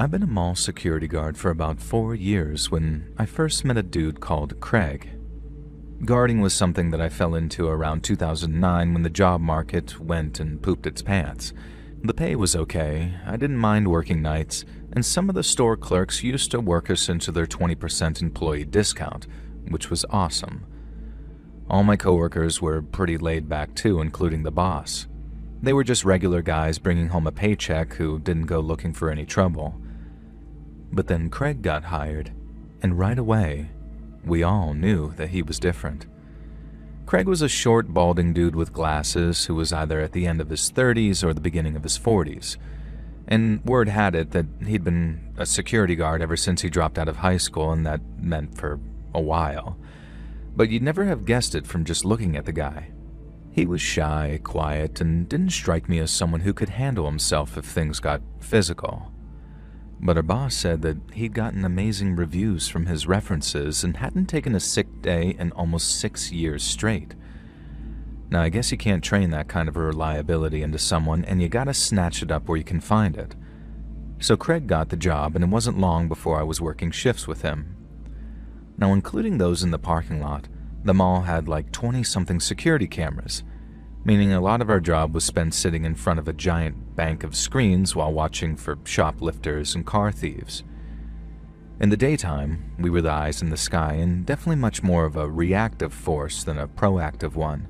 I've been a mall security guard for about 4 years when I first met a dude called Craig. Guarding was something that I fell into around 2009 when the job market went and pooped its pants. The pay was okay, I didn't mind working nights, and some of the store clerks used to work us into their 20% employee discount, which was awesome. All my coworkers were pretty laid back too, including the boss. They were just regular guys bringing home a paycheck who didn't go looking for any trouble. But then Craig got hired, and right away, we all knew that he was different. Craig was a short, balding dude with glasses who was either at the end of his 30s or the beginning of his 40s. And word had it that he'd been a security guard ever since he dropped out of high school, and that meant for a while. But you'd never have guessed it from just looking at the guy. He was shy, quiet, and didn't strike me as someone who could handle himself if things got physical. But our boss said that he'd gotten amazing reviews from his references and hadn't taken a sick day in almost 6 years straight. Now, I guess you can't train that kind of a reliability into someone, and you gotta snatch it up where you can find it. So Craig got the job, and it wasn't long before I was working shifts with him. Now, including those in the parking lot, the mall had like 20-something security cameras, meaning a lot of our job was spent sitting in front of a giant bank of screens while watching for shoplifters and car thieves. In the daytime, we were the eyes in the sky and definitely much more of a reactive force than a proactive one.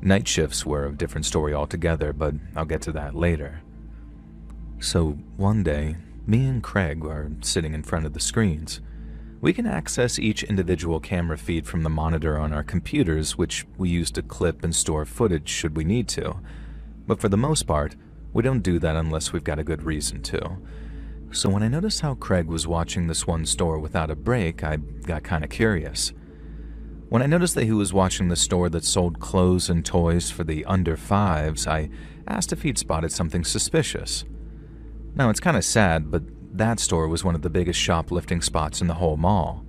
Night shifts were a different story altogether, but I'll get to that later. So one day, me and Craig are sitting in front of the screens. We can access each individual camera feed from the monitor on our computers, which we use to clip and store footage should we need to. But for the most part, we don't do that unless we've got a good reason to. So when I noticed how Craig was watching this one store without a break, I got kind of curious. When I noticed that he was watching the store that sold clothes and toys for the under fives, I asked if he'd spotted something suspicious. Now, it's kind of sad, but that store was one of the biggest shoplifting spots in the whole mall.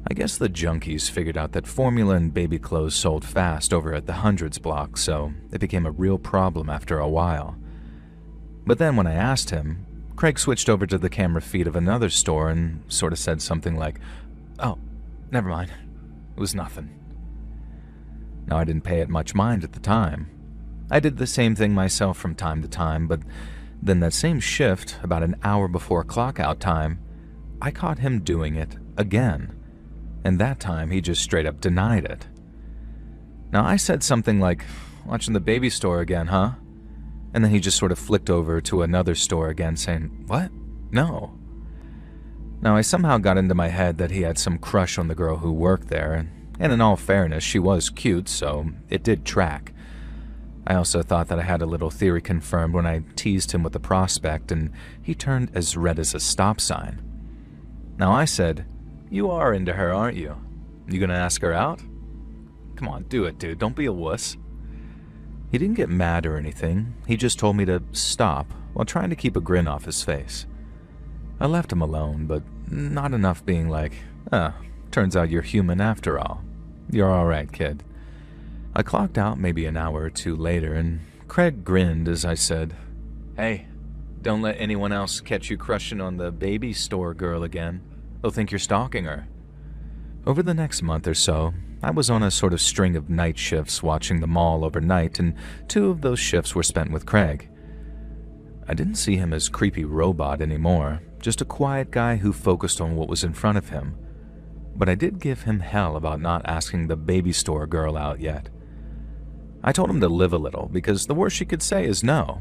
I guess the junkies figured out that formula and baby clothes sold fast over at the Hundreds block, so it became a real problem after a while. But then when I asked him, Craig switched over to the camera feed of another store and sort of said something like, "Oh, never mind. It was nothing." Now, I didn't pay it much mind at the time. I did the same thing myself from time to time, but then that same shift, about an hour before clock-out time, I caught him doing it again, and that time he just straight up denied it. Now, I said something like, "Watching the baby store again, huh?" And then he just sort of flicked over to another store again saying, "What? No." Now, I somehow got into my head that he had some crush on the girl who worked there, and in all fairness, she was cute, so it did track. I also thought that I had a little theory confirmed when I teased him with the prospect, and he turned as red as a stop sign. Now, I said, "You are into her, aren't you? You gonna ask her out? Come on, do it, dude. Don't be a wuss." He didn't get mad or anything. He just told me to stop while trying to keep a grin off his face. I left him alone, but not enough being like, turns out you're human after all. You're alright, kid." I clocked out maybe an hour or two later, and Craig grinned as I said, "Hey, don't let anyone else catch you crushing on the baby store girl again. They'll think you're stalking her." Over the next month or so, I was on a sort of string of night shifts watching the mall overnight, and 2 of those shifts were spent with Craig. I didn't see him as creepy robot anymore, just a quiet guy who focused on what was in front of him. But I did give him hell about not asking the baby store girl out yet. I told him to live a little, because the worst she could say is no.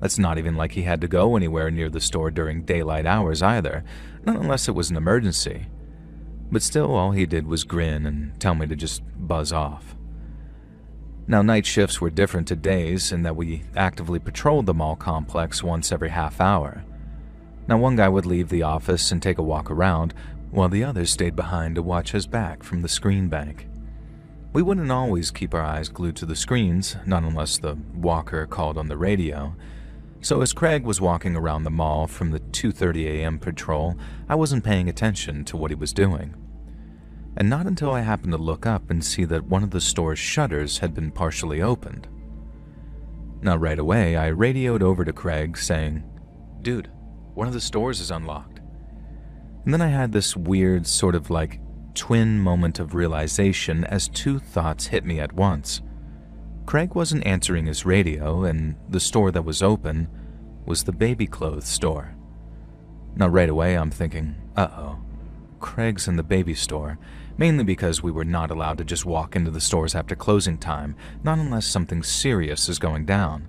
That's not even like he had to go anywhere near the store during daylight hours either, not unless it was an emergency. But still, all he did was grin and tell me to just buzz off. Now, night shifts were different to days in that we actively patrolled the mall complex once every half hour. Now, one guy would leave the office and take a walk around, while the other stayed behind to watch his back from the screen bank. We wouldn't always keep our eyes glued to the screens, not unless the walker called on the radio. So as Craig was walking around the mall from the 2:30 a.m. patrol, I wasn't paying attention to what he was doing. And not until I happened to look up and see that one of the store's shutters had been partially opened. Now right away, I radioed over to Craig saying, "Dude, one of the stores is unlocked. And then I had this weird sort of like twin moment of realization as two thoughts hit me at once. Craig wasn't answering his radio, and the store that was open was the baby clothes store. Now right away I'm thinking, uh-oh, Craig's in the baby store, mainly because we were not allowed to just walk into the stores after closing time, not unless something serious is going down.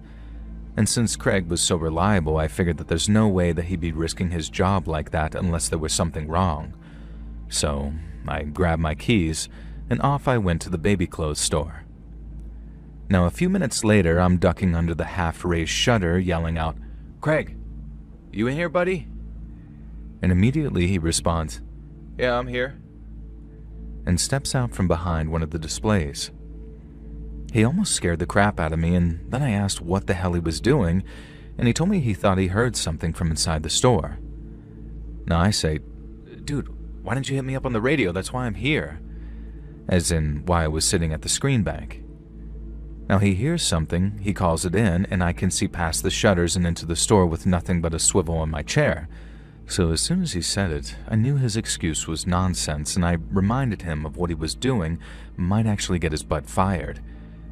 And since Craig was so reliable, I figured that there's no way that he'd be risking his job like that unless there was something wrong. So I grabbed my keys, and off I went to the baby clothes store. Now a few minutes later, I'm ducking under the half-raised shutter, yelling out, "Craig, you in here, buddy?" And immediately he responds, "Yeah, I'm here," and steps out from behind one of the displays. He almost scared the crap out of me, and then I asked what the hell he was doing, and he told me he thought he heard something from inside the store. Now I say, "Dude, why didn't you hit me up on the radio? That's why I'm here." As in, why I was sitting at the screen bank. Now he hears something, he calls it in, and I can see past the shutters and into the store with nothing but a swivel on my chair. So as soon as he said it, I knew his excuse was nonsense, and I reminded him of what he was doing might actually get his butt fired.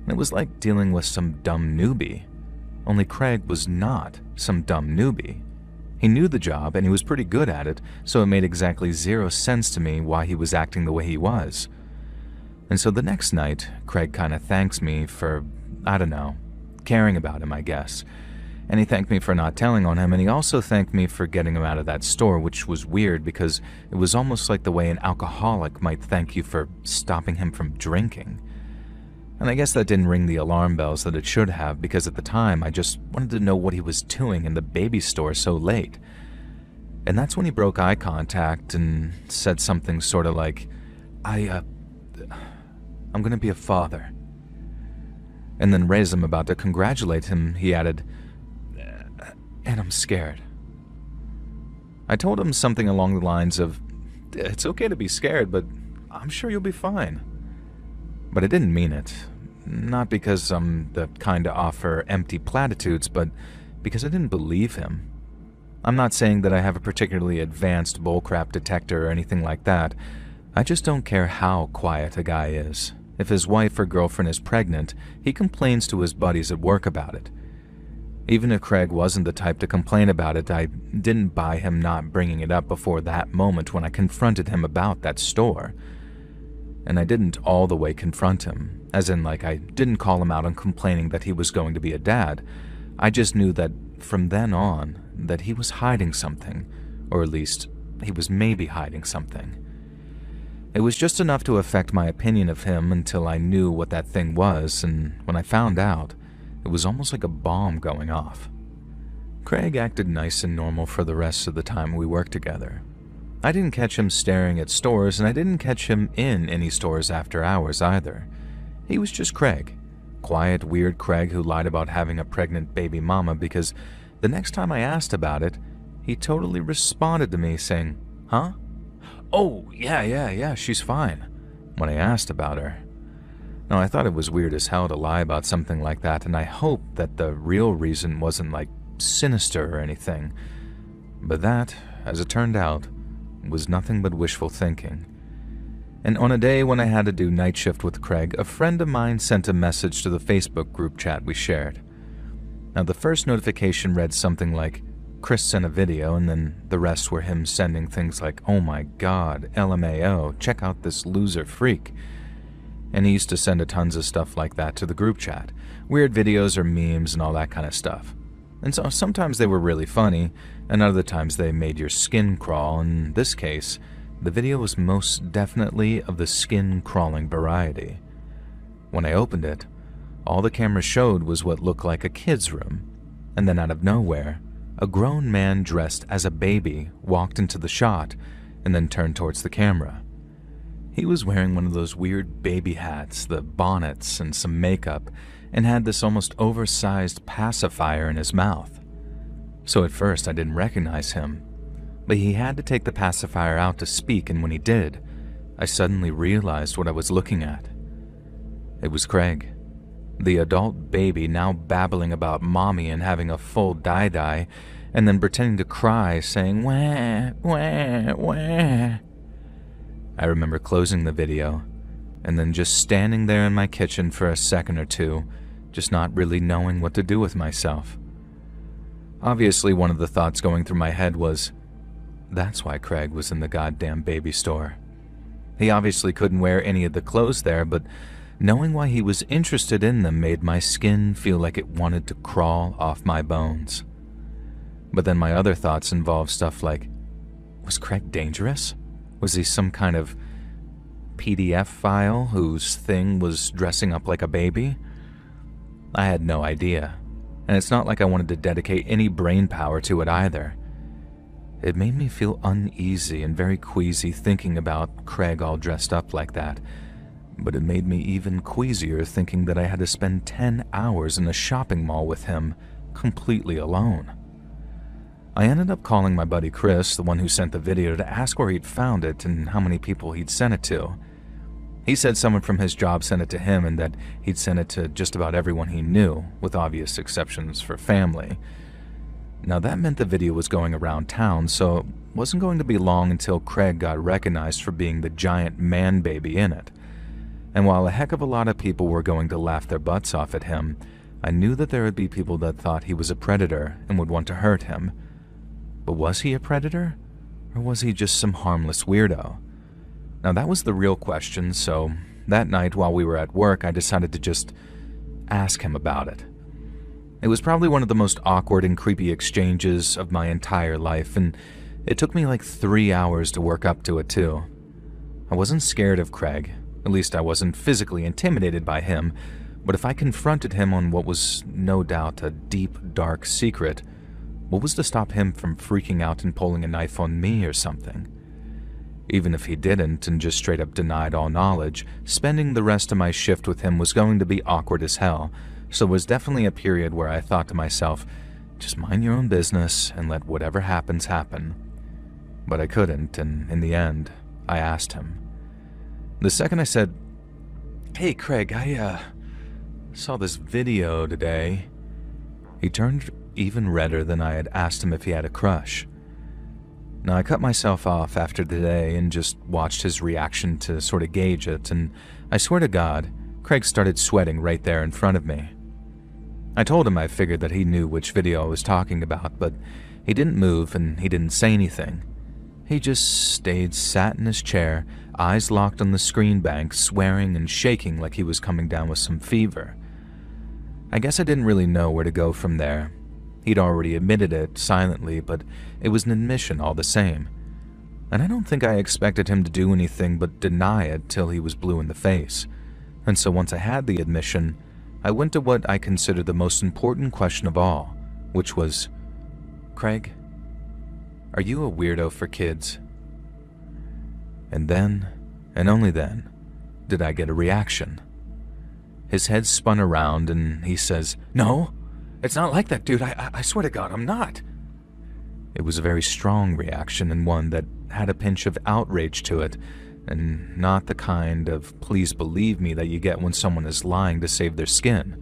And it was like dealing with some dumb newbie. Only Craig was not some dumb newbie. He knew the job, and he was pretty good at it, so it made exactly zero sense to me why he was acting the way he was. And so the next night, Craig kind of thanks me for, I don't know, caring about him, I guess. And he thanked me for not telling on him, and he also thanked me for getting him out of that store, which was weird because it was almost like the way an alcoholic might thank you for stopping him from drinking. And I guess that didn't ring the alarm bells that it should have, because at the time I just wanted to know what he was doing in the baby store so late. And that's when he broke eye contact and said something sort of like, I'm gonna be a father. And then right as I'm about to congratulate him, he added, "And I'm scared." I told him something along the lines of, "It's okay to be scared, but I'm sure you'll be fine." But I didn't mean it. Not because I'm the kind to offer empty platitudes, but because I didn't believe him. I'm not saying that I have a particularly advanced bullcrap detector or anything like that. I just don't care how quiet a guy is. If his wife or girlfriend is pregnant, he complains to his buddies at work about it. Even if Craig wasn't the type to complain about it, I didn't buy him not bringing it up before that moment when I confronted him about that store. And I didn't all the way confront him, as in like I didn't call him out on complaining that he was going to be a dad. I just knew that from then on that he was hiding something, or at least he was maybe hiding something. It was just enough to affect my opinion of him until I knew what that thing was, and when I found out, it was almost like a bomb going off. Craig acted nice and normal for the rest of the time we worked together. I didn't catch him staring at stores, and I didn't catch him in any stores after hours either. He was just Craig. Quiet, weird Craig who lied about having a pregnant baby mama because the next time I asked about it, he totally responded to me saying, "Huh? Oh, yeah, she's fine," when I asked about her. Now, I thought it was weird as hell to lie about something like that, and I hoped that the real reason wasn't like sinister or anything. But that, as it turned out, was nothing but wishful thinking. And on a day when I had to do night shift with Craig, a friend of mine sent a message to the Facebook group chat we shared. Now, the first notification read something like, "Chris sent a video," and then the rest were him sending things like, "Oh my god, LMAO, check out this loser freak." And he used to send tons of stuff like that to the group chat. Weird videos or memes and all that kind of stuff. And so sometimes they were really funny, and other times they made your skin crawl. In this case, the video was most definitely of the skin-crawling variety. When I opened it, all the camera showed was what looked like a kid's room. And then out of nowhere, a grown man dressed as a baby walked into the shot and then turned towards the camera. He was wearing one of those weird baby hats, the bonnets, and some makeup, and had this almost oversized pacifier in his mouth. So at first I didn't recognize him, but he had to take the pacifier out to speak, and when he did, I suddenly realized what I was looking at. It was Craig, the adult baby now babbling about mommy and having a full die-die, and then pretending to cry, saying, "Wah, wah, wah." I remember closing the video, and then just standing there in my kitchen for a second or two, just not really knowing what to do with myself. Obviously, one of the thoughts going through my head was, that's why Craig was in the goddamn baby store. He obviously couldn't wear any of the clothes there, but knowing why he was interested in them made my skin feel like it wanted to crawl off my bones. But then my other thoughts involved stuff like, was Craig dangerous? Was he some kind of PDF file whose thing was dressing up like a baby? I had no idea, and it's not like I wanted to dedicate any brain power to it either. It made me feel uneasy and very queasy thinking about Craig all dressed up like that, but it made me even queasier thinking that I had to spend 10 hours in a shopping mall with him, completely alone. I ended up calling my buddy Chris, the one who sent the video, to ask where he'd found it and how many people he'd sent it to. He said someone from his job sent it to him and that he'd sent it to just about everyone he knew, with obvious exceptions for family. Now that meant the video was going around town, so it wasn't going to be long until Craig got recognized for being the giant man baby in it. And while a heck of a lot of people were going to laugh their butts off at him, I knew that there would be people that thought he was a predator and would want to hurt him. But was he a predator? Or was he just some harmless weirdo? Now that was the real question, so that night while we were at work, I decided to just ask him about it. It was probably one of the most awkward and creepy exchanges of my entire life, and it took me like 3 hours to work up to it too. I wasn't scared of Craig, at least I wasn't physically intimidated by him, but if I confronted him on what was no doubt a deep, dark secret, what was to stop him from freaking out and pulling a knife on me or something? Even if he didn't and just straight up denied all knowledge, spending the rest of my shift with him was going to be awkward as hell, so it was definitely a period where I thought to myself, just mind your own business and let whatever happens happen. But I couldn't, and in the end, I asked him. The second I said, "Hey Craig, I saw this video today," he turned even redder than I had asked him if he had a crush. Now I cut myself off after the day and just watched his reaction to sort of gauge it, and I swear to God, Craig started sweating right there in front of me. I told him I figured that he knew which video I was talking about, but he didn't move and he didn't say anything. He just sat in his chair, eyes locked on the screen bank, swearing and shaking like he was coming down with some fever. I guess I didn't really know where to go from there. He'd already admitted it silently, but it was an admission all the same. And I don't think I expected him to do anything but deny it till he was blue in the face. And so once I had the admission, I went to what I considered the most important question of all, which was, "Craig, are you a weirdo for kids?" And then, and only then, did I get a reaction. His head spun around and he says, "No, it's not like that, dude. I swear to God, I'm not." It was a very strong reaction and one that had a pinch of outrage to it, and not the kind of "please believe me" that you get when someone is lying to save their skin.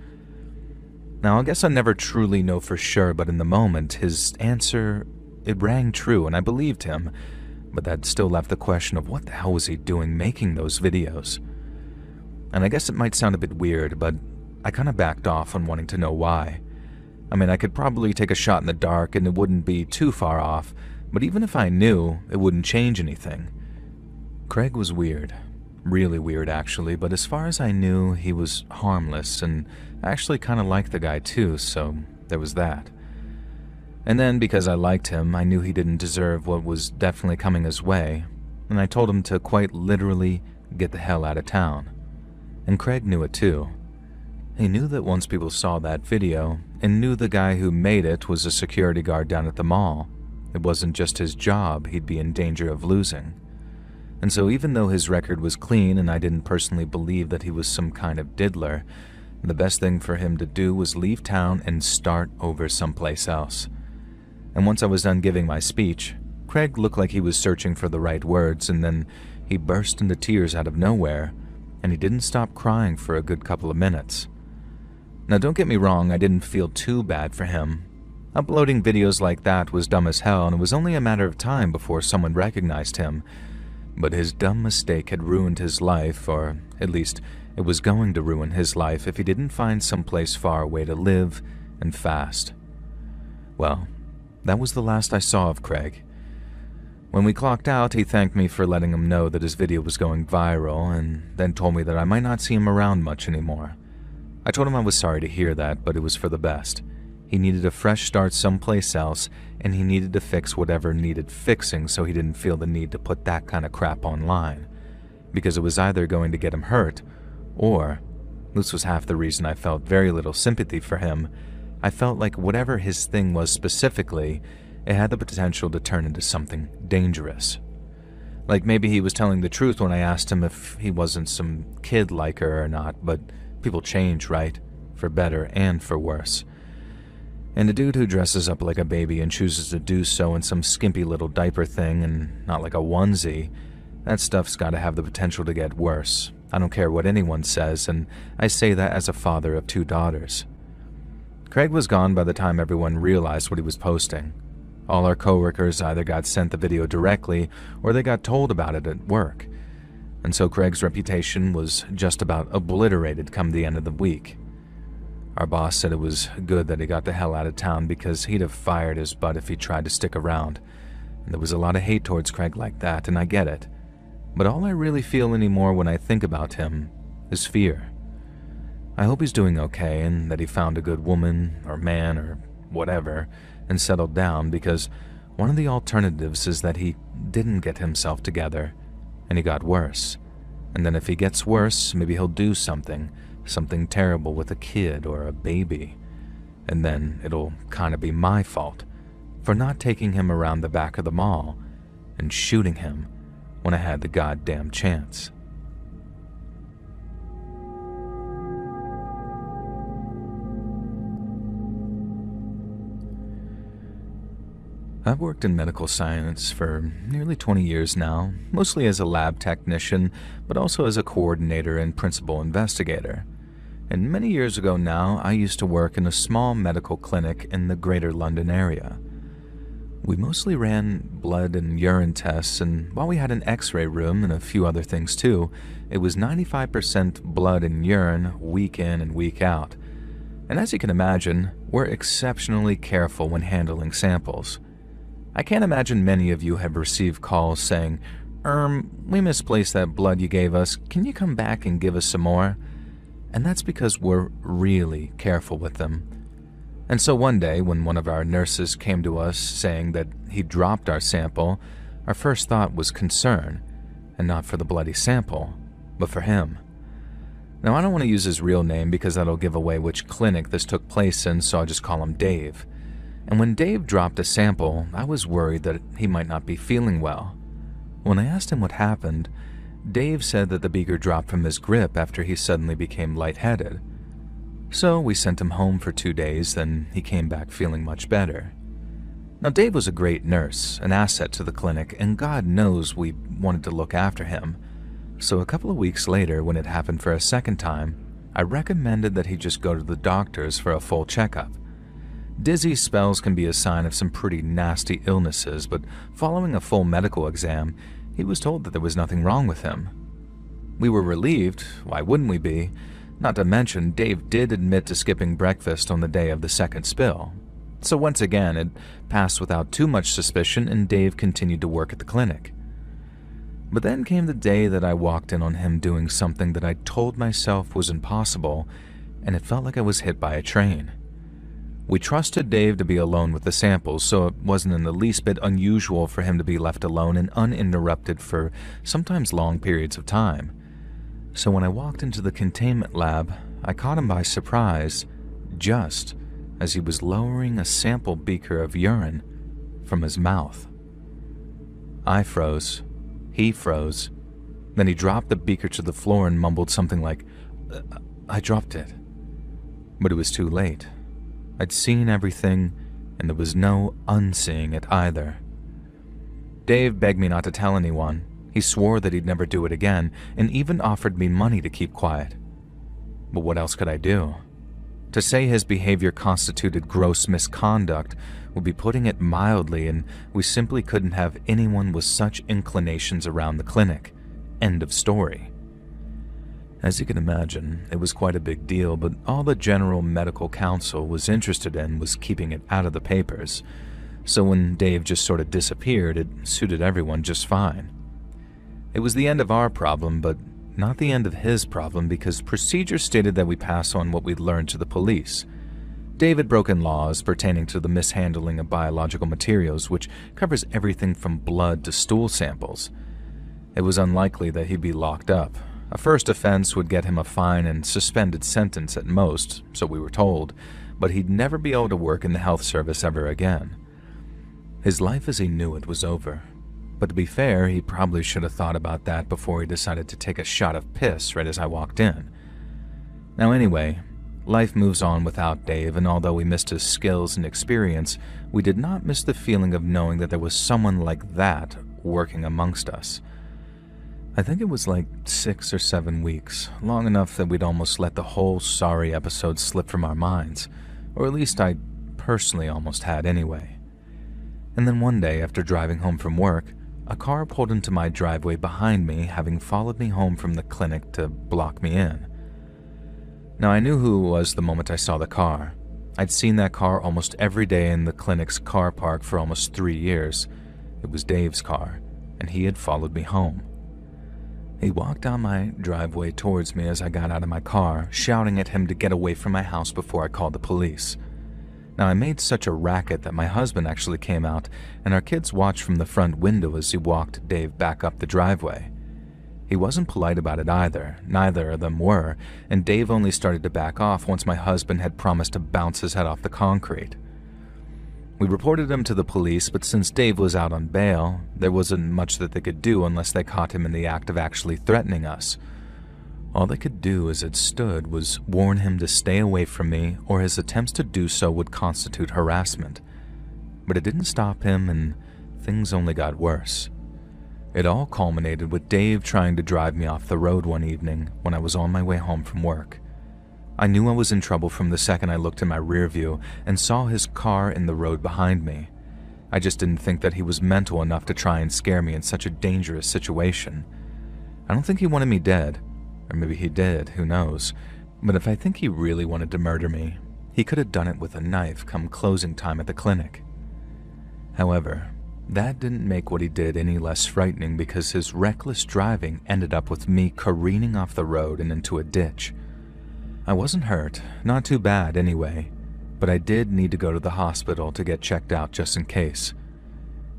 Now, I guess I never truly know for sure, but in the moment, his answer, it rang true and I believed him, but that still left the question of what the hell was he doing making those videos? And I guess it might sound a bit weird, but I kind of backed off on wanting to know why. I mean, I could probably take a shot in the dark and it wouldn't be too far off, but even if I knew, it wouldn't change anything. Craig was weird. Really weird, actually, but as far as I knew, he was harmless, and I actually kind of liked the guy too, so there was that. And then, because I liked him, I knew he didn't deserve what was definitely coming his way, and I told him to quite literally get the hell out of town. And Craig knew it too. He knew that once people saw that video, and knew the guy who made it was a security guard down at the mall, it wasn't just his job he'd be in danger of losing. And so even though his record was clean and I didn't personally believe that he was some kind of diddler, the best thing for him to do was leave town and start over someplace else. And once I was done giving my speech, Craig looked like he was searching for the right words, and then he burst into tears out of nowhere, and he didn't stop crying for a good couple of minutes. Now don't get me wrong, I didn't feel too bad for him. Uploading videos like that was dumb as hell, and it was only a matter of time before someone recognized him. But his dumb mistake had ruined his life, or at least it was going to ruin his life if he didn't find someplace far away to live and fast. Well, that was the last I saw of Craig. When we clocked out, he thanked me for letting him know that his video was going viral, and then told me that I might not see him around much anymore. I told him I was sorry to hear that, but it was for the best. He needed a fresh start someplace else, and he needed to fix whatever needed fixing so he didn't feel the need to put that kind of crap online. Because it was either going to get him hurt, or, this was half the reason I felt very little sympathy for him, I felt like whatever his thing was specifically, it had the potential to turn into something dangerous. Like maybe he was telling the truth when I asked him if he wasn't some kid like her or not, but people change, right? For better and for worse. And a dude who dresses up like a baby and chooses to do so in some skimpy little diaper thing and not like a onesie, that stuff's gotta have the potential to get worse. I don't care what anyone says, and I say that as a father of 2 daughters. Craig was gone by the time everyone realized what he was posting. All our coworkers either got sent the video directly or they got told about it at work. And so Craig's reputation was just about obliterated come the end of the week. Our boss said it was good that he got the hell out of town because he'd have fired his butt if he tried to stick around. And there was a lot of hate towards Craig like that, and I get it. But all I really feel anymore when I think about him is fear. I hope he's doing okay and that he found a good woman or man or whatever and settled down, because one of the alternatives is that he didn't get himself together and he got worse. And then if he gets worse, maybe he'll do something terrible with a kid or a baby. And then it'll kind of be my fault for not taking him around the back of the mall and shooting him when I had the goddamn chance. I've worked in medical science for nearly 20 years now, mostly as a lab technician, but also as a coordinator and principal investigator. And many years ago now, I used to work in a small medical clinic in the greater London area. We mostly ran blood and urine tests, and while we had an x-ray room and a few other things too, it was 95% blood and urine week in and week out. And as you can imagine, we're exceptionally careful when handling samples. I can't imagine many of you have received calls saying, we misplaced that blood you gave us, can you come back and give us some more? And that's because we're really careful with them. And so one day, when one of our nurses came to us saying that he dropped our sample, our first thought was concern, and not for the bloody sample, but for him. Now, I don't want to use his real name because that'll give away which clinic this took place in, so I'll just call him Dave. And when Dave dropped a sample, I was worried that he might not be feeling well. When I asked him what happened, Dave said that the beaker dropped from his grip after he suddenly became lightheaded. So we sent him home for 2 days, then he came back feeling much better. Now, Dave was a great nurse, an asset to the clinic, and God knows we wanted to look after him. So a couple of weeks later, when it happened for a second time, I recommended that he just go to the doctors for a full checkup. Dizzy spells can be a sign of some pretty nasty illnesses, but following a full medical exam, he was told that there was nothing wrong with him. We were relieved, why wouldn't we be? Not to mention, Dave did admit to skipping breakfast on the day of the second spill. So once again, it passed without too much suspicion, and Dave continued to work at the clinic. But then came the day that I walked in on him doing something that I told myself was impossible, and it felt like I was hit by a train. We trusted Dave to be alone with the samples, so it wasn't in the least bit unusual for him to be left alone and uninterrupted for sometimes long periods of time. So when I walked into the containment lab, I caught him by surprise, just as he was lowering a sample beaker of urine from his mouth. I froze. He froze. Then he dropped the beaker to the floor and mumbled something like, I dropped it. But it was too late. I'd seen everything, and there was no unseeing it either. Dave begged me not to tell anyone. He swore that he'd never do it again, and even offered me money to keep quiet. But what else could I do? To say his behavior constituted gross misconduct would be putting it mildly, and we simply couldn't have anyone with such inclinations around the clinic. End of story. As you can imagine, it was quite a big deal, but all the General Medical Council was interested in was keeping it out of the papers. So when Dave just sort of disappeared, it suited everyone just fine. It was the end of our problem, but not the end of his problem, because procedure stated that we pass on what we'd learned to the police. Dave had broken laws pertaining to the mishandling of biological materials, which covers everything from blood to stool samples. It was unlikely that he'd be locked up. A first offense would get him a fine and suspended sentence at most, so we were told, but he'd never be able to work in the health service ever again. His life as he knew it was over. But to be fair, he probably should have thought about that before he decided to take a shot of piss right as I walked in. Now anyway, life moves on without Dave, and although we missed his skills and experience, we did not miss the feeling of knowing that there was someone like that working amongst us. I think it was like 6 or 7 weeks, long enough that we'd almost let the whole sorry episode slip from our minds, or at least I personally almost had anyway. And then one day, after driving home from work, a car pulled into my driveway behind me, having followed me home from the clinic to block me in. Now I knew who it was the moment I saw the car. I'd seen that car almost every day in the clinic's car park for almost 3 years. It was Dave's car, and he had followed me home. He walked down my driveway towards me as I got out of my car, shouting at him to get away from my house before I called the police. Now, I made such a racket that my husband actually came out, and our kids watched from the front window as he walked Dave back up the driveway. He wasn't polite about it either, neither of them were, and Dave only started to back off once my husband had promised to bounce his head off the concrete. We reported him to the police, but since Dave was out on bail, there wasn't much that they could do unless they caught him in the act of actually threatening us. All they could do as it stood was warn him to stay away from me, or his attempts to do so would constitute harassment. But it didn't stop him, and things only got worse. It all culminated with Dave trying to drive me off the road one evening when I was on my way home from work. I knew I was in trouble from the second I looked in my rear view and saw his car in the road behind me. I just didn't think that he was mental enough to try and scare me in such a dangerous situation. I don't think he wanted me dead. Or maybe he did, who knows. But if I think he really wanted to murder me, he could have done it with a knife come closing time at the clinic. However, that didn't make what he did any less frightening, because his reckless driving ended up with me careening off the road and into a ditch. I wasn't hurt, not too bad anyway, but I did need to go to the hospital to get checked out just in case.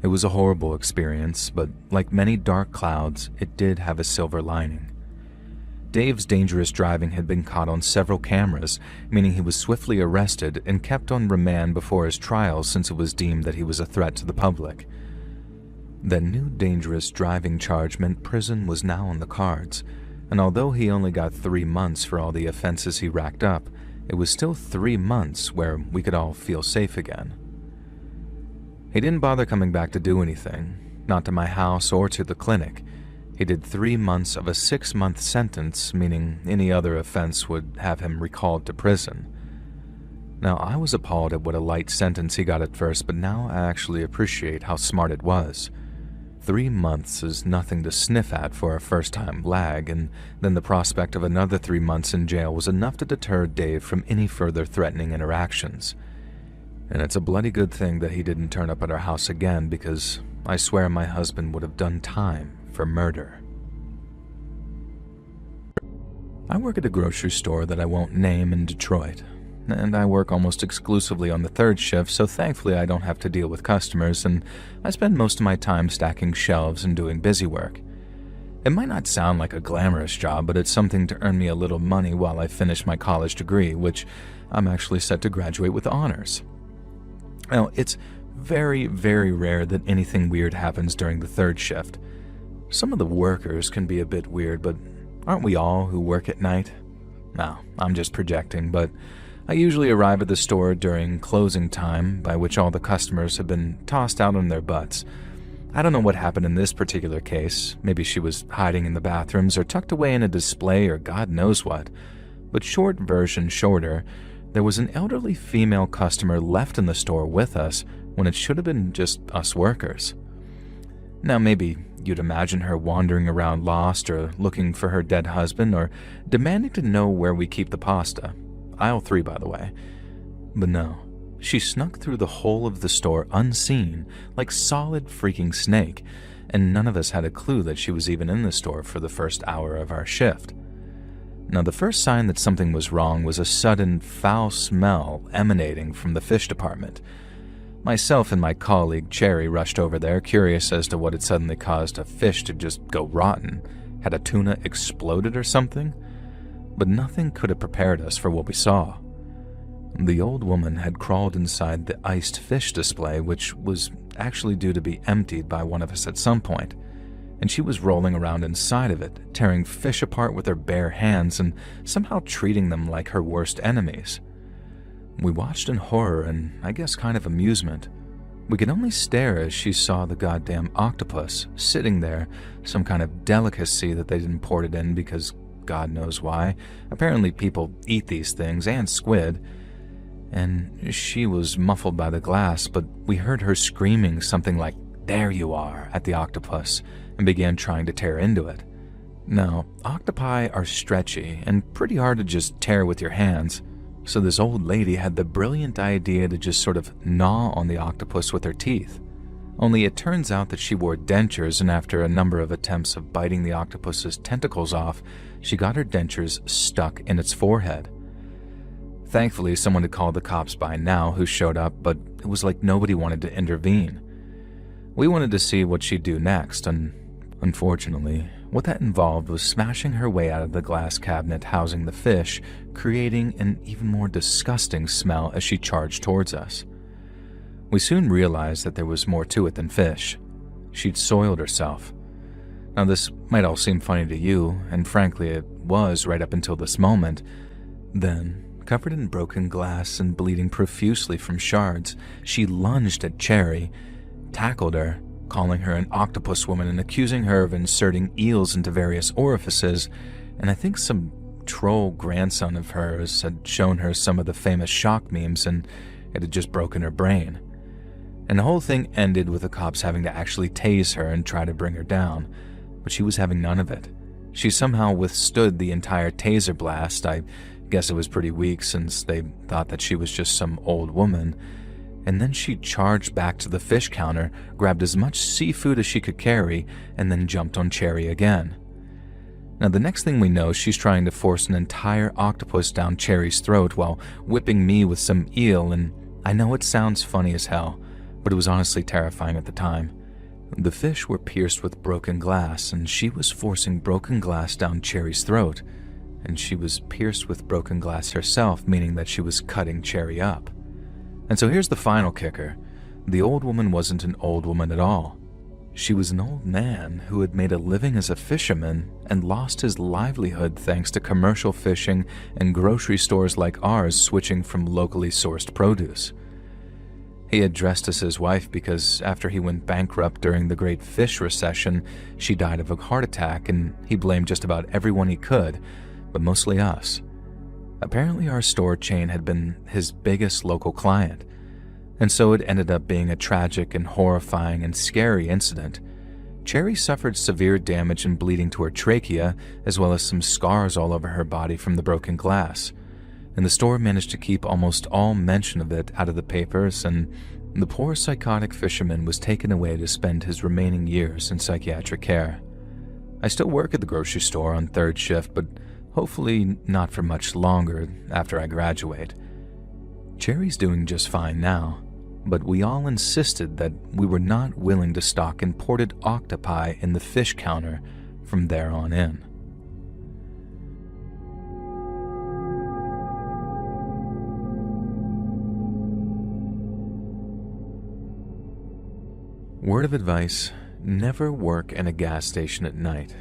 It was a horrible experience, but like many dark clouds, it did have a silver lining. Dave's dangerous driving had been caught on several cameras, meaning he was swiftly arrested and kept on remand before his trial, since it was deemed that he was a threat to the public. That new dangerous driving charge meant prison was now on the cards, and although he only got 3 months for all the offenses he racked up, it was still 3 months where we could all feel safe again. He didn't bother coming back to do anything, not to my house or to the clinic. He did 3 months of a 6-month sentence, meaning any other offense would have him recalled to prison. Now, I was appalled at what a light sentence he got at first, but now I actually appreciate how smart it was. 3 months is nothing to sniff at for a first-time lag, and then the prospect of another 3 months in jail was enough to deter Dave from any further threatening interactions. And it's a bloody good thing that he didn't turn up at our house again, because I swear my husband would have done time for murder. I work at a grocery store that I won't name in Detroit, and I work almost exclusively on the third shift, so thankfully I don't have to deal with customers, and I spend most of my time stacking shelves and doing busy work. It might not sound like a glamorous job, but it's something to earn me a little money while I finish my college degree, which I'm actually set to graduate with honors. Now, it's very, very rare that anything weird happens during the third shift. Some of the workers can be a bit weird, but aren't we all who work at night? No, I'm just projecting, but I usually arrive at the store during closing time, by which all the customers have been tossed out on their butts. I don't know what happened in this particular case. Maybe she was hiding in the bathrooms or tucked away in a display or God knows what. But short version shorter, there was an elderly female customer left in the store with us when it should have been just us workers. Now maybe you'd imagine her wandering around lost or looking for her dead husband or demanding to know where we keep the pasta. Aisle 3, by the way. But no, she snuck through the whole of the store unseen, like solid freaking snake, and none of us had a clue that she was even in the store for the first hour of our shift. Now, the first sign that something was wrong was a sudden foul smell emanating from the fish department. Myself and my colleague Cherry rushed over there, curious as to what had suddenly caused a fish to just go rotten. Had a tuna exploded or something? But nothing could have prepared us for what we saw. The old woman had crawled inside the iced fish display, which was actually due to be emptied by one of us at some point, and she was rolling around inside of it, tearing fish apart with her bare hands and somehow treating them like her worst enemies. We watched in horror and, I guess, kind of amusement. We could only stare as she saw the goddamn octopus sitting there, some kind of delicacy that they didn't port it in because God knows why. Apparently people eat these things, and squid. And she was muffled by the glass, but we heard her screaming something like, "There you are," at the octopus, and began trying to tear into it. Now, octopi are stretchy and pretty hard to just tear with your hands, so this old lady had the brilliant idea to just sort of gnaw on the octopus with her teeth. Only it turns out that she wore dentures, and after a number of attempts of biting the octopus's tentacles off, she got her dentures stuck in its forehead. Thankfully, someone had called the cops by now who showed up, but it was like nobody wanted to intervene. We wanted to see what she'd do next, and unfortunately, what that involved was smashing her way out of the glass cabinet housing the fish, creating an even more disgusting smell as she charged towards us. We soon realized that there was more to it than fish. She'd soiled herself. Now, this might all seem funny to you, and frankly it was right up until this moment. Then, covered in broken glass and bleeding profusely from shards, she lunged at Cherry, tackled her, calling her an octopus woman and accusing her of inserting eels into various orifices, and I think some troll grandson of hers had shown her some of the famous shock memes and it had just broken her brain. And the whole thing ended with the cops having to actually tase her and try to bring her down, but she was having none of it. She somehow withstood the entire taser blast. I guess it was pretty weak since they thought that she was just some old woman. And then she charged back to the fish counter, grabbed as much seafood as she could carry, and then jumped on Cherry again. Now, the next thing we know, she's trying to force an entire octopus down Cherry's throat while whipping me with some eel, and I know it sounds funny as hell, but it was honestly terrifying at the time. The fish were pierced with broken glass, and she was forcing broken glass down Cherry's throat, and she was pierced with broken glass herself, meaning that she was cutting Cherry up. And so here's the final kicker. The old woman wasn't an old woman at all. She was an old man who had made a living as a fisherman and lost his livelihood thanks to commercial fishing and grocery stores like ours switching from locally sourced produce. He had dressed as his wife because after he went bankrupt during the Great Fish Recession, she died of a heart attack, and he blamed just about everyone he could, but mostly us. Apparently our store chain had been his biggest local client, and so it ended up being a tragic and horrifying and scary incident. Cherry suffered severe damage and bleeding to her trachea, as well as some scars all over her body from the broken glass, and the store managed to keep almost all mention of it out of the papers, and the poor psychotic fisherman was taken away to spend his remaining years in psychiatric care. I still work at the grocery store on third shift, but hopefully not for much longer after I graduate. Cherry's doing just fine now, but we all insisted that we were not willing to stock imported octopi in the fish counter from there on in. Word of advice: never work in a gas station at night.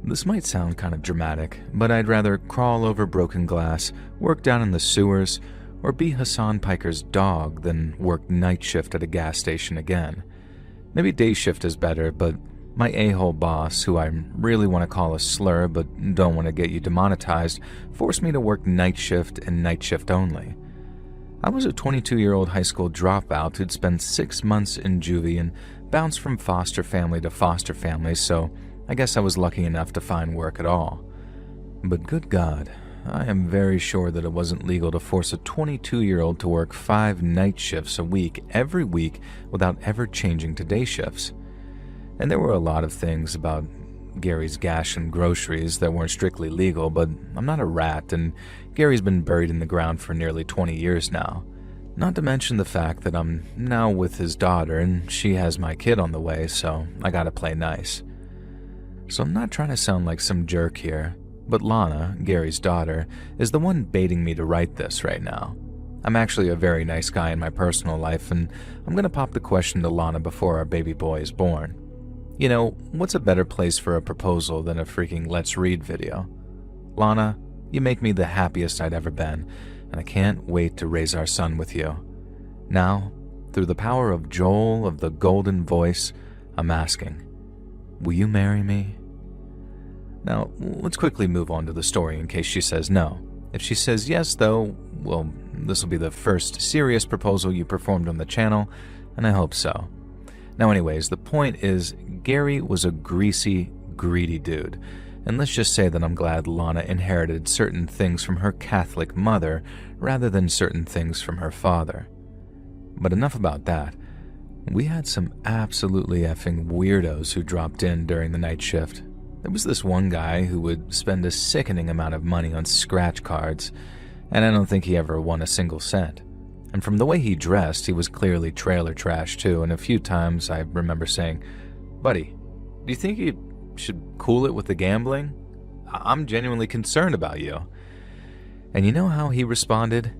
This might sound kind of dramatic, but I'd rather crawl over broken glass, work down in the sewers, or be Hassan Piker's dog than work night shift at a gas station again. Maybe day shift is better, but my a-hole boss, who I really want to call a slur but don't want to get you demonetized, forced me to work night shift and night shift only. I was a 22-year-old high school dropout who'd spent 6 months in juvie and bounced from foster family to foster family, so I guess I was lucky enough to find work at all. But good God, I am very sure that it wasn't legal to force a 22-year-old to work 5 night shifts a week every week without ever changing to day shifts. And there were a lot of things about Gary's gash and groceries that weren't strictly legal, but I'm not a rat, and Gary's been buried in the ground for nearly 20 years now. Not to mention the fact that I'm now with his daughter and she has my kid on the way, so I gotta play nice. So I'm not trying to sound like some jerk here, but Lana, Gary's daughter, is the one baiting me to write this right now. I'm actually a very nice guy in my personal life, and I'm gonna pop the question to Lana before our baby boy is born. You know, what's a better place for a proposal than a freaking Let's Read video? Lana, you make me the happiest I'd ever been, and I can't wait to raise our son with you. Now, through the power of Joel of the Golden Voice, I'm asking, will you marry me? Now, let's quickly move on to the story in case she says no. If she says yes, though, well, this will be the first serious proposal you performed on the channel, and I hope so. Now anyways, the point is, Gary was a greasy, greedy dude, and let's just say that I'm glad Lana inherited certain things from her Catholic mother rather than certain things from her father. But enough about that. We had some absolutely effing weirdos who dropped in during the night shift. There was this one guy who would spend a sickening amount of money on scratch cards, and I don't think he ever won a single cent. And from the way he dressed, he was clearly trailer trash too, and a few times I remember saying, "Buddy, do you think you should cool it with the gambling? I'm genuinely concerned about you." And you know how he responded?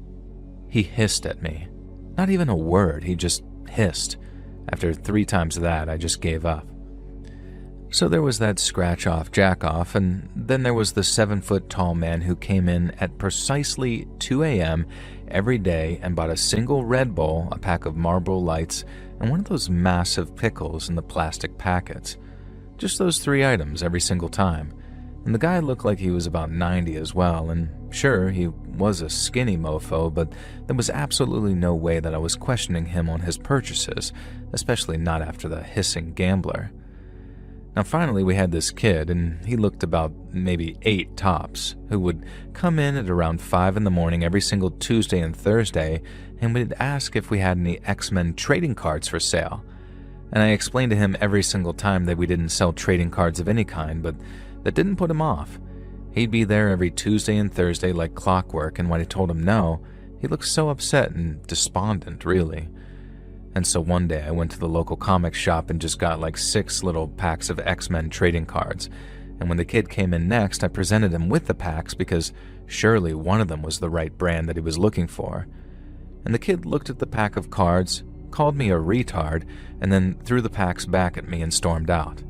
He hissed at me. Not even a word, he just hissed. After 3 times that, I just gave up. So there was that scratch-off jack-off, and then there was the 7-foot-tall man who came in at precisely 2 a.m. every day and bought a single Red Bull, a pack of Marlboro Lights, and one of those massive pickles in the plastic packets. Just those 3 items every single time. And the guy looked like he was about 90 as well, and sure, he was a skinny mofo, but there was absolutely no way that I was questioning him on his purchases, especially not after the hissing gambler. Now finally we had this kid, and he looked about maybe 8 tops, who would come in at around 5 in the morning every single Tuesday and Thursday and would ask if we had any X-Men trading cards for sale. And I explained to him every single time that we didn't sell trading cards of any kind, but that didn't put him off. He'd be there every Tuesday and Thursday like clockwork, and when I told him no, he looked so upset and despondent, really. And so one day I went to the local comic shop and just got like 6 little packs of X-Men trading cards. And when the kid came in next, I presented him with the packs because surely one of them was the right brand that he was looking for. And the kid looked at the pack of cards, called me a retard, and then threw the packs back at me and stormed out.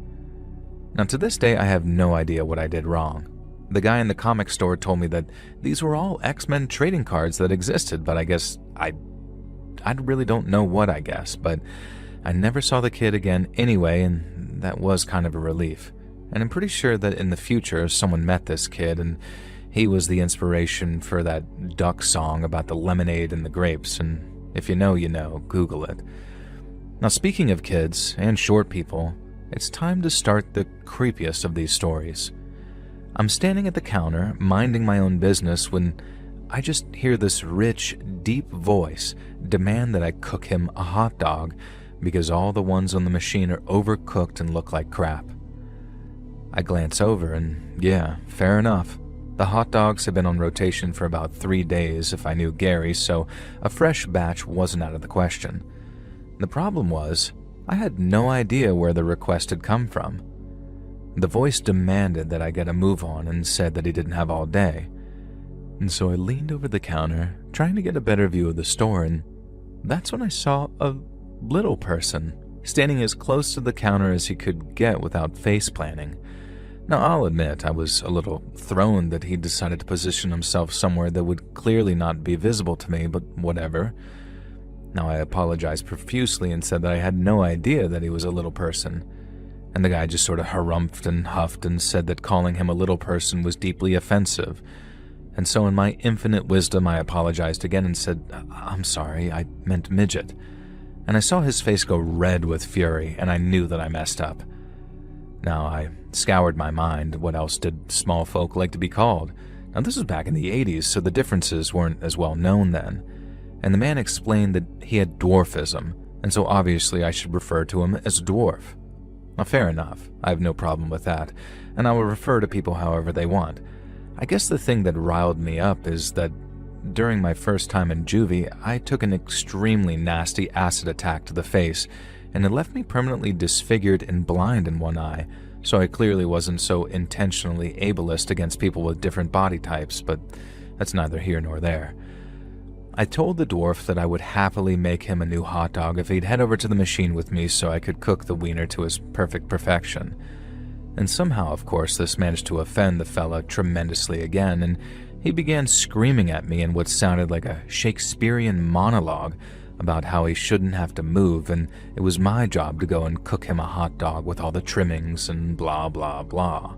Now to this day I have no idea what I did wrong. The guy in the comic store told me that these were all X-Men trading cards that existed, but I guess I really don't know what I guess, but I never saw the kid again anyway, and that was kind of a relief. And I'm pretty sure that in the future someone met this kid, and he was the inspiration for that Duck song about the lemonade and the grapes, and if you know, you know, Google it. Now speaking of kids and short people, it's time to start the creepiest of these stories. I'm standing at the counter, minding my own business, when I just hear this rich, deep voice demand that I cook him a hot dog because all the ones on the machine are overcooked and look like crap. I glance over and yeah, fair enough. The hot dogs had been on rotation for about 3 days if I knew Gary, so a fresh batch wasn't out of the question. The problem was, I had no idea where the request had come from. The voice demanded that I get a move on and said that he didn't have all day. And so I leaned over the counter, trying to get a better view of the store, and that's when I saw a little person, standing as close to the counter as he could get without face planting. Now I'll admit I was a little thrown that he decided to position himself somewhere that would clearly not be visible to me, but whatever. Now I apologized profusely and said that I had no idea that he was a little person. And the guy just sort of harumphed and huffed and said that calling him a little person was deeply offensive. And so in my infinite wisdom, I apologized again and said, "I'm sorry, I meant midget." And I saw his face go red with fury, and I knew that I messed up. Now, I scoured my mind. What else did small folk like to be called? Now, this was back in the 80s, so the differences weren't as well known then. And the man explained that he had dwarfism, and so obviously I should refer to him as a dwarf. Now, fair enough. I have no problem with that, and I will refer to people however they want. I guess the thing that riled me up is that during my first time in juvie, I took an extremely nasty acid attack to the face, and it left me permanently disfigured and blind in one eye, so I clearly wasn't so intentionally ableist against people with different body types, but that's neither here nor there. I told the dwarf that I would happily make him a new hot dog if he'd head over to the machine with me so I could cook the wiener to his perfect perfection. And somehow, of course, this managed to offend the fella tremendously again, and he began screaming at me in what sounded like a Shakespearean monologue about how he shouldn't have to move and it was my job to go and cook him a hot dog with all the trimmings and blah blah blah.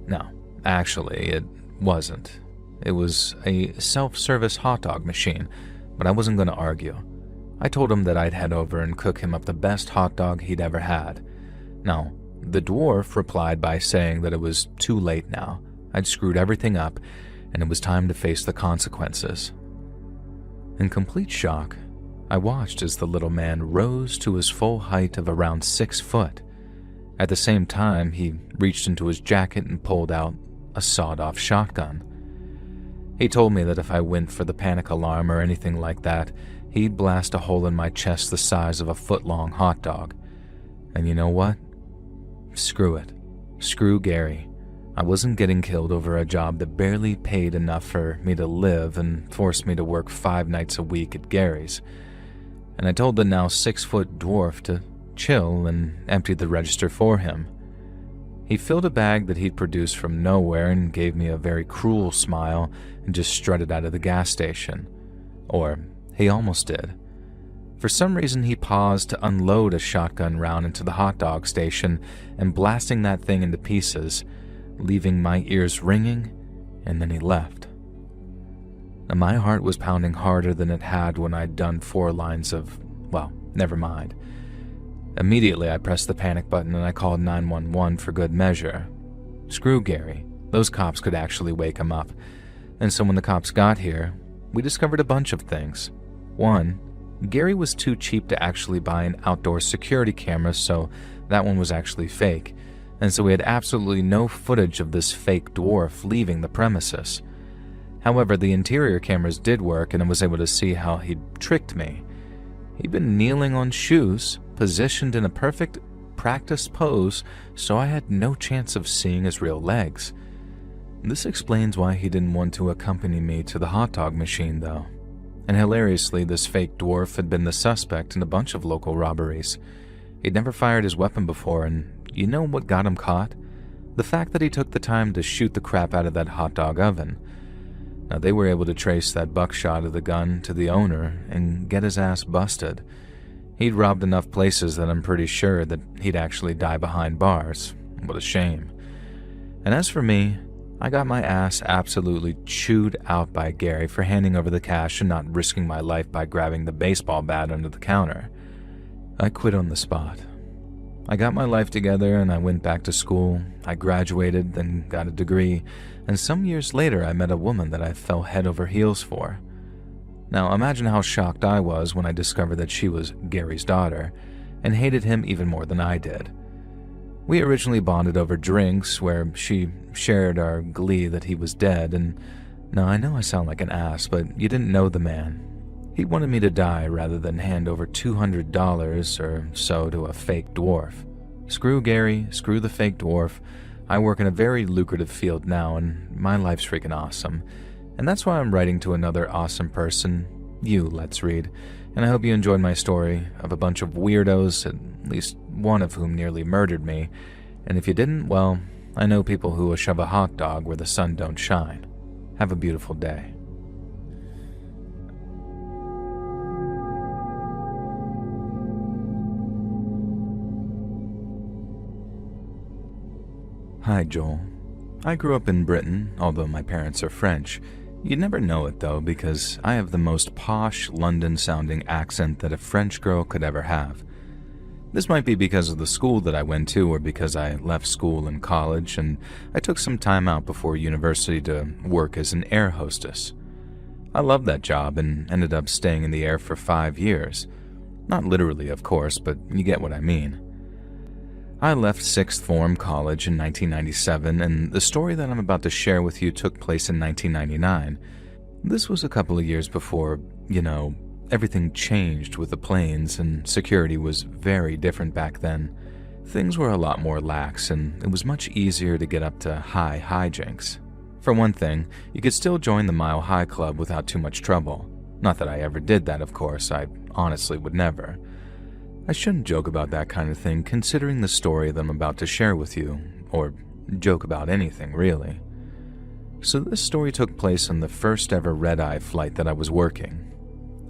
No, actually, it wasn't. It was a self-service hot dog machine, but I wasn't going to argue. I told him that I'd head over and cook him up the best hot dog he'd ever had. Now, the dwarf replied by saying that it was too late now. I'd screwed everything up, and it was time to face the consequences. In complete shock, I watched as the little man rose to his full height of around 6 foot. At the same time, he reached into his jacket and pulled out a sawed-off shotgun. He told me that if I went for the panic alarm or anything like that, he'd blast a hole in my chest the size of a foot-long hot dog. And you know what? Screw it. Screw Gary. I wasn't getting killed over a job that barely paid enough for me to live and forced me to work 5 nights a week at Gary's. And I told the now 6-foot dwarf to chill and emptied the register for him. He filled a bag that he'd produced from nowhere and gave me a very cruel smile and just strutted out of the gas station. Or he almost did. For some reason, he paused to unload a shotgun round into the hot dog station and blasting that thing into pieces, leaving my ears ringing, and then he left. Now, my heart was pounding harder than it had when I'd done 4 lines of, well, never mind. Immediately, I pressed the panic button and I called 911 for good measure. Screw Gary. Those cops could actually wake him up. And so when the cops got here, we discovered a bunch of things. 1, Gary was too cheap to actually buy an outdoor security camera, so that one was actually fake. And so we had absolutely no footage of this fake dwarf leaving the premises. However, the interior cameras did work and I was able to see how he'd tricked me. He'd been kneeling on shoes, positioned in a perfect practice pose, so I had no chance of seeing his real legs. This explains why he didn't want to accompany me to the hot dog machine, though. And hilariously, this fake dwarf had been the suspect in a bunch of local robberies. He'd never fired his weapon before, and you know what got him caught? The fact that he took the time to shoot the crap out of that hot dog oven. Now, they were able to trace that buckshot of the gun to the owner and get his ass busted. He'd robbed enough places that I'm pretty sure that he'd actually die behind bars. What a shame. And as for me, I got my ass absolutely chewed out by Gary for handing over the cash and not risking my life by grabbing the baseball bat under the counter. I quit on the spot. I got my life together and I went back to school. I graduated, then got a degree, and some years later I met a woman that I fell head over heels for. Now imagine how shocked I was when I discovered that she was Gary's daughter, and hated him even more than I did. We originally bonded over drinks, where she shared our glee that he was dead, and now I know I sound like an ass, but you didn't know the man. He wanted me to die rather than hand over $200 or so to a fake dwarf. Screw Gary, screw the fake dwarf. I work in a very lucrative field now, and my life's freaking awesome. And that's why I'm writing to another awesome person, you, Let's Read, and I hope you enjoyed my story of a bunch of weirdos, at least one of whom nearly murdered me, and if you didn't, well, I know people who will shove a hot dog where the sun don't shine. Have a beautiful day. Hi, Joel. I grew up in Britain, although my parents are French. You'd never know it though, because I have the most posh, London-sounding accent that a French girl could ever have. This might be because of the school that I went to, or because I left school in college and I took some time out before university to work as an air hostess. I loved that job and ended up staying in the air for 5 years. Not literally, of course, but you get what I mean. I left sixth form college in 1997, and the story that I'm about to share with you took place in 1999. This was a couple of years before, everything changed with the planes, and security was very different back then. Things were a lot more lax, and it was much easier to get up to high hijinks. For one thing, you could still join the Mile High Club without too much trouble. Not that I ever did that, of course. I honestly would never. I shouldn't joke about that kind of thing, considering the story that I'm about to share with you, or joke about anything, really. So this story took place on the first ever red-eye flight that I was working.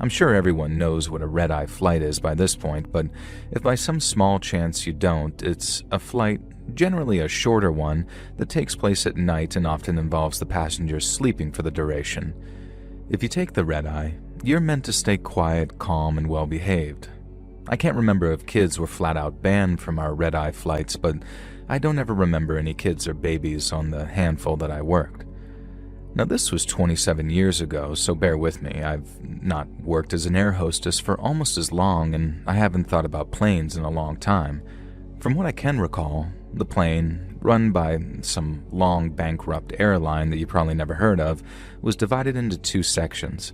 I'm sure everyone knows what a red-eye flight is by this point, but if by some small chance you don't, it's a flight, generally a shorter one, that takes place at night and often involves the passengers sleeping for the duration. If you take the red-eye, you're meant to stay quiet, calm, and well-behaved. I can't remember if kids were flat-out banned from our red-eye flights, but I don't ever remember any kids or babies on the handful that I worked. Now this was 27 years ago, so bear with me. I've not worked as an air hostess for almost as long, and I haven't thought about planes in a long time. From what I can recall, the plane, run by some long bankrupt airline that you probably never heard of, was divided into 2 sections.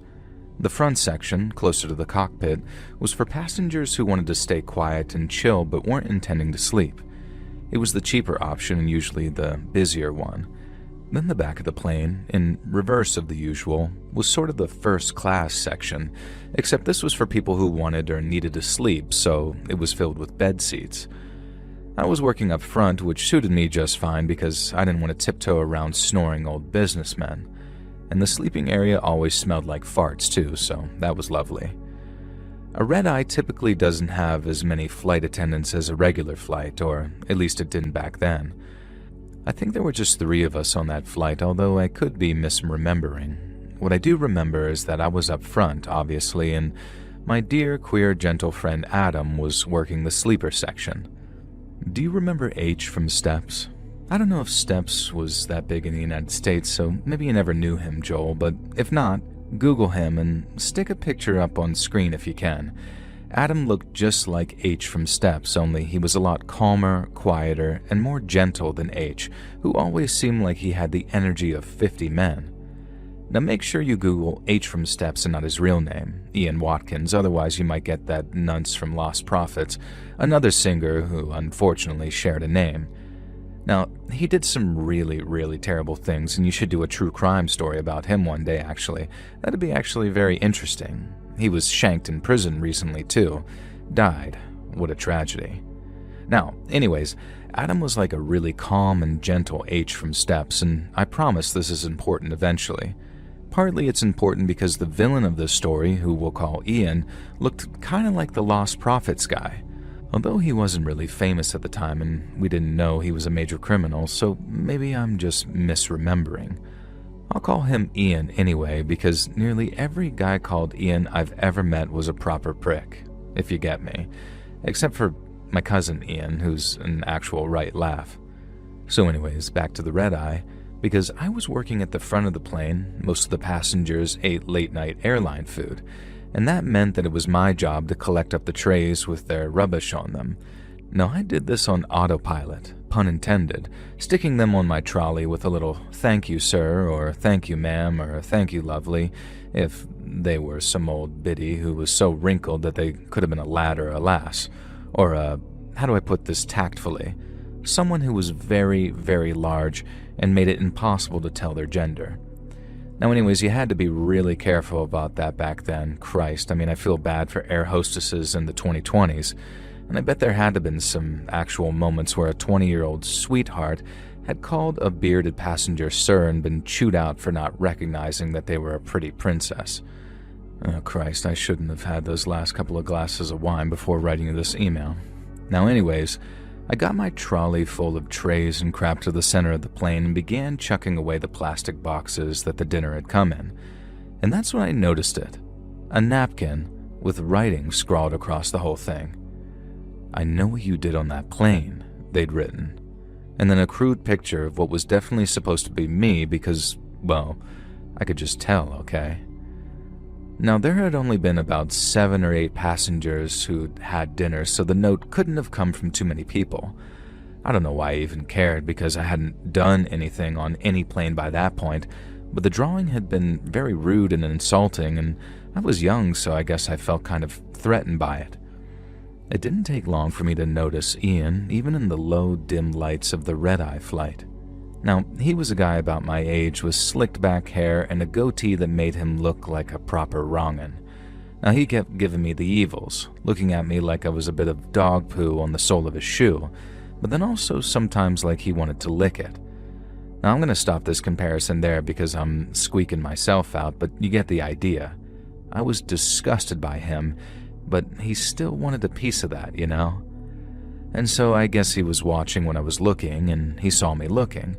The front section, closer to the cockpit, was for passengers who wanted to stay quiet and chill but weren't intending to sleep. It was the cheaper option and usually the busier one. Then the back of the plane, in reverse of the usual, was sort of the first class section, except this was for people who wanted or needed to sleep, so it was filled with bed seats. I was working up front, which suited me just fine because I didn't want to tiptoe around snoring old businessmen. And the sleeping area always smelled like farts too, so that was lovely. A red-eye typically doesn't have as many flight attendants as a regular flight, or at least it didn't back then. I think there were just 3 of us on that flight, although I could be misremembering. What I do remember is that I was up front, obviously, and my dear, queer, gentle friend Adam was working the sleeper section. Do you remember H from Steps? I don't know if Steps was that big in the United States, so maybe you never knew him, Joel, but if not, Google him and stick a picture up on screen if you can. Adam looked just like H from Steps, only he was a lot calmer, quieter, and more gentle than H, who always seemed like he had the energy of 50 men. Now make sure you Google H from Steps and not his real name, Ian Watkins, otherwise you might get that nunce from Lost Prophets, another singer who unfortunately shared a name. Now, he did some really, really terrible things, and you should do a true crime story about him one day, actually. That'd be actually very interesting. He was shanked in prison recently, too. Died. What a tragedy. Now, anyways, Adam was like a really calm and gentle H from Steps, and I promise this is important eventually. Partly it's important because the villain of this story, who we'll call Ian, looked kind of like the Lost Prophets guy. Although he wasn't really famous at the time and we didn't know he was a major criminal, so maybe I'm just misremembering. I'll call him Ian anyway because nearly every guy called Ian I've ever met was a proper prick, if you get me. Except for my cousin Ian, who's an actual right laugh. So anyways, back to the red-eye. Because I was working at the front of the plane, most of the passengers ate late-night airline food, and that meant that it was my job to collect up the trays with their rubbish on them. Now I did this on autopilot, pun intended, sticking them on my trolley with a little "thank you sir" or "thank you ma'am" or "thank you lovely," if they were some old biddy who was so wrinkled that they could have been a lad or a lass, or how do I put this tactfully, someone who was very, very large and made it impossible to tell their gender. Now anyways, you had to be really careful about that back then. Christ, I mean, I feel bad for air hostesses in the 2020s, and I bet there had to have been some actual moments where a 20-year-old sweetheart had called a bearded passenger sir and been chewed out for not recognizing that they were a pretty princess. Oh Christ, I shouldn't have had those last couple of glasses of wine before writing you this email. Now anyways, I got my trolley full of trays and crap to the center of the plane and began chucking away the plastic boxes that the dinner had come in. And that's when I noticed it. A napkin with writing scrawled across the whole thing. "I know what you did on that plane," they'd written. And then a crude picture of what was definitely supposed to be me because, well, I could just tell, okay? Now, there had only been about 7 or 8 passengers who'd had dinner, so the note couldn't have come from too many people. I don't know why I even cared, because I hadn't done anything on any plane by that point, but the drawing had been very rude and insulting, and I was young, so I guess I felt kind of threatened by it. It didn't take long for me to notice Ian, even in the low, dim lights of the red-eye flight. Now, he was a guy about my age with slicked back hair and a goatee that made him look like a proper wrong'un. Now, he kept giving me the evils, looking at me like I was a bit of dog poo on the sole of his shoe, but then also sometimes like he wanted to lick it. Now, I'm going to stop this comparison there because I'm squeaking myself out, but you get the idea. I was disgusted by him, but he still wanted a piece of that, you know? And so I guess he was watching when I was looking, and he saw me looking,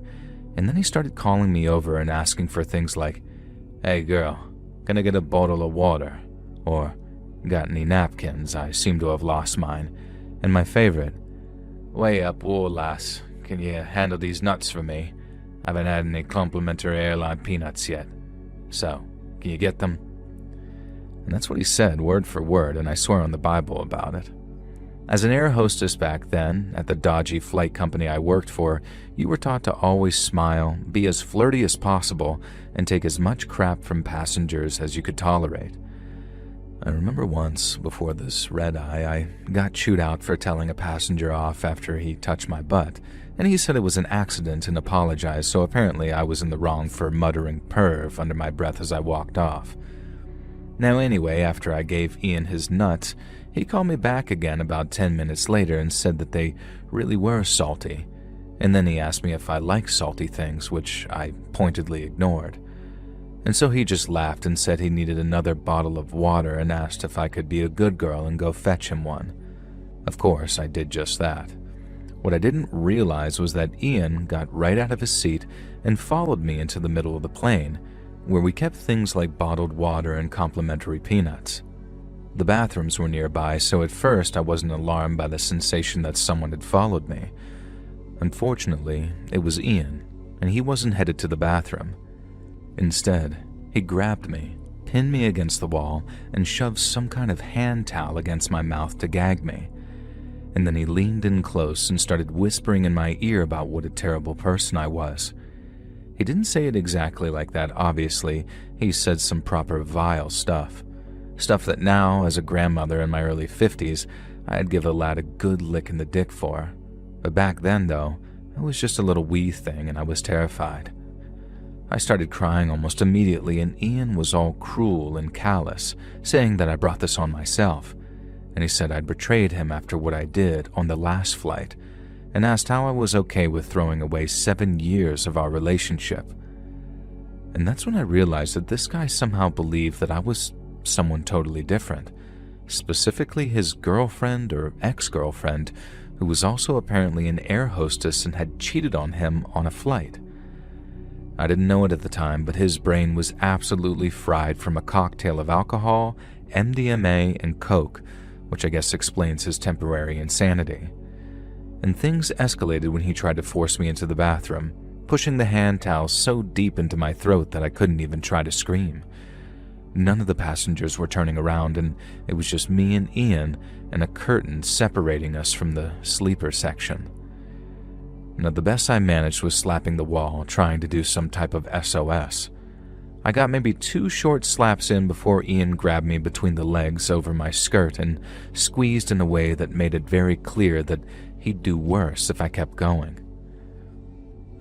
and then he started calling me over and asking for things like, "Hey girl, can I get a bottle of water?" Or, "Got any napkins? I seem to have lost mine." And my favorite, "Way up, whoa lass, can you handle these nuts for me? I haven't had any complimentary airline peanuts yet. So, can you get them?" And that's what he said, word for word, and I swear on the Bible about it. As an air hostess back then, at the dodgy flight company I worked for, you were taught to always smile, be as flirty as possible, and take as much crap from passengers as you could tolerate. I remember once, before this red-eye, I got chewed out for telling a passenger off after he touched my butt, and he said it was an accident and apologized, so apparently I was in the wrong for muttering perv under my breath as I walked off. Now anyway, after I gave Ian his nuts, he called me back again about 10 minutes later and said that they really were salty, and then he asked me if I like salty things, which I pointedly ignored. And so he just laughed and said he needed another bottle of water and asked if I could be a good girl and go fetch him one. Of course, I did just that. What I didn't realize was that Ian got right out of his seat and followed me into the middle of the plane, where we kept things like bottled water and complimentary peanuts. The bathrooms were nearby, so at first I wasn't alarmed by the sensation that someone had followed me. Unfortunately, it was Ian, and he wasn't headed to the bathroom. Instead, he grabbed me, pinned me against the wall, and shoved some kind of hand towel against my mouth to gag me. And then he leaned in close and started whispering in my ear about what a terrible person I was. He didn't say it exactly like that, obviously. He said some proper vile stuff. Stuff that now, as a grandmother in my early 50s, I'd give a lad a good lick in the dick for. But back then, though, I was just a little wee thing and I was terrified. I started crying almost immediately, and Ian was all cruel and callous, saying that I brought this on myself. And he said I'd betrayed him after what I did on the last flight, and asked how I was okay with throwing away 7 years of our relationship. And that's when I realized that this guy somehow believed that I was someone totally different, specifically his girlfriend or ex-girlfriend, who was also apparently an air hostess and had cheated on him on a flight. I didn't know it at the time, but his brain was absolutely fried from a cocktail of alcohol, MDMA, and coke, which I guess explains his temporary insanity. And things escalated when he tried to force me into the bathroom, pushing the hand towel so deep into my throat that I couldn't even try to scream. None of the passengers were turning around, and it was just me and Ian and a curtain separating us from the sleeper section. Now, the best I managed was slapping the wall, trying to do some type of SOS. I got maybe 2 short slaps in before Ian grabbed me between the legs over my skirt and squeezed in a way that made it very clear that he'd do worse if I kept going.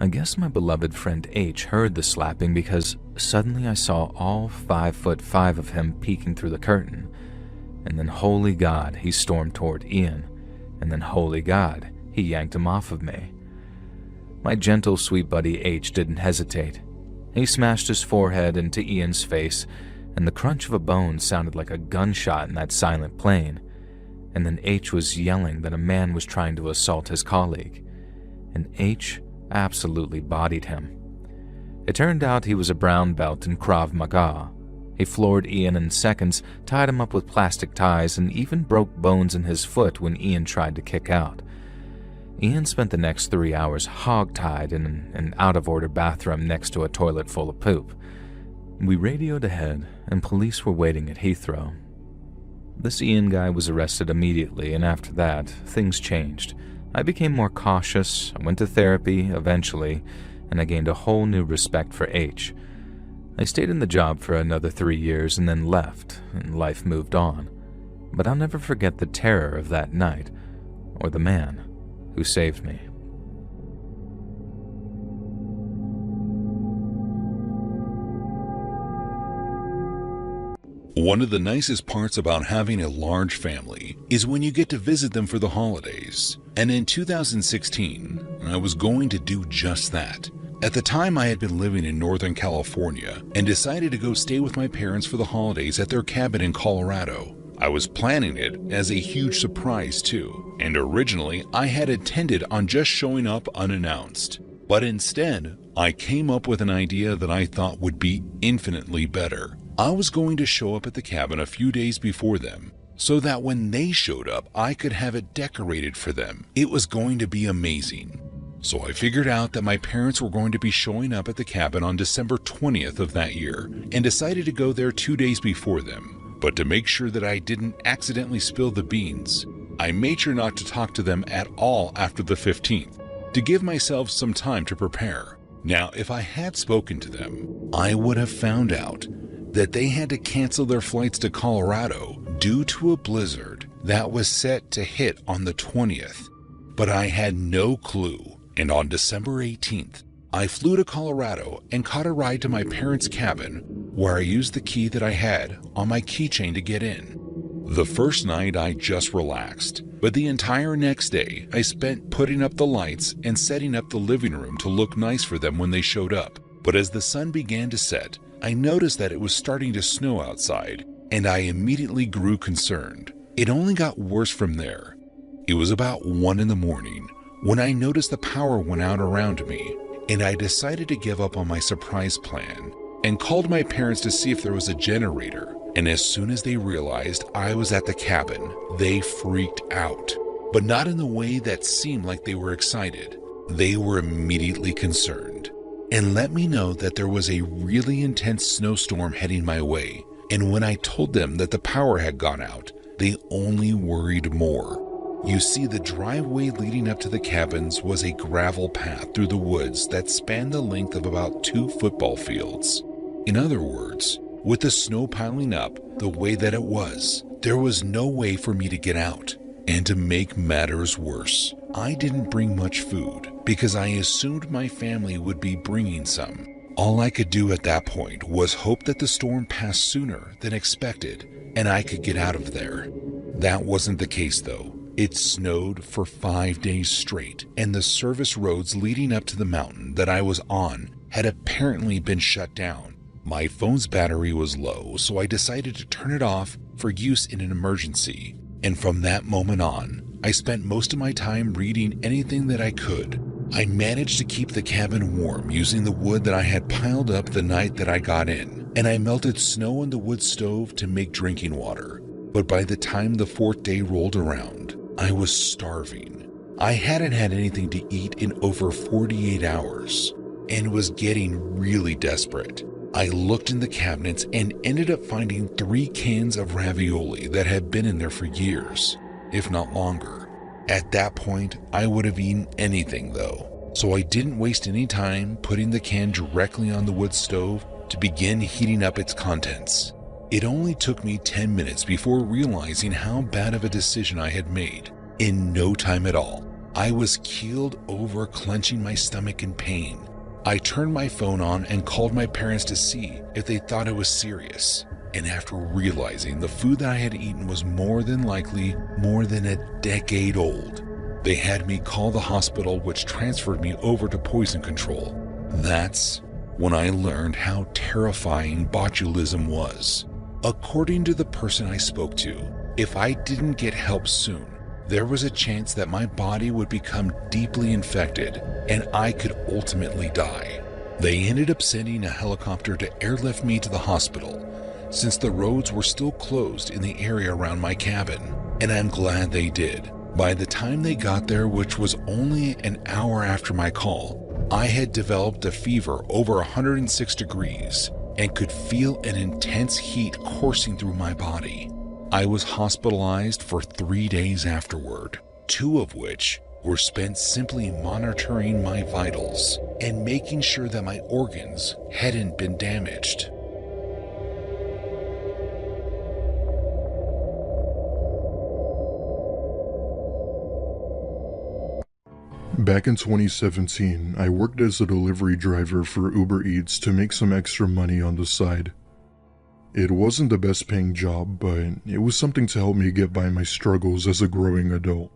I guess my beloved friend H heard the slapping because suddenly I saw all 5'5" of him peeking through the curtain. And then, holy God, he stormed toward Ian. And then, holy God, he yanked him off of me. My gentle, sweet buddy H didn't hesitate. He smashed his forehead into Ian's face, and the crunch of a bone sounded like a gunshot in that silent plane. and then H was yelling that a man was trying to assault his colleague, and H absolutely bodied him. It turned out he was a brown belt in Krav Maga. He floored Ian in seconds, tied him up with plastic ties, and even broke bones in his foot when Ian tried to kick out. Ian spent the next 3 hours hog-tied in an out-of-order bathroom next to a toilet full of poop. We radioed ahead, and police were waiting at Heathrow. This Ian guy was arrested immediately, and after that, things changed. I became more cautious, I went to therapy eventually, and I gained a whole new respect for H. I stayed in the job for another 3 years and then left, and life moved on. But I'll never forget the terror of that night, or the man who saved me. One of the nicest parts about having a large family is when you get to visit them for the holidays. And in 2016, I was going to do just that. At the time, I had been living in Northern California and decided to go stay with my parents for the holidays at their cabin in Colorado. I was planning it as a huge surprise too, and originally I had intended on just showing up unannounced. But instead, I came up with an idea that I thought would be infinitely better. I was going to show up at the cabin a few days before them, so that when they showed up, I could have it decorated for them. It was going to be amazing. So I figured out that my parents were going to be showing up at the cabin on December 20th of that year, and decided to go there 2 days before them. But to make sure that I didn't accidentally spill the beans, I made sure not to talk to them at all after the 15th, to give myself some time to prepare. Now, if I had spoken to them, I would have found out that they had to cancel their flights to Colorado due to a blizzard that was set to hit on the 20th. But I had no clue, and on December 18th, I flew to Colorado and caught a ride to my parents' cabin, where I used the key that I had on my keychain to get in. The first night I just relaxed, but the entire next day I spent putting up the lights and setting up the living room to look nice for them when they showed up. But as the sun began to set, I noticed that it was starting to snow outside, and I immediately grew concerned. It only got worse from there. It was about 1 in the morning when I noticed the power went out around me, and I decided to give up on my surprise plan and called my parents to see if there was a generator. And as soon as they realized I was at the cabin, they freaked out, but not in the way that seemed like they were excited. They were immediately concerned and let me know that there was a really intense snowstorm heading my way. And when I told them that the power had gone out, they only worried more. You see, the driveway leading up to the cabins was a gravel path through the woods that spanned the length of about 2 football fields. In other words, with the snow piling up the way that it was, there was no way for me to get out. And to make matters worse, I didn't bring much food because I assumed my family would be bringing some. All I could do at that point was hope that the storm passed sooner than expected and I could get out of there. That wasn't the case though. It snowed for 5 days straight, and the service roads leading up to the mountain that I was on had apparently been shut down. My phone's battery was low, so I decided to turn it off for use in an emergency. And from that moment on, I spent most of my time reading anything that I could. I managed to keep the cabin warm using the wood that I had piled up the night that I got in, and I melted snow in the wood stove to make drinking water. But by the time the 4th day rolled around, I was starving. I hadn't had anything to eat in over 48 hours and was getting really desperate. I looked in the cabinets and ended up finding 3 cans of ravioli that had been in there for years, if not longer. At that point, I would have eaten anything though, so I didn't waste any time putting the can directly on the wood stove to begin heating up its contents. It only took me 10 minutes before realizing how bad of a decision I had made. In no time at all, I was keeled over, clenching my stomach in pain. I turned my phone on and called my parents to see if they thought it was serious. And after realizing the food that I had eaten was more than likely more than a decade old, they had me call the hospital, which transferred me over to poison control. That's when I learned how terrifying botulism was. According to the person I spoke to, If I didn't get help soon, there was a chance that my body would become deeply infected and I could ultimately die. They ended up sending a helicopter to airlift me to the hospital since the roads were still closed in the area around my cabin, and I'm glad they did. By the time they got there, which was only an hour after my call, I had developed a fever over 106 degrees and could feel an intense heat coursing through my body. I was hospitalized for 3 days afterward, 2 of which were spent simply monitoring my vitals and making sure that my organs hadn't been damaged. Back in 2017, I worked as a delivery driver for Uber Eats to make some extra money on the side. It wasn't the best paying job, but it was something to help me get by my struggles as a growing adult.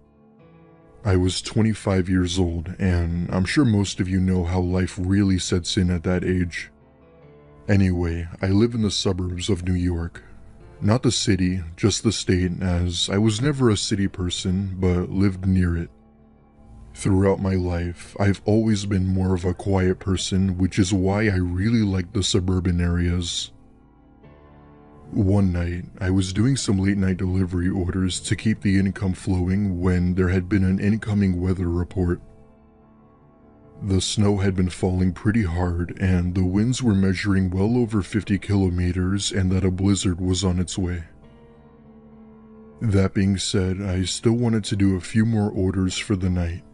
I was 25 years old, and I'm sure most of you know how life really sets in at that age. Anyway, I live in the suburbs of New York. Not the city, just the state, as I was never a city person, but lived near it. Throughout my life, I've always been more of a quiet person, which is why I really like the suburban areas. One night, I was doing some late night delivery orders to keep the income flowing when there had been an incoming weather report. The snow had been falling pretty hard and the winds were measuring well over 50 kilometers and that a blizzard was on its way. That being said, I still wanted to do a few more orders for the night.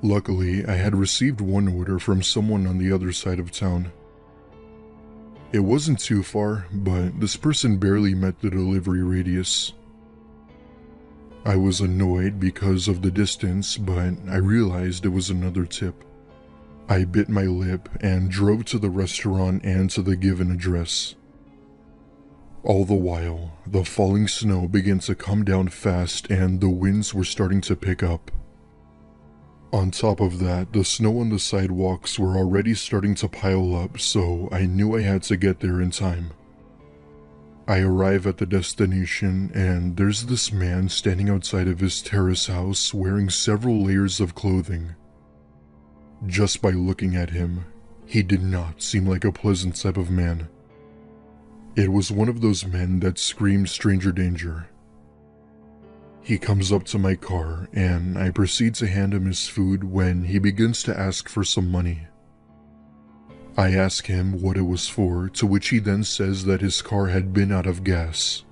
Luckily, I had received one order from someone on the other side of town. It wasn't too far, but this person barely met the delivery radius. I was annoyed because of the distance, but I realized it was another tip. I bit my lip and drove to the restaurant and to the given address. All the while, the falling snow began to come down fast and the winds were starting to pick up. On top of that, the snow on the sidewalks were already starting to pile up, so I knew I had to get there in time. I arrive at the destination, and there's this man standing outside of his terrace house wearing several layers of clothing. Just by looking at him, he did not seem like a pleasant type of man. It was one of those men that screamed stranger danger. He comes up to my car and I proceed to hand him his food when he begins to ask for some money. I ask him what it was for, to which he then says that his car had been out of gas.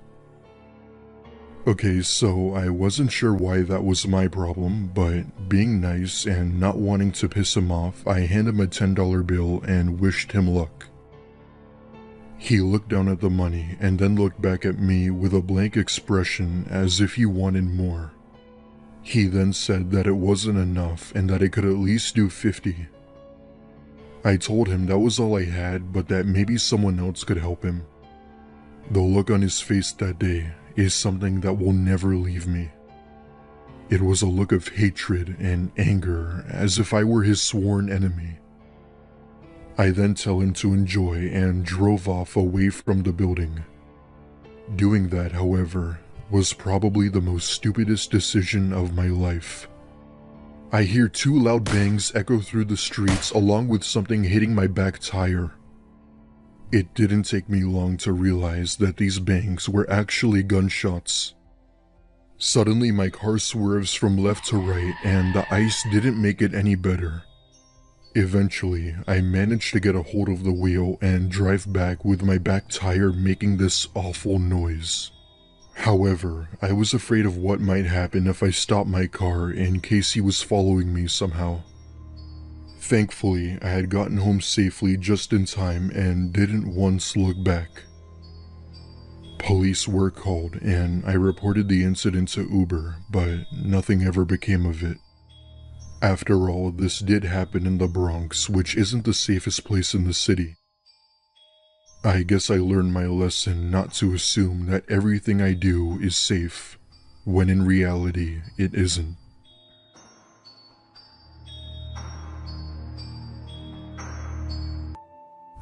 Okay, so I wasn't sure why that was my problem, but being nice and not wanting to piss him off, I hand him a $10 bill and wished him luck. He looked down at the money and then looked back at me with a blank expression as if he wanted more. He then said that it wasn't enough and that I could at least do 50. I told him that was all I had, but that maybe someone else could help him. The look on his face that day is something that will never leave me. It was a look of hatred and anger, as if I were his sworn enemy. I then tell him to enjoy and drove off away from the building. Doing that, however, was probably the most stupidest decision of my life. I hear 2 loud bangs echo through the streets along with something hitting my back tire. It didn't take me long to realize that these bangs were actually gunshots. Suddenly my car swerves from left to right and the ice didn't make it any better. Eventually, I managed to get a hold of the wheel and drive back with my back tire making this awful noise. However, I was afraid of what might happen if I stopped my car in case he was following me somehow. Thankfully, I had gotten home safely just in time and didn't once look back. Police were called and I reported the incident to Uber, but nothing ever became of it. After all, this did happen in the Bronx, which isn't the safest place in the city. I guess I learned my lesson not to assume that everything I do is safe, when in reality, it isn't.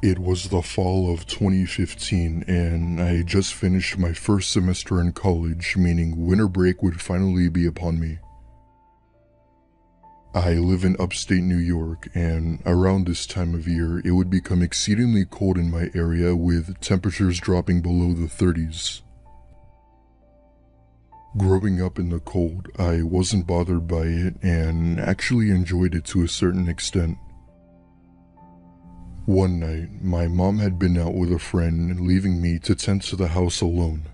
It was the fall of 2015, and I just finished my first semester in college, meaning winter break would finally be upon me. I live in upstate New York, and around this time of year, it would become exceedingly cold in my area with temperatures dropping below the 30s. Growing up in the cold, I wasn't bothered by it and actually enjoyed it to a certain extent. One night, my mom had been out with a friend, leaving me to tend to the house alone.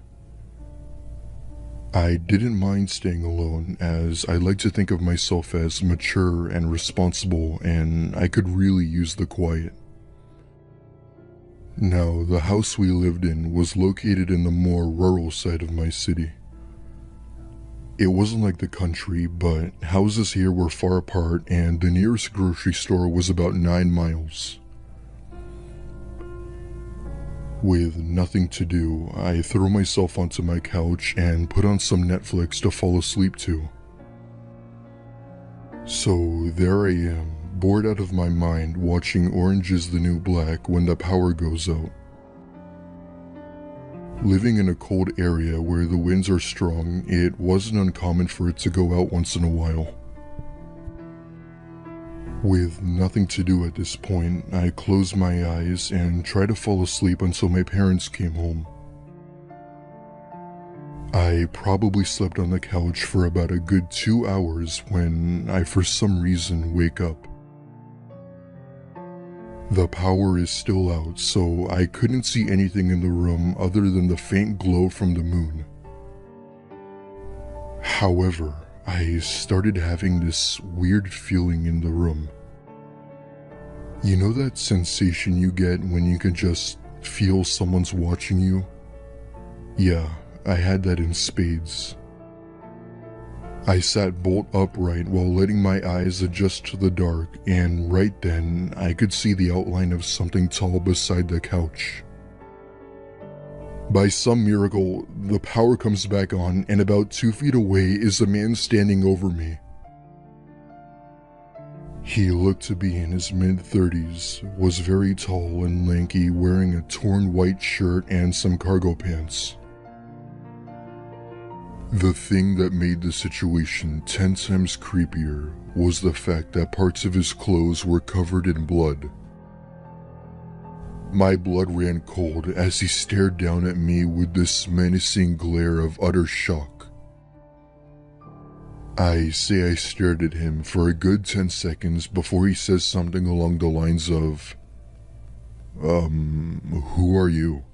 I didn't mind staying alone, as I like to think of myself as mature and responsible, and I could really use the quiet. Now, the house we lived in was located in the more rural side of my city. It wasn't like the country, but houses here were far apart, and the nearest grocery store was about 9 miles. With nothing to do, I throw myself onto my couch and put on some Netflix to fall asleep to. So there I am, bored out of my mind, watching Orange is the New Black when the power goes out. Living in a cold area where the winds are strong, it wasn't uncommon for it to go out once in a while. With nothing to do at this point, I closed my eyes and tried to fall asleep until my parents came home. I probably slept on the couch for about a good 2 hours when I for some reason wake up. The power is still out, so I couldn't see anything in the room other than the faint glow from the moon. However, I started having this weird feeling in the room. You know that sensation you get when you can just feel someone's watching you? Yeah, I had that in spades. I sat bolt upright while letting my eyes adjust to the dark, and right then I could see the outline of something tall beside the couch. By some miracle, the power comes back on, and about 2 feet away is a man standing over me. He looked to be in his mid-30s, was very tall and lanky, wearing a torn white shirt and some cargo pants. The thing that made the situation 10 times creepier was the fact that parts of his clothes were covered in blood. My blood ran cold as he stared down at me with this menacing glare of utter shock. I say I stared at him for a good 10 seconds before he says something along the lines of, who are you?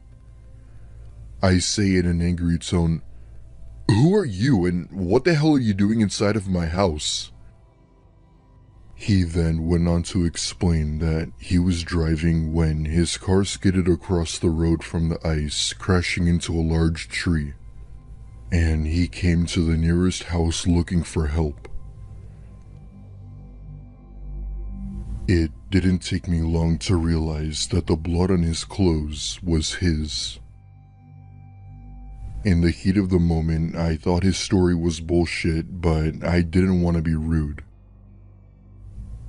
I say in an angry tone, who are you and what the hell are you doing inside of my house? He then went on to explain that he was driving when his car skidded across the road from the ice, crashing into a large tree, and he came to the nearest house looking for help. It didn't take me long to realize that the blood on his clothes was his. In the heat of the moment, I thought his story was bullshit, but I didn't want to be rude.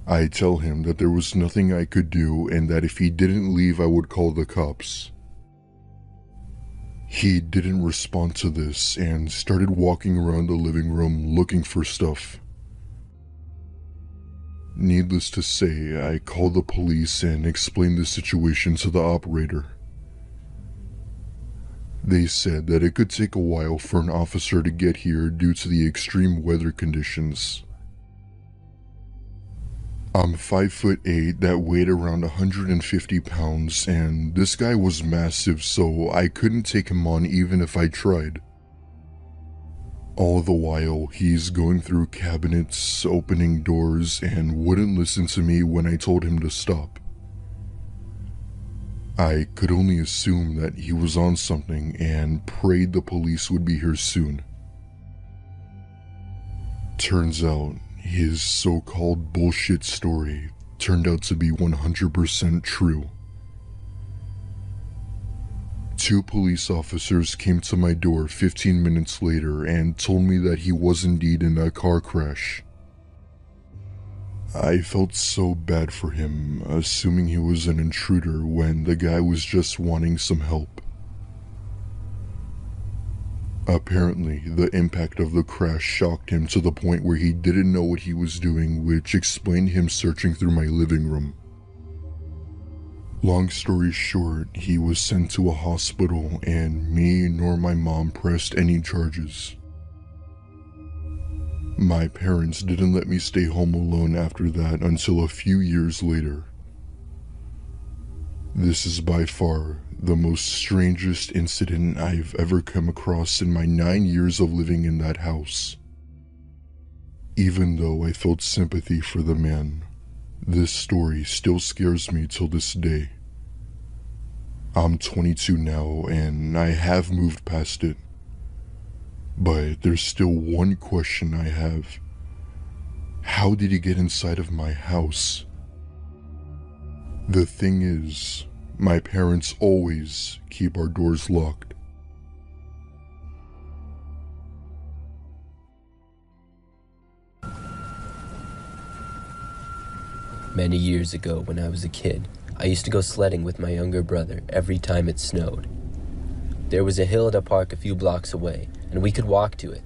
I tell him that there was nothing I could do and that if he didn't leave, I would call the cops. He didn't respond to this and started walking around the living room looking for stuff. Needless to say, I called the police and explained the situation to the operator. They said that it could take a while for an officer to get here due to the extreme weather conditions. I'm 5'8", that weighed around 150 pounds, and this guy was massive, so I couldn't take him on even if I tried. All the while, he's going through cabinets, opening doors, and wouldn't listen to me when I told him to stop. I could only assume that he was on something and prayed the police would be here soon. Turns out, his so-called bullshit story turned out to be 100% true. 2 police officers came to my door 15 minutes later and told me that he was indeed in a car crash. I felt so bad for him, assuming he was an intruder when the guy was just wanting some help. Apparently, the impact of the crash shocked him to the point where he didn't know what he was doing, which explained him searching through my living room. Long story short, he was sent to a hospital and me nor my mom pressed any charges. My parents didn't let me stay home alone after that until a few years later. This is by far the most strangest incident I've ever come across in my 9 years of living in that house. Even though I felt sympathy for the man, this story still scares me till this day. I'm 22 now and I have moved past it. But there's still one question I have. How did he get inside of my house? The thing is, my parents always keep our doors locked. Many years ago, when I was a kid, I used to go sledding with my younger brother every time it snowed. There was a hill at a park a few blocks away, and we could walk to it.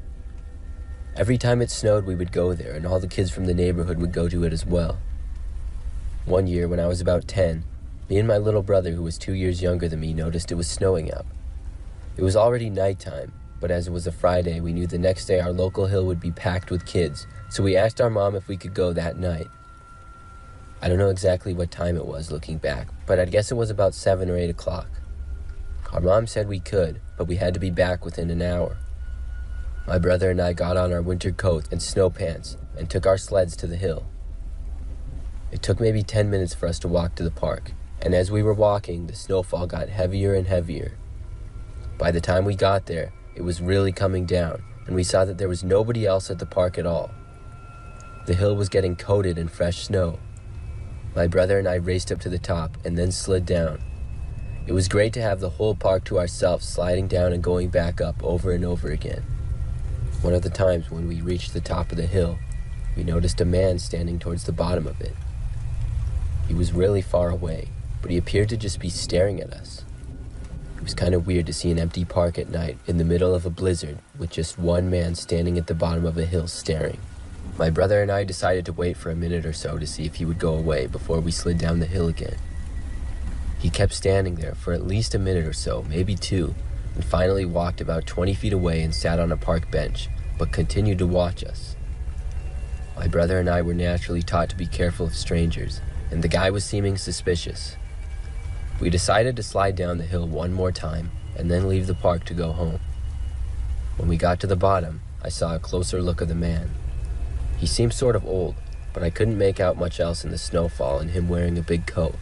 Every time it snowed, we would go there, and all the kids from the neighborhood would go to it as well. One year, when I was about 10, me and my little brother, who was 2 years younger than me, noticed it was snowing out. It was already nighttime, but as it was a Friday, we knew the next day our local hill would be packed with kids, so we asked our mom if we could go that night. I don't know exactly what time it was looking back, but I'd guess it was about 7 or 8 o'clock. Our mom said we could, but we had to be back within an hour. My brother and I got on our winter coats and snow pants and took our sleds to the hill. It took maybe 10 minutes for us to walk to the park, and as we were walking, the snowfall got heavier and heavier. By the time we got there, it was really coming down, and we saw that there was nobody else at the park at all. The hill was getting coated in fresh snow. My brother and I raced up to the top and then slid down. It was great to have the whole park to ourselves, sliding down and going back up over and over again. One of the times when we reached the top of the hill, we noticed a man standing towards the bottom of it. He was really far away, but he appeared to just be staring at us. It was kind of weird to see an empty park at night in the middle of a blizzard with just one man standing at the bottom of a hill staring. My brother and I decided to wait for a minute or so to see if he would go away before we slid down the hill again. He kept standing there for at least a minute or so, maybe 2, and finally walked about 20 feet away and sat on a park bench, but continued to watch us. My brother and I were naturally taught to be careful of strangers, and the guy was seeming suspicious. We decided to slide down the hill one more time and then leave the park to go home. When we got to the bottom, I saw a closer look of the man. He seemed sort of old, but I couldn't make out much else in the snowfall and him wearing a big coat.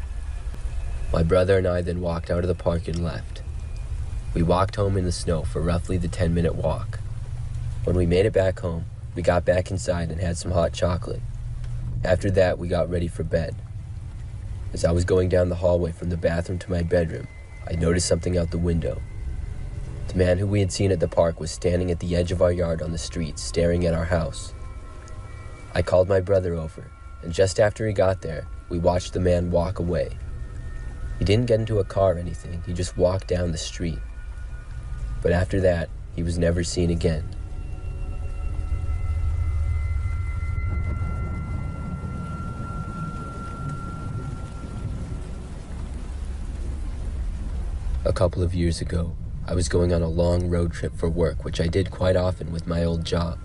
My brother and I then walked out of the park and left. We walked home in the snow for roughly the 10-minute walk. When we made it back home, we got back inside and had some hot chocolate. After that, we got ready for bed. As I was going down the hallway from the bathroom to my bedroom, I noticed something out the window. The man who we had seen at the park was standing at the edge of our yard on the street, staring at our house. I called my brother over, and just after he got there, we watched the man walk away. He didn't get into a car or anything, he just walked down the street. But after that, he was never seen again. A couple of years ago, I was going on a long road trip for work, which I did quite often with my old job.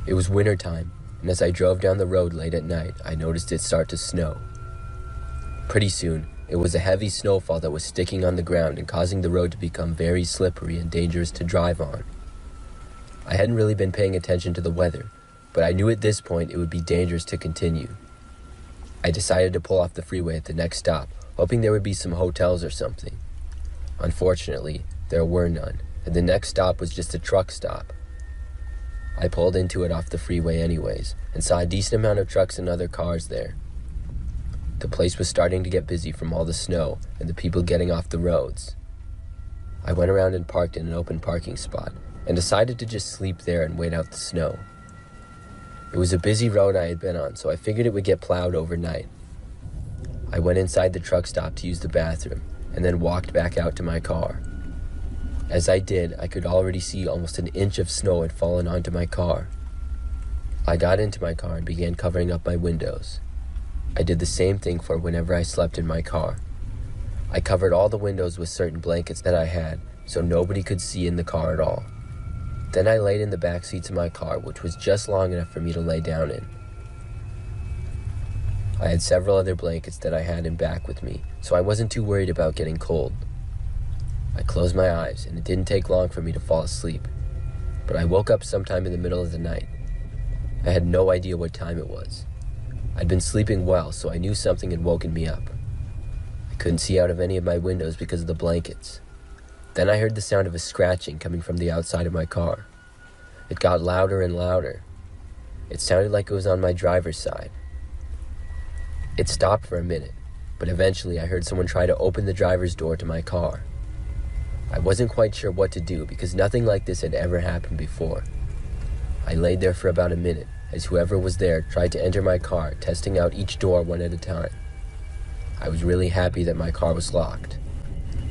It was winter time, and as I drove down the road late at night, I noticed it start to snow. Pretty soon, it was a heavy snowfall that was sticking on the ground and causing the road to become very slippery and dangerous to drive on. I hadn't really been paying attention to the weather, but I knew at this point it would be dangerous to continue. I decided to pull off the freeway at the next stop, hoping there would be some hotels or something. Unfortunately, there were none, and the next stop was just a truck stop. I pulled into it off the freeway anyways, and saw a decent amount of trucks and other cars there. The place was starting to get busy from all the snow and the people getting off the roads. I went around and parked in an open parking spot, and decided to just sleep there and wait out the snow. It was a busy road I had been on, so I figured it would get plowed overnight. I went inside the truck stop to use the bathroom, and then walked back out to my car. As I did, I could already see almost an inch of snow had fallen onto my car. I got into my car and began covering up my windows. I did the same thing for whenever I slept in my car. I covered all the windows with certain blankets that I had, so nobody could see in the car at all. Then I laid in the back seats of my car, which was just long enough for me to lay down in. I had several other blankets that I had in back with me, so I wasn't too worried about getting cold. I closed my eyes, and it didn't take long for me to fall asleep, but I woke up sometime in the middle of the night. I had no idea what time it was. I'd been sleeping well, so I knew something had woken me up. I couldn't see out of any of my windows because of the blankets. Then I heard the sound of a scratching coming from the outside of my car. It got louder and louder. It sounded like it was on my driver's side. It stopped for a minute, but eventually I heard someone try to open the driver's door to my car. I wasn't quite sure what to do because nothing like this had ever happened before. I laid there for about a minute as whoever was there tried to enter my car, testing out each door one at a time. I was really happy that my car was locked.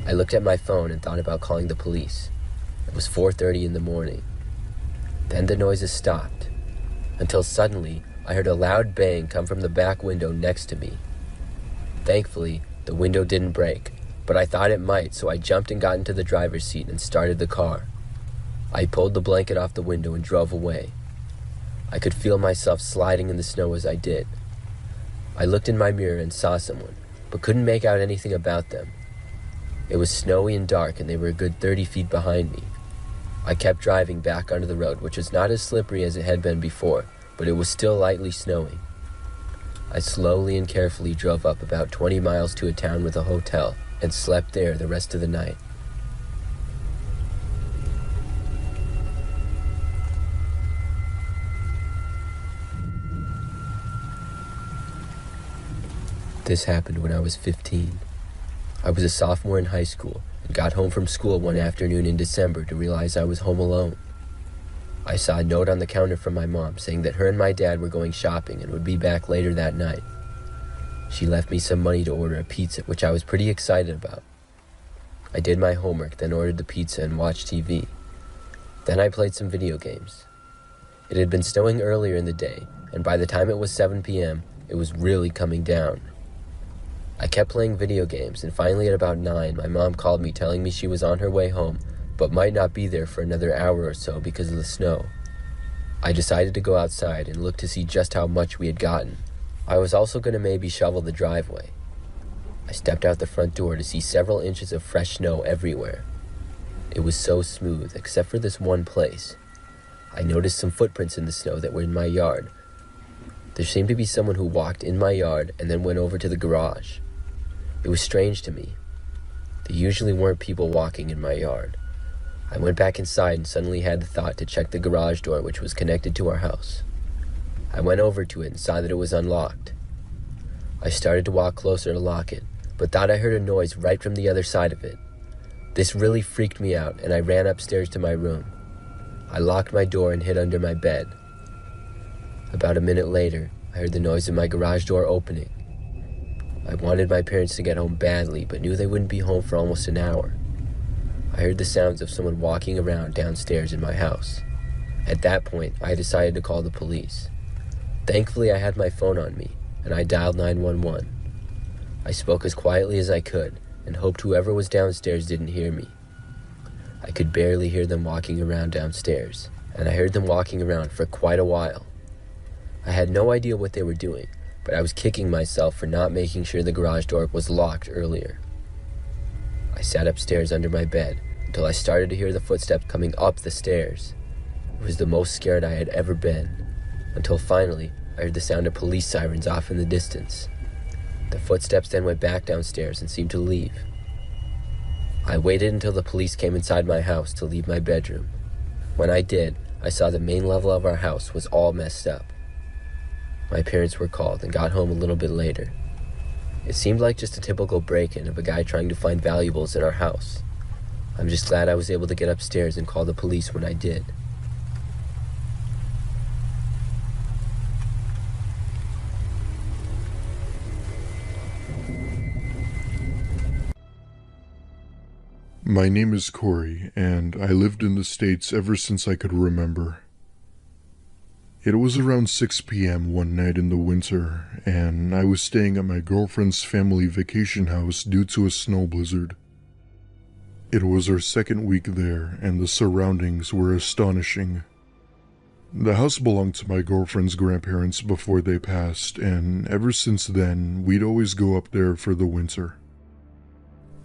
I looked at my phone and thought about calling the police. It was 4:30 in the morning. Then the noises stopped, until suddenly I heard a loud bang come from the back window next to me. Thankfully, the window didn't break, but I thought it might, so I jumped and got into the driver's seat and started the car. I pulled the blanket off the window and drove away. I could feel myself sliding in the snow as I did. I looked in my mirror and saw someone, but couldn't make out anything about them. It was snowy and dark, and they were a good 30 feet behind me. I kept driving back onto the road, which was not as slippery as it had been before, but it was still lightly snowing. I slowly and carefully drove up about 20 miles to a town with a hotel and slept there the rest of the night. This happened when I was 15. I was a sophomore in high school and got home from school one afternoon in December to realize I was home alone. I saw a note on the counter from my mom saying that her and my dad were going shopping and would be back later that night. She left me some money to order a pizza, which I was pretty excited about. I did my homework, then ordered the pizza and watched TV. Then I played some video games. It had been snowing earlier in the day, and by the time it was 7 p.m., it was really coming down. I kept playing video games, and finally at about 9, my mom called me telling me she was on her way home, but might not be there for another hour or so because of the snow. I decided to go outside and look to see just how much we had gotten. I was also going to maybe shovel the driveway. I stepped out the front door to see several inches of fresh snow everywhere. It was so smooth, except for this one place. I noticed some footprints in the snow that were in my yard. There seemed to be someone who walked in my yard and then went over to the garage. It was strange to me. There usually weren't people walking in my yard. I went back inside and suddenly had the thought to check the garage door, which was connected to our house. I went over to it and saw that it was unlocked. I started to walk closer to lock it, but thought I heard a noise right from the other side of it. This really freaked me out, and I ran upstairs to my room. I locked my door and hid under my bed. About a minute later, I heard the noise of my garage door opening. I wanted my parents to get home badly, but knew they wouldn't be home for almost an hour. I heard the sounds of someone walking around downstairs in my house. At that point, I decided to call the police. Thankfully, I had my phone on me, and I dialed 911. I spoke as quietly as I could, and hoped whoever was downstairs didn't hear me. I could barely hear them walking around downstairs, and I heard them walking around for quite a while. I had no idea what they were doing, but I was kicking myself for not making sure the garage door was locked earlier. I sat upstairs under my bed until I started to hear the footsteps coming up the stairs. It was the most scared I had ever been, until finally I heard the sound of police sirens off in the distance. The footsteps then went back downstairs and seemed to leave. I waited until the police came inside my house to leave my bedroom. When I did, I saw the main level of our house was all messed up. My parents were called and got home a little bit later. It seemed like just a typical break-in of a guy trying to find valuables in our house. I'm just glad I was able to get upstairs and call the police when I did. My name is Corey, and I lived in the States ever since I could remember. It was around 6 p.m. one night in the winter, and I was staying at my girlfriend's family vacation house due to a snow blizzard. It was our second week there, and the surroundings were astonishing. The house belonged to my girlfriend's grandparents before they passed, and ever since then, we'd always go up there for the winter.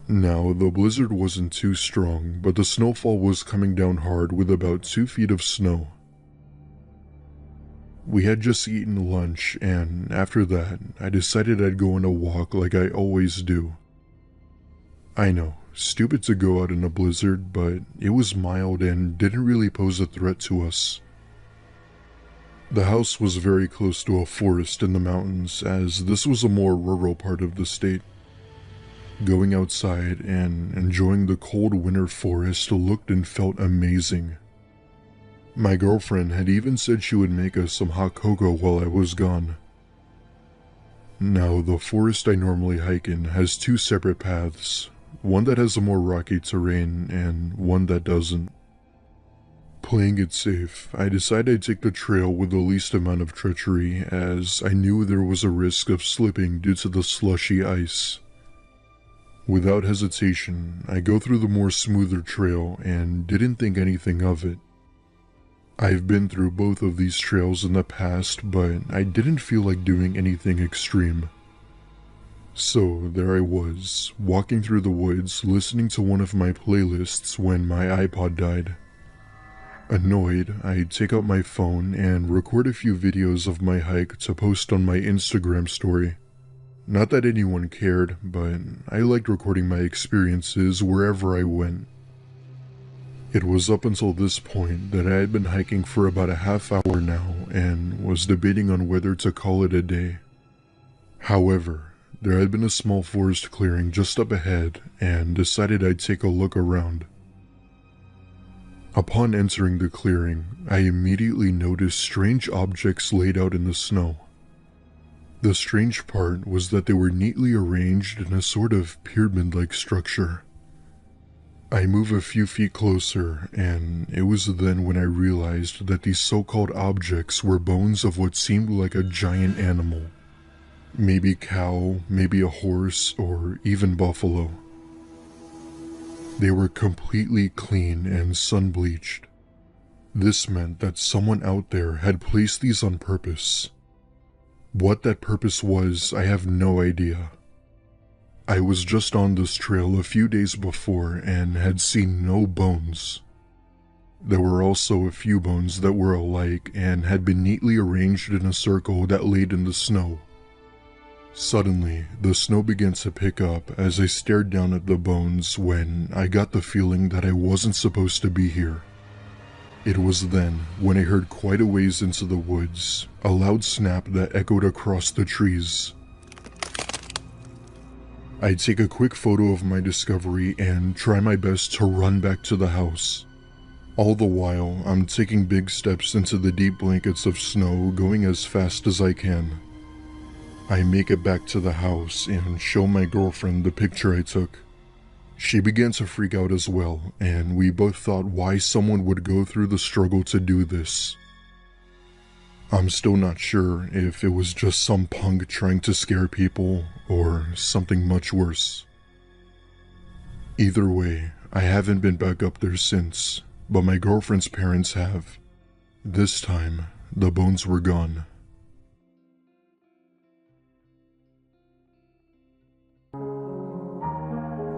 Now, the blizzard wasn't too strong, but the snowfall was coming down hard with about 2 feet of snow. We had just eaten lunch, and after that, I decided I'd go on a walk like I always do. I know, stupid to go out in a blizzard, but it was mild and didn't really pose a threat to us. The house was very close to a forest in the mountains, as this was a more rural part of the state. Going outside and enjoying the cold winter forest looked and felt amazing. My girlfriend had even said she would make us some hot cocoa while I was gone. Now, the forest I normally hike in has 2 separate paths, one that has a more rocky terrain and one that doesn't. Playing it safe, I decided I'd take the trail with the least amount of treachery, as I knew there was a risk of slipping due to the slushy ice. Without hesitation, I go through the more smoother trail and didn't think anything of it. I've been through both of these trails in the past, but I didn't feel like doing anything extreme. So there I was, walking through the woods listening to one of my playlists when my iPod died. Annoyed, I take out my phone and record a few videos of my hike to post on my Instagram story. Not that anyone cared, but I liked recording my experiences wherever I went. It was up until this point that I had been hiking for about a half hour now and was debating on whether to call it a day. However, there had been a small forest clearing just up ahead and decided I'd take a look around. Upon entering the clearing, I immediately noticed strange objects laid out in the snow. The strange part was that they were neatly arranged in a sort of pyramid-like structure. I move a few feet closer, and it was then when I realized that these so-called objects were bones of what seemed like a giant animal. Maybe cow, maybe a horse, or even buffalo. They were completely clean and sun-bleached. This meant that someone out there had placed these on purpose. What that purpose was, I have no idea. I was just on this trail a few days before and had seen no bones. There were also a few bones that were alike and had been neatly arranged in a circle that laid in the snow. Suddenly, the snow began to pick up as I stared down at the bones when I got the feeling that I wasn't supposed to be here. It was then when I heard quite a ways into the woods a loud snap that echoed across the trees. I take a quick photo of my discovery and try my best to run back to the house. All the while, I'm taking big steps into the deep blankets of snow, going as fast as I can. I make it back to the house and show my girlfriend the picture I took. She began to freak out as well, and we both thought why someone would go through the struggle to do this. I'm still not sure if it was just some punk trying to scare people or something much worse. Either way, I haven't been back up there since, but my girlfriend's parents have. This time, the bones were gone.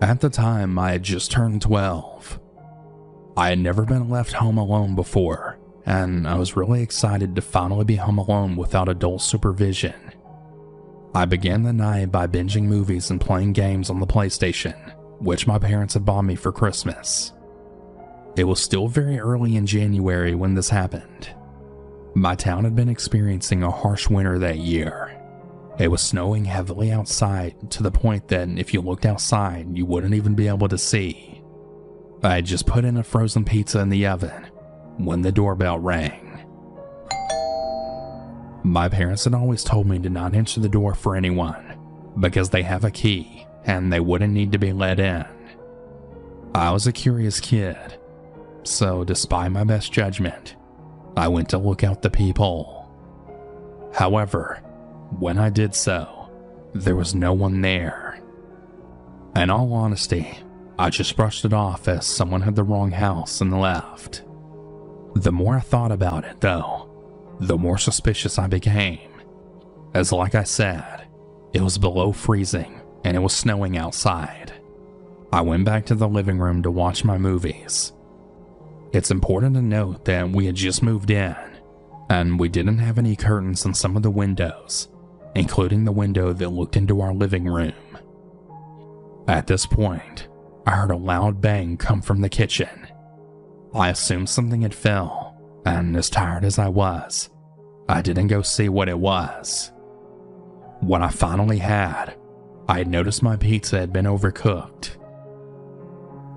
At the time, I had just turned 12. I had never been left home alone before, and I was really excited to finally be home alone without adult supervision. I began the night by binging movies and playing games on the PlayStation, which my parents had bought me for Christmas. It was still very early in January when this happened. My town had been experiencing a harsh winter that year. It was snowing heavily outside to the point that if you looked outside, you wouldn't even be able to see. I had just put in a frozen pizza in the oven when the doorbell rang. My parents had always told me to not answer the door for anyone because they have a key and they wouldn't need to be let in. I was a curious kid, so despite my best judgment, I went to look out the peephole. However, when I did so, there was no one there. In all honesty, I just brushed it off as someone had the wrong house and left. The more I thought about it, though, the more suspicious I became. As like I said, it was below freezing and it was snowing outside. I went back to the living room to watch my movies. It's important to note that we had just moved in, and we didn't have any curtains in some of the windows, including the window that looked into our living room. At this point, I heard a loud bang come from the kitchen. I assumed something had fell, and as tired as I was, I didn't go see what it was. When I finally had, I had noticed my pizza had been overcooked.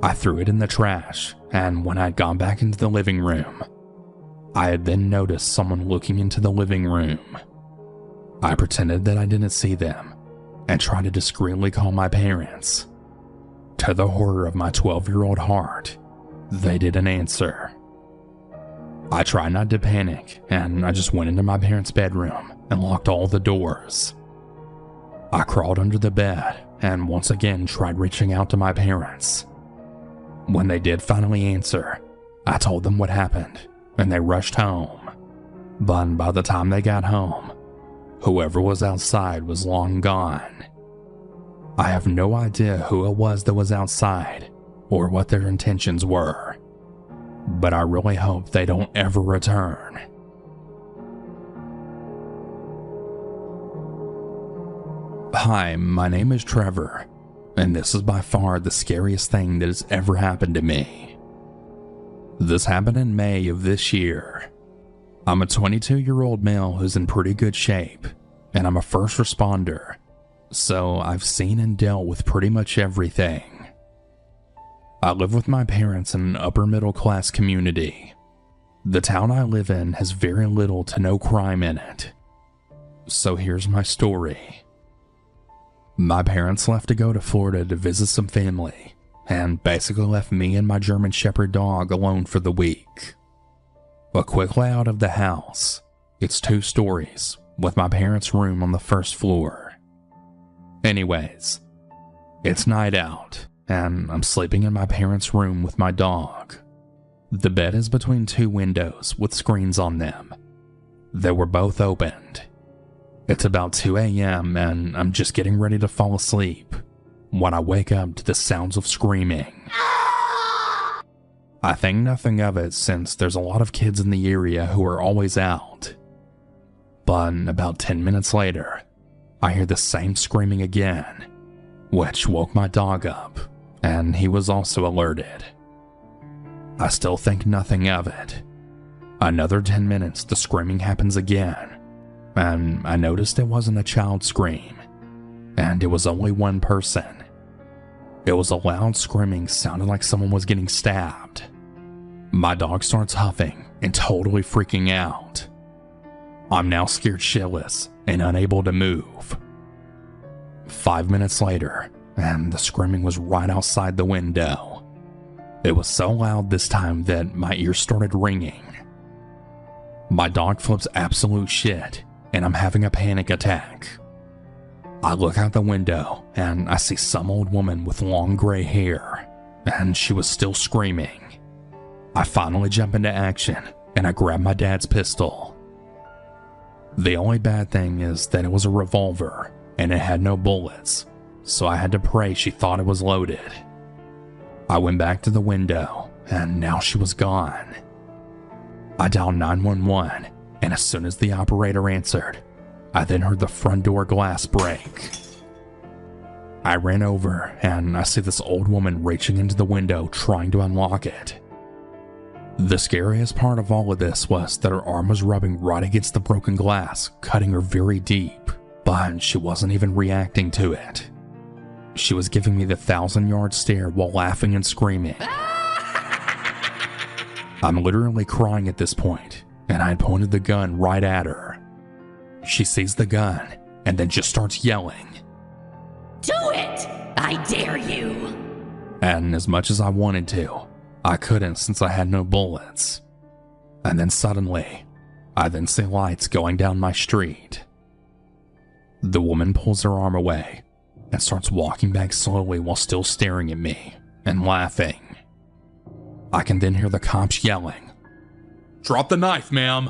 I threw it in the trash, and when I had gone back into the living room, I had then noticed someone looking into the living room. I pretended that I didn't see them, and tried to discreetly call my parents. To the horror of my 12-year-old heart, they didn't answer. I tried not to panic, and I just went into my parents' bedroom and locked all the doors. I crawled under the bed and once again tried reaching out to my parents. When they did finally answer, I told them what happened, and they rushed home. But by the time they got home, whoever was outside was long gone. I have no idea who it was that was outside, or what their intentions were, but I really hope they don't ever return. Hi, my name is Trevor, and this is by far the scariest thing that has ever happened to me. This happened in May of this year. I'm a 22-year-old male who's in pretty good shape, and I'm a first responder, so I've seen and dealt with pretty much everything. I live with my parents in an upper-middle-class community. The town I live in has very little to no crime in it. So here's my story. My parents left to go to Florida to visit some family, and basically left me and my German Shepherd dog alone for the week. A quick layout of the house. It's 2 stories, with my parents' room on the first floor. Anyways, it's night out, and I'm sleeping in my parents' room with my dog. The bed is between 2 windows with screens on them. They were both opened. It's about 2 a.m. and I'm just getting ready to fall asleep when I wake up to the sounds of screaming. I think nothing of it since there's a lot of kids in the area who are always out. But about 10 minutes later, I hear the same screaming again, which woke my dog up, and he was also alerted. I still think nothing of it. Another 10 minutes, the screaming happens again, and I noticed it wasn't a child scream, and it was only one person. It was a loud screaming, sounded like someone was getting stabbed. My dog starts huffing and totally freaking out. I'm now scared shitless and unable to move. 5 minutes later, and the screaming was right outside the window. It was so loud this time that my ears started ringing. My dog flips absolute shit, and I'm having a panic attack. I look out the window, and I see some old woman with long gray hair, and she was still screaming. I finally jump into action, and I grab my dad's pistol. The only bad thing is that it was a revolver, and it had no bullets, so I had to pray she thought it was loaded. I went back to the window, and now she was gone. I dialed 911, and as soon as the operator answered, I then heard the front door glass break. I ran over, and I see this old woman reaching into the window trying to unlock it. The scariest part of all of this was that her arm was rubbing right against the broken glass, cutting her very deep, but she wasn't even reacting to it. She was giving me the 1,000-yard stare while laughing and screaming. I'm literally crying at this point, and I had pointed the gun right at her. She sees the gun, and then just starts yelling. Do it! I dare you! And as much as I wanted to, I couldn't since I had no bullets. And then suddenly, I then see lights going down my street. The woman pulls her arm away and starts walking back slowly while still staring at me and laughing. I can then hear the cops yelling, "Drop the knife, ma'am!"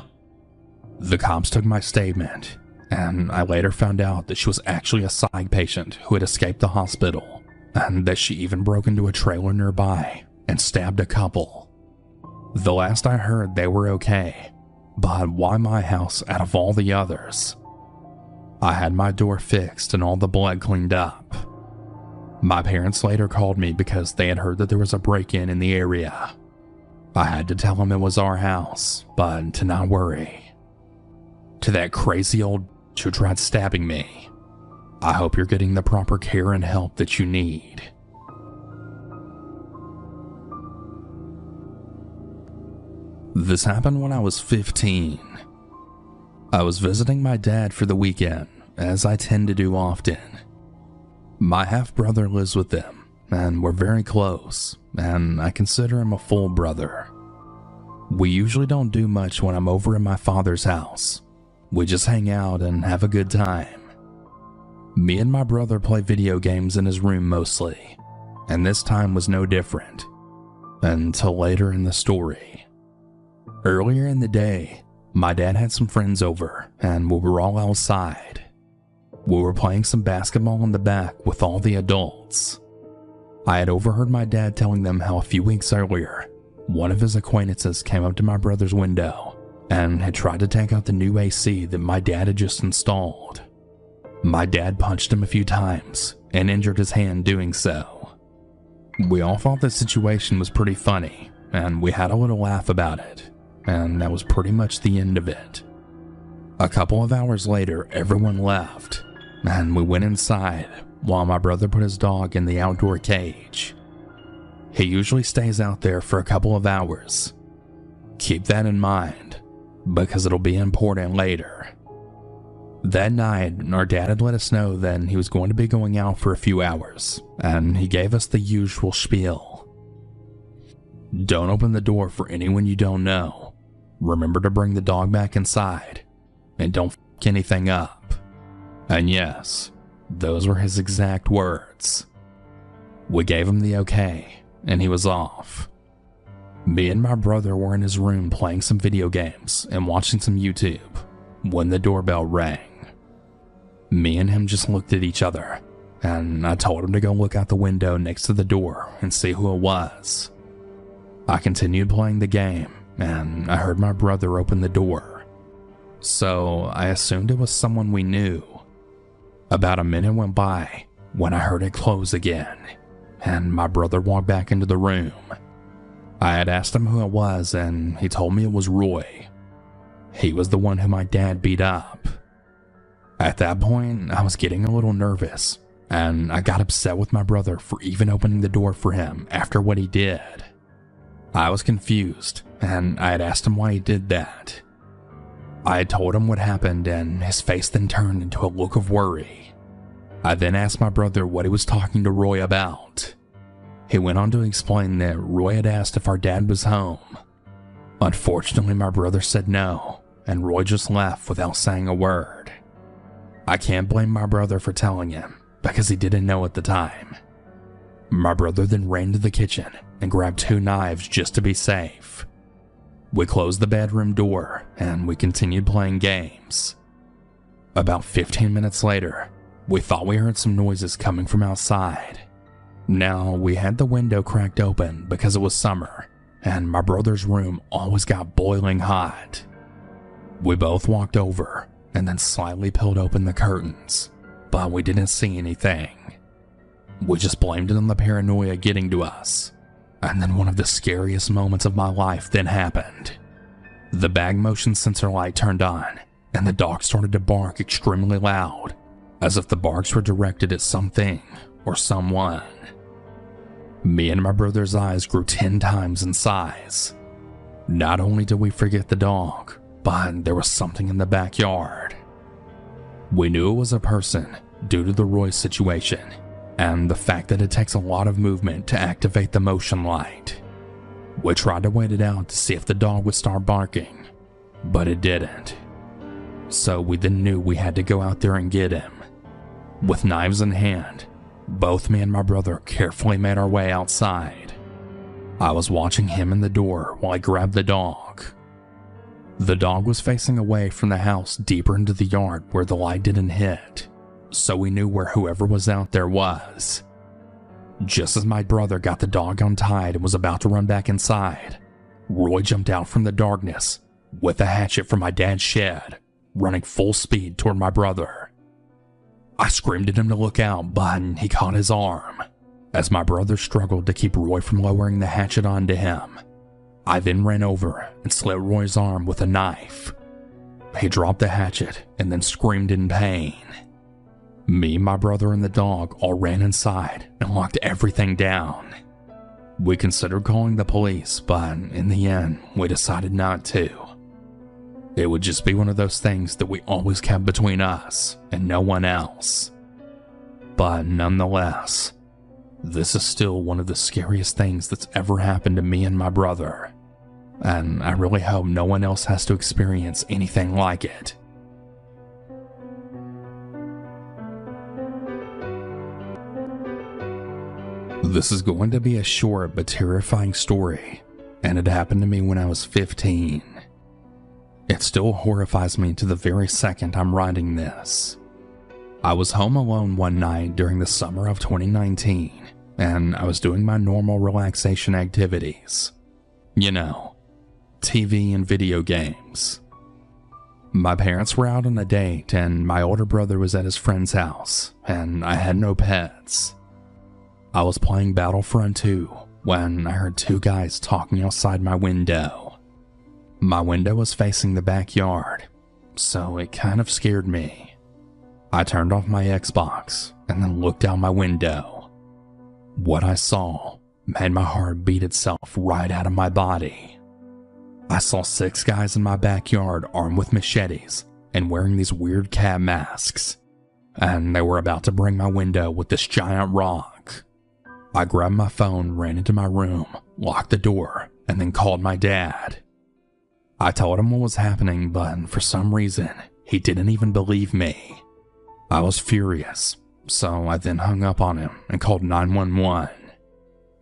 The cops took my statement, and I later found out that she was actually a psych patient who had escaped the hospital, and that she even broke into a trailer nearby and stabbed a couple. The last I heard, they were okay, but why my house out of all the others? I had my door fixed and all the blood cleaned up. My parents later called me because they had heard that there was a break-in in the area. I had to tell them it was our house, but to not worry. To that crazy old who tried stabbing me, I hope you're getting the proper care and help that you need. This happened when I was 15. I was visiting my dad for the weekend, as I tend to do often. My half-brother lives with them, and we're very close, and I consider him a full brother. We usually don't do much when I'm over at my father's house. We just hang out and have a good time. Me and my brother play video games in his room mostly, and this time was no different, until later in the story. Earlier in the day, my dad had some friends over, and we were all outside. We were playing some basketball in the back with all the adults. I had overheard my dad telling them how a few weeks earlier, one of his acquaintances came up to my brother's window and had tried to take out the new AC that my dad had just installed. My dad punched him a few times and injured his hand doing so. We all thought the situation was pretty funny, and we had a little laugh about it, and that was pretty much the end of it. A couple of hours later, everyone left, and we went inside while my brother put his dog in the outdoor cage. He usually stays out there for a couple of hours. Keep that in mind, because it'll be important later. That night, our dad had let us know that he was going to be going out for a few hours, and he gave us the usual spiel. Don't open the door for anyone you don't know. Remember to bring the dog back inside, and don't f*** anything up. And yes, those were his exact words. We gave him the okay, and he was off. Me and my brother were in his room playing some video games and watching some YouTube when the doorbell rang. Me and him just looked at each other, and I told him to go look out the window next to the door and see who it was. I continued playing the game, and I heard my brother open the door. So I assumed it was someone we knew. About a minute went by when I heard it close again, and my brother walked back into the room. I had asked him who it was, and he told me it was Roy. He was the one who my dad beat up. At that point, I was getting a little nervous, and I got upset with my brother for even opening the door for him after what he did. I was confused, and I had asked him why he did that. I had told him what happened, and his face then turned into a look of worry. I then asked my brother what he was talking to Roy about. He went on to explain that Roy had asked if our dad was home. Unfortunately, my brother said no, and Roy just left without saying a word. I can't blame my brother for telling him, because he didn't know at the time. My brother then ran to the kitchen and grabbed 2 knives just to be safe. We closed the bedroom door, and we continued playing games. About 15 minutes later, we thought we heard some noises coming from outside. Now, we had the window cracked open because it was summer, and my brother's room always got boiling hot. We both walked over and then slightly peeled open the curtains, but we didn't see anything. We just blamed it on the paranoia getting to us, and then one of the scariest moments of my life then happened. The bag motion sensor light turned on, and the dog started to bark extremely loud, as if the barks were directed at something or someone. Me and my brother's eyes grew 10 times in size. Not only did we forget the dog, but there was something in the backyard. We knew it was a person due to the Roy situation, and the fact that it takes a lot of movement to activate the motion light. We tried to wait it out to see if the dog would start barking, but it didn't. So we then knew we had to go out there and get him. With knives in hand, both me and my brother carefully made our way outside. I was watching him in the door while I grabbed the dog. The dog was facing away from the house deeper into the yard where the light didn't hit, so we knew where whoever was out there was. Just as my brother got the dog untied and was about to run back inside, Roy jumped out from the darkness with a hatchet from my dad's shed, running full speed toward my brother. I screamed at him to look out, but he caught his arm. As my brother struggled to keep Roy from lowering the hatchet onto him, I then ran over and slit Roy's arm with a knife. He dropped the hatchet and then screamed in pain. Me, my brother, and the dog all ran inside and locked everything down. We considered calling the police, but in the end, we decided not to. It would just be one of those things that we always kept between us and no one else. But nonetheless, this is still one of the scariest things that's ever happened to me and my brother, and I really hope no one else has to experience anything like it. This is going to be a short but terrifying story, and it happened to me when I was 15. It still horrifies me to the very second I'm writing this. I was home alone one night during the summer of 2019, and I was doing my normal relaxation activities. You know, TV and video games. My parents were out on a date, and my older brother was at his friend's house, and I had no pets. I was playing Battlefront 2 when I heard two guys talking outside my window. My window was facing the backyard, so it kind of scared me. I turned off my Xbox and then looked out my window. What I saw made my heart beat itself right out of my body. I saw 6 guys in my backyard armed with machetes and wearing these weird cat masks, and they were about to break my window with this giant rock. I grabbed my phone, ran into my room, locked the door, and then called my dad. I told him what was happening, but for some reason, he didn't even believe me. I was furious, so I then hung up on him and called 911.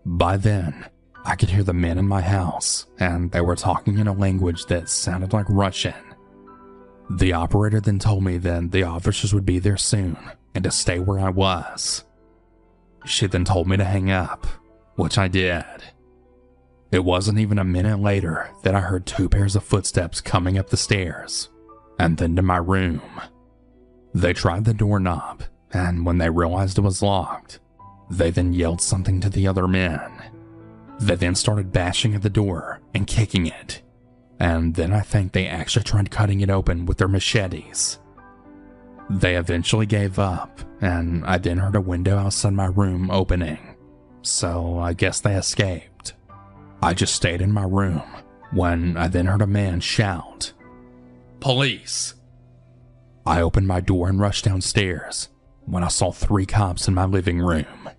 By then, I could hear the men in my house, and they were talking in a language that sounded like Russian. The operator then told me that the officers would be there soon and to stay where I was. She then told me to hang up, which I did. It wasn't even a minute later that I heard 2 pairs of footsteps coming up the stairs, and then to my room. They tried the doorknob, and when they realized it was locked, they then yelled something to the other men. They then started bashing at the door and kicking it, and then I think they actually tried cutting it open with their machetes. They eventually gave up, and I then heard a window outside my room opening, so I guess they escaped. I just stayed in my room when I then heard a man shout, "Police!" I opened my door and rushed downstairs when I saw 3 cops in my living room.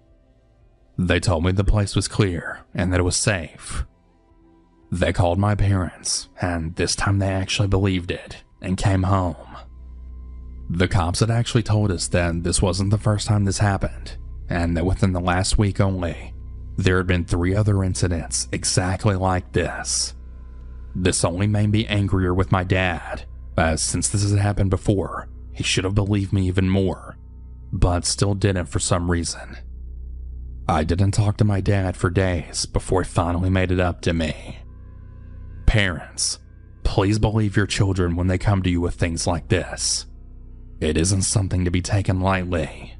They told me the place was clear and that it was safe. They called my parents, and this time they actually believed it and came home. The cops had actually told us that this wasn't the first time this happened, and that within the last week only, there had been 3 other incidents exactly like this. This only made me angrier with my dad, as since this had happened before, he should have believed me even more, but still didn't for some reason. I didn't talk to my dad for days before he finally made it up to me. Parents, please believe your children when they come to you with things like this. It isn't something to be taken lightly.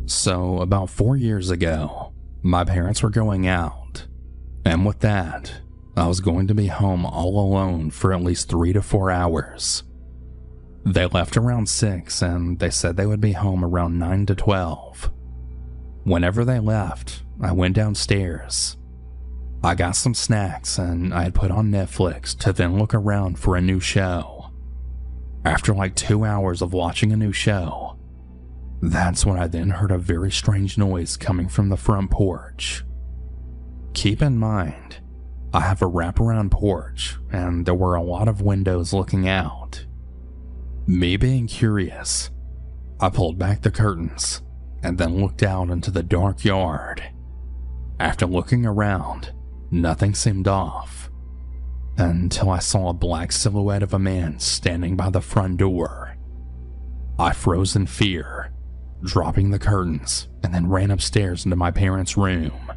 So, about 4 years ago, my parents were going out, and with that, I was going to be home all alone for at least 3 to 4 hours. They left around 6, and they said they would be home around 9 to 12. Whenever they left, I went downstairs. I got some snacks, and I had put on Netflix to then look around for a new show. After like 2 hours of watching a new show, that's when I then heard a very strange noise coming from the front porch. Keep in mind, I have a wraparound porch and there were a lot of windows looking out. Me being curious, I pulled back the curtains and then looked out into the dark yard. After looking around, nothing seemed off, until I saw a black silhouette of a man standing by the front door. I froze in fear, dropping the curtains, and then ran upstairs into my parents' room.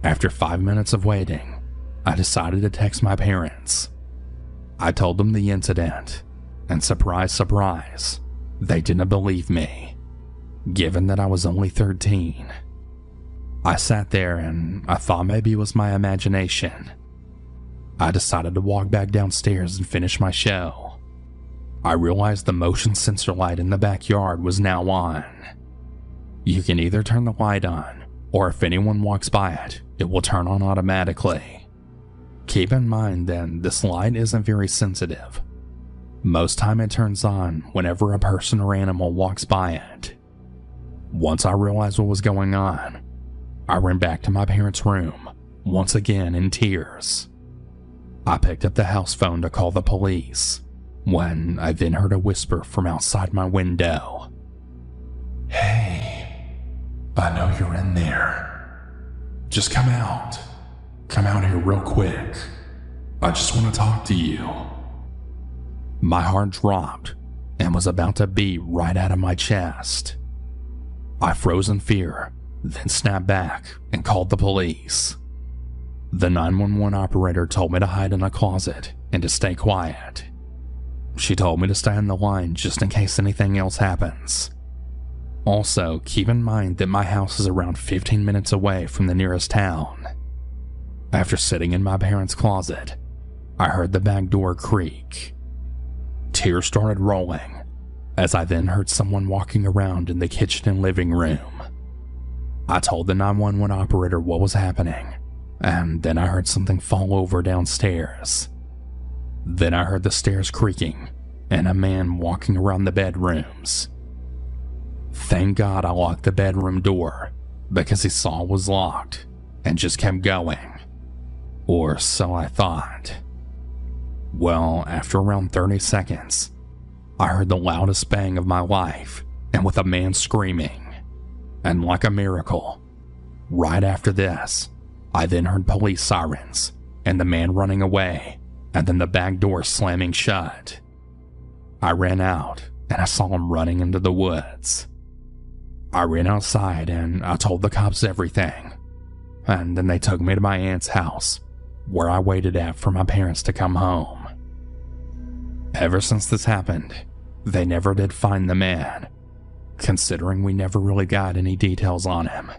After 5 minutes of waiting, I decided to text my parents. I told them the incident, and surprise, surprise, they didn't believe me, given that I was only 13. I sat there and I thought maybe it was my imagination. I decided to walk back downstairs and finish my show. I realized the motion sensor light in the backyard was now on. You can either turn the light on, or if anyone walks by it, it will turn on automatically. Keep in mind then, this light isn't very sensitive. Most time it turns on whenever a person or animal walks by it. Once I realized what was going on, I ran back to my parents' room, once again in tears. I picked up the house phone to call the police, when I then heard a whisper from outside my window. "Hey, I know you're in there. Just come out. Come out here real quick. I just want to talk to you." My heart dropped and was about to beat right out of my chest. I froze in fear, then snapped back and called the police. The 911 operator told me to hide in a closet and to stay quiet. She told me to stay on the line just in case anything else happens. Also, keep in mind that my house is around 15 minutes away from the nearest town. After sitting in my parents' closet, I heard the back door creak. Tears started rolling, as I then heard someone walking around in the kitchen and living room. I told the 911 operator what was happening, and then I heard something fall over downstairs. Then I heard the stairs creaking, and a man walking around the bedrooms. Thank God I locked the bedroom door, because he saw it was locked, and just kept going. Or so I thought. Well, after around 30 seconds, I heard the loudest bang of my life, and with a man screaming. And like a miracle, right after this, I then heard police sirens, and the man running away, and then the back door slamming shut. I ran out, and I saw him running into the woods. I ran outside, and I told the cops everything, and then they took me to my aunt's house, where I waited at for my parents to come home. Ever since this happened, they never did find the man, considering we never really got any details on him.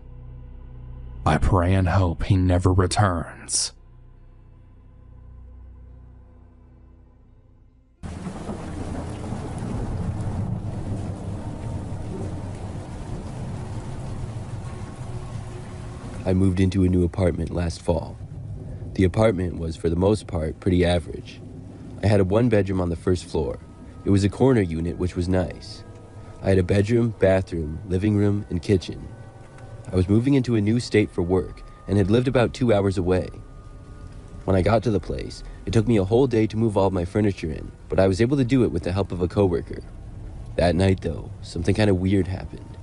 I pray and hope he never returns. I moved into a new apartment last fall. The apartment was, for the most part, pretty average. I had a one-bedroom on the first floor. It was a corner unit, which was nice. I had a bedroom, bathroom, living room, and kitchen. I was moving into a new state for work and had lived about 2 hours away. When I got to the place, it took me a whole day to move all of my furniture in, but I was able to do it with the help of a coworker. That night, though, something kind of weird happened.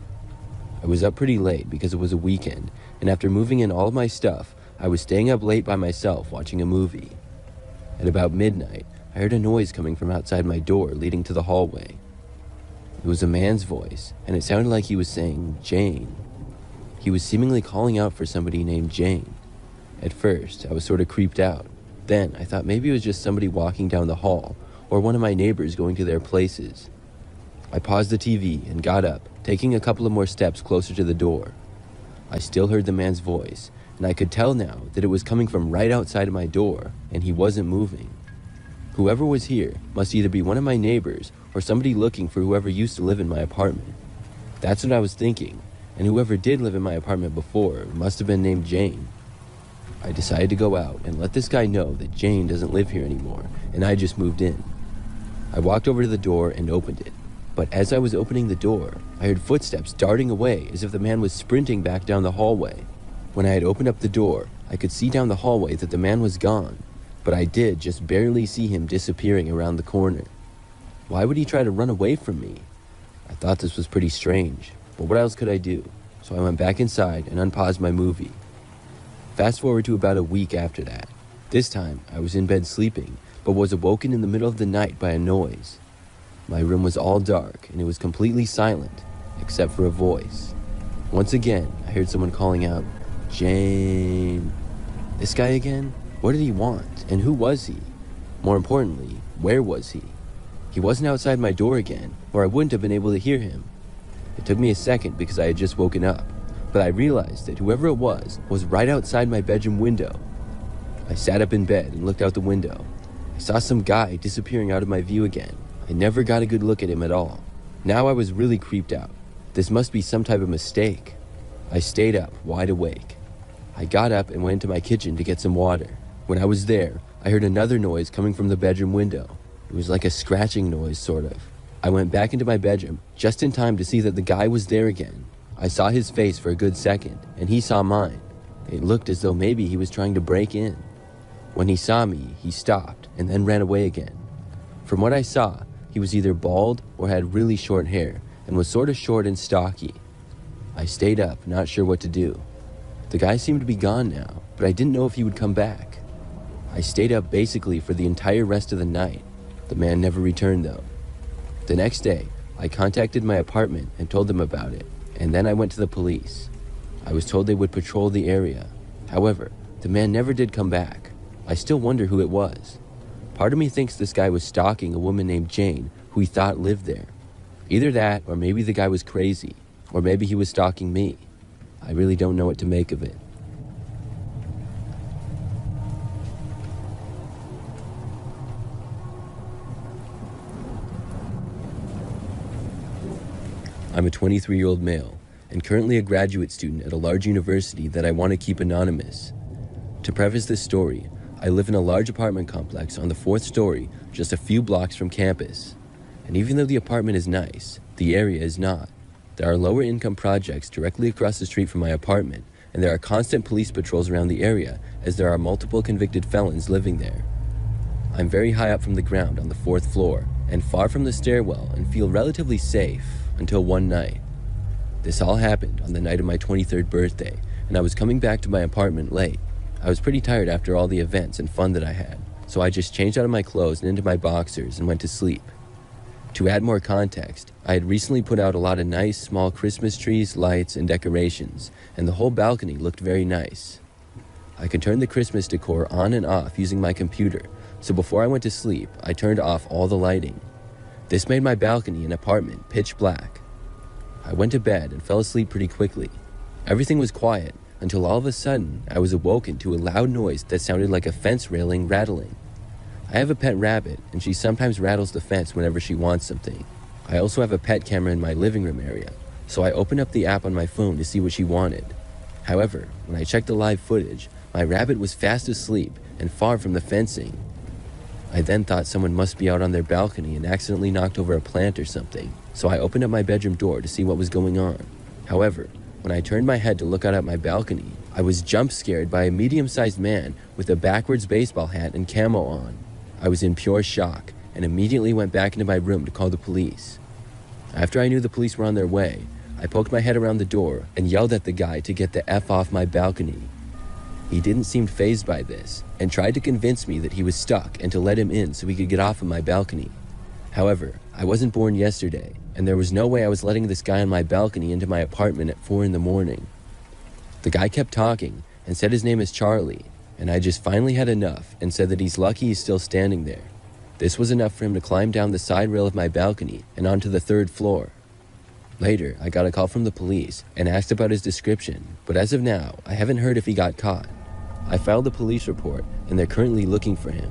I was up pretty late because it was a weekend, and after moving in all of my stuff, I was staying up late by myself watching a movie. At about midnight, I heard a noise coming from outside my door leading to the hallway. It was a man's voice, and it sounded like he was saying, "Jane." He was seemingly calling out for somebody named Jane. At first, I was sort of creeped out. Then, I thought maybe it was just somebody walking down the hall, or one of my neighbors going to their places. I paused the TV and got up, taking a couple of more steps closer to the door. I still heard the man's voice, and I could tell now that it was coming from right outside of my door, and he wasn't moving. Whoever was here must either be one of my neighbors or somebody looking for whoever used to live in my apartment. That's what I was thinking, and whoever did live in my apartment before must have been named Jane. I decided to go out and let this guy know that Jane doesn't live here anymore, and I just moved in. I walked over to the door and opened it. But as I was opening the door, I heard footsteps darting away as if the man was sprinting back down the hallway. When I had opened up the door, I could see down the hallway that the man was gone, but I did just barely see him disappearing around the corner. Why would he try to run away from me? I thought this was pretty strange, but what else could I do? So I went back inside and unpaused my movie. Fast forward to about a week after that. This time, I was in bed sleeping, but was awoken in the middle of the night by a noise. My room was all dark, and it was completely silent, except for a voice. Once again, I heard someone calling out, "Jane." This guy again? What did he want, and who was he? More importantly, where was he? He wasn't outside my door again, or I wouldn't have been able to hear him. It took me a second because I had just woken up, but I realized that whoever it was right outside my bedroom window. I sat up in bed and looked out the window. I saw some guy disappearing out of my view again. I never got a good look at him at all. Now I was really creeped out. This must be some type of mistake. I stayed up, wide awake. I got up and went into my kitchen to get some water. When I was there, I heard another noise coming from the bedroom window. It was like a scratching noise, sort of. I went back into my bedroom, just in time to see that the guy was there again. I saw his face for a good second, and he saw mine. It looked as though maybe he was trying to break in. When he saw me, he stopped, and then ran away again. From what I saw, he was either bald or had really short hair, and was sort of short and stocky. I stayed up, not sure what to do. The guy seemed to be gone now, but I didn't know if he would come back. I stayed up basically for the entire rest of the night. The man never returned though. The next day, I contacted my apartment and told them about it, and then I went to the police. I was told they would patrol the area. However, the man never did come back. I still wonder who it was. Part of me thinks this guy was stalking a woman named Jane, who he thought lived there. Either that, or maybe the guy was crazy, or maybe he was stalking me. I really don't know what to make of it. I'm a 23-year-old male, and currently a graduate student at a large university that I want to keep anonymous. To preface this story, I live in a large apartment complex on the 4th story, just a few blocks from campus. And even though the apartment is nice, the area is not. There are lower income projects directly across the street from my apartment, and there are constant police patrols around the area as there are multiple convicted felons living there. I'm very high up from the ground on the 4th floor, and far from the stairwell, and feel relatively safe until one night. This all happened on the night of my 23rd birthday, and I was coming back to my apartment late. I was pretty tired after all the events and fun that I had, so I just changed out of my clothes and into my boxers and went to sleep. To add more context, I had recently put out a lot of nice small Christmas trees, lights, and decorations, and the whole balcony looked very nice. I could turn the Christmas decor on and off using my computer, so before I went to sleep, I turned off all the lighting. This made my balcony and apartment pitch black. I went to bed and fell asleep pretty quickly. Everything was quiet until all of a sudden I was awoken to a loud noise that sounded like a fence railing rattling. I have a pet rabbit, and she sometimes rattles the fence whenever she wants something. I also have a pet camera in my living room area, so I opened up the app on my phone to see what she wanted. However, when I checked the live footage, my rabbit was fast asleep and far from the fencing. I then thought someone must be out on their balcony and accidentally knocked over a plant or something, so I opened up my bedroom door to see what was going on. However, when I turned my head to look out at my balcony, I was jump scared by a medium-sized man with a backwards baseball hat and camo on. I was in pure shock and immediately went back into my room to call the police. After I knew the police were on their way, I poked my head around the door and yelled at the guy to get the F off my balcony. He didn't seem fazed by this and tried to convince me that he was stuck and to let him in so he could get off of my balcony. However, I wasn't born yesterday, and there was no way I was letting this guy on my balcony into my apartment at 4 in the morning. The guy kept talking and said his name is Charlie, and I just finally had enough and said that he's lucky he's still standing there. This was enough for him to climb down the side rail of my balcony and onto the 3rd floor. Later, I got a call from the police and asked about his description, but as of now, I haven't heard if he got caught. I filed a police report, and they're currently looking for him.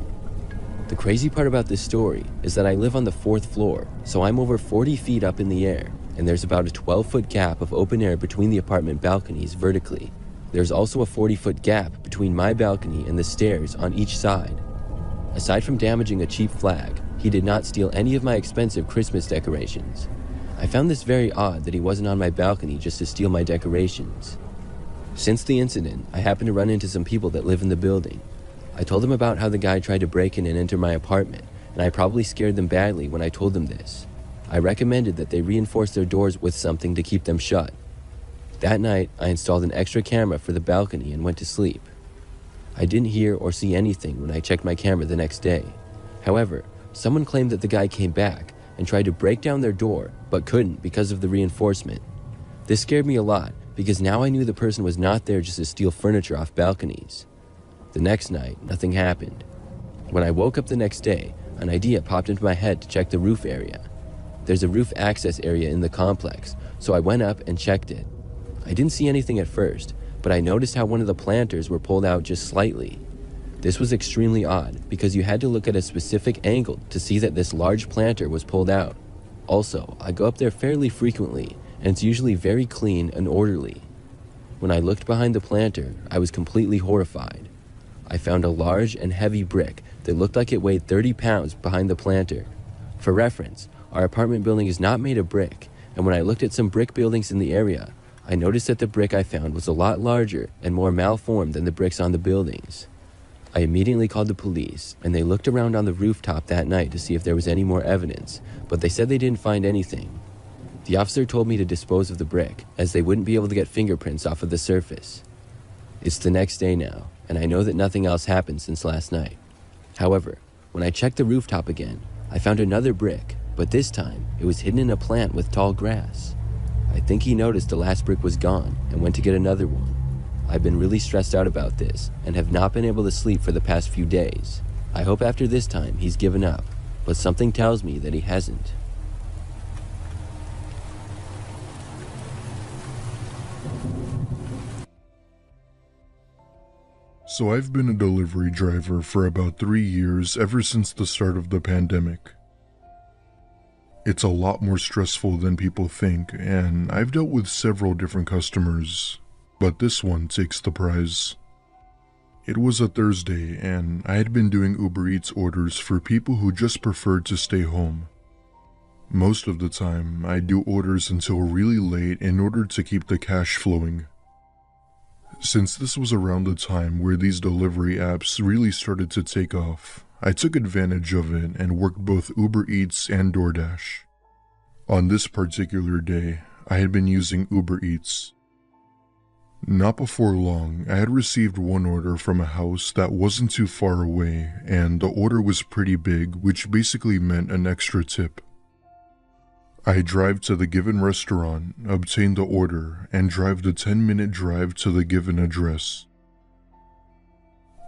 The crazy part about this story is that I live on the 4th floor, so I'm over 40 feet up in the air, and there's about a 12-foot gap of open air between the apartment balconies vertically. There's also a 40-foot gap between my balcony and the stairs on each side. Aside from damaging a cheap flag, He did not steal any of my expensive Christmas decorations. I found this very odd that he wasn't on my balcony just to steal my decorations. Since the incident, I happened to run into some people that live in the building. I told them about how the guy tried to break in and enter my apartment, and I probably scared them badly when I told them this. I recommended that they reinforce their doors with something to keep them shut. That night, I installed an extra camera for the balcony and went to sleep. I didn't hear or see anything when I checked my camera the next day. However, someone claimed that the guy came back and tried to break down their door, but couldn't because of the reinforcement. This scared me a lot because now I knew the person was not there just to steal furniture off balconies. The next night, nothing happened. When I woke up the next day, an idea popped into my head to check the roof area. There's a roof access area in the complex, so I went up and checked it. I didn't see anything at first, but I noticed how one of the planters were pulled out just slightly. This was extremely odd because you had to look at a specific angle to see that this large planter was pulled out. Also, I go up there fairly frequently, and it's usually very clean and orderly. When I looked behind the planter, I was completely horrified. I found a large and heavy brick that looked like it weighed 30 pounds behind the planter. For reference, our apartment building is not made of brick, and when I looked at some brick buildings in the area, I noticed that the brick I found was a lot larger and more malformed than the bricks on the buildings. I immediately called the police, and they looked around on the rooftop that night to see if there was any more evidence, but they said they didn't find anything. The officer told me to dispose of the brick, as they wouldn't be able to get fingerprints off of the surface. It's the next day now, and I know that nothing else happened since last night. However, when I checked the rooftop again, I found another brick, but this time it was hidden in a plant with tall grass. I think he noticed the last brick was gone and went to get another one. I've been really stressed out about this and have not been able to sleep for the past few days. I hope after this time he's given up, but something tells me that he hasn't. So I've been a delivery driver for about 3 years ever since the start of the pandemic. It's a lot more stressful than people think, and I've dealt with several different customers, but this one takes the prize. It was a Thursday, and I had been doing Uber Eats orders for people who just preferred to stay home. Most of the time, I do orders until really late in order to keep the cash flowing. Since this was around the time where these delivery apps really started to take off, I took advantage of it and worked both Uber Eats and DoorDash. On this particular day, I had been using Uber Eats. Not before long, I had received one order from a house that wasn't too far away, and the order was pretty big, which basically meant an extra tip. I drive to the given restaurant, obtain the order, and drive the 10-minute drive to the given address.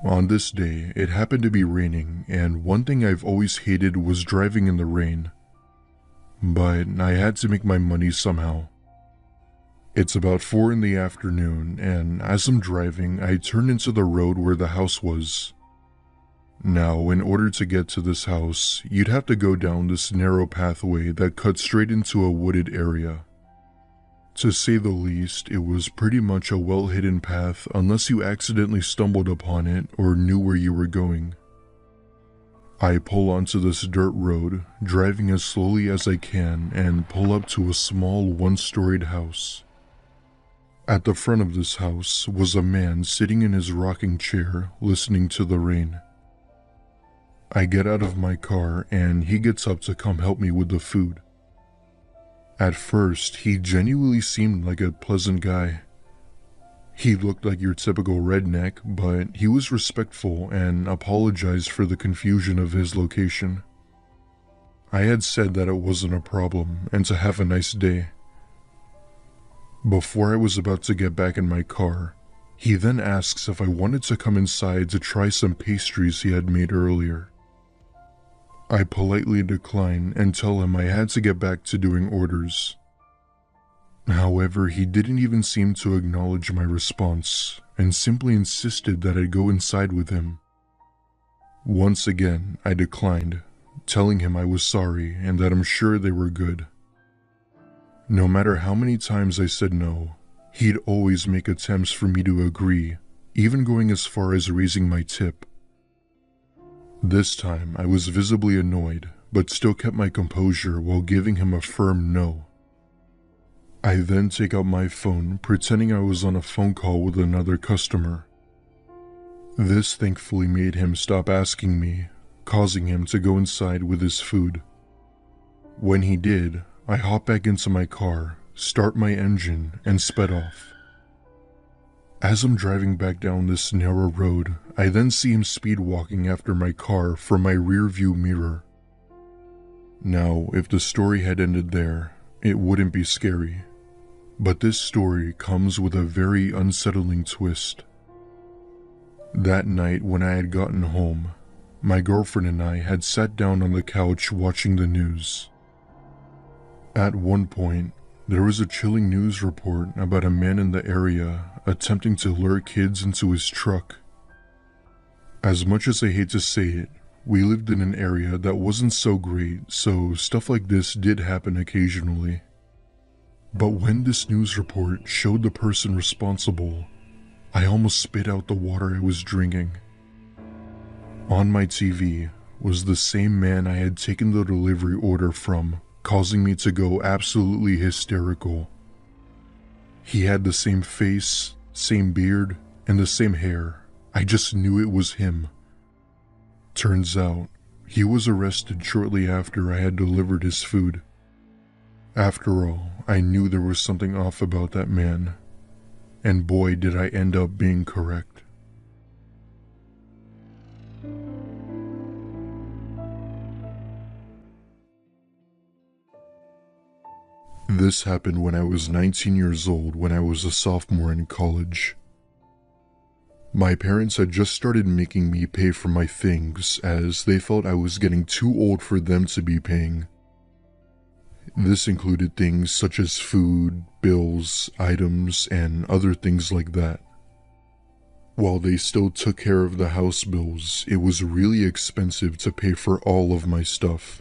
On this day, it happened to be raining, and one thing I've always hated was driving in the rain. But I had to make my money somehow. It's about 4 in the afternoon, and as I'm driving, I turn into the road where the house was. Now, in order to get to this house, you'd have to go down this narrow pathway that cuts straight into a wooded area. To say the least, it was pretty much a well-hidden path unless you accidentally stumbled upon it or knew where you were going. I pull onto this dirt road, driving as slowly as I can, and pull up to a small one-storied house. At the front of this house was a man sitting in his rocking chair, listening to the rain. I get out of my car and he gets up to come help me with the food. At first, he genuinely seemed like a pleasant guy. He looked like your typical redneck, but he was respectful and apologized for the confusion of his location. I had said that it wasn't a problem and to have a nice day. Before I was about to get back in my car, he then asks if I wanted to come inside to try some pastries he had made earlier. I politely decline and tell him I had to get back to doing orders. However, he didn't even seem to acknowledge my response and simply insisted that I go inside with him. Once again, I declined, telling him I was sorry and that I'm sure they were good. No matter how many times I said no, he'd always make attempts for me to agree, even going as far as raising my tip. This time, I was visibly annoyed, but still kept my composure while giving him a firm no. I then take out my phone, pretending I was on a phone call with another customer. This thankfully made him stop asking me, causing him to go inside with his food. When he did, I hop back into my car, start my engine, and sped off. As I'm driving back down this narrow road, I then see him speed walking after my car from my rear view mirror. Now, if the story had ended there, it wouldn't be scary. But this story comes with a very unsettling twist. That night when I had gotten home, my girlfriend and I had sat down on the couch watching the news. At one point, there was a chilling news report about a man in the area attempting to lure kids into his truck. As much as I hate to say it, we lived in an area that wasn't so great, so stuff like this did happen occasionally. But when this news report showed the person responsible, I almost spit out the water I was drinking. On my TV was the same man I had taken the delivery order from, causing me to go absolutely hysterical. He had the same face, same beard, and the same hair. I just knew it was him. Turns out, he was arrested shortly after I had delivered his food. After all, I knew there was something off about that man. And boy, did I end up being correct. This happened when I was 19 years old when I was a sophomore in college. My parents had just started making me pay for my things as they felt I was getting too old for them to be paying. This included things such as food, bills, items, and other things like that. While they still took care of the house bills, it was really expensive to pay for all of my stuff.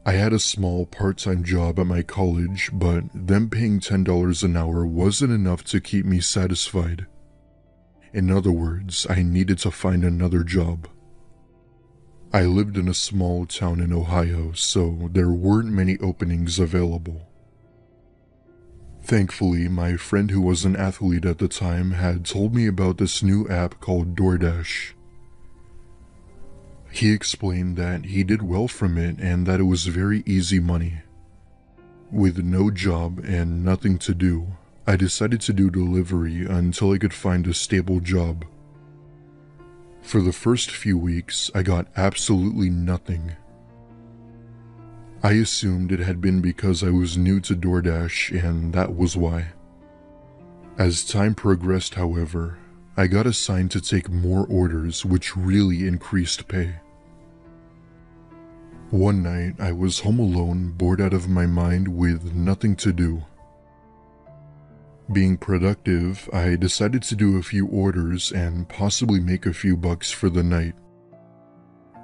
I had a small part-time job at my college, but them paying $10 an hour wasn't enough to keep me satisfied. In other words, I needed to find another job. I lived in a small town in Ohio, so there weren't many openings available. Thankfully, my friend who was an athlete at the time had told me about this new app called DoorDash. He explained that he did well from it and that it was very easy money. With no job and nothing to do, I decided to do delivery until I could find a stable job. For the first few weeks, I got absolutely nothing. I assumed it had been because I was new to DoorDash, and that was why. As time progressed, however, I got assigned to take more orders, which really increased pay. One night, I was home alone, bored out of my mind with nothing to do. Being productive, I decided to do a few orders and possibly make a few bucks for the night.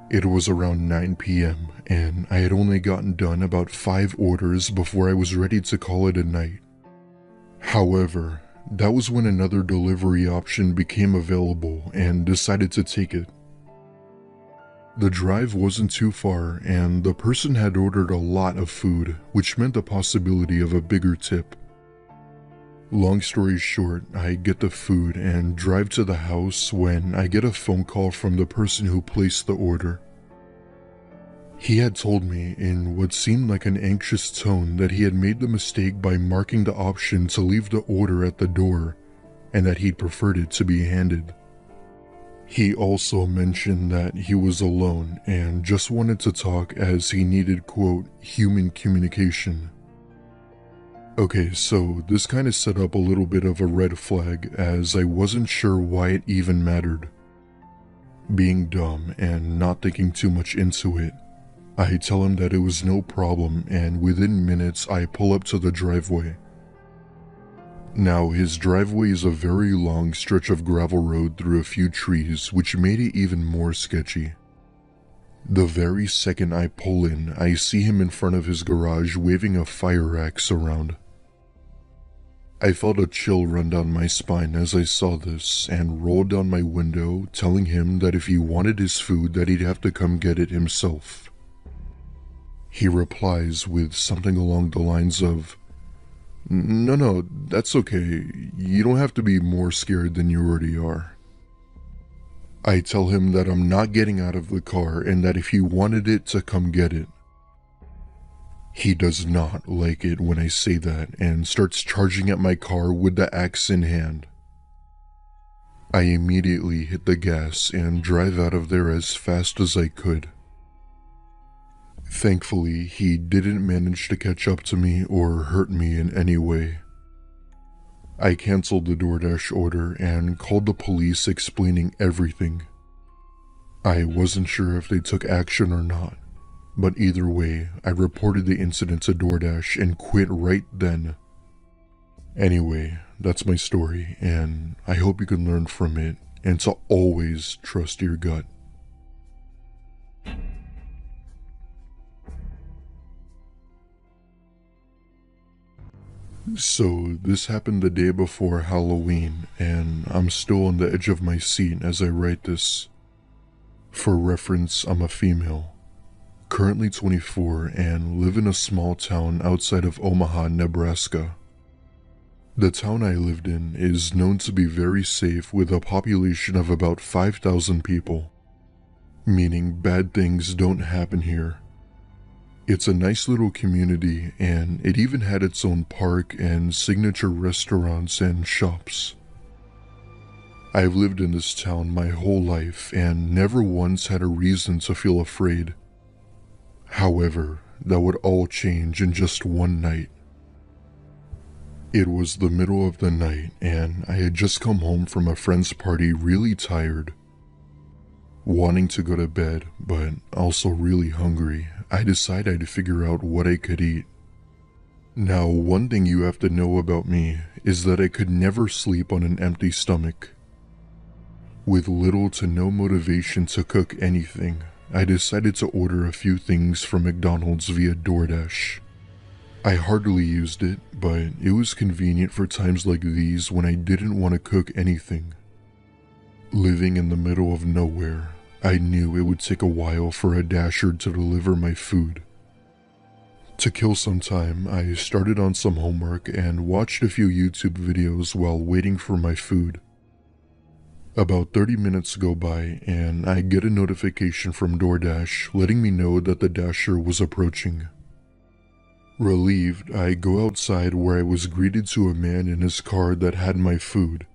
It was around 9 p.m. and I had only gotten done about 5 orders before I was ready to call it a night. However, that was when another delivery option became available and decided to take it. The drive wasn't too far and the person had ordered a lot of food, which meant the possibility of a bigger tip. Long story short, I get the food and drive to the house when I get a phone call from the person who placed the order. He had told me in what seemed like an anxious tone that he had made the mistake by marking the option to leave the order at the door and that he'd preferred it to be handed. He also mentioned that he was alone and just wanted to talk as he needed, quote, human communication. Okay, so this kind of set up a little bit of a red flag as I wasn't sure why it even mattered. Being dumb and not thinking too much into it, I tell him that it was no problem and within minutes I pull up to the driveway. Now his driveway is a very long stretch of gravel road through a few trees, which made it even more sketchy. The very second I pull in, I see him in front of his garage waving a fire axe around. I felt a chill run down my spine as I saw this and rolled down my window, telling him that if he wanted his food that he'd have to come get it himself. He replies with something along the lines of, No, that's okay. You don't have to be more scared than you already are. I tell him that I'm not getting out of the car and that if he wanted it to come get it. He does not like it when I say that and starts charging at my car with the axe in hand. I immediately hit the gas and drive out of there as fast as I could. Thankfully, he didn't manage to catch up to me or hurt me in any way. I canceled the DoorDash order and called the police explaining everything. I wasn't sure if they took action or not, but either way, I reported the incident to DoorDash and quit right then. Anyway, that's my story, and I hope you can learn from it and to always trust your gut. So, this happened the day before Halloween, and I'm still on the edge of my seat as I write this. For reference, I'm a female, currently 24, and live in a small town outside of Omaha, Nebraska. The town I lived in is known to be very safe with a population of about 5,000 people, meaning bad things don't happen here. It's a nice little community, and it even had its own park and signature restaurants and shops. I've lived in this town my whole life and never once had a reason to feel afraid. However, that would all change in just one night. It was the middle of the night, and I had just come home from a friend's party really tired. Wanting to go to bed, but also really hungry, I decided I'd figure out what I could eat. Now, one thing you have to know about me is that I could never sleep on an empty stomach. With little to no motivation to cook anything, I decided to order a few things from McDonald's via DoorDash. I hardly used it, but it was convenient for times like these when I didn't want to cook anything. Living in the middle of nowhere, I knew it would take a while for a Dasher to deliver my food. To kill some time, I started on some homework and watched a few YouTube videos while waiting for my food. About 30 minutes go by and I get a notification from DoorDash letting me know that the Dasher was approaching. Relieved, I go outside where I was greeted to a man in his car that had my food.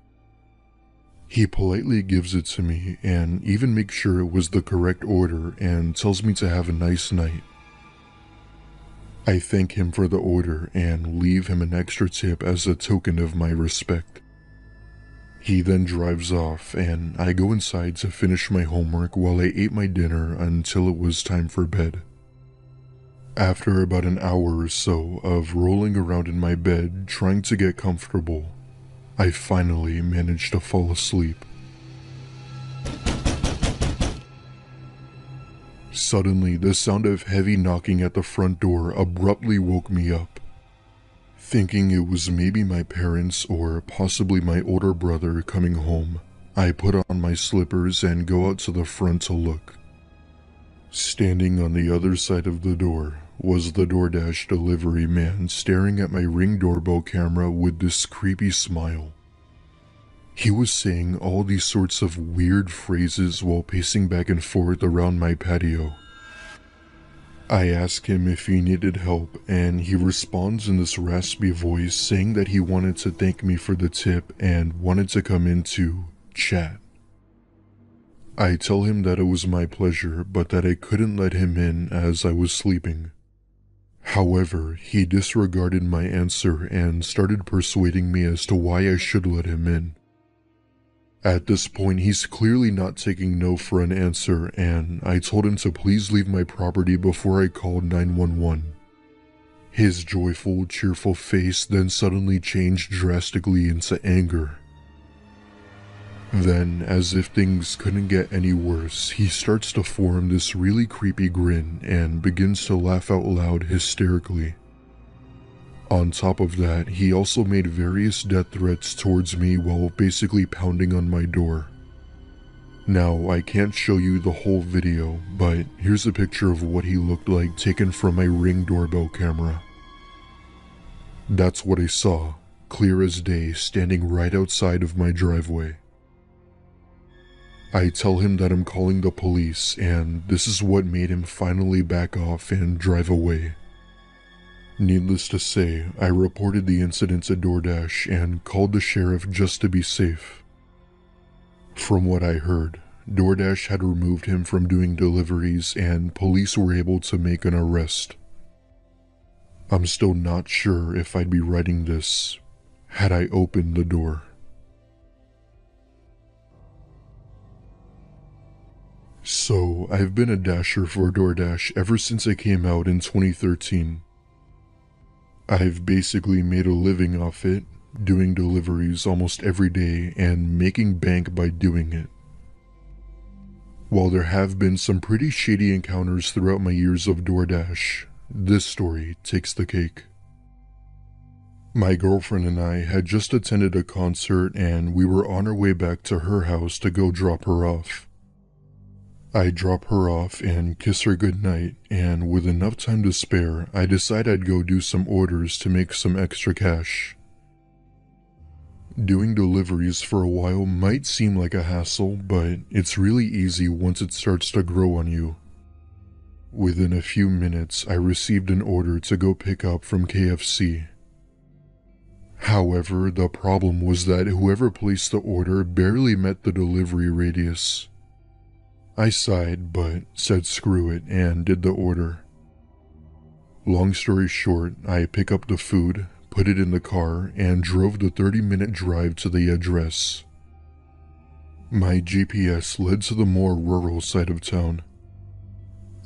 He politely gives it to me and even makes sure it was the correct order and tells me to have a nice night. I thank him for the order and leave him an extra tip as a token of my respect. He then drives off and I go inside to finish my homework while I ate my dinner until it was time for bed. After about an hour or so of rolling around in my bed trying to get comfortable, I finally managed to fall asleep. Suddenly, the sound of heavy knocking at the front door abruptly woke me up. Thinking it was maybe my parents or possibly my older brother coming home, I put on my slippers and go out to the front to look. Standing on the other side of the door was the DoorDash delivery man staring at my Ring doorbell camera with this creepy smile. He was saying all these sorts of weird phrases while pacing back and forth around my patio. I ask him if he needed help, and he responds in this raspy voice saying that he wanted to thank me for the tip and wanted to come in to chat. I tell him that it was my pleasure, but that I couldn't let him in as I was sleeping. However, he disregarded my answer and started persuading me as to why I should let him in. At this point, he's clearly not taking no for an answer, and I told him to please leave my property before I called 911. His joyful, cheerful face then suddenly changed drastically into anger. Then, as if things couldn't get any worse, he starts to form this really creepy grin and begins to laugh out loud hysterically. On top of that, he also made various death threats towards me while basically pounding on my door. Now, I can't show you the whole video, but here's a picture of what he looked like taken from my Ring doorbell camera. That's what I saw, clear as day, standing right outside of my driveway. I tell him that I'm calling the police, and this is what made him finally back off and drive away. Needless to say, I reported the incident to DoorDash and called the sheriff just to be safe. From what I heard, DoorDash had removed him from doing deliveries and police were able to make an arrest. I'm still not sure if I'd be writing this had I opened the door. So, I've been a dasher for DoorDash ever since I came out in 2013. I've basically made a living off it, doing deliveries almost every day and making bank by doing it. While there have been some pretty shady encounters throughout my years of DoorDash, this story takes the cake. My girlfriend and I had just attended a concert and we were on our way back to her house to go drop her off. I drop her off and kiss her goodnight, and with enough time to spare, I decide I'd go do some orders to make some extra cash. Doing deliveries for a while might seem like a hassle, but it's really easy once it starts to grow on you. Within a few minutes, I received an order to go pick up from KFC. However, the problem was that whoever placed the order barely met the delivery radius. I sighed, but said screw it and did the order. Long story short, I pick up the food, put it in the car, and drove the 30-minute drive to the address. My GPS led to the more rural side of town.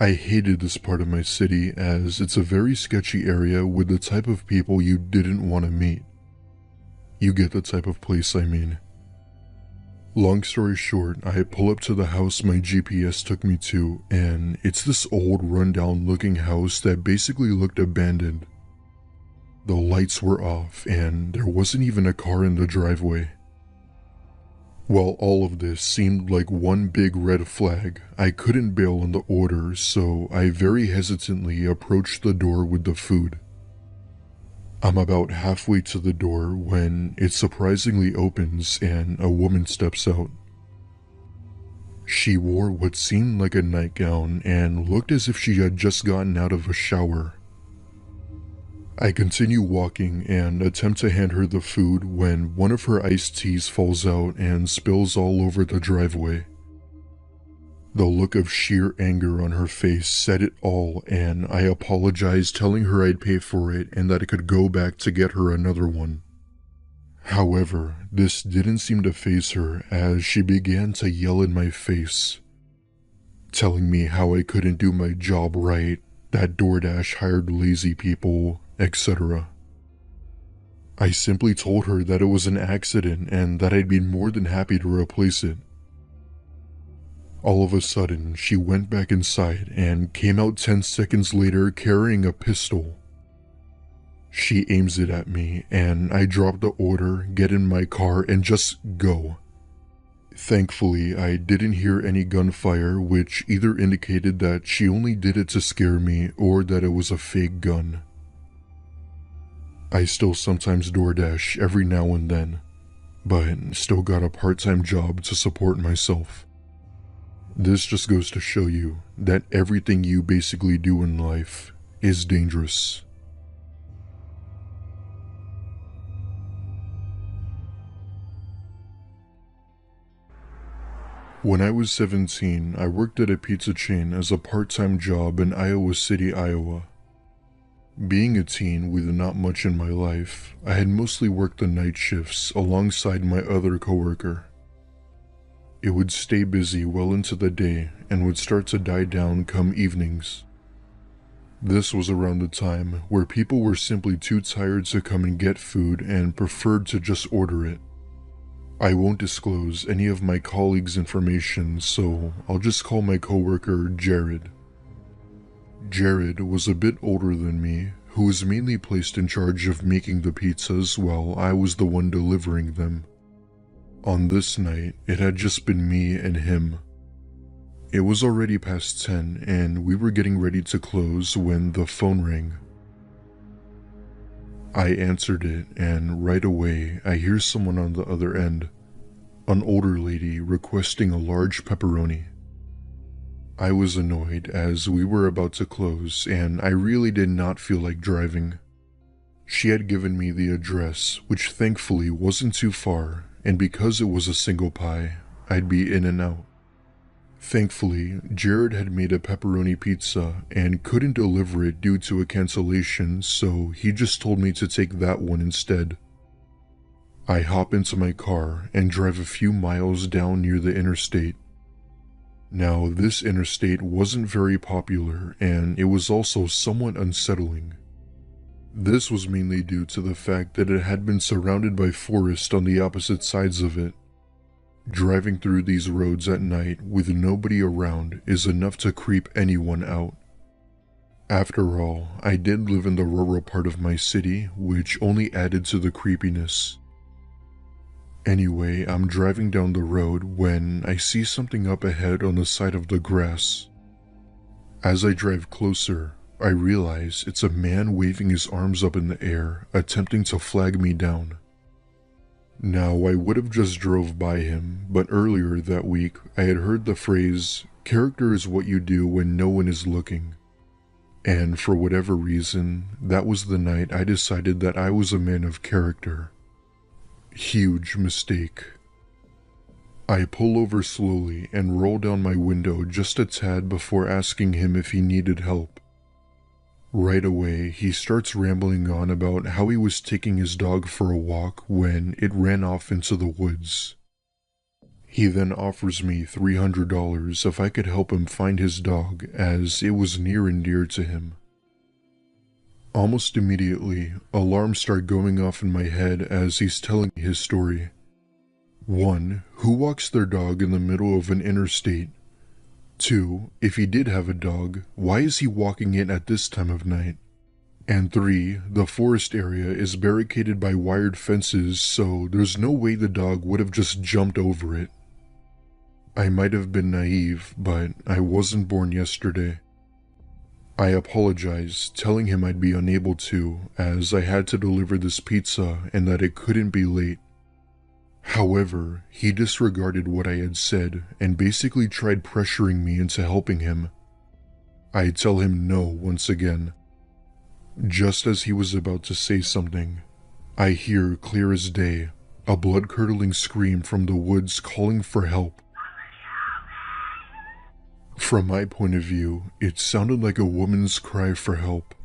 I hated this part of my city as it's a very sketchy area with the type of people you didn't want to meet. You get the type of place I mean. Long story short, I pull up to the house my GPS took me to, and it's this old rundown looking house that basically looked abandoned. The lights were off, and there wasn't even a car in the driveway. While all of this seemed like one big red flag, I couldn't bail on the order, so I very hesitantly approached the door with the food. I'm about halfway to the door when it surprisingly opens and a woman steps out. She wore what seemed like a nightgown and looked as if she had just gotten out of a shower. I continue walking and attempt to hand her the food when one of her iced teas falls out and spills all over the driveway. The look of sheer anger on her face said it all, and I apologized, telling her I'd pay for it and that I could go back to get her another one. However, this didn't seem to faze her as she began to yell in my face, telling me how I couldn't do my job right, that DoorDash hired lazy people, etc. I simply told her that it was an accident and that I'd be more than happy to replace it. All of a sudden, she went back inside and came out 10 seconds later carrying a pistol. She aims it at me, and I drop the order, get in my car, and just go. Thankfully, I didn't hear any gunfire, which either indicated that she only did it to scare me or that it was a fake gun. I still sometimes DoorDash every now and then, but still got a part-time job to support myself. This just goes to show you that everything you basically do in life is dangerous. When I was 17, I worked at a pizza chain as a part-time job in Iowa City, Iowa. Being a teen with not much in my life, I had mostly worked the night shifts alongside my other coworker. It would stay busy well into the day and would start to die down come evenings. This was around the time where people were simply too tired to come and get food and preferred to just order it. I won't disclose any of my colleagues' information, so I'll just call my coworker Jared. Jared was a bit older than me, who was mainly placed in charge of making the pizzas while I was the one delivering them. On this night, it had just been me and him. It was already past 10 and we were getting ready to close when the phone rang. I answered it, and right away I hear someone on the other end, an older lady requesting a large pepperoni. I was annoyed as we were about to close and I really did not feel like driving. She had given me the address, which thankfully wasn't too far, and because it was a single pie, I'd be in and out. Thankfully, Jared had made a pepperoni pizza and couldn't deliver it due to a cancellation, so he just told me to take that one instead. I hop into my car and drive a few miles down near the interstate. Now, this interstate wasn't very popular and it was also somewhat unsettling. This was mainly due to the fact that it had been surrounded by forest on the opposite sides of it. Driving through these roads at night with nobody around is enough to creep anyone out. After all, I did live in the rural part of my city, which only added to the creepiness. Anyway, I'm driving down the road when I see something up ahead on the side of the grass. As I drive closer, I realize it's a man waving his arms up in the air, attempting to flag me down. Now, I would have just drove by him, but earlier that week, I had heard the phrase, "Character is what you do when no one is looking." And for whatever reason, that was the night I decided that I was a man of character. Huge mistake. I pull over slowly and roll down my window just a tad before asking him if he needed help. Right away, he starts rambling on about how he was taking his dog for a walk when it ran off into the woods. He then offers me $300 if I could help him find his dog, as it was near and dear to him. Almost immediately, alarms start going off in my head as he's telling me his story. 1. Who walks their dog in the middle of an interstate? 2. If he did have a dog, why is he walking it at this time of night? And 3. The forest area is barricaded by wired fences, so there's no way the dog would have just jumped over it. I might have been naive, but I wasn't born yesterday. I apologized, telling him I'd be unable to, as I had to deliver this pizza and that it couldn't be late. However, he disregarded what I had said and basically tried pressuring me into helping him. I tell him no once again. Just as he was about to say something, I hear clear as day a blood-curdling scream from the woods calling for help. From my point of view, it sounded like a woman's cry for help.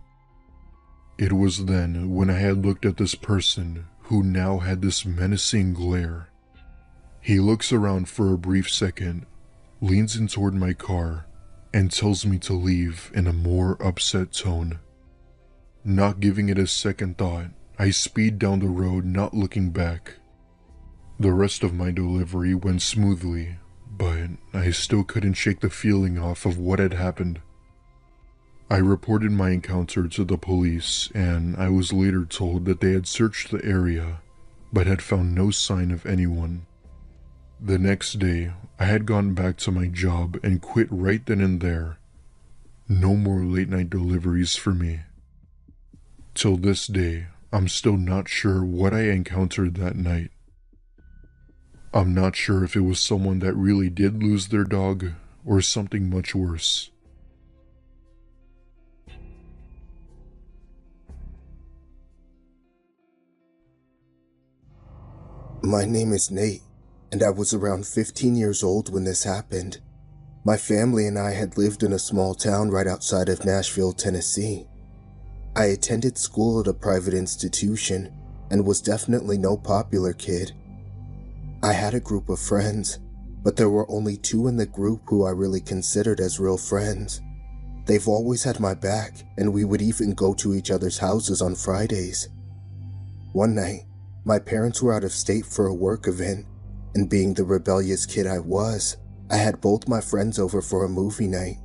It was then when I had looked at this person who now had this menacing glare. He looks around for a brief second, leans in toward my car, and tells me to leave in a more upset tone. Not giving it a second thought, I speed down the road, not looking back. The rest of my delivery went smoothly, but I still couldn't shake the feeling off of what had happened. I reported my encounter to the police, and I was later told that they had searched the area, but had found no sign of anyone. The next day, I had gone back to my job and quit right then and there. No more late-night deliveries for me. Till this day, I'm still not sure what I encountered that night. I'm not sure if it was someone that really did lose their dog, or something much worse. My name is Nate, and I was around 15 years old when this happened. My family and I had lived in a small town right outside of Nashville, Tennessee. I attended school at a private institution and was definitely no popular kid. I had a group of friends, but there were only 2 in the group who I really considered as real friends. They've always had my back, and we would even go to each other's houses on Fridays. One night, my parents were out of state for a work event, and being the rebellious kid I was, I had both my friends over for a movie night.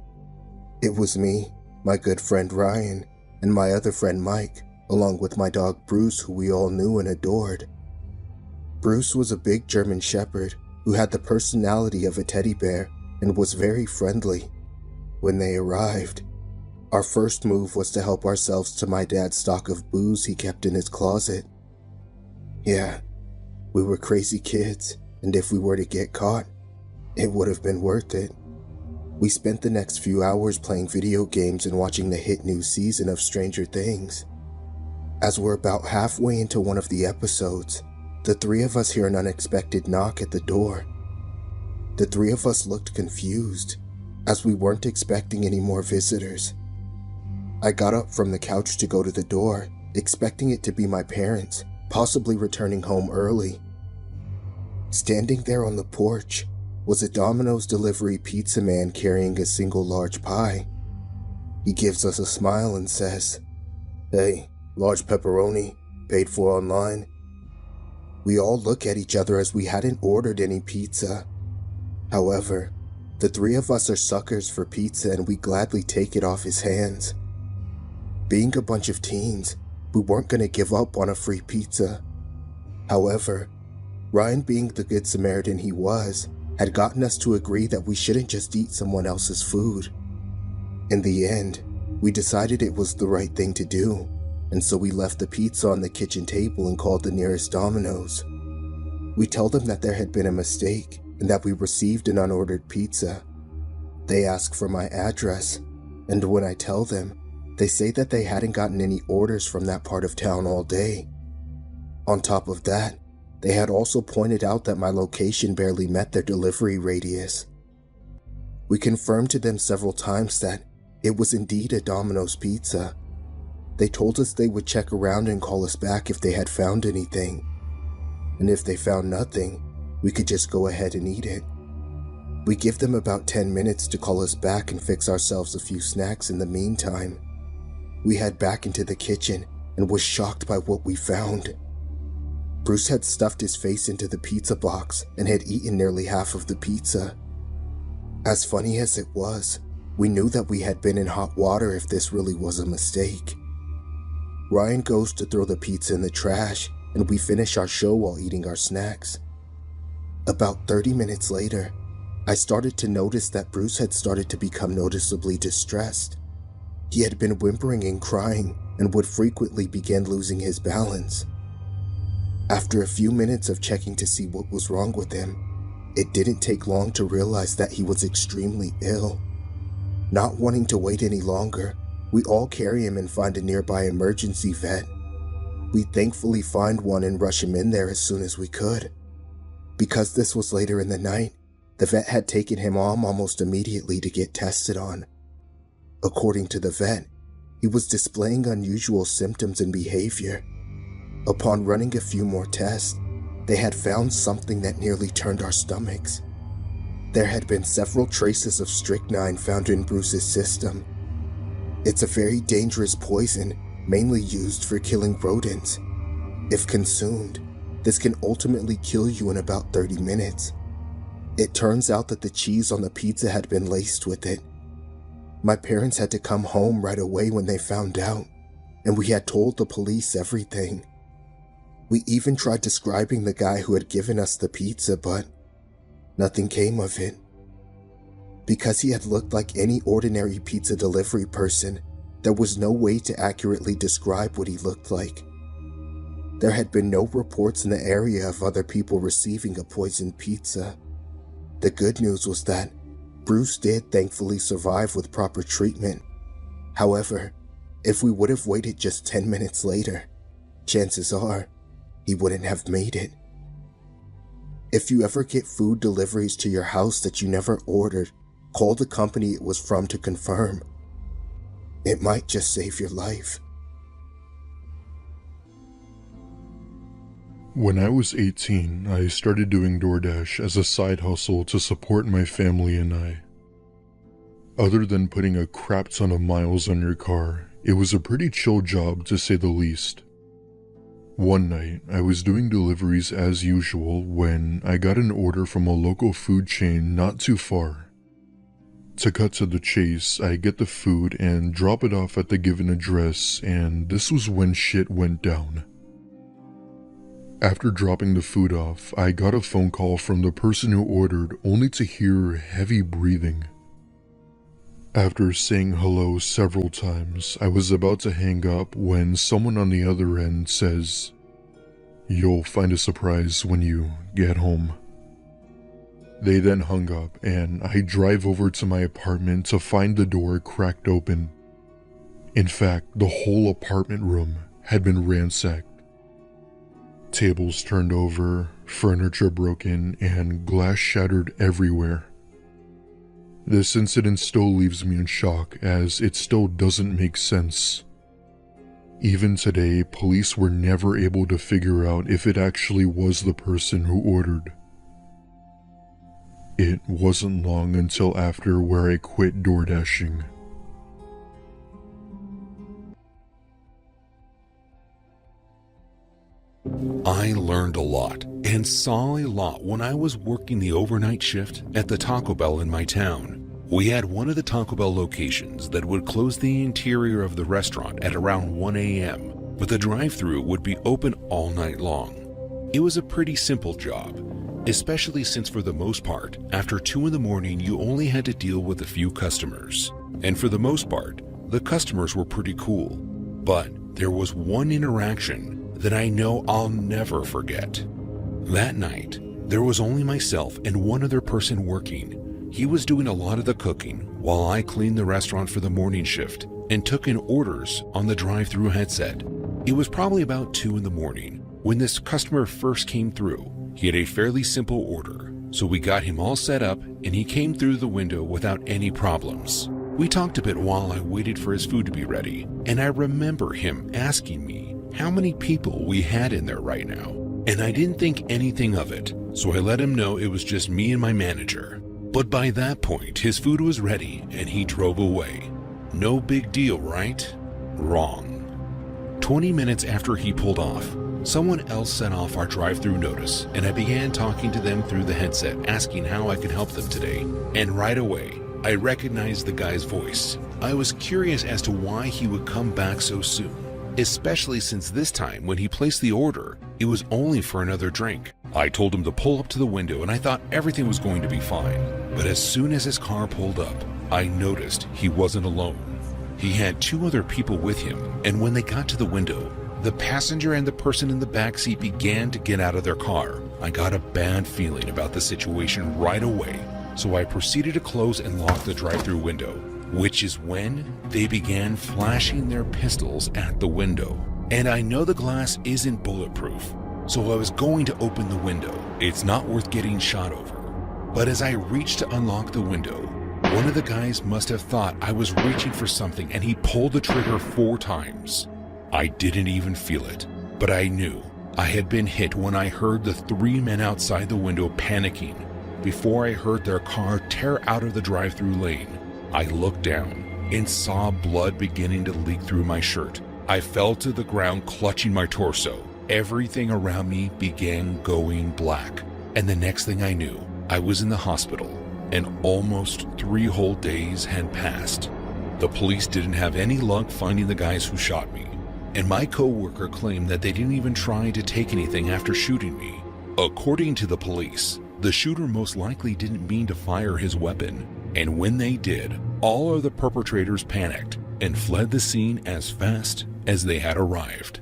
It was me, my good friend Ryan, and my other friend Mike, along with my dog Bruce, who we all knew and adored. Bruce was a big German shepherd who had the personality of a teddy bear and was very friendly. When they arrived, our first move was to help ourselves to my dad's stock of booze he kept in his closet. Yeah, we were crazy kids, and if we were to get caught, it would have been worth it. We spent the next few hours playing video games and watching the hit new season of Stranger Things. As we're about halfway into one of the episodes, the three of us hear an unexpected knock at the door. The three of us looked confused, as we weren't expecting any more visitors. I got up from the couch to go to the door, expecting it to be my parents, possibly returning home early. Standing there on the porch was a Domino's delivery pizza man carrying a single large pie. He gives us a smile and says, "Hey, large pepperoni, paid for online." We all look at each other as we hadn't ordered any pizza. However, the three of us are suckers for pizza and we gladly take it off his hands. Being a bunch of teens, we weren't going to give up on a free pizza. However, Ryan, being the good Samaritan he was, had gotten us to agree that we shouldn't just eat someone else's food. In the end, we decided it was the right thing to do, and so we left the pizza on the kitchen table and called the nearest Domino's. We told them that there had been a mistake and that we received an unordered pizza. They ask for my address, and when I tell them, they say that they hadn't gotten any orders from that part of town all day. On top of that, they had also pointed out that my location barely met their delivery radius. We confirmed to them several times that it was indeed a Domino's pizza. They told us they would check around and call us back if they had found anything. And if they found nothing, we could just go ahead and eat it. We give them about 10 minutes to call us back and fix ourselves a few snacks in the meantime. We head back into the kitchen and was shocked by what we found. Bruce had stuffed his face into the pizza box and had eaten nearly half of the pizza. As funny as it was, we knew that we had been in hot water if this really was a mistake. Ryan goes to throw the pizza in the trash, and we finish our show while eating our snacks. About 30 minutes later, I started to notice that Bruce had started to become noticeably distressed. He had been whimpering and crying and would frequently begin losing his balance. After a few minutes of checking to see what was wrong with him, it didn't take long to realize that he was extremely ill. Not wanting to wait any longer, we all carry him and find a nearby emergency vet. We thankfully find one and rush him in there as soon as we could. Because this was later in the night, the vet had taken him home almost immediately to get tested on. According to the vet, he was displaying unusual symptoms and behavior. Upon running a few more tests, they had found something that nearly turned our stomachs. There had been several traces of strychnine found in Bruce's system. It's a very dangerous poison, mainly used for killing rodents. If consumed, this can ultimately kill you in about 30 minutes. It turns out that the cheese on the pizza had been laced with it. My parents had to come home right away when they found out, and we had told the police everything. We even tried describing the guy who had given us the pizza, but nothing came of it. Because he had looked like any ordinary pizza delivery person, there was no way to accurately describe what he looked like. There had been no reports in the area of other people receiving a poisoned pizza. The good news was that Bruce did thankfully survive with proper treatment. However, if we would have waited just 10 minutes later, chances are he wouldn't have made it. If you ever get food deliveries to your house that you never ordered, call the company it was from to confirm. It might just save your life. When I was 18, I started doing DoorDash as a side hustle to support my family and I. Other than putting a crap ton of miles on your car, it was a pretty chill job to say the least. One night, I was doing deliveries as usual when I got an order from a local food chain not too far. To cut to the chase, I get the food and drop it off at the given address, and this was when shit went down. After dropping the food off, I got a phone call from the person who ordered, only to hear heavy breathing. After saying hello several times, I was about to hang up when someone on the other end says, "You'll find a surprise when you get home." They then hung up, and I drive over to my apartment to find the door cracked open. In fact, the whole apartment room had been ransacked. Tables turned over, furniture broken, and glass shattered everywhere. This incident still leaves me in shock, as it still doesn't make sense. Even today, police were never able to figure out if it actually was the person who ordered. It wasn't long until after where I quit DoorDashing. I learned a lot and saw a lot when I was working the overnight shift at the Taco Bell in my town. We had one of the Taco Bell locations that would close the interior of the restaurant at around 1 a.m., but the drive-thru would be open all night long. It was a pretty simple job, especially since for the most part, after 2 in the morning you only had to deal with a few customers. And for the most part, the customers were pretty cool. But there was one interaction that I know I'll never forget. That night, there was only myself and one other person working. He was doing a lot of the cooking while I cleaned the restaurant for the morning shift and took in orders on the drive-thru headset. It was probably about 2 in the morning when this customer first came through. He had a fairly simple order, so we got him all set up and he came through the window without any problems. We talked a bit while I waited for his food to be ready, and I remember him asking me how many people we had in there right now. And I didn't think anything of it, so I let him know it was just me and my manager. But by that point, his food was ready and he drove away. No big deal, right? Wrong. 20 minutes after he pulled off, someone else set off our drive-thru notice, and I began talking to them through the headset, asking how I could help them today. And right away, I recognized the guy's voice. I was curious as to why he would come back so soon, especially since this time when he placed the order, it was only for another drink. I told him to pull up to the window and I thought everything was going to be fine. But as soon as his car pulled up, I noticed he wasn't alone. He had 2 other people with him, and when they got to the window, the passenger and the person in the back seat began to get out of their car. I got a bad feeling about the situation right away, so I proceeded to close and lock the drive-thru window, which is when they began flashing their pistols at the window. And I know the glass isn't bulletproof, so I was going to open the window. It's not worth getting shot over. But as I reached to unlock the window, one of the guys must have thought I was reaching for something and he pulled the trigger 4 times. I didn't even feel it, but I knew I had been hit when I heard the 3 men outside the window panicking before I heard their car tear out of the drive-thru lane. I looked down and saw blood beginning to leak through my shirt. I fell to the ground clutching my torso. Everything around me began going black, and the next thing I knew, I was in the hospital, and almost 3 whole days had passed. The police didn't have any luck finding the guys who shot me, and my co-worker claimed that they didn't even try to take anything after shooting me. According to the police, the shooter most likely didn't mean to fire his weapon, and when they did, all of the perpetrators panicked and fled the scene as fast as they had arrived.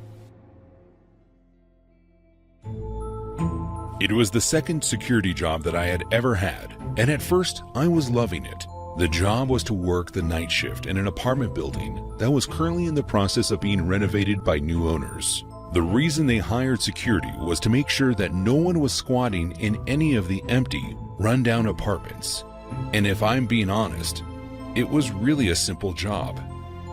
It was the second security job that I had ever had, and at first I was loving it. The job was to work the night shift in an apartment building that was currently in the process of being renovated by new owners. The reason they hired security was to make sure that no one was squatting in any of the empty, rundown apartments. And if I'm being honest, it was really a simple job.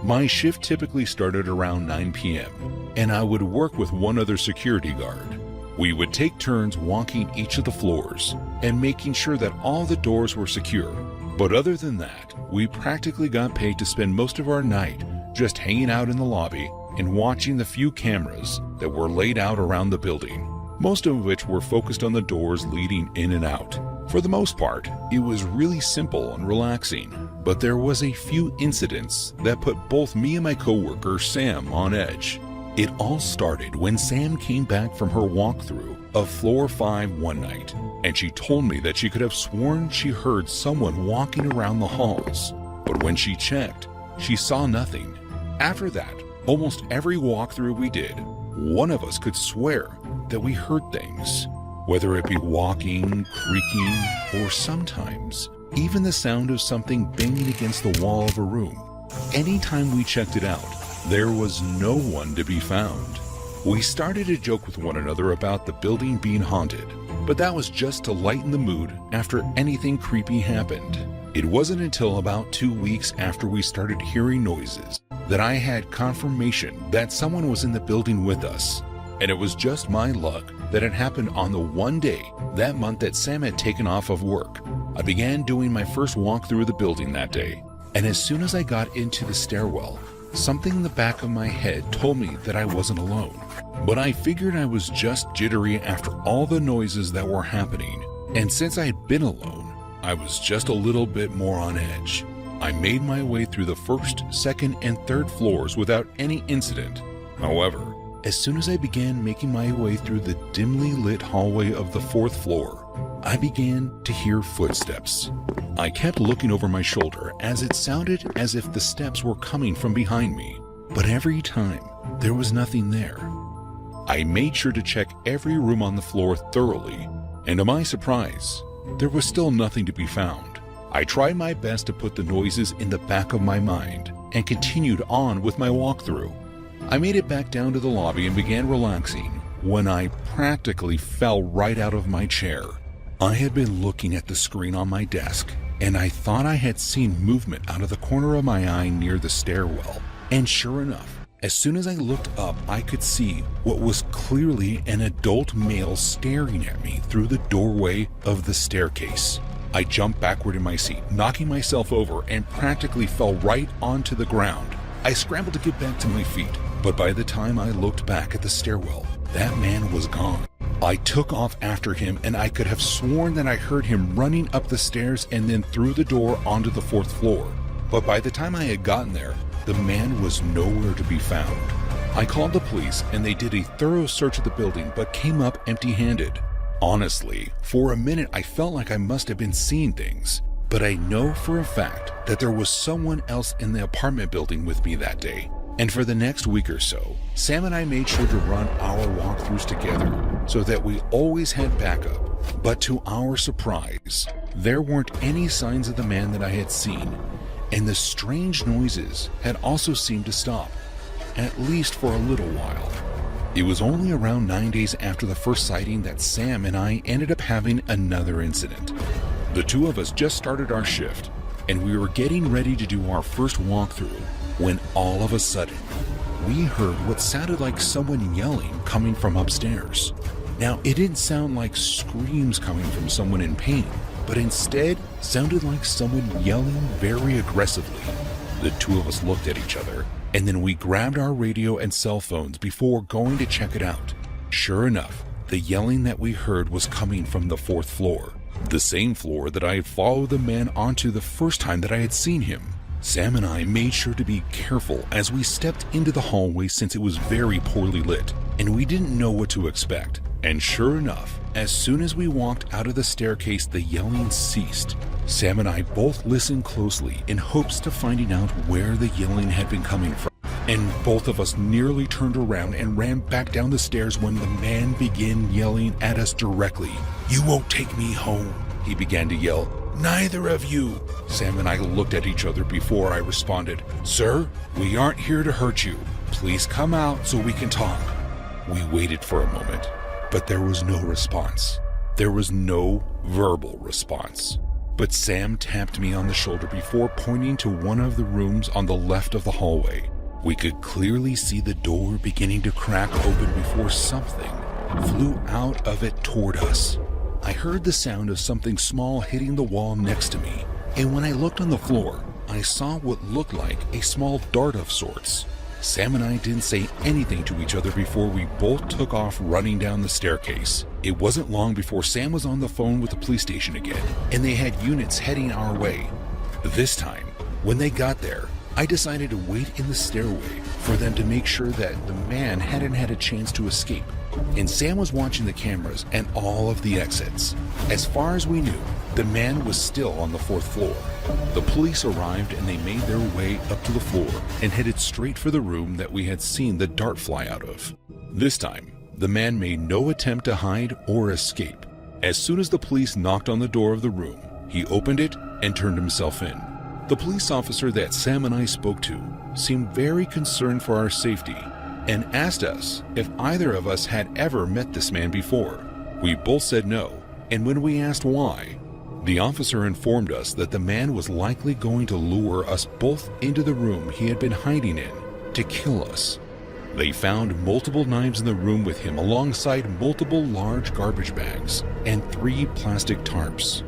My shift typically started around 9 p.m., and I would work with one other security guard. We would take turns walking each of the floors and making sure that all the doors were secure. But other than that, we practically got paid to spend most of our night just hanging out in the lobby and watching the few cameras that were laid out around the building, most of which were focused on the doors leading in and out. For the most part, it was really simple and relaxing, but there was a few incidents that put both me and my coworker Sam on edge. It all started when Sam came back from her walkthrough of floor 5 one night, and she told me that she could have sworn she heard someone walking around the halls, but when she checked, she saw nothing. After that, almost every walkthrough we did, one of us could swear that we heard things, whether it be walking, creaking, or sometimes even the sound of something banging against the wall of a room. Anytime we checked it out, there was no one to be found. We started to joke with one another about the building being haunted, but that was just to lighten the mood after anything creepy happened. It wasn't until about 2 weeks after we started hearing noises that I had confirmation that someone was in the building with us, and it was just my luck that it happened on the one day that month that Sam had taken off of work. I began doing my first walk through the building that day, and as soon as I got into the stairwell, something in the back of my head told me that I wasn't alone. But I figured I was just jittery after all the noises that were happening, and since I had been alone, I was just a little bit more on edge. I made my way through the first, second, and third floors without any incident. However, as soon as I began making my way through the dimly lit hallway of the 4th floor, I began to hear footsteps. I kept looking over my shoulder as it sounded as if the steps were coming from behind me, but every time there was nothing there. I made sure to check every room on the floor thoroughly, and to my surprise, there was still nothing to be found. I tried my best to put the noises in the back of my mind and continued on with my walkthrough. I made it back down to the lobby and began relaxing when I practically fell right out of my chair. I had been looking at the screen on my desk, and I thought I had seen movement out of the corner of my eye near the stairwell. And sure enough, as soon as I looked up, I could see what was clearly an adult male staring at me through the doorway of the staircase. I jumped backward in my seat, knocking myself over, and practically fell right onto the ground. I scrambled to get back to my feet, but by the time I looked back at the stairwell, that man was gone. I took off after him, and I could have sworn that I heard him running up the stairs and then through the door onto the 4th floor. But by the time I had gotten there, the man was nowhere to be found. I called the police, and they did a thorough search of the building but came up empty-handed. Honestly, for a minute I felt like I must have been seeing things, but I know for a fact that there was someone else in the apartment building with me that day. And for the next week or so, Sam and I made sure to run our walkthroughs together so that we always had backup. But to our surprise, there weren't any signs of the man that I had seen, and the strange noises had also seemed to stop, at least for a little while. It was only around 9 days after the first sighting that Sam and I ended up having another incident. The two of us just started our shift, and we were getting ready to do our first walkthrough when all of a sudden, we heard what sounded like someone yelling coming from upstairs. Now, it didn't sound like screams coming from someone in pain, but instead sounded like someone yelling very aggressively. The two of us looked at each other, and then we grabbed our radio and cell phones before going to check it out. Sure enough, the yelling that we heard was coming from the 4th floor, the same floor that I had followed the man onto the first time that I had seen him. Sam and I made sure to be careful as we stepped into the hallway since it was very poorly lit, and we didn't know what to expect. And sure enough, as soon as we walked out of the staircase, the yelling ceased. Sam and I both listened closely in hopes to finding out where the yelling had been coming from. And both of us nearly turned around and ran back down the stairs when the man began yelling at us directly. "You won't take me home," he began to yell. "Neither of you." Sam and I looked at each other before I responded. "Sir, we aren't here to hurt you. Please come out so we can talk." We waited for a moment, but there was no response. There was no verbal response. But Sam tapped me on the shoulder before pointing to one of the rooms on the left of the hallway. We could clearly see the door beginning to crack open before something flew out of it toward us. I heard the sound of something small hitting the wall next to me, and when I looked on the floor, I saw what looked like a small dart of sorts. Sam and I didn't say anything to each other before we both took off running down the staircase. It wasn't long before Sam was on the phone with the police station again, and they had units heading our way. This time, when they got there, I decided to wait in the stairway for them to make sure that the man hadn't had a chance to escape. And Sam was watching the cameras and all of the exits. As far as we knew, the man was still on the 4th floor. The police arrived and they made their way up to the floor and headed straight for the room that we had seen the dart fly out of. This time, the man made no attempt to hide or escape. As soon as the police knocked on the door of the room, he opened it and turned himself in. The police officer that Sam and I spoke to seemed very concerned for our safety and asked us if either of us had ever met this man before. We both said no, and when we asked why, the officer informed us that the man was likely going to lure us both into the room he had been hiding in to kill us. They found multiple knives in the room with him alongside multiple large garbage bags and 3 plastic tarps.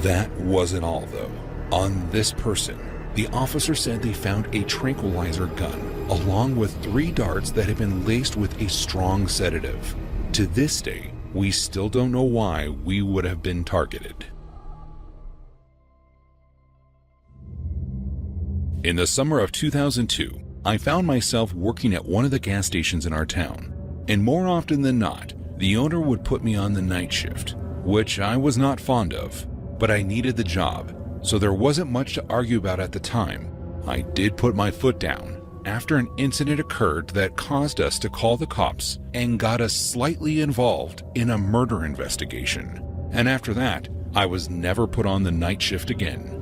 That wasn't all though. On this person, the officer said they found a tranquilizer gun along with 3 darts that had been laced with a strong sedative. To this day, we still don't know why we would have been targeted. In the summer of 2002, I found myself working at one of the gas stations in our town, and more often than not, the owner would put me on the night shift, which I was not fond of, but I needed the job, so there wasn't much to argue about at the time. I did put my foot down after an incident occurred that caused us to call the cops and got us slightly involved in a murder investigation, and after that, I was never put on the night shift again.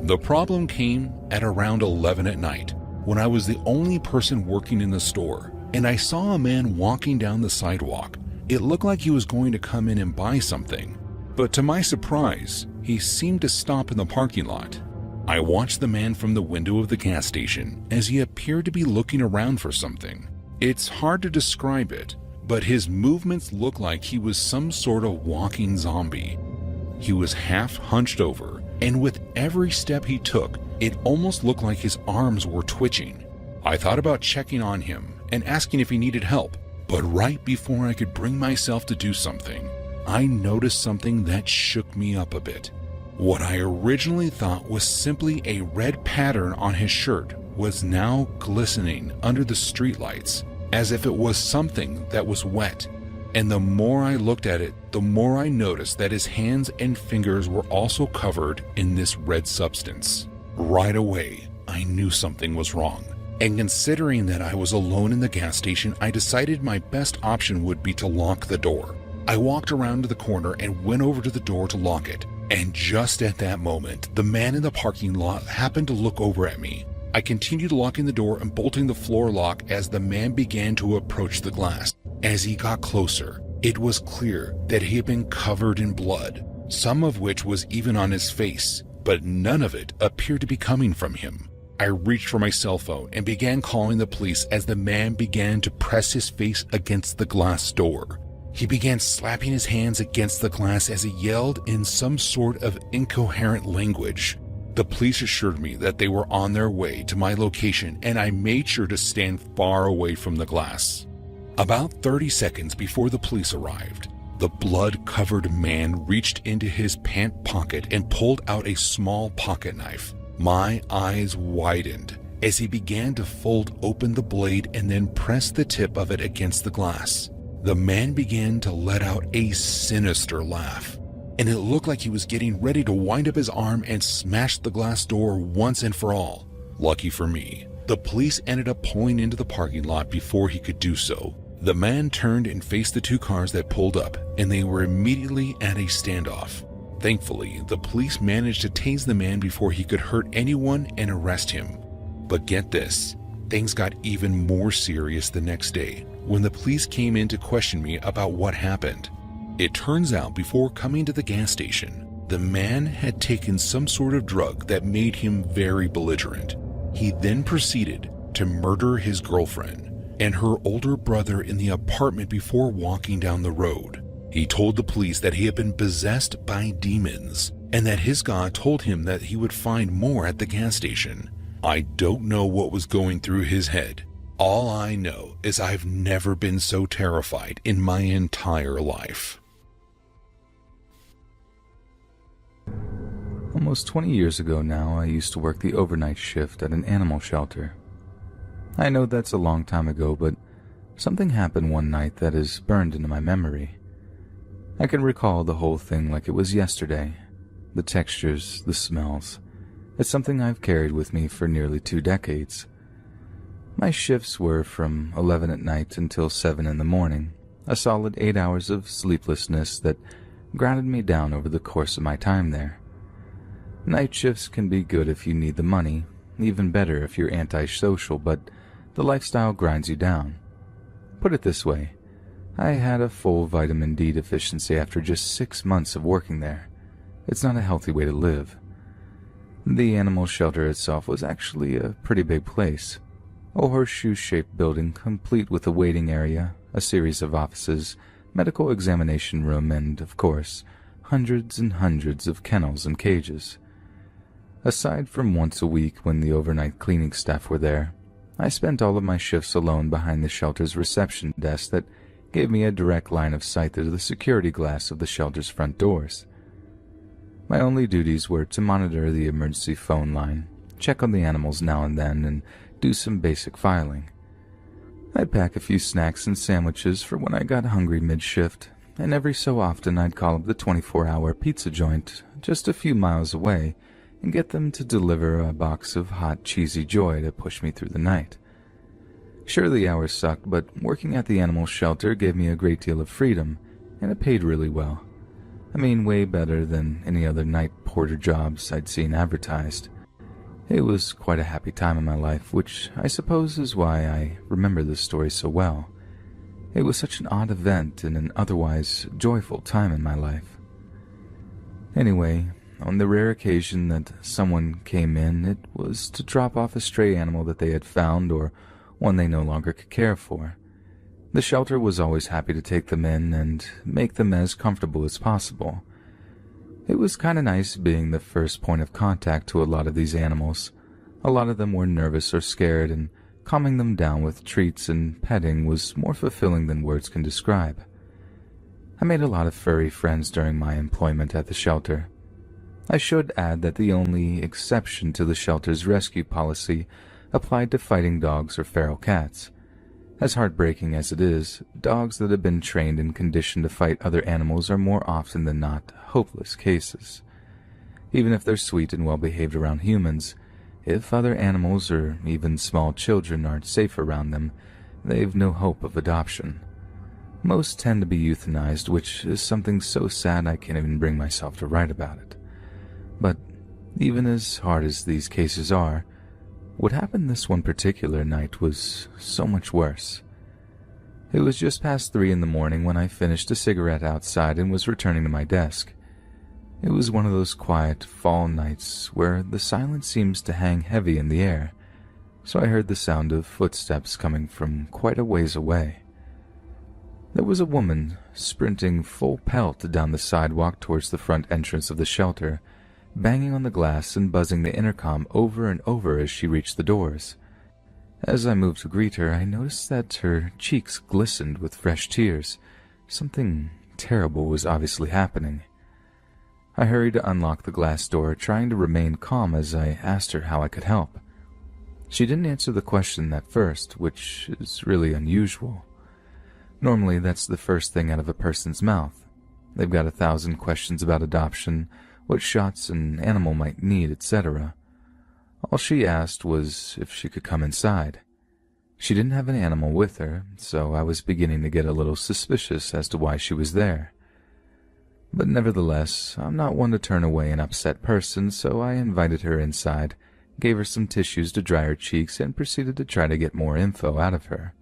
The problem came at around 11 at night, when I was the only person working in the store, and I saw a man walking down the sidewalk. It looked like he was going to come in and buy something, but to my surprise, he seemed to stop in the parking lot. I watched the man from the window of the gas station as he appeared to be looking around for something. It's hard to describe it, but his movements looked like he was some sort of walking zombie. He was half hunched over, and with every step he took, it almost looked like his arms were twitching. I thought about checking on him and asking if he needed help, but right before I could bring myself to do something, I noticed something that shook me up a bit. What I originally thought was simply a red pattern on his shirt was now glistening under the streetlights as if it was something that was wet. And the more I looked at it, the more I noticed that his hands and fingers were also covered in this red substance. Right away, I knew something was wrong. And considering that I was alone in the gas station, I decided my best option would be to lock the door. I walked around to the corner and went over to the door to lock it. And just at that moment, the man in the parking lot happened to look over at me. I continued locking the door and bolting the floor lock as the man began to approach the glass. As he got closer, it was clear that he had been covered in blood, some of which was even on his face, but none of it appeared to be coming from him. I reached for my cell phone and began calling the police as the man began to press his face against the glass door. He began slapping his hands against the glass as he yelled in some sort of incoherent language. The police assured me that they were on their way to my location, and I made sure to stand far away from the glass. About 30 seconds before the police arrived, the blood-covered man reached into his pant pocket and pulled out a small pocket knife. My eyes widened as he began to fold open the blade and then press the tip of it against the glass. The man began to let out a sinister laugh, and it looked like he was getting ready to wind up his arm and smash the glass door once and for all. Lucky for me, the police ended up pulling into the parking lot before he could do so. The man turned and faced the 2 cars that pulled up, and they were immediately at a standoff. Thankfully, the police managed to tase the man before he could hurt anyone and arrest him. But get this, things got even more serious the next day when the police came in to question me about what happened. It turns out before coming to the gas station, the man had taken some sort of drug that made him very belligerent. He then proceeded to murder his girlfriend and her older brother in the apartment before walking down the road. He told the police that he had been possessed by demons and that his God told him that he would find more at the gas station. I don't know what was going through his head. All I know is I've never been so terrified in my entire life. Almost 20 years ago now, I used to work the overnight shift at an animal shelter. I know that's a long time ago, but something happened one night that is burned into my memory. I can recall the whole thing like it was yesterday. The textures, the smells. It's something I've carried with me for nearly 2 decades. My shifts were from 11 at night until 7 in the morning, a solid 8 hours of sleeplessness that grounded me down over the course of my time there. Night shifts can be good if you need the money, even better if you're antisocial, but the lifestyle grinds you down. Put it this way, I had a full vitamin D deficiency after just 6 months of working there. It's not a healthy way to live. The animal shelter itself was actually a pretty big place. A horseshoe-shaped building complete with a waiting area, a series of offices, medical examination room, and, of course, hundreds and hundreds of kennels and cages. Aside from once a week when the overnight cleaning staff were there, I spent all of my shifts alone behind the shelter's reception desk that gave me a direct line of sight to the security glass of the shelter's front doors. My only duties were to monitor the emergency phone line, check on the animals now and then, and do some basic filing. I'd pack a few snacks and sandwiches for when I got hungry mid-shift, and every so often I'd call up the 24-hour pizza joint just a few miles away and get them to deliver a box of hot, cheesy joy to push me through the night. Sure, the hours sucked, but working at the animal shelter gave me a great deal of freedom, and it paid really well. I mean, way better than any other night porter jobs I'd seen advertised. It was quite a happy time in my life, which I suppose is why I remember this story so well. It was such an odd event in an otherwise joyful time in my life. Anyway, on the rare occasion that someone came in, it was to drop off a stray animal that they had found or one they no longer could care for. The shelter was always happy to take them in and make them as comfortable as possible. It was kind of nice being the first point of contact to a lot of these animals. A lot of them were nervous or scared, and calming them down with treats and petting was more fulfilling than words can describe. I made a lot of furry friends during my employment at the shelter. I should add that the only exception to the shelter's rescue policy applied to fighting dogs or feral cats. As heartbreaking as it is, dogs that have been trained and conditioned to fight other animals are more often than not hopeless cases. Even if they're sweet and well-behaved around humans, if other animals or even small children aren't safe around them, they've no hope of adoption. Most tend to be euthanized, which is something so sad I can't even bring myself to write about it. But even as hard as these cases are, what happened this one particular night was so much worse. It was just past 3 in the morning when I finished a cigarette outside and was returning to my desk. It was one of those quiet fall nights where the silence seems to hang heavy in the air, so I heard the sound of footsteps coming from quite a ways away. There was a woman sprinting full pelt down the sidewalk towards the front entrance of the shelter, banging on the glass and buzzing the intercom over and over as she reached the doors. As I moved to greet her, I noticed that her cheeks glistened with fresh tears. Something terrible was obviously happening. I hurried to unlock the glass door, trying to remain calm as I asked her how I could help. She didn't answer the question at first, which is really unusual. Normally, that's the first thing out of a person's mouth. They've got 1,000 questions about adoption, what shots an animal might need, etc. All she asked was if she could come inside. She didn't have an animal with her, so I was beginning to get a little suspicious as to why she was there. But nevertheless, I'm not one to turn away an upset person, so I invited her inside, gave her some tissues to dry her cheeks, and proceeded to try to get more info out of her.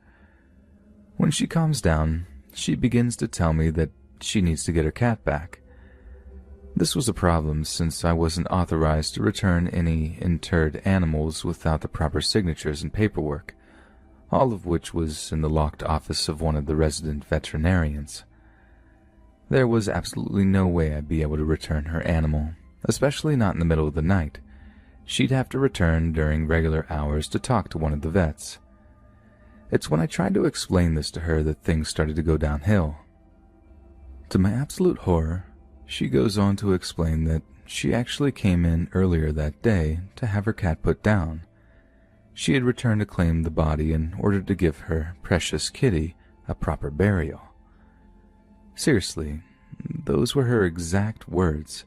When she calms down, she begins to tell me that she needs to get her cat back. This was a problem since I wasn't authorized to return any interred animals without the proper signatures and paperwork, all of which was in the locked office of one of the resident veterinarians. There was absolutely no way I'd be able to return her animal, especially not in the middle of the night. She'd have to return during regular hours to talk to one of the vets. It's when I tried to explain this to her that things started to go downhill. To my absolute horror, she goes on to explain that she actually came in earlier that day to have her cat put down. She had returned to claim the body in order to give her precious kitty a proper burial. Seriously, those were her exact words.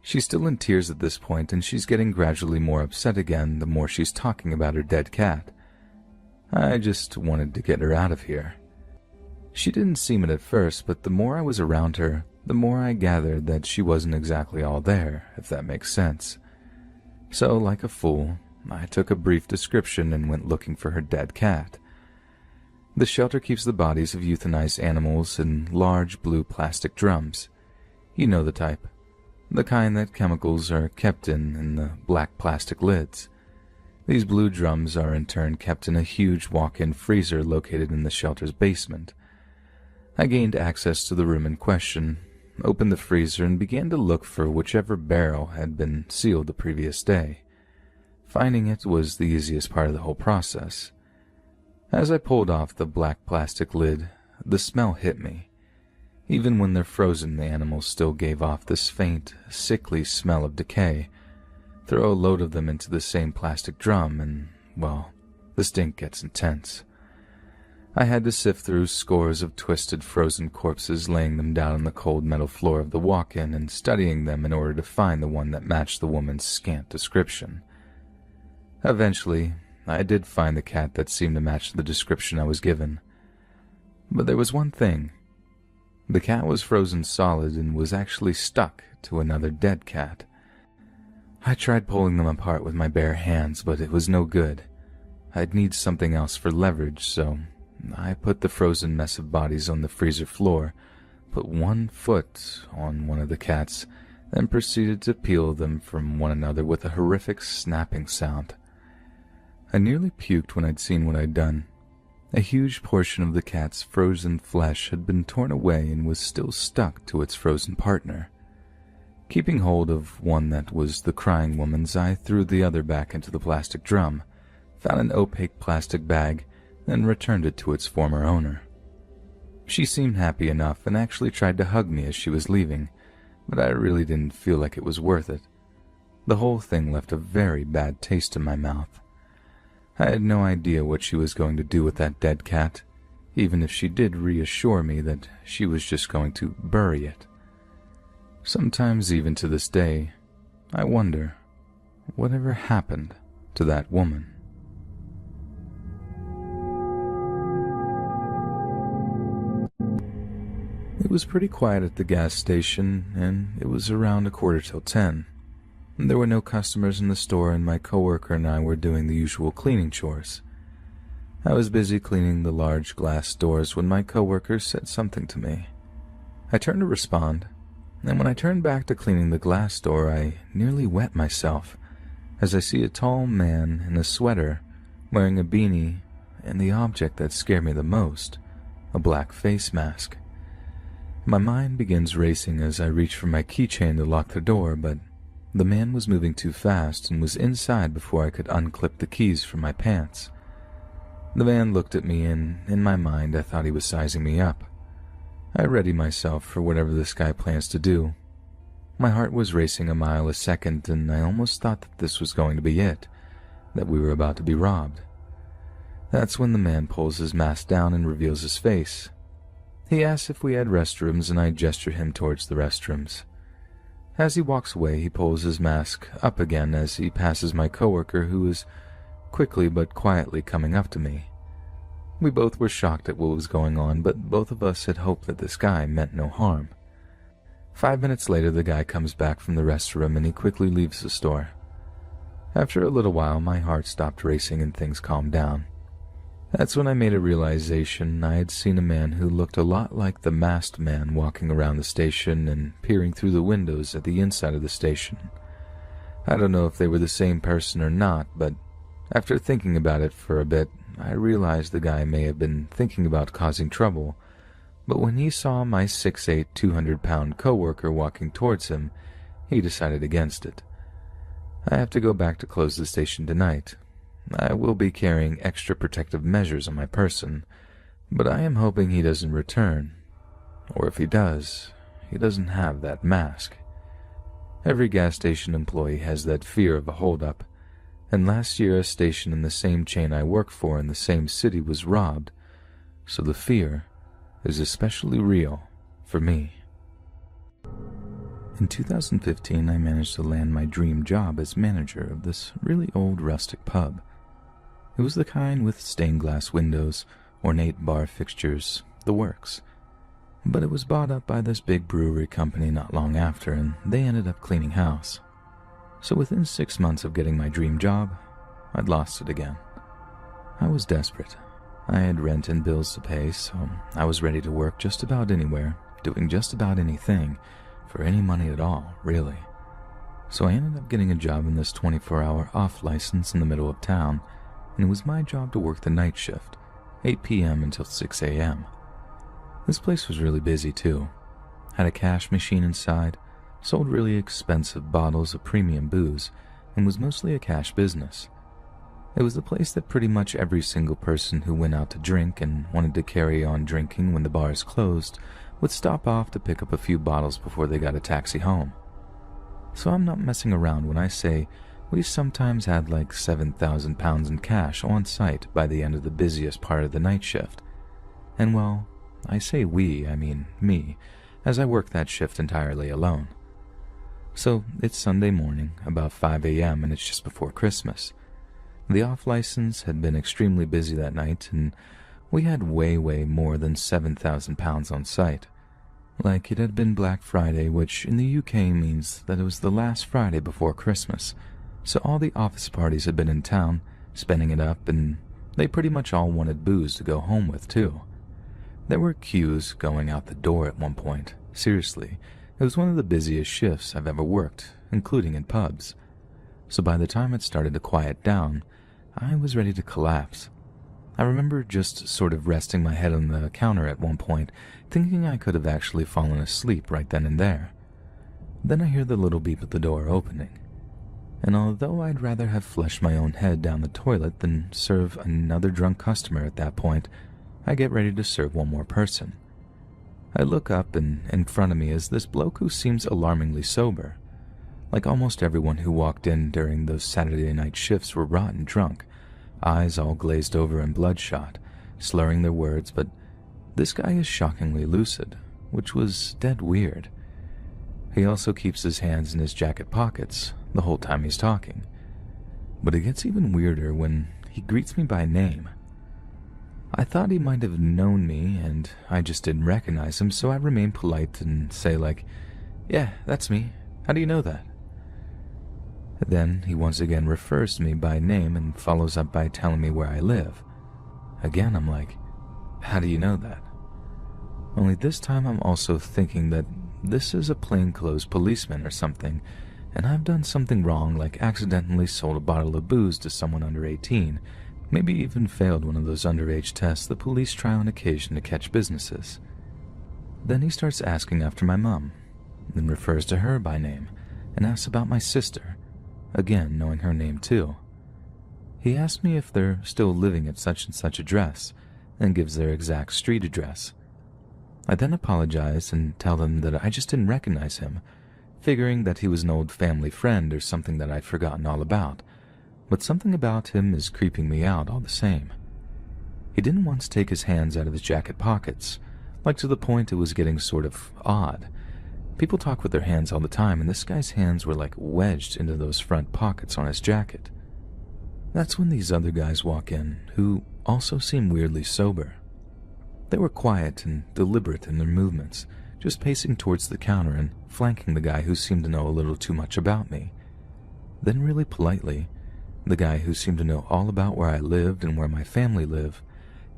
She's still in tears at this point, and she's getting gradually more upset again the more she's talking about her dead cat. I just wanted to get her out of here. She didn't seem it at first, but the more I was around her, the more I gathered that she wasn't exactly all there, if that makes sense. So, like a fool, I took a brief description and went looking for her dead cat. The shelter keeps the bodies of euthanized animals in large blue plastic drums. You know the type. The kind that chemicals are kept in the black plastic lids. These blue drums are in turn kept in a huge walk-in freezer located in the shelter's basement. I gained access to the room in question, opened the freezer, and began to look for whichever barrel had been sealed the previous day. Finding it was the easiest part of the whole process. As I pulled off the black plastic lid, the smell hit me. Even when they're frozen, the animals still gave off this faint, sickly smell of decay. Throw a load of them into the same plastic drum and, well, the stink gets intense. I had to sift through scores of twisted, frozen corpses, laying them down on the cold metal floor of the walk-in and studying them in order to find the one that matched the woman's scant description. Eventually, I did find the cat that seemed to match the description I was given. But there was one thing. The cat was frozen solid and was actually stuck to another dead cat. I tried pulling them apart with my bare hands, but it was no good. I'd need something else for leverage, so I put the frozen mess of bodies on the freezer floor, put one foot on one of the cats, then proceeded to peel them from one another with a horrific snapping sound. I nearly puked when I'd seen what I'd done. A huge portion of the cat's frozen flesh had been torn away and was still stuck to its frozen partner. Keeping hold of one that was the crying woman's, I threw the other back into the plastic drum, found an opaque plastic bag, then returned it to its former owner. She seemed happy enough and actually tried to hug me as she was leaving, but I really didn't feel like it was worth it. The whole thing left a very bad taste in my mouth. I had no idea what she was going to do with that dead cat, even if she did reassure me that she was just going to bury it. Sometimes, even to this day, I wonder, whatever happened to that woman? It was pretty quiet at the gas station, and it was around 10:15. There were no customers in the store, and my coworker and I were doing the usual cleaning chores. I was busy cleaning the large glass doors when my coworker said something to me. I turned to respond, and when I turned back to cleaning the glass door, I nearly wet myself as I see a tall man in a sweater wearing a beanie and the object that scared me the most, a black face mask. My mind begins racing as I reach for my keychain to lock the door, but the man was moving too fast and was inside before I could unclip the keys from my pants. The man looked at me, and in my mind I thought he was sizing me up. I readied myself for whatever this guy plans to do. My heart was racing a mile a second, and I almost thought that this was going to be it, that we were about to be robbed. That's when the man pulls his mask down and reveals his face. He asks if we had restrooms, and I gesture him towards the restrooms. As he walks away, he pulls his mask up again as he passes my coworker, who is quickly but quietly coming up to me. We both were shocked at what was going on, but both of us had hoped that this guy meant no harm. 5 minutes later, the guy comes back from the restroom and he quickly leaves the store. After a little while, my heart stopped racing and things calmed down. That's when I made a realization I had seen a man who looked a lot like the masked man walking around the station and peering through the windows at the inside of the station. I don't know if they were the same person or not, but after thinking about it for a bit, I realized the guy may have been thinking about causing trouble, but when he saw my 6'8", 200-pound coworker walking towards him, he decided against it. I have to go back to close the station tonight. I will be carrying extra protective measures on my person, but I am hoping he doesn't return. Or if he does, he doesn't have that mask. Every gas station employee has that fear of a holdup, and last year a station in the same chain I work for in the same city was robbed, so the fear is especially real for me. In 2015, I managed to land my dream job as manager of this really old rustic pub. It was the kind with stained glass windows, ornate bar fixtures, the works. But it was bought up by this big brewery company not long after, and they ended up cleaning house. So within 6 months of getting my dream job, I'd lost it again. I was desperate. I had rent and bills to pay, so I was ready to work just about anywhere, doing just about anything, for any money at all, really. So I ended up getting a job in this 24-hour off license in the middle of town, and it was my job to work the night shift, 8 p.m. until 6 a.m. This place was really busy too. Had a cash machine inside, sold really expensive bottles of premium booze, and was mostly a cash business. It was the place that pretty much every single person who went out to drink and wanted to carry on drinking when the bars closed would stop off to pick up a few bottles before they got a taxi home. So I'm not messing around when I say we sometimes had like 7,000 pounds in cash on site by the end of the busiest part of the night shift. And well, I say we, I mean me, as I work that shift entirely alone. So it's Sunday morning, about 5 a.m., and it's just before Christmas. The off-license had been extremely busy that night, and we had way more than 7,000 pounds on site. Like it had been Black Friday, which in the UK means that it was the last Friday before Christmas, so all the office parties had been in town, spending it up, and they pretty much all wanted booze to go home with, too. There were queues going out the door at one point. Seriously, it was one of the busiest shifts I've ever worked, including in pubs. So by the time it started to quiet down, I was ready to collapse. I remember just sort of resting my head on the counter at one point, thinking I could have actually fallen asleep right then and there. Then I hear the little beep at the door opening. And although I'd rather have flushed my own head down the toilet than serve another drunk customer at that point, I get ready to serve one more person. I look up, and in front of me is this bloke who seems alarmingly sober. Like almost everyone who walked in during those Saturday night shifts were rotten drunk, eyes all glazed over and bloodshot, slurring their words, but this guy is shockingly lucid, which was dead weird. He also keeps his hands in his jacket pockets the whole time he's talking. But it gets even weirder when he greets me by name. I thought he might have known me, and I just didn't recognize him, so I remain polite and say like, "Yeah, that's me. How do you know that?" Then he once again refers to me by name and follows up by telling me where I live. Again, I'm like, "How do you know that?" Only this time I'm also thinking that this is a plainclothes policeman or something, and I've done something wrong, like accidentally sold a bottle of booze to someone under 18, maybe even failed one of those underage tests the police try on occasion to catch businesses. Then he starts asking after my mom, then refers to her by name, and asks about my sister, again knowing her name too. He asks me if they're still living at such and such address, and gives their exact street address. I then apologize and tell them that I just didn't recognize him, figuring that he was an old family friend or something that I'd forgotten all about, but something about him is creeping me out all the same. He didn't once take his hands out of his jacket pockets, like to the point it was getting sort of odd. People talk with their hands all the time, and this guy's hands were like wedged into those front pockets on his jacket. That's when these other guys walk in, who also seem weirdly sober. They were quiet and deliberate in their movements, just pacing towards the counter and flanking the guy who seemed to know a little too much about me. Then really politely, the guy who seemed to know all about where I lived and where my family live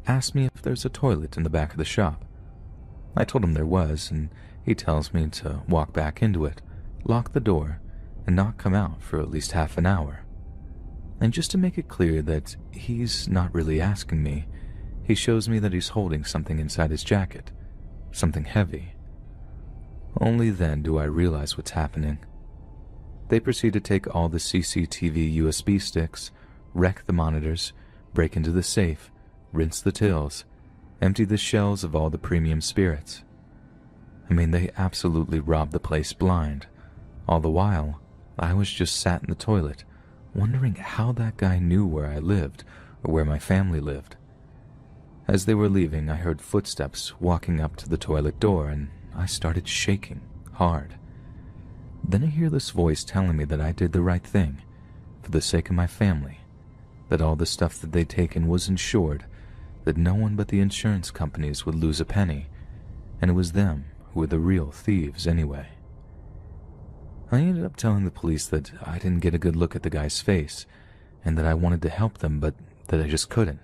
asked me if there's a toilet in the back of the shop. I told him there was, and he tells me to walk back into it, lock the door, and not come out for at least half an hour. And just to make it clear that he's not really asking me, he shows me that he's holding something inside his jacket, something heavy. Only then do I realize what's happening. They proceed to take all the CCTV USB sticks, wreck the monitors, break into the safe, rinse the tills, empty the shelves of all the premium spirits. I mean, they absolutely robbed the place blind, All the while, I was just sat in the toilet, wondering how that guy knew where I lived or where my family lived. As they were leaving, I heard footsteps walking up to the toilet door, and I started shaking hard. Then I hear this voice telling me that I did the right thing, for the sake of my family, that all the stuff that they'd taken was insured, that no one but the insurance companies would lose a penny, and it was them who were the real thieves anyway. I ended up telling the police that I didn't get a good look at the guy's face, and that I wanted to help them, but that I just couldn't.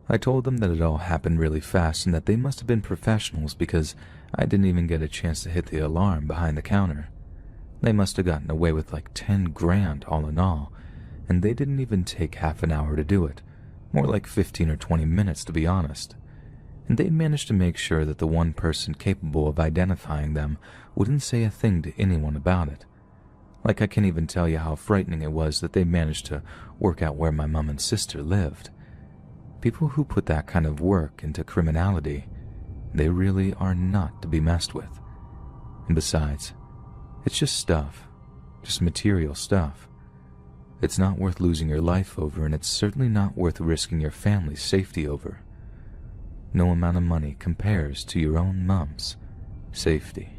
I told them that it all happened really fast and that they must have been professionals because I didn't even get a chance to hit the alarm behind the counter. They must have gotten away with like 10 grand all in all, and they didn't even take half an hour to do it, more like 15 or 20 minutes to be honest. And they'd managed to make sure that the one person capable of identifying them wouldn't say a thing to anyone about it. Like I can't even tell you how frightening it was that they managed to work out where my mom and sister lived. People who put that kind of work into criminality, they really are not to be messed with. And besides, it's just stuff, just material stuff. It's not worth losing your life over, and it's certainly not worth risking your family's safety over. No amount of money compares to your own mom's safety.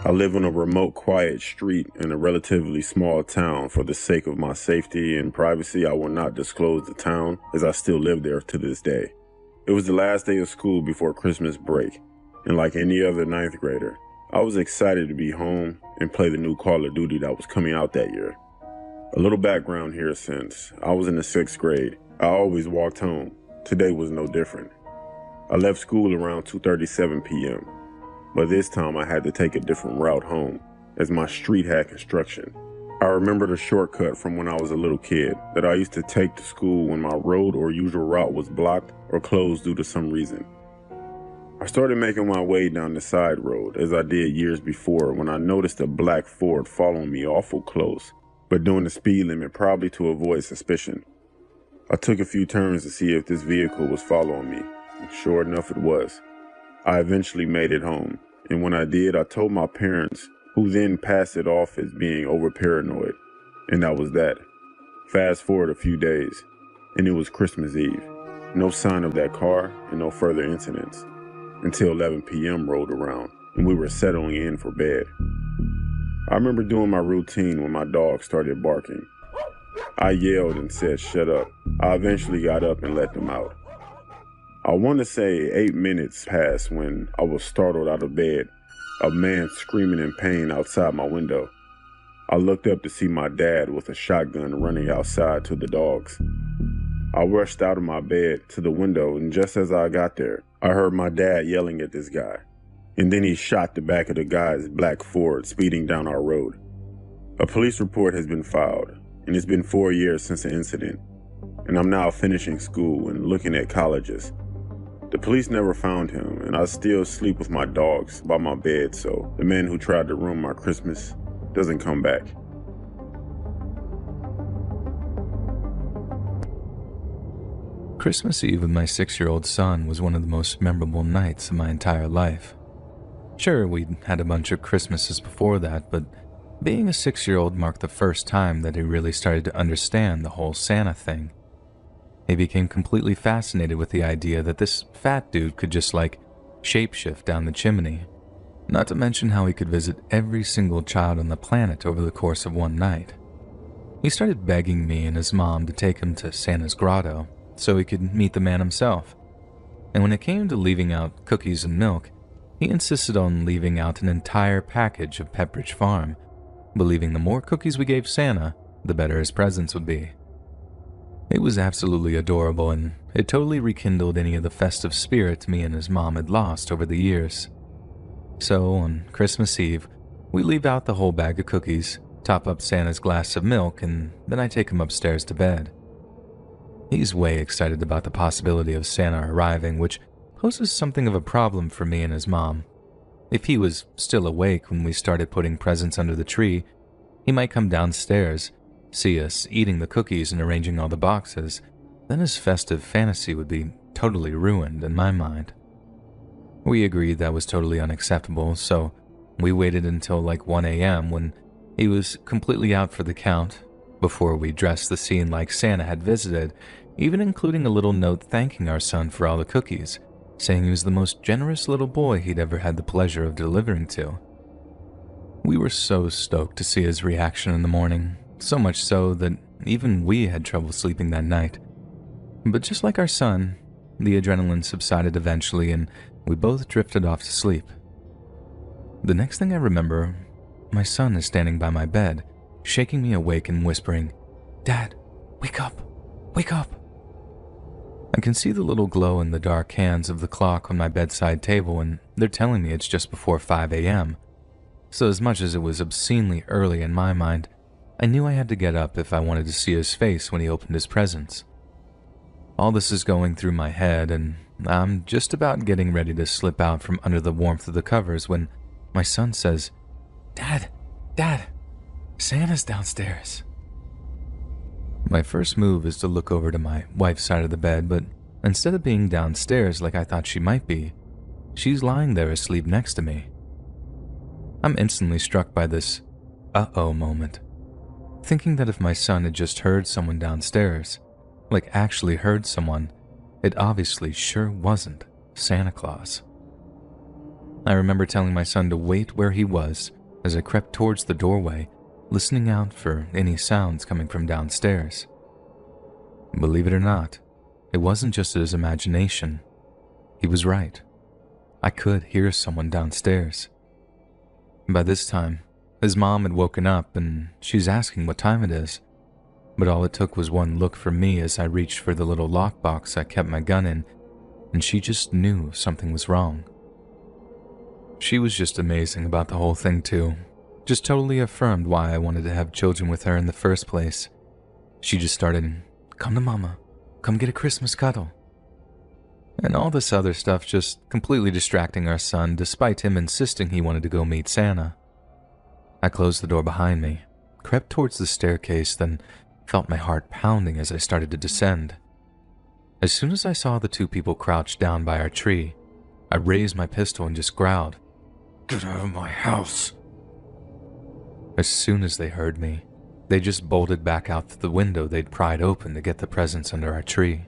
I live on a remote, quiet street in a relatively small town. For the sake of my safety and privacy, I will not disclose the town, as I still live there to this day. It was the last day of school before Christmas break, and like any other ninth grader, I was excited to be home and play the new Call of Duty that was coming out that year. A little background here: since I was in the 6th grade, I always walked home. Today was no different. I left school around 2:37 p.m., but this time I had to take a different route home, as my street had construction. I remembered a shortcut from when I was a little kid that I used to take to school when my road or usual route was blocked or closed due to some reason. I started making my way down the side road, as I did years before, when I noticed a black Ford following me awful close, but doing the speed limit probably to avoid suspicion. I took a few turns to see if this vehicle was following me, and sure enough it was. I eventually made it home, and when I did, I told my parents, who then passed it off as being over-paranoid, and that was that. Fast forward a few days, and it was Christmas Eve. No sign of that car, and no further incidents, until 11 p.m. rolled around, and we were settling in for bed. I remember doing my routine when my dog started barking. I yelled and said, "Shut up." I eventually got up and let them out. I want to say 8 minutes passed when I was startled out of bed, a man screaming in pain outside my window. I looked up to see my dad with a shotgun running outside to the dogs. I rushed out of my bed to the window, and just as I got there, I heard my dad yelling at this guy. And then he shot the back of the guy's black Ford speeding down our road. A police report has been filed, and it's been 4 years since the incident, and I'm now finishing school and looking at colleges. The police never found him, and I still sleep with my dogs by my bed, so the man who tried to ruin my Christmas doesn't come back. Christmas Eve with my 6-year-old son was one of the most memorable nights of my entire life. Sure, we'd had a bunch of Christmases before that, but being a 6-year-old marked the first time that he really started to understand the whole Santa thing. He became completely fascinated with the idea that this fat dude could just shapeshift down the chimney, not to mention how he could visit every single child on the planet over the course of one night. He started begging me and his mom to take him to Santa's grotto so he could meet the man himself, and when it came to leaving out cookies and milk, he insisted on leaving out an entire package of Pepperidge Farm, believing the more cookies we gave Santa, the better his presents would be. It was absolutely adorable, and it totally rekindled any of the festive spirit me and his mom had lost over the years. So, on Christmas Eve, we leave out the whole bag of cookies, top up Santa's glass of milk, and then I take him upstairs to bed. He's way excited about the possibility of Santa arriving, which poses something of a problem for me and his mom. If he was still awake when we started putting presents under the tree, he might come downstairs, see us eating the cookies and arranging all the boxes, then his festive fantasy would be totally ruined in my mind. We agreed that was totally unacceptable, so we waited until like 1 a.m. when he was completely out for the count before we dressed the scene like Santa had visited, even including a little note thanking our son for all the cookies, saying he was the most generous little boy he'd ever had the pleasure of delivering to. We were so stoked to see his reaction in the morning, so much so that even we had trouble sleeping that night. But just like our son, the adrenaline subsided eventually and we both drifted off to sleep. The next thing I remember, my son is standing by my bed, shaking me awake and whispering, "Dad, wake up, wake up." I can see the little glow in the dark hands of the clock on my bedside table and they're telling me it's just before 5 a.m. So as much as it was obscenely early in my mind, I knew I had to get up if I wanted to see his face when he opened his presents. All this is going through my head and I'm just about getting ready to slip out from under the warmth of the covers when my son says, Dad, Santa's downstairs." My first move is to look over to my wife's side of the bed, but instead of being downstairs like I thought she might be, she's lying there asleep next to me. I'm instantly struck by this uh-oh moment, thinking that if my son had just heard someone downstairs, like actually heard someone, it obviously sure wasn't Santa Claus. I remember telling my son to wait where he was as I crept towards the doorway, listening out for any sounds coming from downstairs. Believe it or not, it wasn't just his imagination. He was right. I could hear someone downstairs. By this time, his mom had woken up and she's asking what time it is, but all it took was one look from me as I reached for the little lockbox I kept my gun in, and she just knew something was wrong. She was just amazing about the whole thing too, just totally affirmed why I wanted to have children with her in the first place. She just started, "Come to mama, come get a Christmas cuddle," and all this other stuff, just completely distracting our son despite him insisting he wanted to go meet Santa. I closed the door behind me, crept towards the staircase, then felt my heart pounding as I started to descend. As soon as I saw the two people crouched down by our tree, I raised my pistol and just growled, "Get out of my house." As soon as they heard me, they just bolted back out the window they'd pried open to get the presents under our tree.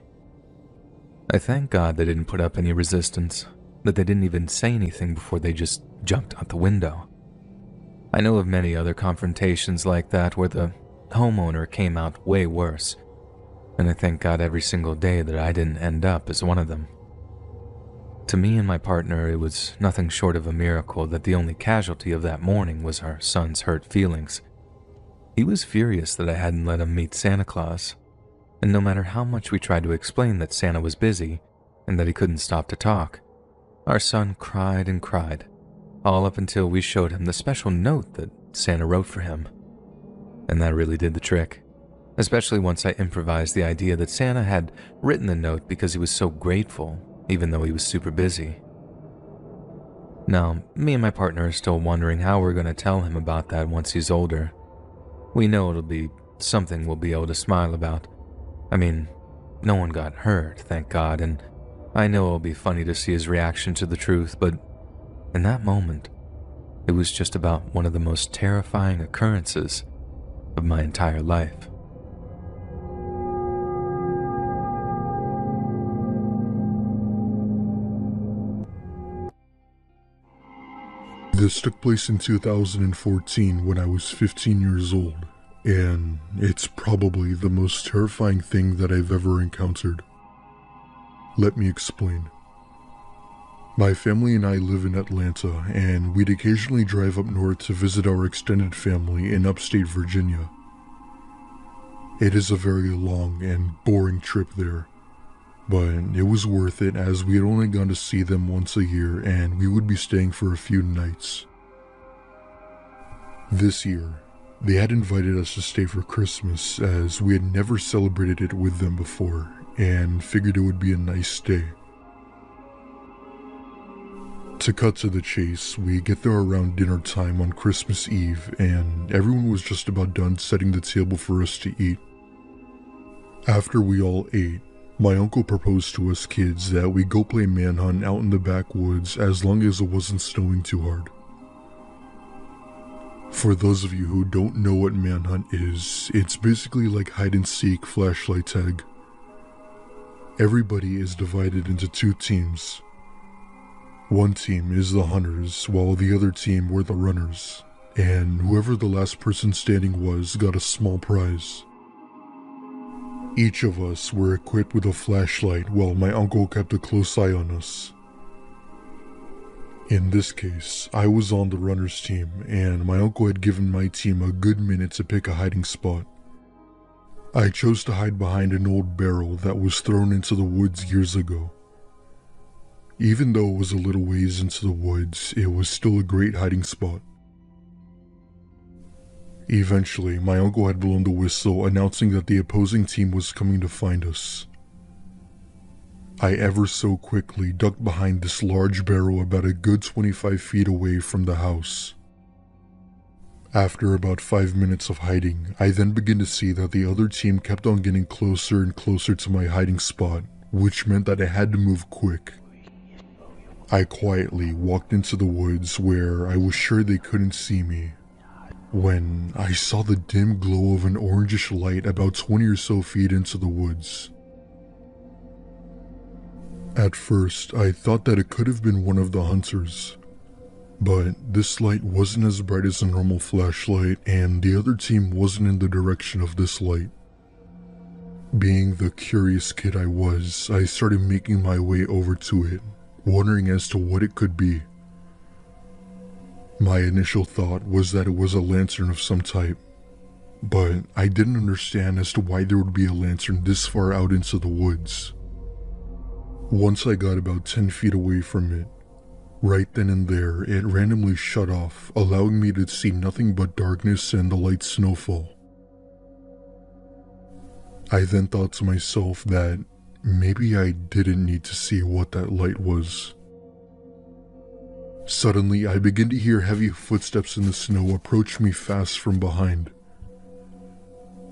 I thank God they didn't put up any resistance, that they didn't even say anything before they just jumped out the window. I know of many other confrontations like that where the homeowner came out way worse, and I thank God every single day that I didn't end up as one of them. To me and my partner, it was nothing short of a miracle that the only casualty of that morning was our son's hurt feelings. He was furious that I hadn't let him meet Santa Claus, and no matter how much we tried to explain that Santa was busy and that he couldn't stop to talk, our son cried and cried, all up until we showed him the special note that Santa wrote for him. And that really did the trick, especially once I improvised the idea that Santa had written the note because he was so grateful, even though he was super busy. Now, me and my partner are still wondering how we're going to tell him about that once he's older. We know it'll be something we'll be able to smile about. I mean, no one got hurt, thank God, and I know it'll be funny to see his reaction to the truth, but in that moment, it was just about one of the most terrifying occurrences of my entire life. This took place in 2014 when I was 15 years old, and it's probably the most terrifying thing that I've ever encountered. Let me explain. My family and I live in Atlanta, and we'd occasionally drive up north to visit our extended family in upstate Virginia. It is a very long and boring trip there, but it was worth it as we had only gone to see them once a year and we would be staying for a few nights. This year, they had invited us to stay for Christmas as we had never celebrated it with them before and figured it would be a nice stay. To cut to the chase, we get there around dinner time on Christmas Eve and everyone was just about done setting the table for us to eat. After we all ate, My uncle proposed to us kids that we go play manhunt out in the backwoods as long as it wasn't snowing too hard. For those of you who don't know what manhunt is, it's basically like hide and seek flashlight tag. Everybody is divided into two teams. One team is the hunters, while the other team were the runners, and whoever the last person standing was got a small prize. Each of us were equipped with a flashlight while my uncle kept a close eye on us. In this case, I was on the runners team, and my uncle had given my team a good minute to pick a hiding spot. I chose to hide behind an old barrel that was thrown into the woods years ago. Even though it was a little ways into the woods, it was still a great hiding spot. Eventually, my uncle had blown the whistle announcing that the opposing team was coming to find us. I ever so quickly ducked behind this large barrel about a good 25 feet away from the house. After about 5 minutes of hiding, I then began to see that the other team kept on getting closer and closer to my hiding spot, which meant that I had to move quick. I quietly walked into the woods where I was sure they couldn't see me, when I saw the dim glow of an orangish light about 20 or so feet into the woods. At first, I thought that it could have been one of the hunters, but this light wasn't as bright as a normal flashlight, and the other team wasn't in the direction of this light. Being the curious kid I was, I started making my way over to it, wondering as to what it could be. My initial thought was that it was a lantern of some type, but I didn't understand as to why there would be a lantern this far out into the woods. Once I got about 10 feet away from it, right then and there, it randomly shut off, allowing me to see nothing but darkness and the light snowfall. I then thought to myself that maybe I didn't need to see what that light was. Suddenly, I began to hear heavy footsteps in the snow approach me fast from behind.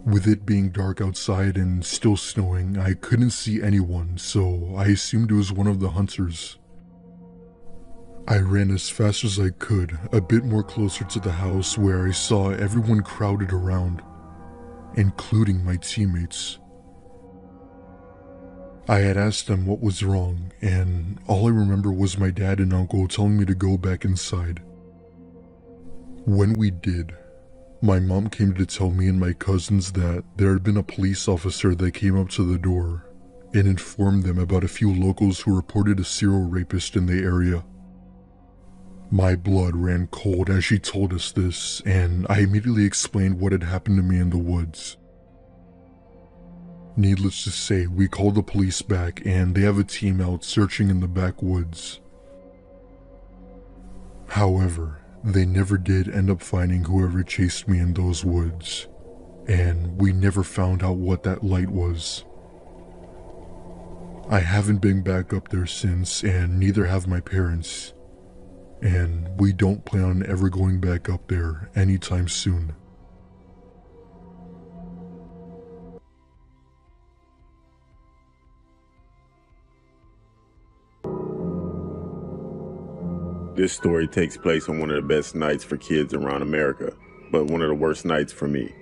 With it being dark outside and still snowing, I couldn't see anyone, so I assumed it was one of the hunters. I ran as fast as I could, a bit more closer to the house where I saw everyone crowded around, including my teammates. I had asked them what was wrong, and all I remember was my dad and uncle telling me to go back inside. When we did, my mom came to tell me and my cousins that there had been a police officer that came up to the door and informed them about a few locals who reported a serial rapist in the area. My blood ran cold as she told us this, and I immediately explained what had happened to me in the woods. Needless to say, we called the police back and they have a team out searching in the backwoods. However, they never did end up finding whoever chased me in those woods, and we never found out what that light was. I haven't been back up there since, and neither have my parents, and we don't plan on ever going back up there anytime soon. This story takes place on one of the best nights for kids around America, but one of the worst nights for me.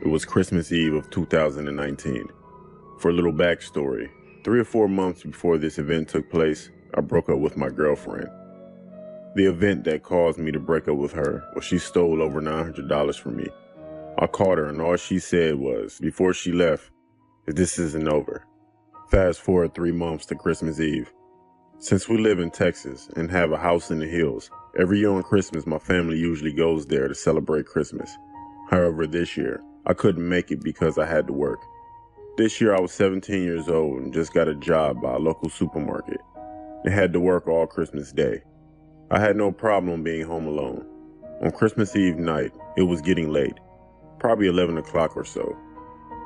It was Christmas Eve of 2019. For a little backstory, 3 or 4 months before this event took place, I broke up with my girlfriend. The event that caused me to break up with her was she stole over $900 from me. I called her and all she said was, before she left, "This isn't over." Fast forward 3 months to Christmas Eve. Since we live in Texas and have a house in the hills, every year on Christmas my family usually goes there to celebrate Christmas. However, this year, I couldn't make it because I had to work. This year I was 17 years old and just got a job by a local supermarket and had to work all Christmas Day. I had no problem being home alone. On Christmas Eve night, it was getting late, probably 11 o'clock or so.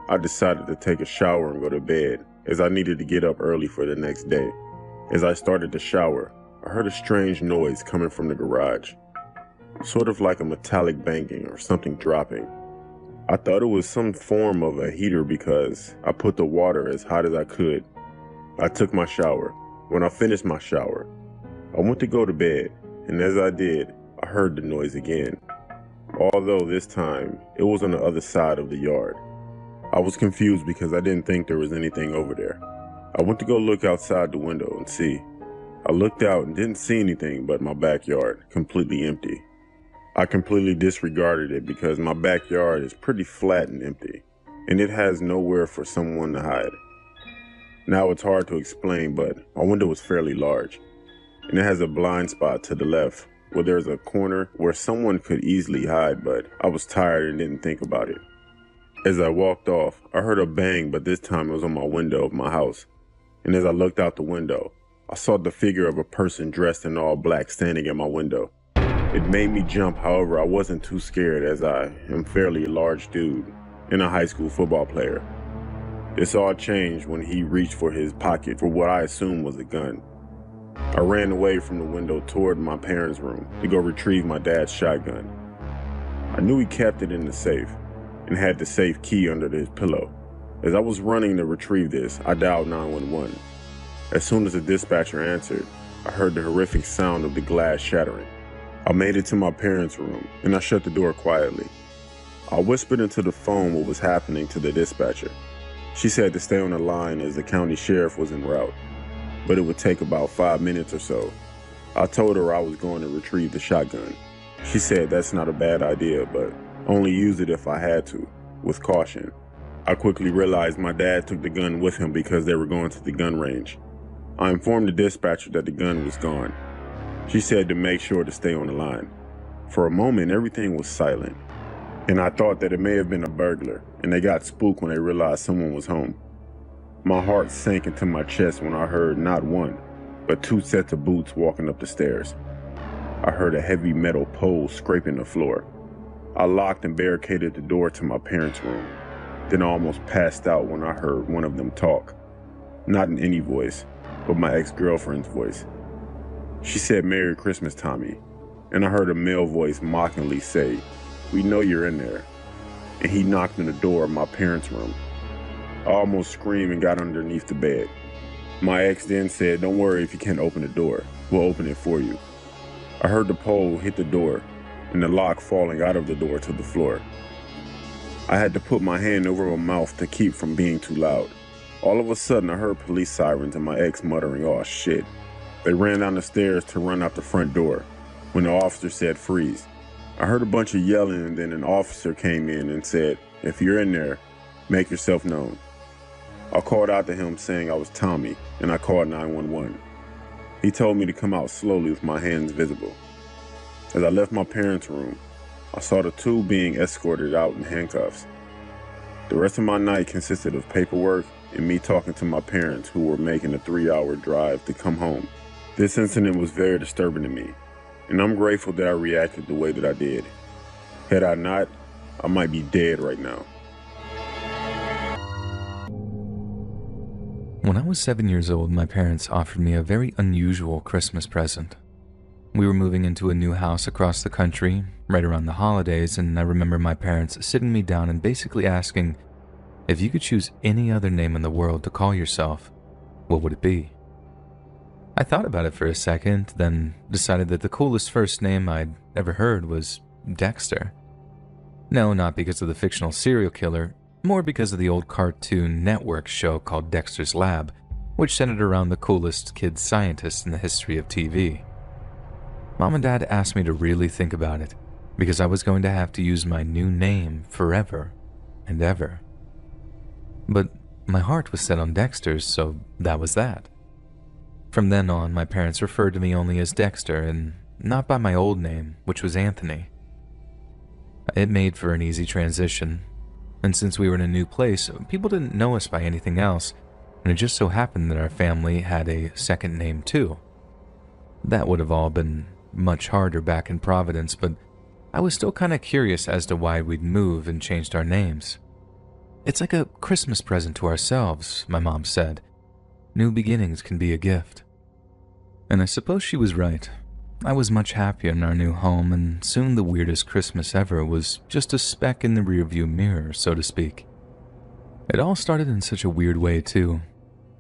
I decided to take a shower and go to bed as I needed to get up early for the next day. As I started to shower, I heard a strange noise coming from the garage, sort of like a metallic banging or something dropping. I thought it was some form of a heater because I put the water as hot as I could. I took my shower. When I finished my shower, I went to go to bed, and as I did, I heard the noise again. Although this time, it was on the other side of the yard. I was confused because I didn't think there was anything over there. I went to go look outside the window and see. I looked out and didn't see anything but my backyard, completely empty. I completely disregarded it because my backyard is pretty flat and empty, and it has nowhere for someone to hide. Now it's hard to explain, but my window was fairly large, and it has a blind spot to the left where there's a corner where someone could easily hide, but I was tired and didn't think about it. As I walked off, I heard a bang, but this time it was on my window of my house. And as I looked out the window, I saw the figure of a person dressed in all black standing at my window. It made me jump, however, I wasn't too scared as I am fairly a large dude and a high school football player. This all changed when he reached for his pocket for what I assumed was a gun. I ran away from the window toward my parents' room to go retrieve my dad's shotgun. I knew he kept it in the safe and had the safe key under his pillow. As I was running to retrieve this, I dialed 911. As soon as the dispatcher answered, I heard the horrific sound of the glass shattering. I made it to my parents' room and I shut the door quietly. I whispered into the phone what was happening to the dispatcher. She said to stay on the line as the county sheriff was en route, but it would take about 5 minutes or so. I told her I was going to retrieve the shotgun. She said that's not a bad idea, but only use it if I had to, with caution. I quickly realized my dad took the gun with him because they were going to the gun range. I informed the dispatcher that the gun was gone. She said to make sure to stay on the line. For a moment, everything was silent, and I thought that it may have been a burglar, and they got spooked when they realized someone was home. My heart sank into my chest when I heard not one, but 2 sets of boots walking up the stairs. I heard a heavy metal pole scraping the floor. I locked and barricaded the door to my parents' room. Then I almost passed out when I heard one of them talk. Not in any voice, but my ex-girlfriend's voice. She said, "Merry Christmas, Tommy." And I heard a male voice mockingly say, "We know you're in there." And he knocked on the door of my parents' room. I almost screamed and got underneath the bed. My ex then said, "Don't worry if you can't open the door. We'll open it for you." I heard the pole hit the door and the lock falling out of the door to the floor. I had to put my hand over my mouth to keep from being too loud. All of a sudden, I heard police sirens and my ex muttering, "Oh shit." They ran down the stairs to run out the front door when the officer said, "Freeze." I heard a bunch of yelling and then an officer came in and said, "If you're in there, make yourself known." I called out to him saying I was Tommy and I called 911. He told me to come out slowly with my hands visible. As I left my parents' room, I saw the two being escorted out in handcuffs. The rest of my night consisted of paperwork and me talking to my parents who were making a 3-hour drive to come home. This incident was very disturbing to me, and I'm grateful that I reacted the way that I did. Had I not, I might be dead right now. When I was 7 years old, my parents offered me a very unusual Christmas present. We were moving into a new house across the country, right around the holidays, and I remember my parents sitting me down and basically asking, if you could choose any other name in the world to call yourself, what would it be? I thought about it for a second, then decided that the coolest first name I'd ever heard was Dexter. No, not because of the fictional serial killer, more because of the old Cartoon Network show called Dexter's Lab, which centered around the coolest kid scientist in the history of TV. Mom and Dad asked me to really think about it, because I was going to have to use my new name forever and ever. But my heart was set on Dexter's, so that was that. From then on, my parents referred to me only as Dexter, and not by my old name, which was Anthony. It made for an easy transition, and since we were in a new place, people didn't know us by anything else, and it just so happened that our family had a second name too. That would have all been much harder back in Providence, but I was still kind of curious as to why we'd moved and changed our names. It's like a Christmas present to ourselves, my mom said. New beginnings can be a gift. And I suppose she was right. I was much happier in our new home, and soon the weirdest Christmas ever was just a speck in the rearview mirror, so to speak. It all started in such a weird way, too.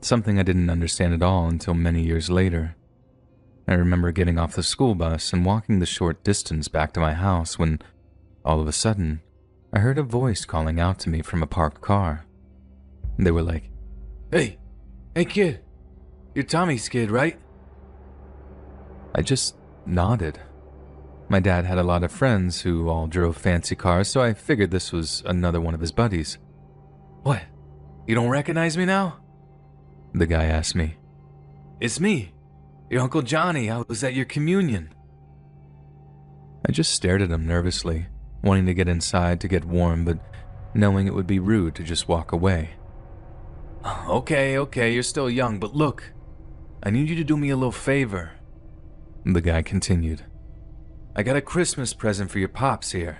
Something I didn't understand at all until many years later. I remember getting off the school bus and walking the short distance back to my house when, all of a sudden, I heard a voice calling out to me from a parked car. They were like, Hey kid, you're Tommy's kid, right?" I just nodded. My dad had a lot of friends who all drove fancy cars, so I figured this was another one of his buddies. "What? You don't recognize me now?" the guy asked me. "It's me, your Uncle Johnny. I was at your communion." I just stared at him nervously, wanting to get inside to get warm, but knowing it would be rude to just walk away. Okay, you're still young, but look, I need you to do me a little favor," the guy continued. "I got a Christmas present for your pops here.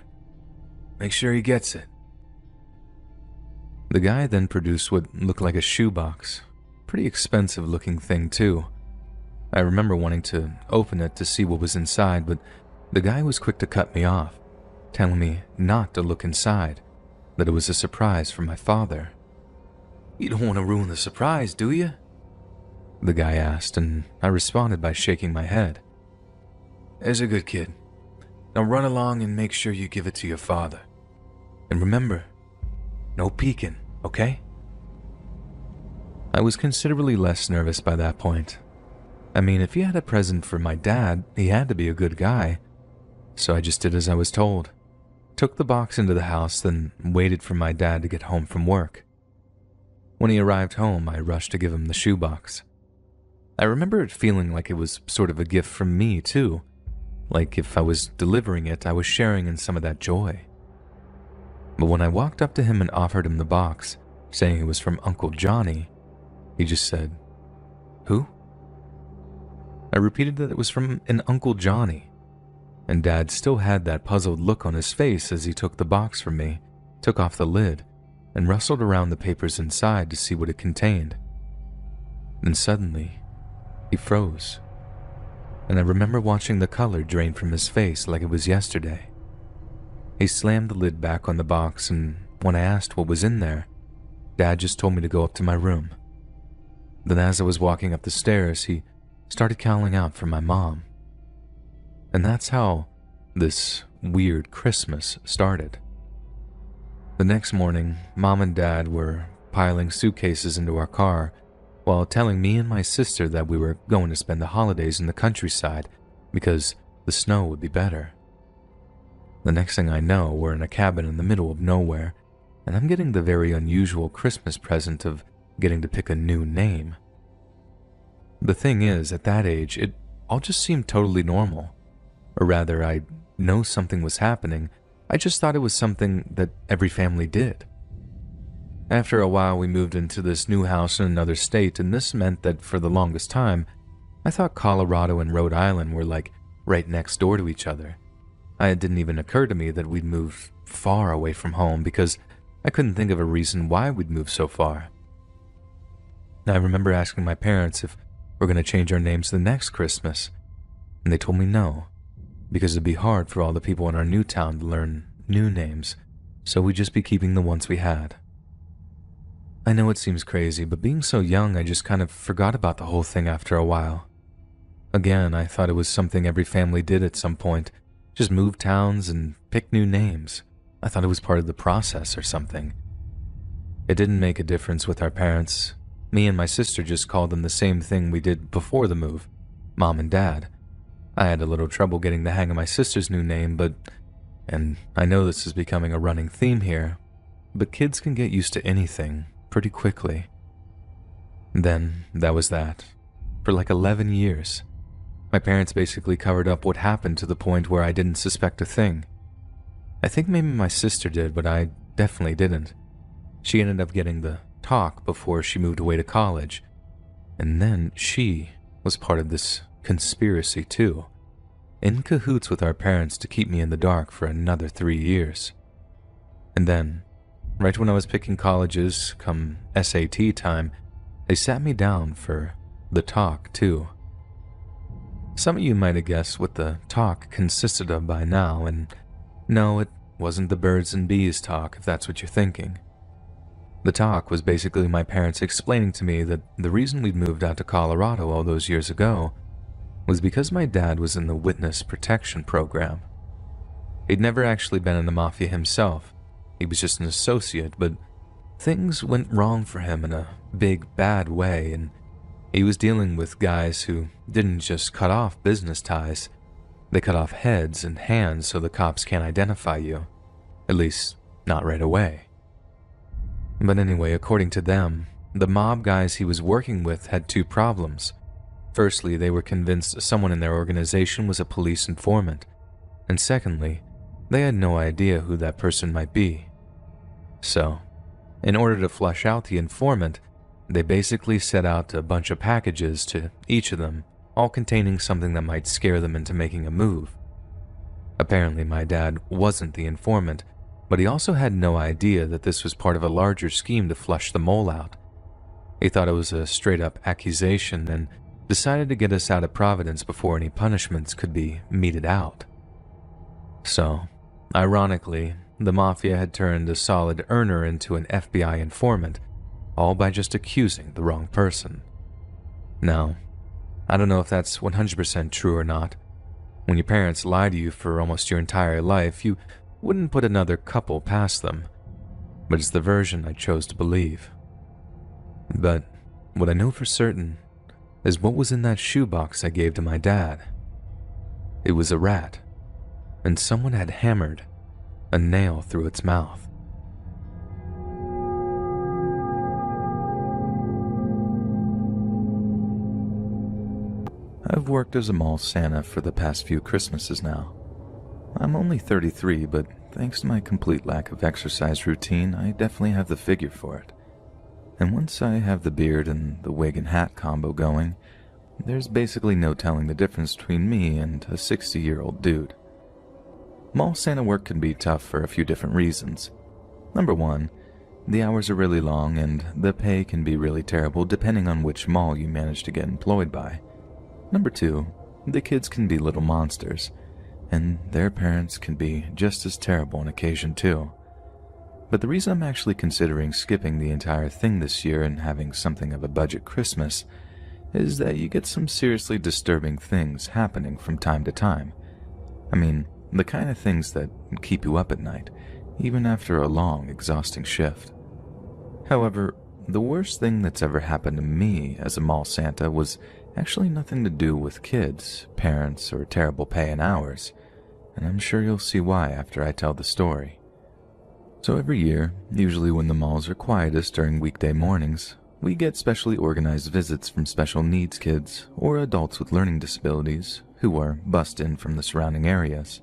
Make sure he gets it." The guy then produced what looked like a shoebox. Pretty expensive looking thing too. I remember wanting to open it to see what was inside, but the guy was quick to cut me off, telling me not to look inside, that it was a surprise from my father. "You don't want to ruin the surprise, do you?" the guy asked, and I responded by shaking my head. "There's a good kid. Now run along and make sure you give it to your father. And remember, no peeking, okay?" I was considerably less nervous by that point. I mean, if he had a present for my dad, he had to be a good guy. So I just did as I was told. Took the box into the house, then waited for my dad to get home from work. When he arrived home, I rushed to give him the shoebox. I remember it feeling like it was sort of a gift from me, too. Like if I was delivering it, I was sharing in some of that joy. But when I walked up to him and offered him the box, saying it was from Uncle Johnny, he just said, "Who?" I repeated that it was from an Uncle Johnny, and Dad still had that puzzled look on his face as he took the box from me, took off the lid, and rustled around the papers inside to see what it contained. Then suddenly, he froze, and I remember watching the color drain from his face like it was yesterday. He slammed the lid back on the box, and when I asked what was in there, Dad just told me to go up to my room. Then as I was walking up the stairs, he started calling out for my mom. And that's how this weird Christmas started. The next morning, Mom and Dad were piling suitcases into our car while telling me and my sister that we were going to spend the holidays in the countryside because the snow would be better. The next thing I know, we're in a cabin in the middle of nowhere, and I'm getting the very unusual Christmas present of getting to pick a new name. The thing is, at that age, it all just seemed totally normal. Or rather, I know something was happening. I just thought it was something that every family did. After a while, we moved into this new house in another state, and this meant that for the longest time, I thought Colorado and Rhode Island were like right next door to each other. It didn't even occur to me that we'd moved far away from home because I couldn't think of a reason why we'd moved so far. I remember asking my parents if we're going to change our names the next Christmas, and they told me no, because it'd be hard for all the people in our new town to learn new names, so we'd just be keeping the ones we had. I know it seems crazy, but being so young, I just kind of forgot about the whole thing after a while. Again, I thought it was something every family did at some point, just move towns and pick new names. I thought it was part of the process or something. It didn't make a difference with our parents. Me and my sister just called them the same thing we did before the move, Mom and Dad. I had a little trouble getting the hang of my sister's new name, and I know this is becoming a running theme here, but kids can get used to anything pretty quickly. Then, that was that. For like 11 years. My parents basically covered up what happened to the point where I didn't suspect a thing. I think maybe my sister did, but I definitely didn't. She ended up getting the talk before she moved away to college, and then she was part of this conspiracy too, in cahoots with our parents to keep me in the dark for another 3 years. And then, right when I was picking colleges come SAT time, they sat me down for the talk too. Some of you might have guessed what the talk consisted of by now, and no, it wasn't the birds and bees talk, if that's what you're thinking. The talk was basically my parents explaining to me that the reason we'd moved out to Colorado all those years ago was because my dad was in the witness protection program. He'd never actually been in the mafia himself. He was just an associate, but things went wrong for him in a big, bad way, and he was dealing with guys who didn't just cut off business ties. They cut off heads and hands so the cops can't identify you. At least, not right away. But anyway, according to them, the mob guys he was working with had two problems. Firstly, they were convinced someone in their organization was a police informant. And secondly, they had no idea who that person might be. So, in order to flush out the informant, they basically set out a bunch of packages to each of them, all containing something that might scare them into making a move. Apparently, my dad wasn't the informant, but he also had no idea that this was part of a larger scheme to flush the mole out. He thought it was a straight-up accusation and decided to get us out of Providence before any punishments could be meted out. So, ironically, the mafia had turned a solid earner into an FBI informant, all by just accusing the wrong person. Now, I don't know if that's 100% true or not. When your parents lie to you for almost your entire life, you wouldn't put another couple past them, but it's the version I chose to believe. But what I know for certain is what was in that shoebox I gave to my dad. It was a rat, and someone had hammered a nail through its mouth. I've worked as a mall Santa for the past few Christmases now. I'm only 33, but thanks to my complete lack of exercise routine, I definitely have the figure for it. And once I have the beard and the wig and hat combo going, there's basically no telling the difference between me and a 60-year-old dude. Mall Santa work can be tough for a few different reasons. Number one, the hours are really long and the pay can be really terrible depending on which mall you manage to get employed by. Number two, the kids can be little monsters, and their parents can be just as terrible on occasion too. But the reason I'm actually considering skipping the entire thing this year and having something of a budget Christmas is that you get some seriously disturbing things happening from time to time. I mean, the kind of things that keep you up at night, even after a long, exhausting shift. However, the worst thing that's ever happened to me as a mall Santa was actually nothing to do with kids, parents, or terrible pay and hours, and I'm sure you'll see why after I tell the story. So every year, usually when the malls are quietest during weekday mornings, we get specially organized visits from special needs kids or adults with learning disabilities who are bussed in from the surrounding areas.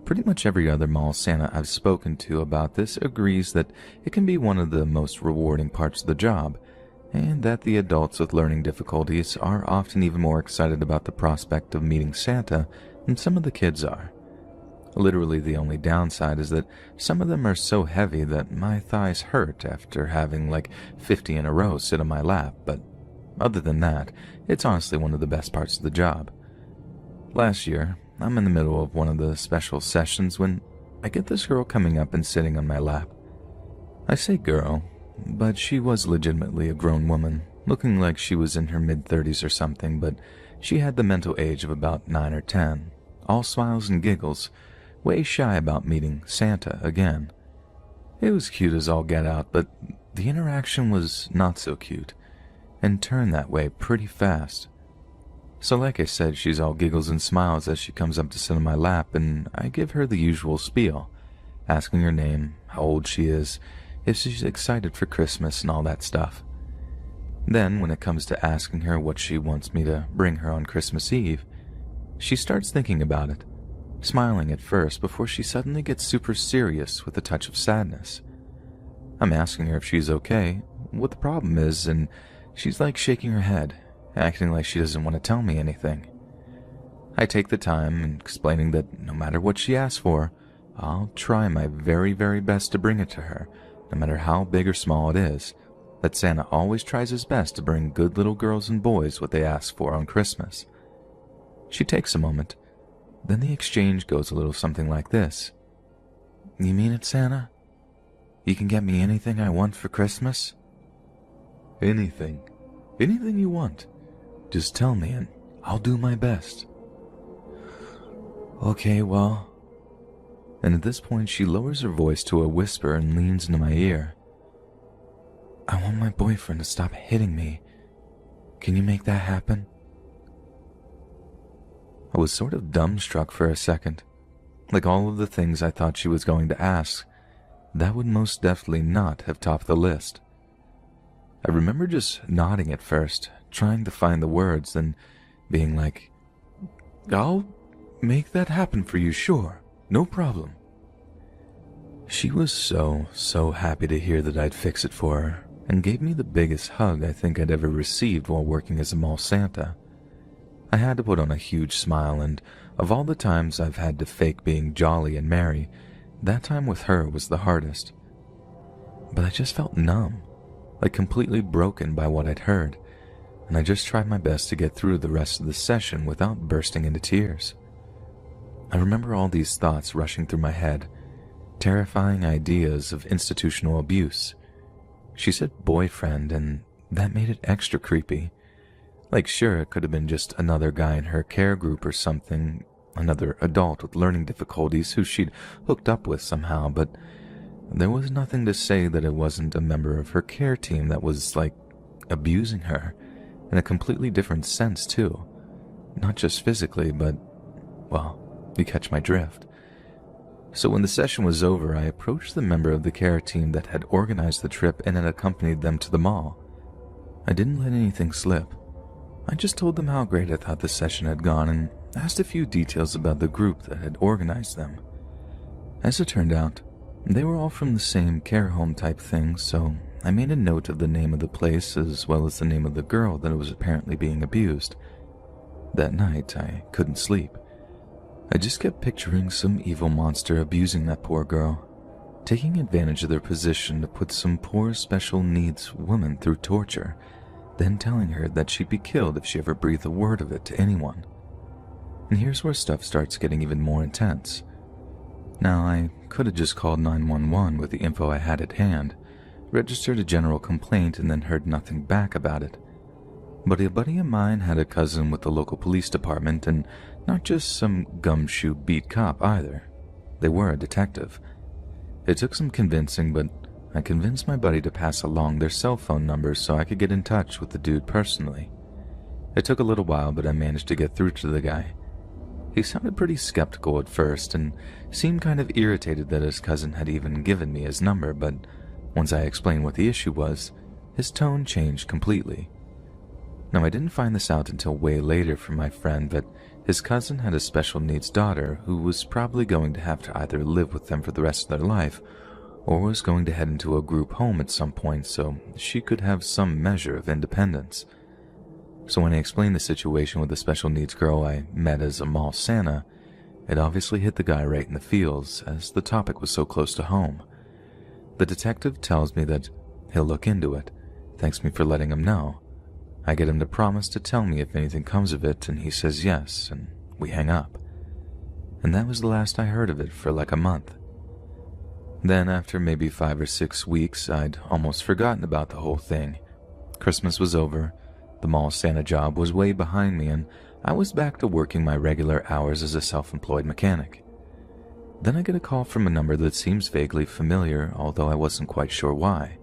Pretty much every other mall Santa I've spoken to about this agrees that it can be one of the most rewarding parts of the job, and that the adults with learning difficulties are often even more excited about the prospect of meeting Santa than some of the kids are. Literally, the only downside is that some of them are so heavy that my thighs hurt after having like 50 in a row sit on my lap, but other than that, it's honestly one of the best parts of the job. Last year, I'm in the middle of one of the special sessions when I get this girl coming up and sitting on my lap. I say girl, but she was legitimately a grown woman, looking like she was in her mid-30s or something, but she had the mental age of about 9 or 10, all smiles and giggles, way shy about meeting Santa again. It was cute as all get out, but the interaction was not so cute, and turned that way pretty fast. So like I said, she's all giggles and smiles as she comes up to sit on my lap, and I give her the usual spiel, asking her name, how old she is, if she's excited for Christmas and all that stuff. Then, when it comes to asking her what she wants me to bring her on Christmas Eve, she starts thinking about it, smiling at first before she suddenly gets super serious with a touch of sadness. I'm asking her if she's okay, what the problem is, and she's like shaking her head, acting like she doesn't want to tell me anything. I take the time and explaining that no matter what she asks for, I'll try my very, very best to bring it to her, no matter how big or small it is, that Santa always tries his best to bring good little girls and boys what they ask for on Christmas. She takes a moment. Then the exchange goes a little something like this. You mean it, Santa? You can get me anything I want for Christmas? Anything. Anything you want. Just tell me and I'll do my best. Okay, well. And at this point she lowers her voice to a whisper and leans into my ear. I want my boyfriend to stop hitting me. Can you make that happen? I was sort of dumbstruck for a second. Like all of the things I thought she was going to ask, that would most definitely not have topped the list. I remember just nodding at first, trying to find the words, then being like, I'll make that happen for you, sure, no problem. She was so happy to hear that I'd fix it for her, and gave me the biggest hug I think I'd ever received while working as a mall Santa. I had to put on a huge smile, and of all the times I've had to fake being jolly and merry, that time with her was the hardest. But I just felt numb, like completely broken by what I'd heard, and I just tried my best to get through the rest of the session without bursting into tears. I remember all these thoughts rushing through my head, terrifying ideas of institutional abuse. She said boyfriend, and that made it extra creepy. Like, sure, it could have been just another guy in her care group or something, another adult with learning difficulties who she'd hooked up with somehow, but there was nothing to say that it wasn't a member of her care team that was, like, abusing her, in a completely different sense, too. Not just physically, but, well, you catch my drift. So when the session was over, I approached the member of the care team that had organized the trip and had accompanied them to the mall. I didn't let anything slip. I just told them how great I thought the session had gone and asked a few details about the group that had organized them. As it turned out, they were all from the same care home type thing, so I made a note of the name of the place as well as the name of the girl that was apparently being abused. That night, I couldn't sleep. I just kept picturing some evil monster abusing that poor girl, taking advantage of their position to put some poor special needs woman through torture, then telling her that she'd be killed if she ever breathed a word of it to anyone. And here's where stuff starts getting even more intense. Now, I could have just called 911 with the info I had at hand, registered a general complaint, and then heard nothing back about it. But a buddy of mine had a cousin with the local police department, and not just some gumshoe beat cop either. They were a detective. It took some convincing, but I convinced my buddy to pass along their cell phone numbers so I could get in touch with the dude personally. It took a little while, but I managed to get through to the guy. He sounded pretty skeptical at first and seemed kind of irritated that his cousin had even given me his number, but once I explained what the issue was, his tone changed completely. Now, I didn't find this out until way later from my friend, but his cousin had a special needs daughter who was probably going to have to either live with them for the rest of their life or was going to head into a group home at some point so she could have some measure of independence. So when I explained the situation with the special needs girl I met as a mall Santa, it obviously hit the guy right in the feels as the topic was so close to home. The detective tells me that he'll look into it, thanks me for letting him know. I get him to promise to tell me if anything comes of it, and he says yes, and we hang up. And that was the last I heard of it for like a month. Then after maybe 5 or 6 weeks, I'd almost forgotten about the whole thing. Christmas was over, the mall Santa job was way behind me, and I was back to working my regular hours as a self-employed mechanic. Then I get a call from a number that seems vaguely familiar, although I wasn't quite sure why.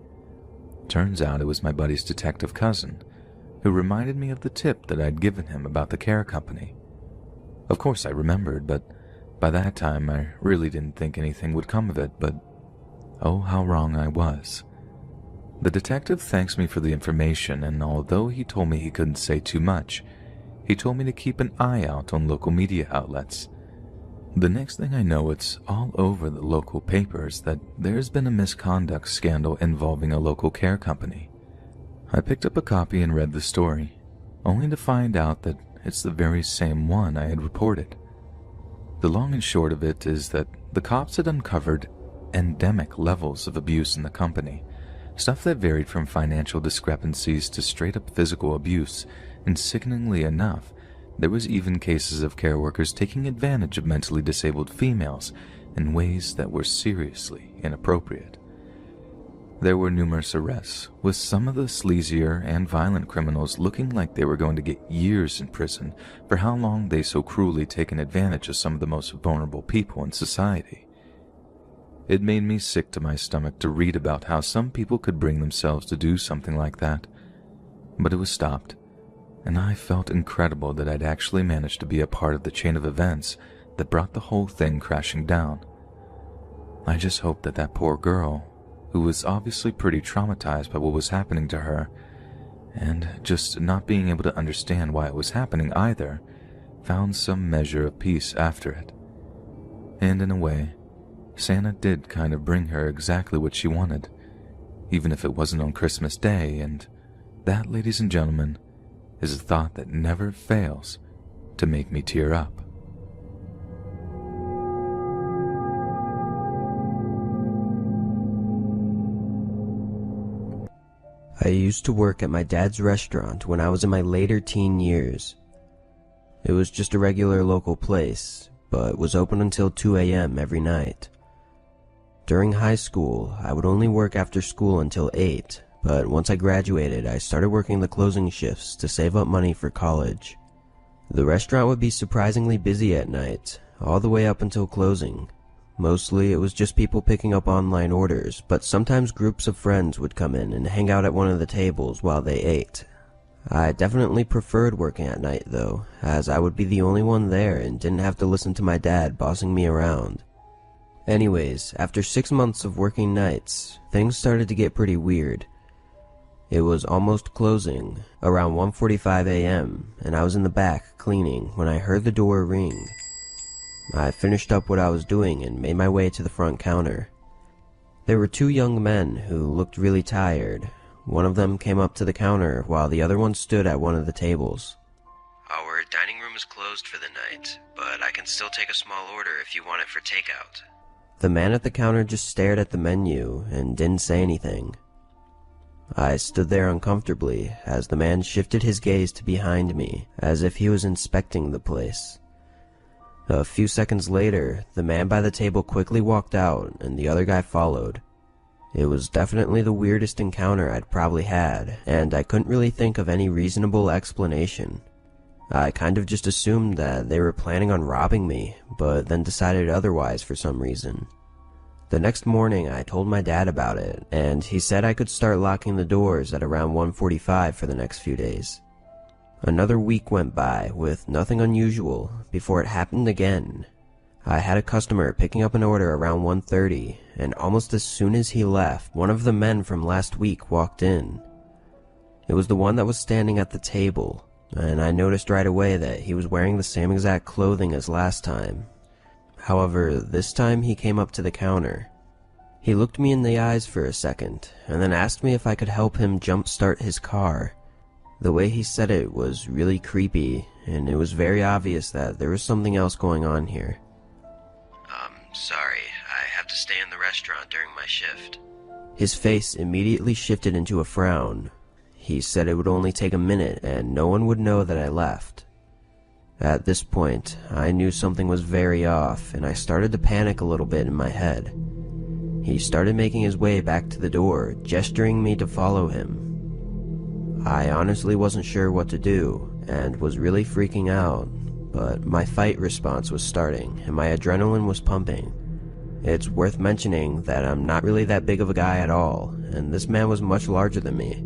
Turns out it was my buddy's detective cousin, who reminded me of the tip that I'd given him about the care company. Of course I remembered, but by that time I really didn't think anything would come of it, but oh, how wrong I was. The detective thanks me for the information, and although he told me he couldn't say too much, he told me to keep an eye out on local media outlets. The next thing I know, it's all over the local papers that there's been a misconduct scandal involving a local care company. I picked up a copy and read the story, only to find out that it's the very same one I had reported. The long and short of it is that the cops had uncovered endemic levels of abuse in the company, stuff that varied from financial discrepancies to straight-up physical abuse, and sickeningly enough, There was even cases of care workers taking advantage of mentally disabled females in ways that were seriously inappropriate. There were numerous arrests, with some of the sleazier and violent criminals looking like they were going to get years in prison for how long they so cruelly taken advantage of some of the most vulnerable people in society. It made me sick to my stomach to read about how some people could bring themselves to do something like that, but it was stopped, and I felt incredible that I'd actually managed to be a part of the chain of events that brought the whole thing crashing down. I just hoped that that poor girl, who was obviously pretty traumatized by what was happening to her, and just not being able to understand why it was happening either, found some measure of peace after it. And in a way, Santa did kind of bring her exactly what she wanted, even if it wasn't on Christmas Day, and that, ladies and gentlemen, is a thought that never fails to make me tear up. I used to work at my dad's restaurant when I was in my later teen years. It was just a regular local place, but was open until 2 a.m. every night. During high school, I would only work after school until 8, but once I graduated, I started working the closing shifts to save up money for college. The restaurant would be surprisingly busy at night, all the way up until closing. Mostly it was just people picking up online orders, but sometimes groups of friends would come in and hang out at one of the tables while they ate. I definitely preferred working at night though, as I would be the only one there and didn't have to listen to my dad bossing me around. Anyways, after 6 months of working nights, things started to get pretty weird. It was almost closing, around 1:45 a.m., and I was in the back cleaning when I heard the door ring. I finished up what I was doing and made my way to the front counter. There were 2 young men who looked really tired. One of them came up to the counter while the other one stood at one of the tables. "Our dining room is closed for the night, but I can still take a small order if you want it for takeout." The man at the counter just stared at the menu and didn't say anything. I stood there uncomfortably as the man shifted his gaze to behind me, as if he was inspecting the place. A few seconds later, the man by the table quickly walked out and the other guy followed. It was definitely the weirdest encounter I'd probably had, and I couldn't really think of any reasonable explanation. I kind of just assumed that they were planning on robbing me, but then decided otherwise for some reason. The next morning I told my dad about it, and he said I could start locking the doors at around 1:45 for the next few days. Another week went by with nothing unusual before it happened again. I had a customer picking up an order around 1:30, and almost as soon as he left, one of the men from last week walked in. It was the one that was standing at the table, and I noticed right away that he was wearing the same exact clothing as last time. However, this time he came up to the counter. He looked me in the eyes for a second, and then asked me if I could help him jump-start his car. The way he said it was really creepy, and it was very obvious that there was something else going on here. Sorry, I have to stay in the restaurant during my shift." His face immediately shifted into a frown. He said it would only take a minute and no one would know that I left. At this point, I knew something was very off, and I started to panic a little bit in my head. He started making his way back to the door, gesturing me to follow him. I honestly wasn't sure what to do, and was really freaking out, but my fight response was starting, and my adrenaline was pumping. It's worth mentioning that I'm not really that big of a guy at all, and this man was much larger than me.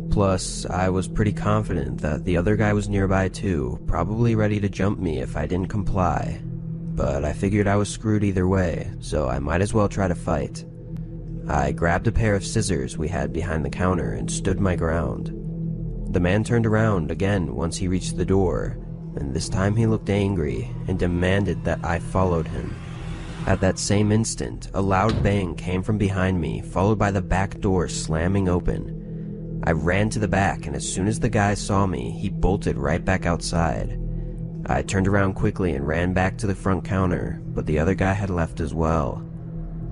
Plus, I was pretty confident that the other guy was nearby too, probably ready to jump me if I didn't comply. But I figured I was screwed either way, so I might as well try to fight. I grabbed a pair of scissors we had behind the counter and stood my ground. The man turned around again once he reached the door, and this time he looked angry and demanded that I followed him. At that same instant, a loud bang came from behind me, followed by the back door slamming open. I ran to the back, and as soon as the guy saw me, he bolted right back outside. I turned around quickly and ran back to the front counter, but the other guy had left as well.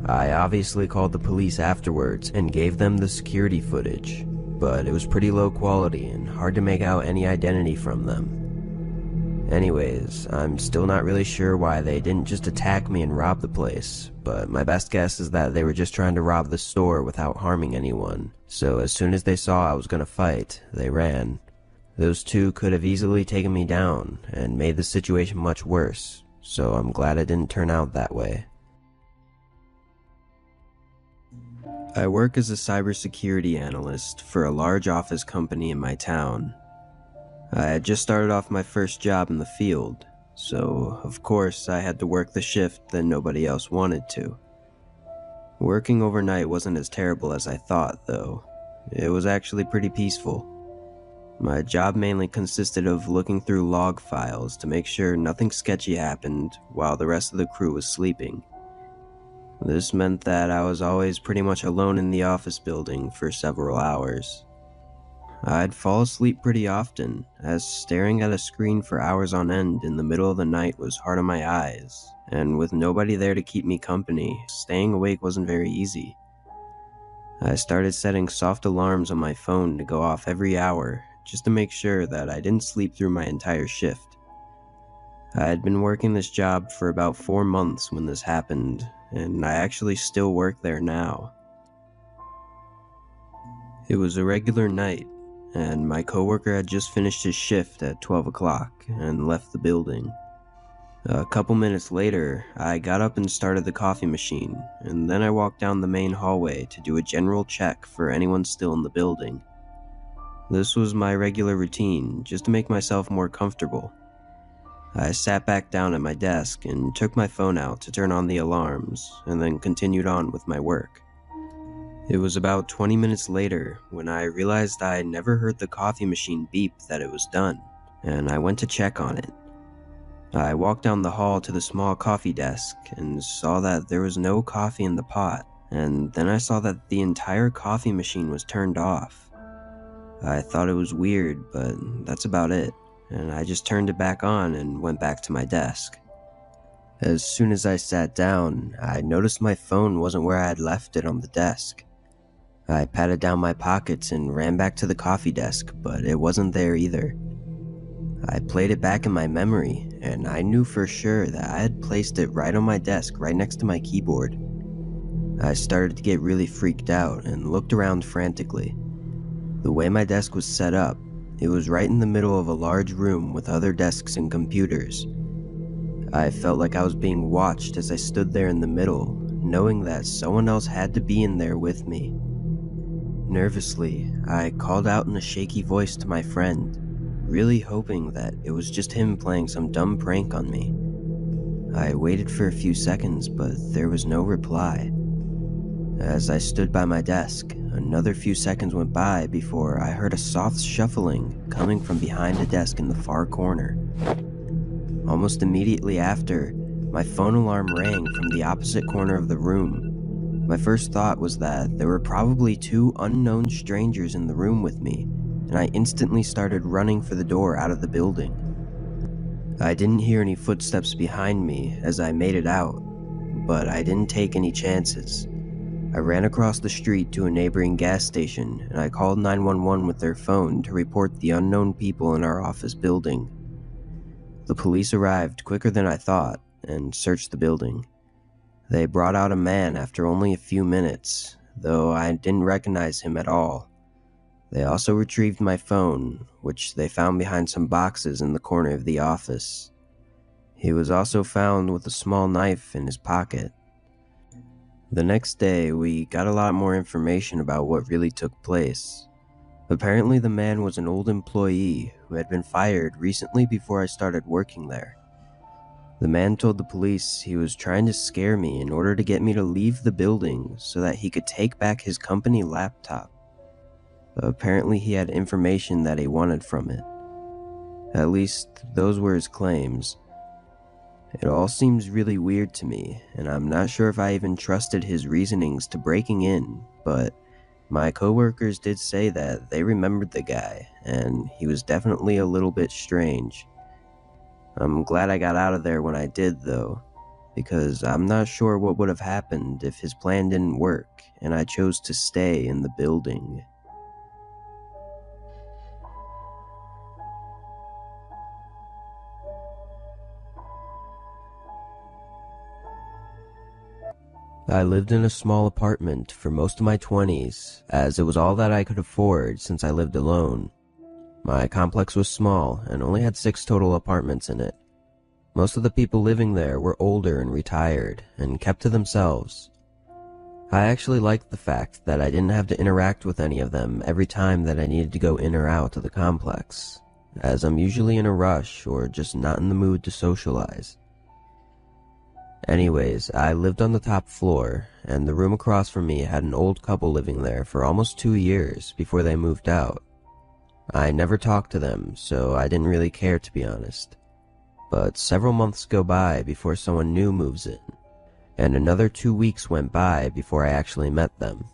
I obviously called the police afterwards and gave them the security footage, but it was pretty low quality and hard to make out any identity from them. Anyways, I'm still not really sure why they didn't just attack me and rob the place, but my best guess is that they were just trying to rob the store without harming anyone. So as soon as they saw I was gonna fight, they ran. Those two could have easily taken me down and made the situation much worse, so I'm glad it didn't turn out that way. I work as a cybersecurity analyst for a large office company in my town. I had just started off my first job in the field, so of course I had to work the shift that nobody else wanted to. Working overnight wasn't as terrible as I thought, though. It was actually pretty peaceful. My job mainly consisted of looking through log files to make sure nothing sketchy happened while the rest of the crew was sleeping. This meant that I was always pretty much alone in the office building for several hours. I'd fall asleep pretty often, as staring at a screen for hours on end in the middle of the night was hard on my eyes, and with nobody there to keep me company, staying awake wasn't very easy. I started setting soft alarms on my phone to go off every hour, just to make sure that I didn't sleep through my entire shift. I had been working this job for about 4 months when this happened, and I actually still work there now. It was a regular night, and my coworker had just finished his shift at 12 o'clock and left the building. A couple minutes later, I got up and started the coffee machine, and then I walked down the main hallway to do a general check for anyone still in the building. This was my regular routine, just to make myself more comfortable. I sat back down at my desk and took my phone out to turn on the alarms, and then continued on with my work. It was about 20 minutes later when I realized I had never heard the coffee machine beep that it was done, and I went to check on it. I walked down the hall to the small coffee desk and saw that there was no coffee in the pot, and then I saw that the entire coffee machine was turned off. I thought it was weird, but that's about it, and I just turned it back on and went back to my desk. As soon as I sat down, I noticed my phone wasn't where I had left it on the desk. I patted down my pockets and ran back to the coffee desk, but it wasn't there either. I played it back in my memory, and I knew for sure that I had placed it right on my desk right next to my keyboard. I started to get really freaked out and looked around frantically. The way my desk was set up, it was right in the middle of a large room with other desks and computers. I felt like I was being watched as I stood there in the middle, knowing that someone else had to be in there with me. Nervously, I called out in a shaky voice to my friend, really hoping that it was just him playing some dumb prank on me. I waited for a few seconds, but there was no reply. As I stood by my desk, another few seconds went by before I heard a soft shuffling coming from behind a desk in the far corner. Almost immediately after, my phone alarm rang from the opposite corner of the room. My first thought was that there were probably 2 unknown strangers in the room with me, and I instantly started running for the door out of the building. I didn't hear any footsteps behind me as I made it out, but I didn't take any chances. I ran across the street to a neighboring gas station, and I called 911 with their phone to report the unknown people in our office building. The police arrived quicker than I thought and searched the building. They brought out a man after only a few minutes, though I didn't recognize him at all. They also retrieved my phone, which they found behind some boxes in the corner of the office. He was also found with a small knife in his pocket. The next day, we got a lot more information about what really took place. Apparently, the man was an old employee who had been fired recently before I started working there. The man told the police he was trying to scare me in order to get me to leave the building so that he could take back his company laptop. Apparently he had information that he wanted from it. At least, those were his claims. It all seems really weird to me, and I'm not sure if I even trusted his reasonings to breaking in, but my coworkers did say that they remembered the guy, and he was definitely a little bit strange. I'm glad I got out of there when I did, though, because I'm not sure what would have happened if his plan didn't work and I chose to stay in the building. I lived in a small apartment for most of my 20s, as it was all that I could afford since I lived alone. My complex was small and only had 6 total apartments in it. Most of the people living there were older and retired, and kept to themselves. I actually liked the fact that I didn't have to interact with any of them every time that I needed to go in or out of the complex, as I'm usually in a rush or just not in the mood to socialize. Anyways, I lived on the top floor, and the room across from me had an old couple living there for almost 2 years before they moved out. I never talked to them, so I didn't really care, to be honest. But several months go by before someone new moves in, and another 2 weeks went by before I actually met them.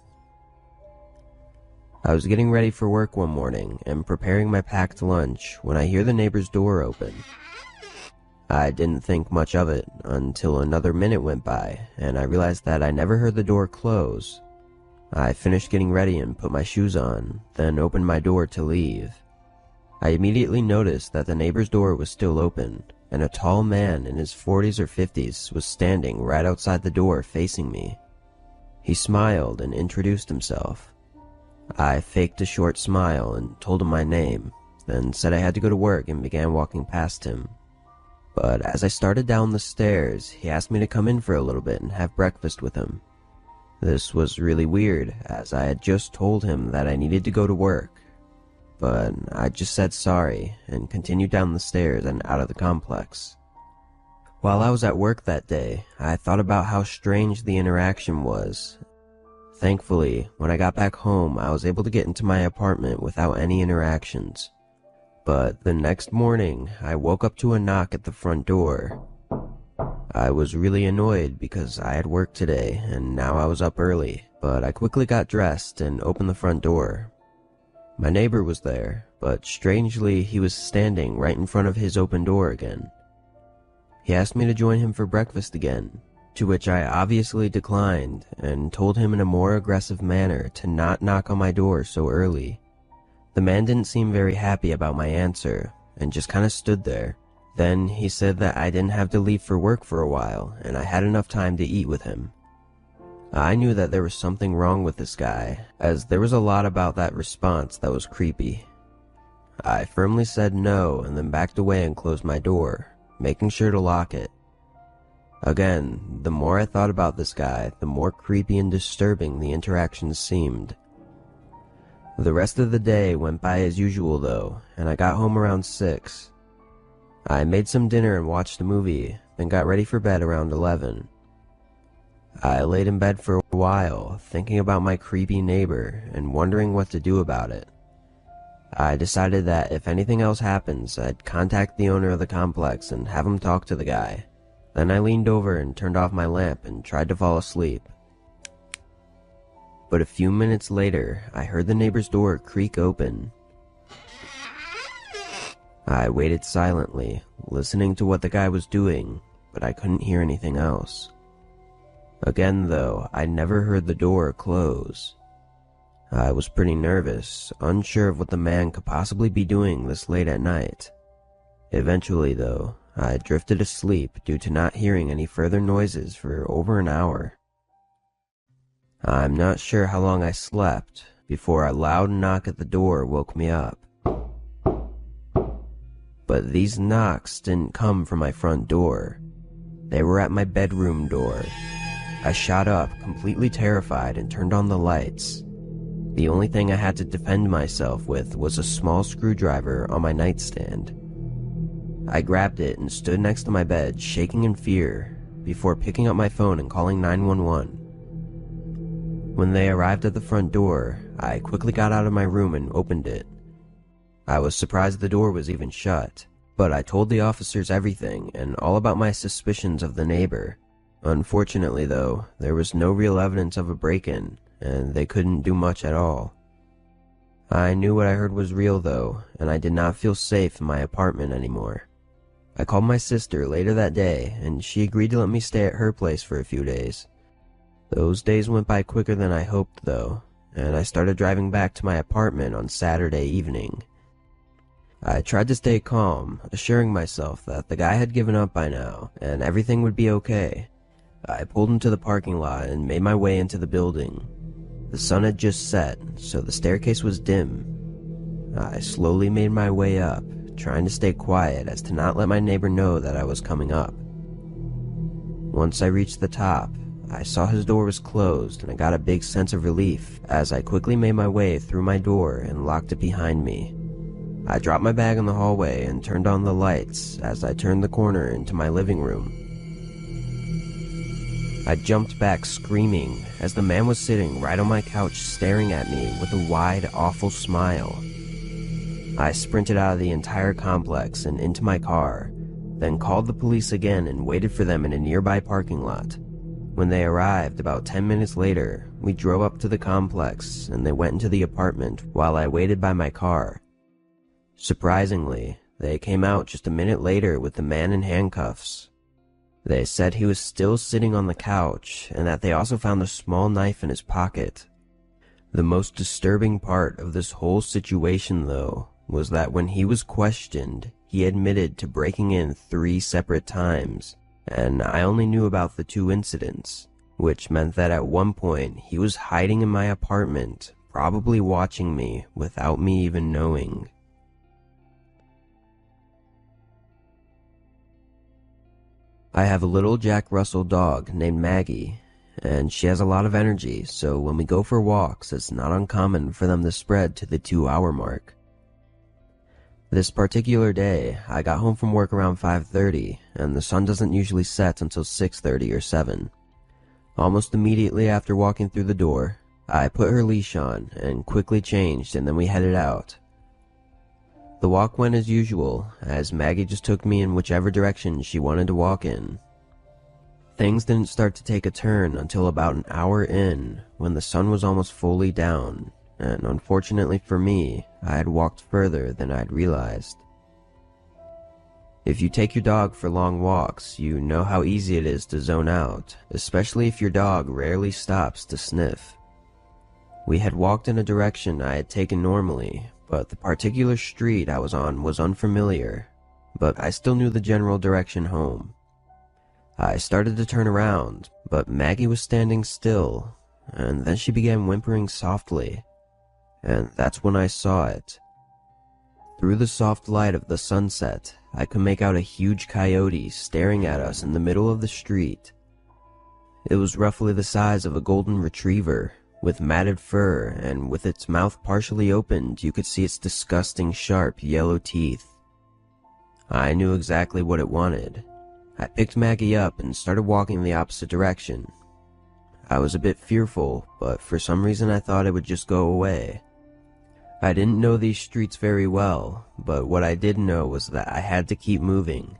I was getting ready for work one morning and preparing my packed lunch when I hear the neighbor's door open. I didn't think much of it until another minute went by and I realized that I never heard the door close. I finished getting ready and put my shoes on, then opened my door to leave. I immediately noticed that the neighbor's door was still open, and a tall man in his 40s or 50s was standing right outside the door facing me. He smiled and introduced himself. I faked a short smile and told him my name, then said I had to go to work and began walking past him. But as I started down the stairs, he asked me to come in for a little bit and have breakfast with him. This was really weird, as I had just told him that I needed to go to work. But I just said sorry and continued down the stairs and out of the complex. While I was at work that day, I thought about how strange the interaction was. Thankfully, when I got back home, I was able to get into my apartment without any interactions. But the next morning, I woke up to a knock at the front door. I was really annoyed because I had work today and now I was up early, but I quickly got dressed and opened the front door. My neighbor was there, but strangely he was standing right in front of his open door again. He asked me to join him for breakfast again, to which I obviously declined and told him in a more aggressive manner to not knock on my door so early. The man didn't seem very happy about my answer and just kind of stood there. Then he said that I didn't have to leave for work for a while and I had enough time to eat with him. I knew that there was something wrong with this guy, as there was a lot about that response that was creepy. I firmly said no and then backed away and closed my door, making sure to lock it. Again, the more I thought about this guy, the more creepy and disturbing the interactions seemed. The rest of the day went by as usual though, and I got home around 6. I made some dinner and watched a movie, then got ready for bed around 11. I laid in bed for a while, thinking about my creepy neighbor and wondering what to do about it. I decided that if anything else happens, I'd contact the owner of the complex and have him talk to the guy. Then I leaned over and turned off my lamp and tried to fall asleep. But a few minutes later, I heard the neighbor's door creak open. I waited silently, listening to what the guy was doing, but I couldn't hear anything else. Again though, I never heard the door close. I was pretty nervous, unsure of what the man could possibly be doing this late at night. Eventually though, I drifted asleep due to not hearing any further noises for over an hour. I'm not sure how long I slept before a loud knock at the door woke me up. But these knocks didn't come from my front door. They were at my bedroom door. I shot up, completely terrified, and turned on the lights. The only thing I had to defend myself with was a small screwdriver on my nightstand. I grabbed it and stood next to my bed, shaking in fear, before picking up my phone and calling 911. When they arrived at the front door, I quickly got out of my room and opened it. I was surprised the door was even shut, but I told the officers everything and all about my suspicions of the neighbor. Unfortunately though, there was no real evidence of a break-in, and they couldn't do much at all. I knew what I heard was real though, and I did not feel safe in my apartment anymore. I called my sister later that day, and she agreed to let me stay at her place for a few days. Those days went by quicker than I hoped though, and I started driving back to my apartment on Saturday evening. I tried to stay calm, assuring myself that the guy had given up by now, and everything would be okay. I pulled into the parking lot and made my way into the building. The sun had just set, so the staircase was dim. I slowly made my way up, trying to stay quiet as to not let my neighbor know that I was coming up. Once I reached the top, I saw his door was closed and I got a big sense of relief as I quickly made my way through my door and locked it behind me. I dropped my bag in the hallway and turned on the lights as I turned the corner into my living room. I jumped back screaming as the man was sitting right on my couch staring at me with a wide, awful smile. I sprinted out of the entire complex and into my car, then called the police again and waited for them in a nearby parking lot. When they arrived about 10 minutes later, we drove up to the complex and they went into the apartment while I waited by my car. Surprisingly, they came out just a minute later with the man in handcuffs. They said he was still sitting on the couch and that they also found a small knife in his pocket. The most disturbing part of this whole situation, though, was that when he was questioned, he admitted to breaking in 3 separate times, and I only knew about the 2 incidents, which meant that at one point he was hiding in my apartment, probably watching me without me even knowing. I have a little Jack Russell dog named Maggie, and she has a lot of energy, so when we go for walks, it's not uncommon for them to spread to the 2-hour mark. This particular day, I got home from work around 5:30, and the sun doesn't usually set until 6:30 or 7. Almost immediately after walking through the door, I put her leash on and quickly changed, and then we headed out. The walk went as usual, as Maggie just took me in whichever direction she wanted to walk in. Things didn't start to take a turn until about an hour in, when the sun was almost fully down, and unfortunately for me, I had walked further than I'd realized. If you take your dog for long walks, you know how easy it is to zone out, especially if your dog rarely stops to sniff. We had walked in a direction I had taken normally, but the particular street I was on was unfamiliar, but I still knew the general direction home. I started to turn around, but Maggie was standing still, and then she began whimpering softly, and that's when I saw it. Through the soft light of the sunset, I could make out a huge coyote staring at us in the middle of the street. It was roughly the size of a golden retriever, with matted fur, and with its mouth partially opened, you could see its disgusting sharp yellow teeth. I knew exactly what it wanted. I picked Maggie up and started walking the opposite direction. I was a bit fearful, but for some reason I thought it would just go away. I didn't know these streets very well, but what I did know was that I had to keep moving.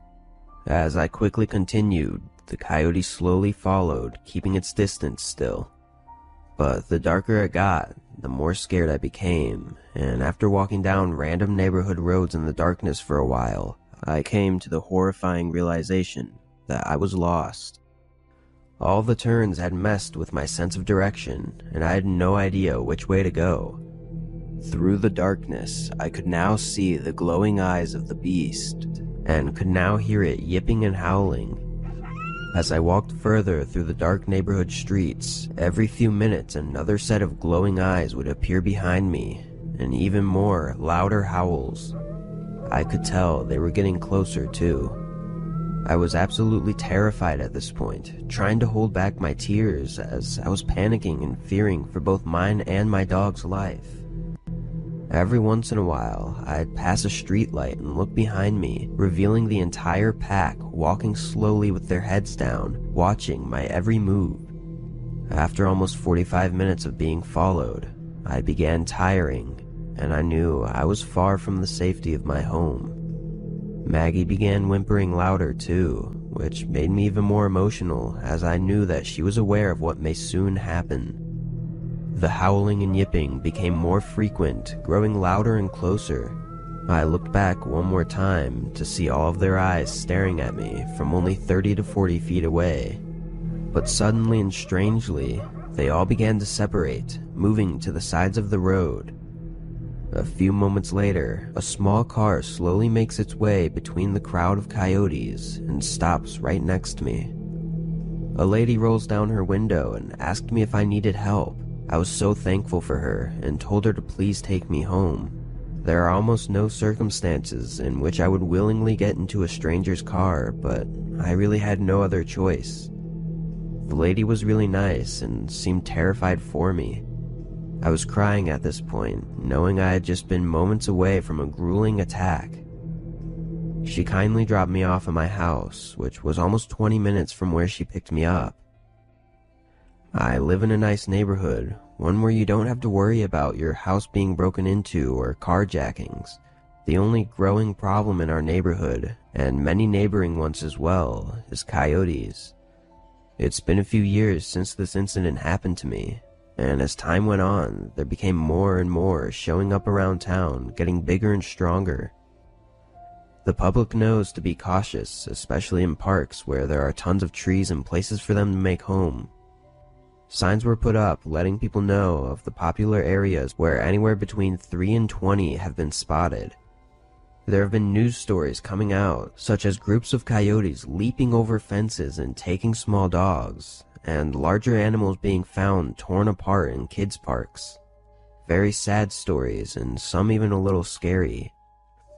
As I quickly continued, the coyote slowly followed, keeping its distance still. But the darker it got, the more scared I became, and after walking down random neighborhood roads in the darkness for a while, I came to the horrifying realization that I was lost. All the turns had messed with my sense of direction, and I had no idea which way to go. Through the darkness, I could now see the glowing eyes of the beast, and could now hear it yipping and howling. As I walked further through the dark neighborhood streets, every few minutes another set of glowing eyes would appear behind me, and even more, louder howls. I could tell they were getting closer too. I was absolutely terrified at this point, trying to hold back my tears as I was panicking and fearing for both mine and my dog's life. Every once in a while, I'd pass a streetlight and look behind me, revealing the entire pack walking slowly with their heads down, watching my every move. After almost 45 minutes of being followed, I began tiring, and I knew I was far from the safety of my home. Maggie began whimpering louder too, which made me even more emotional as I knew that she was aware of what may soon happen. The howling and yipping became more frequent, growing louder and closer. I looked back one more time to see all of their eyes staring at me from only 30 to 40 feet away. But suddenly and strangely, they all began to separate, moving to the sides of the road. A few moments later, a small car slowly makes its way between the crowd of coyotes and stops right next to me. A lady rolls down her window and asked me if I needed help. I was so thankful for her and told her to please take me home. There are almost no circumstances in which I would willingly get into a stranger's car, but I really had no other choice. The lady was really nice and seemed terrified for me. I was crying at this point, knowing I had just been moments away from a grueling attack. She kindly dropped me off at my house, which was almost 20 minutes from where she picked me up. I live in a nice neighborhood, one where you don't have to worry about your house being broken into or carjackings. The only growing problem in our neighborhood, and many neighboring ones as well, is coyotes. It's been a few years since this incident happened to me, and as time went on, there became more and more showing up around town, getting bigger and stronger. The public knows to be cautious, especially in parks where there are tons of trees and places for them to make home. Signs were put up letting people know of the popular areas where anywhere between 3 and 20 have been spotted. There have been news stories coming out, such as groups of coyotes leaping over fences and taking small dogs, and larger animals being found torn apart in kids' parks. Very sad stories, and some even a little scary.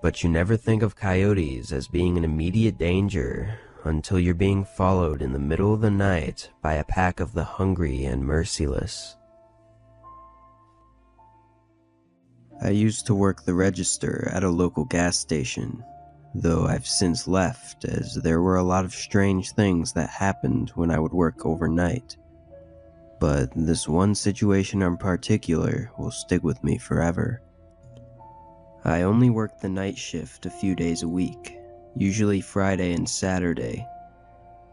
But you never think of coyotes as being an immediate danger until you're being followed in the middle of the night by a pack of the hungry and merciless. I used to work the register at a local gas station, though I've since left as there were a lot of strange things that happened when I would work overnight. But this one situation in particular will stick with me forever. I only worked the night shift a few days a week, usually Friday and Saturday.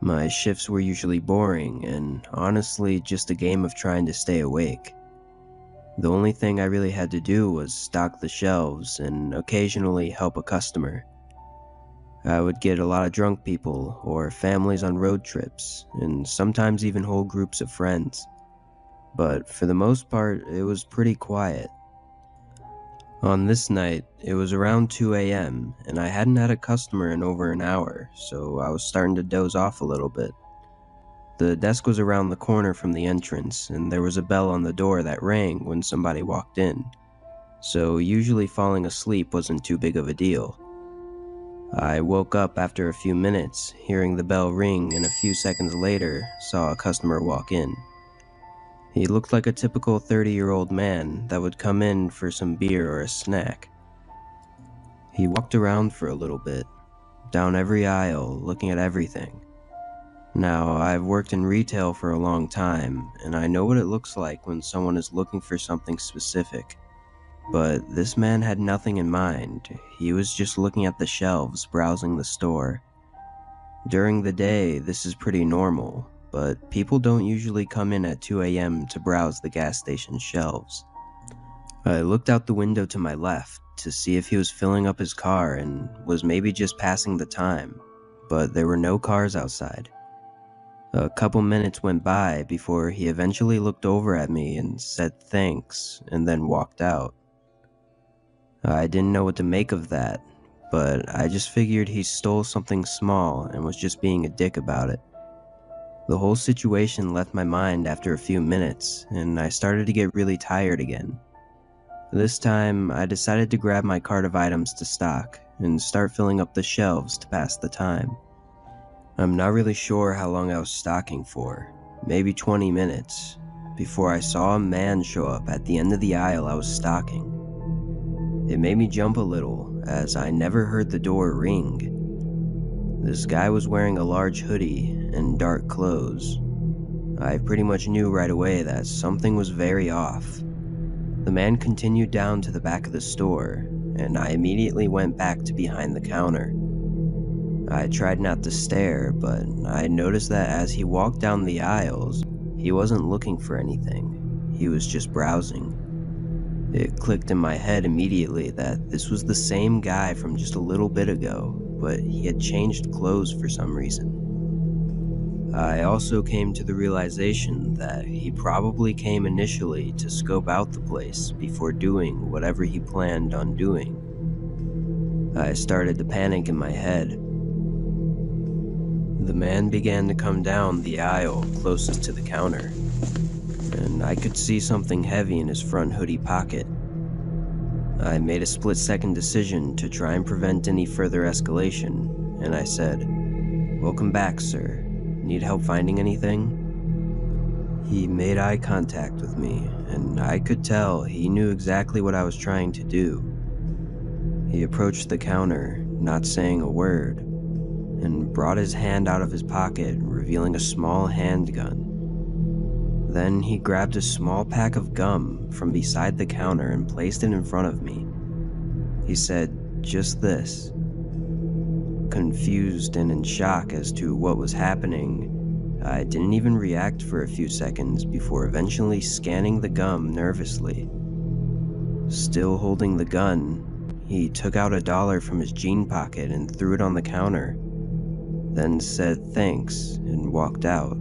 My shifts were usually boring and honestly just a game of trying to stay awake. The only thing I really had to do was stock the shelves and occasionally help a customer. I would get a lot of drunk people or families on road trips, and sometimes even whole groups of friends. But for the most part, it was pretty quiet. On this night, it was around 2 a.m., and I hadn't had a customer in over an hour, so I was starting to doze off a little bit. The desk was around the corner from the entrance, and there was a bell on the door that rang when somebody walked in, so usually falling asleep wasn't too big of a deal. I woke up after a few minutes, hearing the bell ring, and a few seconds later, saw a customer walk in. He looked like a typical 30-year-old man that would come in for some beer or a snack. He walked around for a little bit, down every aisle, looking at everything. Now, I've worked in retail for a long time, and I know what it looks like when someone is looking for something specific. But this man had nothing in mind. He was just looking at the shelves, browsing the store. During the day, this is pretty normal, but people don't usually come in at 2 a.m. to browse the gas station shelves. I looked out the window to my left to see if he was filling up his car and was maybe just passing the time, but there were no cars outside. A couple minutes went by before he eventually looked over at me and said thanks and then walked out. I didn't know what to make of that, but I just figured he stole something small and was just being a dick about it. The whole situation left my mind after a few minutes, and I started to get really tired again. This time, I decided to grab my cart of items to stock and start filling up the shelves to pass the time. I'm not really sure how long I was stocking for, maybe 20 minutes, before I saw a man show up at the end of the aisle I was stocking. It made me jump a little, as I never heard the door ring. This guy was wearing a large hoodie and dark clothes. I pretty much knew right away that something was very off. The man continued down to the back of the store, and I immediately went back to behind the counter. I tried not to stare, but I noticed that as he walked down the aisles, he wasn't looking for anything. He was just browsing. It clicked in my head immediately that this was the same guy from just a little bit ago, but he had changed clothes for some reason. I also came to the realization that he probably came initially to scope out the place before doing whatever he planned on doing. I started to panic in my head. The man began to come down the aisle closest to the counter, and I could see something heavy in his front hoodie pocket. I made a split-second decision to try and prevent any further escalation, and I said, "Welcome back, sir. Need help finding anything?" He made eye contact with me, and I could tell he knew exactly what I was trying to do. He approached the counter, not saying a word, and brought his hand out of his pocket, revealing a small handgun. Then he grabbed a small pack of gum from beside the counter and placed it in front of me. He said, "Just this." Confused and in shock as to what was happening, I didn't even react for a few seconds before eventually scanning the gum nervously. Still holding the gun, he took out $1 from his jean pocket and threw it on the counter, then said thanks and walked out.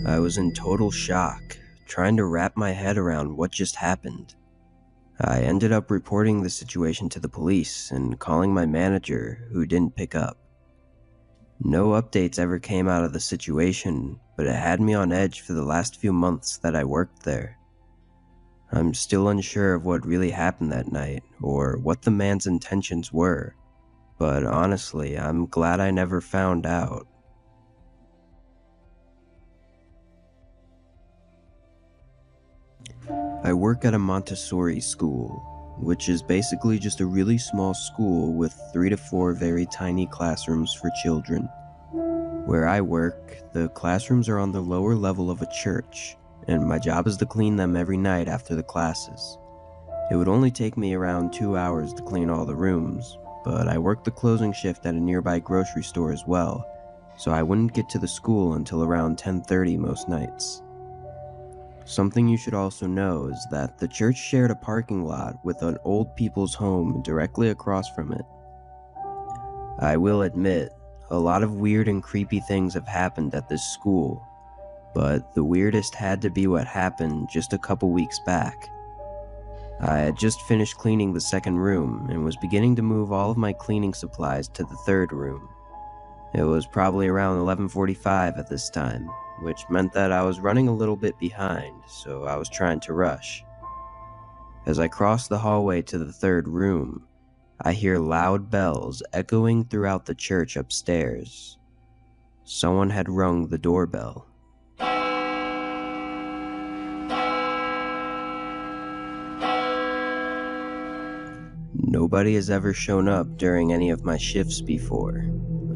I was in total shock, trying to wrap my head around what just happened. I ended up reporting the situation to the police and calling my manager, who didn't pick up. No updates ever came out of the situation, but it had me on edge for the last few months that I worked there. I'm still unsure of what really happened that night, or what the man's intentions were, but honestly, I'm glad I never found out. I work at a Montessori school, which is basically just a really small school with 3 to 4 very tiny classrooms for children. Where I work, the classrooms are on the lower level of a church, and my job is to clean them every night after the classes. It would only take me around 2 hours to clean all the rooms, but I work the closing shift at a nearby grocery store as well, so I wouldn't get to the school until around 10:30 most nights. Something you should also know is that the church shared a parking lot with an old people's home directly across from it. I will admit, a lot of weird and creepy things have happened at this school, but the weirdest had to be what happened just a couple weeks back. I had just finished cleaning the second room and was beginning to move all of my cleaning supplies to the third room. It was probably around 11:45 at this time, which meant that I was running a little bit behind, so I was trying to rush. As I crossed the hallway to the third room, I hear loud bells echoing throughout the church upstairs. Someone had rung the doorbell. Nobody has ever shown up during any of my shifts before,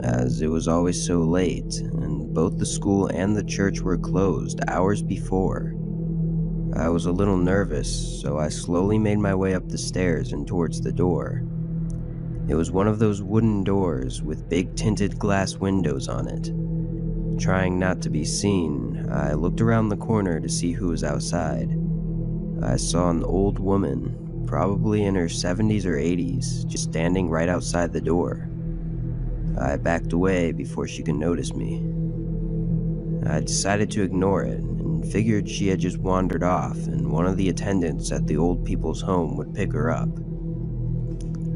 as it was always so late, and both the school and the church were closed hours before. I was a little nervous, so I slowly made my way up the stairs and towards the door. It was one of those wooden doors with big tinted glass windows on it. Trying not to be seen, I looked around the corner to see who was outside. I saw an old woman, probably in her 70s or 80s, just standing right outside the door. I backed away before she could notice me. I decided to ignore it and figured she had just wandered off and one of the attendants at the old people's home would pick her up.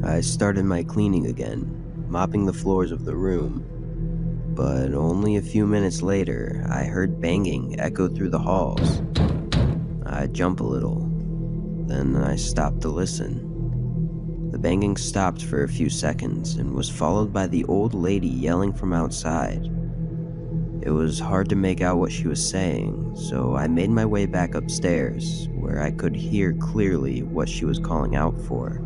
I started my cleaning again, mopping the floors of the room. But only a few minutes later, I heard banging echo through the halls. I jumped a little. Then I stopped to listen. The banging stopped for a few seconds and was followed by the old lady yelling from outside. It was hard to make out what she was saying, so I made my way back upstairs, where I could hear clearly what she was calling out for.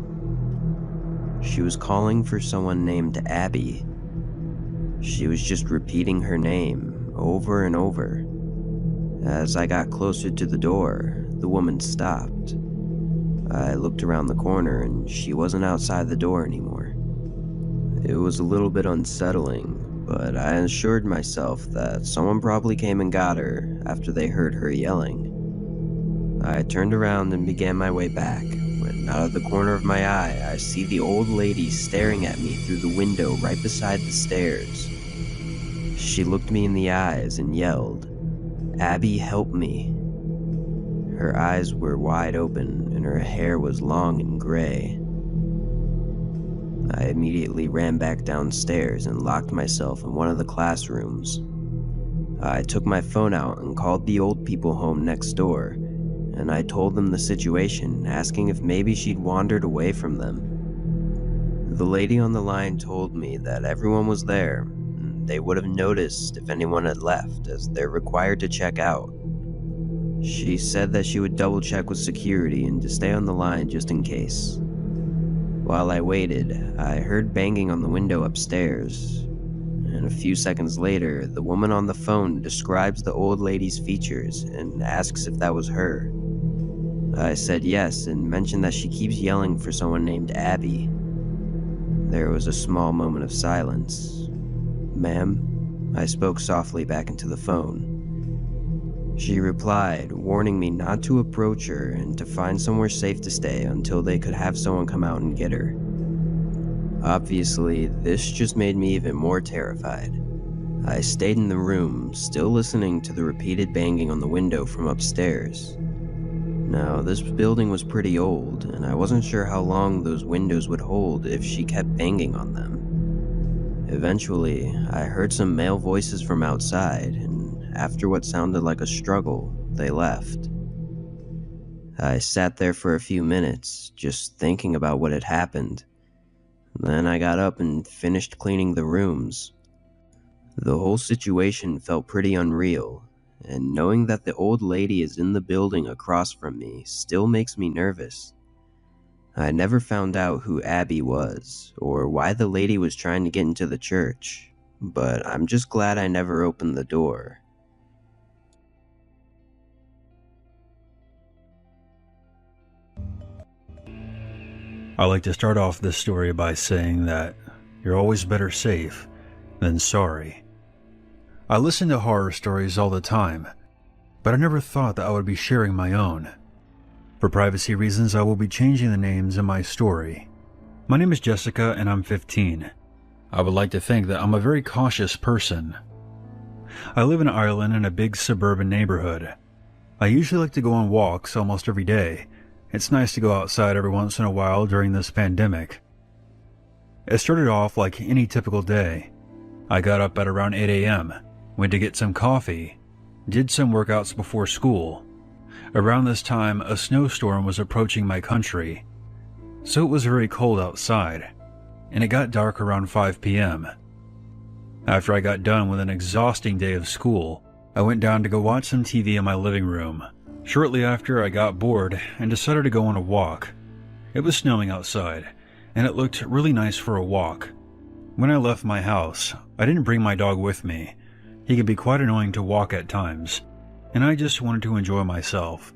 She was calling for someone named Abby. She was just repeating her name over and over. As I got closer to the door, the woman stopped. I looked around the corner and she wasn't outside the door anymore. It was a little bit unsettling, but I assured myself that someone probably came and got her after they heard her yelling. I turned around and began my way back, when out of the corner of my eye, I see the old lady staring at me through the window right beside the stairs. She looked me in the eyes and yelled, "Abby, help me." Her eyes were wide open and her hair was long and gray. I immediately ran back downstairs and locked myself in one of the classrooms. I took my phone out and called the old people home next door, and I told them the situation, asking if maybe she'd wandered away from them. The lady on the line told me that everyone was there, and they would have noticed if anyone had left, as they're required to check out. She said that she would double check with security and to stay on the line just in case. While I waited, I heard banging on the window upstairs, and a few seconds later, the woman on the phone describes the old lady's features and asks if that was her. I said yes and mentioned that she keeps yelling for someone named Abby. There was a small moment of silence. "Ma'am?" I spoke softly back into the phone. She replied, warning me not to approach her and to find somewhere safe to stay until they could have someone come out and get her. Obviously, this just made me even more terrified. I stayed in the room, still listening to the repeated banging on the window from upstairs. Now, this building was pretty old, and I wasn't sure how long those windows would hold if she kept banging on them. Eventually, I heard some male voices from outside, and after what sounded like a struggle, they left. I sat there for a few minutes, just thinking about what had happened. Then I got up and finished cleaning the rooms. The whole situation felt pretty unreal, and knowing that the old lady is in the building across from me still makes me nervous. I never found out who Abby was, or why the lady was trying to get into the church, but I'm just glad I never opened the door. I like to start off this story by saying that you're always better safe than sorry. I listen to horror stories all the time, but I never thought that I would be sharing my own. For privacy reasons, I will be changing the names in my story. My name is Jessica and I'm 15. I would like to think that I'm a very cautious person. I live in Ireland in a big suburban neighborhood. I usually like to go on walks almost every day. It's nice to go outside every once in a while during this pandemic. It started off like any typical day. I got up at around 8 a.m., went to get some coffee, did some workouts before school. Around this time, a snowstorm was approaching my country, so it was very cold outside, and it got dark around 5 p.m. After I got done with an exhausting day of school, I went down to go watch some TV in my living room. Shortly after, I got bored and decided to go on a walk. It was snowing outside, and it looked really nice for a walk. When I left my house, I didn't bring my dog with me. He can be quite annoying to walk at times, and I just wanted to enjoy myself.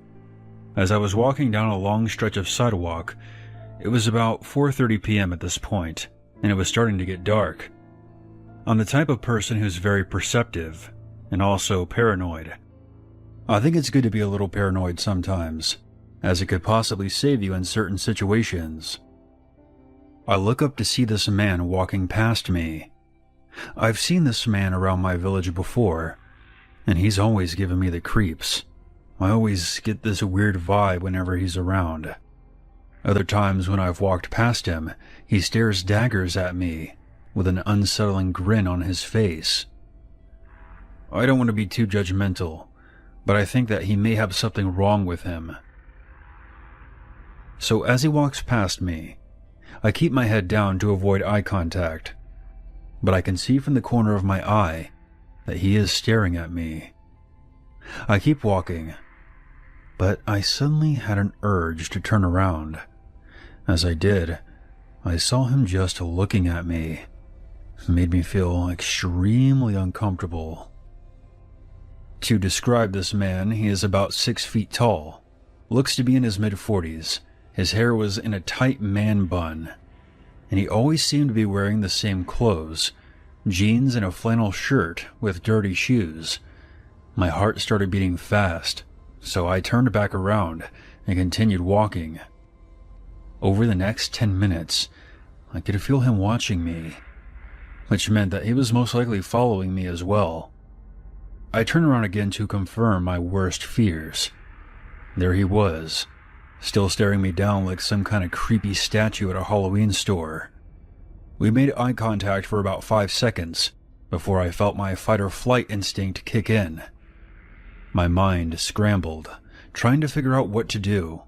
As I was walking down a long stretch of sidewalk, it was about 4:30 p.m. at this point, and it was starting to get dark. I'm the type of person who's very perceptive, and also paranoid. I think it's good to be a little paranoid sometimes, as it could possibly save you in certain situations. I look up to see this man walking past me. I've seen this man around my village before, and he's always given me the creeps. I always get this weird vibe whenever he's around. Other times when I've walked past him, he stares daggers at me, with an unsettling grin on his face. I don't want to be too judgmental, but I think that he may have something wrong with him. So as he walks past me, I keep my head down to avoid eye contact, but I can see from the corner of my eye that he is staring at me. I keep walking, but I suddenly had an urge to turn around. As I did, I saw him just looking at me. It made me feel extremely uncomfortable. To describe this man, he is about 6 feet tall, looks to be in his mid-40s. His hair was in a tight man bun, and he always seemed to be wearing the same clothes, jeans and a flannel shirt with dirty shoes. My heart started beating fast, so I turned back around and continued walking. Over the next 10 minutes, I could feel him watching me, which meant that he was most likely following me as well. I turned around again to confirm my worst fears. There he was, still staring me down like some kind of creepy statue at a Halloween store. We made eye contact for about 5 seconds before I felt my fight-or-flight instinct kick in. My mind scrambled, trying to figure out what to do.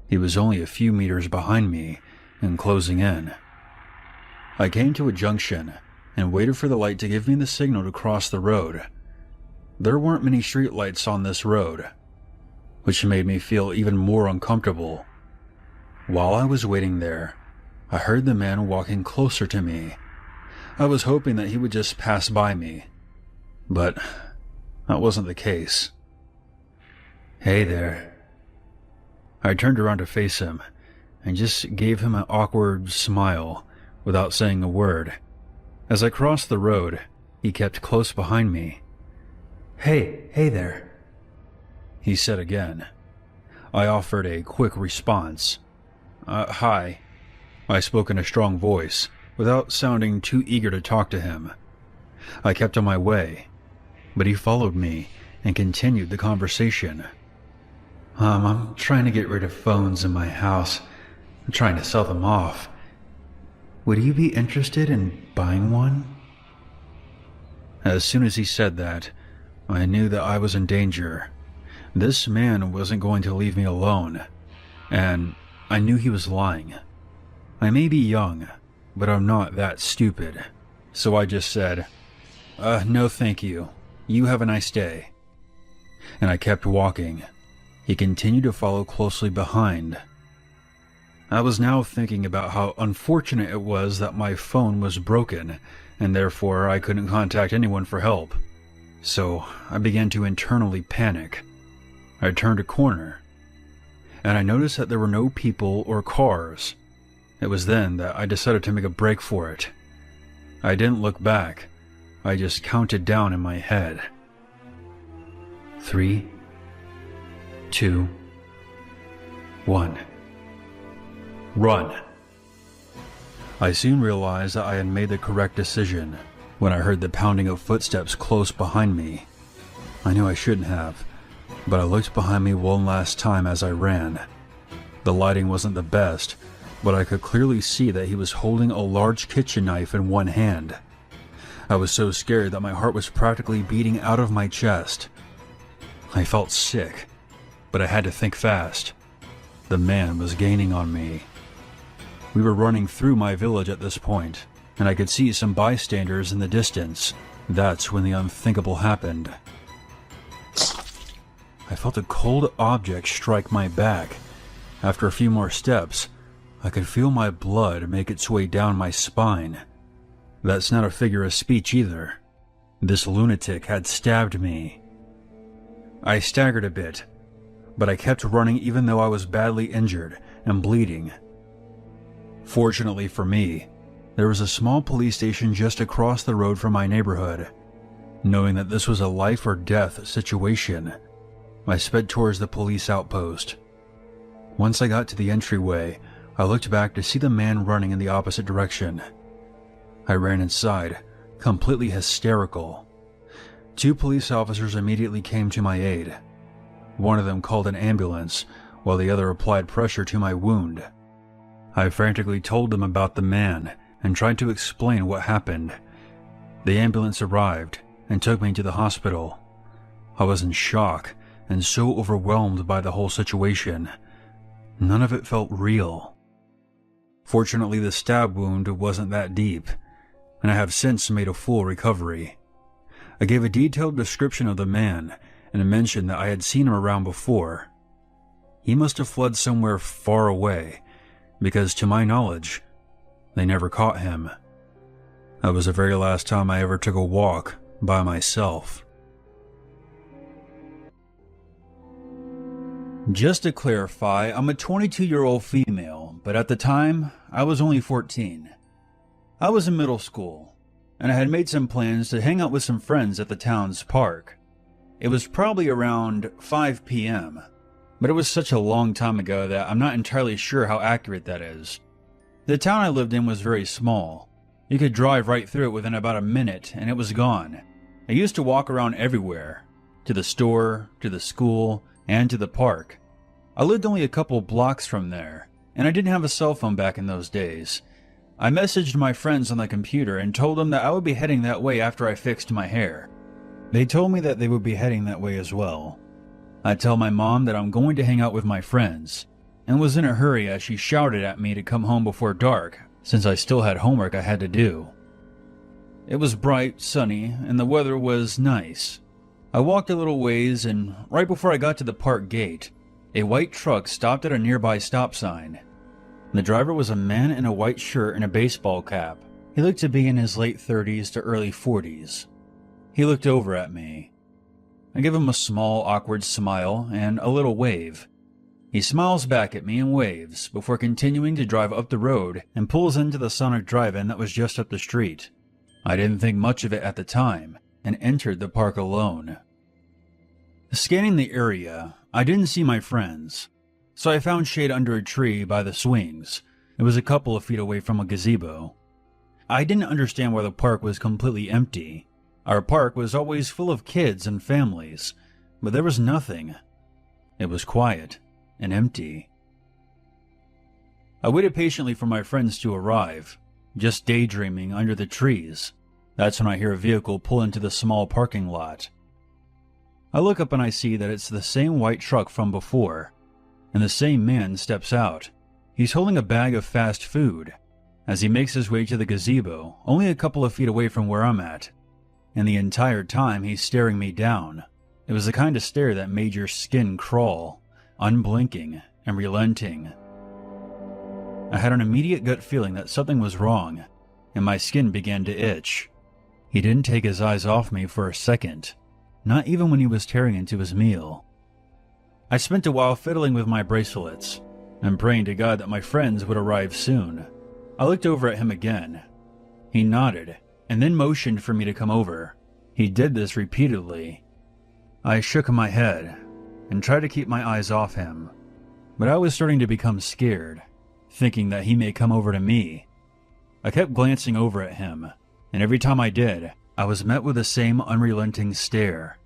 He was only a few meters behind me and closing in. I came to a junction and waited for the light to give me the signal to cross the road. There weren't many streetlights on this road, which made me feel even more uncomfortable. While I was waiting there, I heard the man walking closer to me. I was hoping that he would just pass by me, but that wasn't the case. "Hey there." I turned around to face him and just gave him an awkward smile without saying a word. As I crossed the road, he kept close behind me. Hey there," he said again. I offered a quick response. Hi," I spoke in a strong voice, without sounding too eager to talk to him. I kept on my way, but he followed me and continued the conversation. I'm trying to get rid of phones in my house. I'm trying to sell them off. Would you be interested in buying one?" As soon as he said that, I knew that I was in danger. This man wasn't going to leave me alone, and I knew he was lying. I may be young, but I'm not that stupid, so I just said, "No thank you. You have a nice day." And I kept walking. He continued to follow closely behind. I was now thinking about how unfortunate it was that my phone was broken, and therefore I couldn't contact anyone for help. So I began to internally panic. I turned a corner, and I noticed that there were no people or cars. It was then that I decided to make a break for it. I didn't look back. I just counted down in my head. 3, 2, 1. Run. I soon realized that I had made the correct decision when I heard the pounding of footsteps close behind me. I knew I shouldn't have, but I looked behind me one last time as I ran. The lighting wasn't the best, but I could clearly see that he was holding a large kitchen knife in one hand. I was so scared that my heart was practically beating out of my chest. I felt sick, but I had to think fast. The man was gaining on me. We were running through my village at this point, and I could see some bystanders in the distance. That's when the unthinkable happened. I felt a cold object strike my back. After a few more steps, I could feel my blood make its way down my spine. That's not a figure of speech either. This lunatic had stabbed me. I staggered a bit, but I kept running even though I was badly injured and bleeding. Fortunately for me, there was a small police station just across the road from my neighborhood. Knowing that this was a life or death situation, I sped towards the police outpost. Once I got to the entryway, I looked back to see the man running in the opposite direction. I ran inside, completely hysterical. 2 police officers immediately came to my aid. One of them called an ambulance, while the other applied pressure to my wound. I frantically told them about the man and tried to explain what happened. The ambulance arrived and took me to the hospital. I was in shock and so overwhelmed by the whole situation. None of it felt real. Fortunately, the stab wound wasn't that deep, and I have since made a full recovery. I gave a detailed description of the man and mentioned that I had seen him around before. He must have fled somewhere far away, because to my knowledge, they never caught him. That was the very last time I ever took a walk by myself. Just to clarify, I'm a 22-year-old female, but at the time, I was only 14. I was in middle school, and I had made some plans to hang out with some friends at the town's park. It was probably around 5 p.m., but it was such a long time ago that I'm not entirely sure how accurate that is. The town I lived in was very small. You could drive right through it within about a minute, and it was gone. I used to walk around everywhere, to the store, to the school, and to the park. I lived only a couple blocks from there, and I didn't have a cell phone back in those days. I messaged my friends on the computer and told them that I would be heading that way after I fixed my hair. They told me that they would be heading that way as well. I tell my mom that I'm going to hang out with my friends, and was in a hurry as she shouted at me to come home before dark, since I still had homework I had to do. It was bright, sunny, and the weather was nice. I walked a little ways, and right before I got to the park gate, a white truck stopped at a nearby stop sign. The driver was a man in a white shirt and a baseball cap. He looked to be in his late 30s to early 40s. He looked over at me. I give him a small, awkward smile and a little wave. He smiles back at me and waves before continuing to drive up the road and pulls into the Sonic drive-in that was just up the street. I didn't think much of it at the time and entered the park alone. Scanning the area, I didn't see my friends, so I found shade under a tree by the swings. It was a couple of feet away from a gazebo. I didn't understand why the park was completely empty. Our park was always full of kids and families, but there was nothing. It was quiet and empty. I waited patiently for my friends to arrive, just daydreaming under the trees. That's when I hear a vehicle pull into the small parking lot. I look up and I see that it's the same white truck from before, and the same man steps out. He's holding a bag of fast food as he makes his way to the gazebo, only a couple of feet away from where I'm at. And the entire time he's staring me down. It was the kind of stare that made your skin crawl, unblinking and relenting. I had an immediate gut feeling that something was wrong, and my skin began to itch. He didn't take his eyes off me for a second, not even when he was tearing into his meal. I spent a while fiddling with my bracelets and praying to God that my friends would arrive soon. I looked over at him again. He nodded and then motioned for me to come over. He did this repeatedly. I shook my head and tried to keep my eyes off him, but I was starting to become scared, thinking that he may come over to me. I kept glancing over at him, and every time I did, I was met with the same unrelenting stare.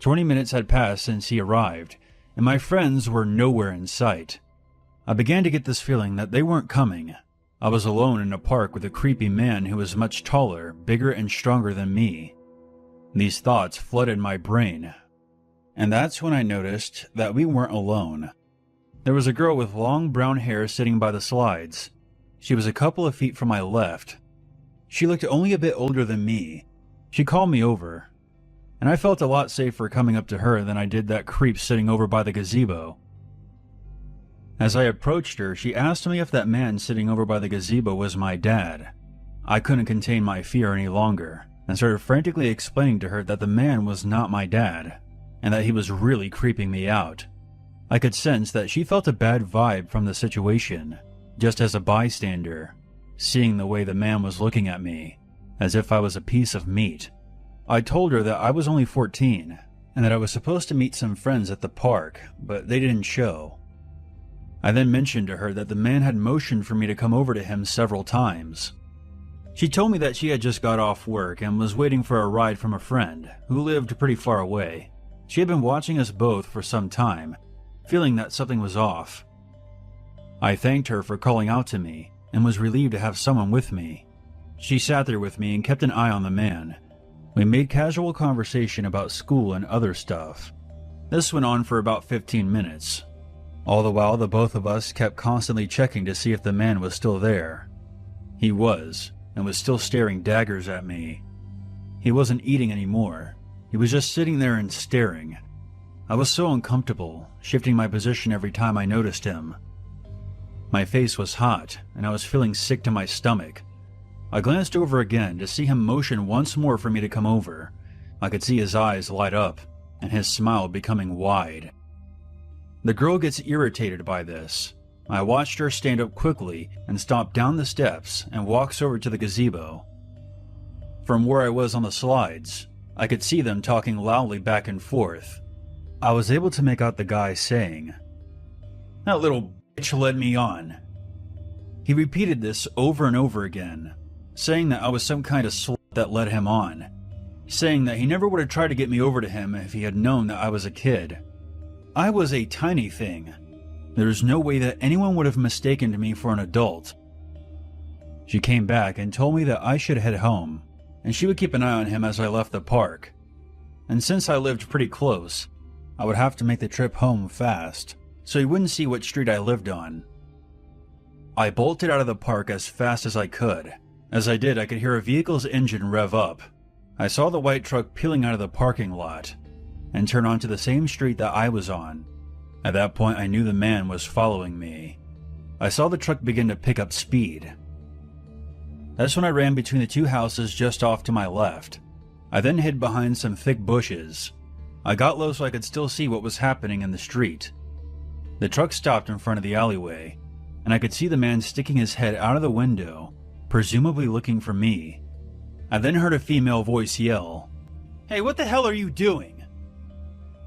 20 minutes had passed since he arrived, and my friends were nowhere in sight. I began to get this feeling that they weren't coming. I was alone in a park with a creepy man who was much taller, bigger, and stronger than me. These thoughts flooded my brain, and that's when I noticed that we weren't alone. There was a girl with long brown hair sitting by the slides. She was a couple of feet from my left. She looked only a bit older than me. She called me over, and I felt a lot safer coming up to her than I did that creep sitting over by the gazebo. As I approached her, she asked me if that man sitting over by the gazebo was my dad. I couldn't contain my fear any longer, and started frantically explaining to her that the man was not my dad, and that he was really creeping me out. I could sense that she felt a bad vibe from the situation, just as a bystander, seeing the way the man was looking at me, as if I was a piece of meat. I told her that I was only 14, and that I was supposed to meet some friends at the park, but they didn't show. I then mentioned to her that the man had motioned for me to come over to him several times. She told me that she had just got off work and was waiting for a ride from a friend who lived pretty far away. She had been watching us both for some time, feeling that something was off. I thanked her for calling out to me and was relieved to have someone with me. She sat there with me and kept an eye on the man. We made casual conversation about school and other stuff. This went on for about 15 minutes. All the while, the both of us kept constantly checking to see if the man was still there. He was, and was still staring daggers at me. He wasn't eating anymore. He was just sitting there and staring. I was so uncomfortable, shifting my position every time I noticed him. My face was hot, and I was feeling sick to my stomach. I glanced over again to see him motion once more for me to come over. I could see his eyes light up, and his smile becoming wide. The girl gets irritated by this. I watched her stand up quickly and stomp down the steps and walks over to the gazebo. From where I was on the slides, I could see them talking loudly back and forth. I was able to make out the guy saying, "That little bitch led me on." He repeated this over and over again, saying that I was some kind of slut that led him on, saying that he never would have tried to get me over to him if he had known that I was a kid. I was a tiny thing. There's no way that anyone would have mistaken me for an adult. She came back and told me that I should head home, and she would keep an eye on him as I left the park. And since I lived pretty close, I would have to make the trip home fast, so he wouldn't see what street I lived on. I bolted out of the park as fast as I could. As I did, I could hear a vehicle's engine rev up. I saw the white truck peeling out of the parking lot and turn onto the same street that I was on. At that point, I knew the man was following me. I saw the truck begin to pick up speed. That's when I ran between the two houses just off to my left. I then hid behind some thick bushes. I got low so I could still see what was happening in the street. The truck stopped in front of the alleyway, and I could see the man sticking his head out of the window, presumably looking for me. I then heard a female voice yell, "Hey, what the hell are you doing?"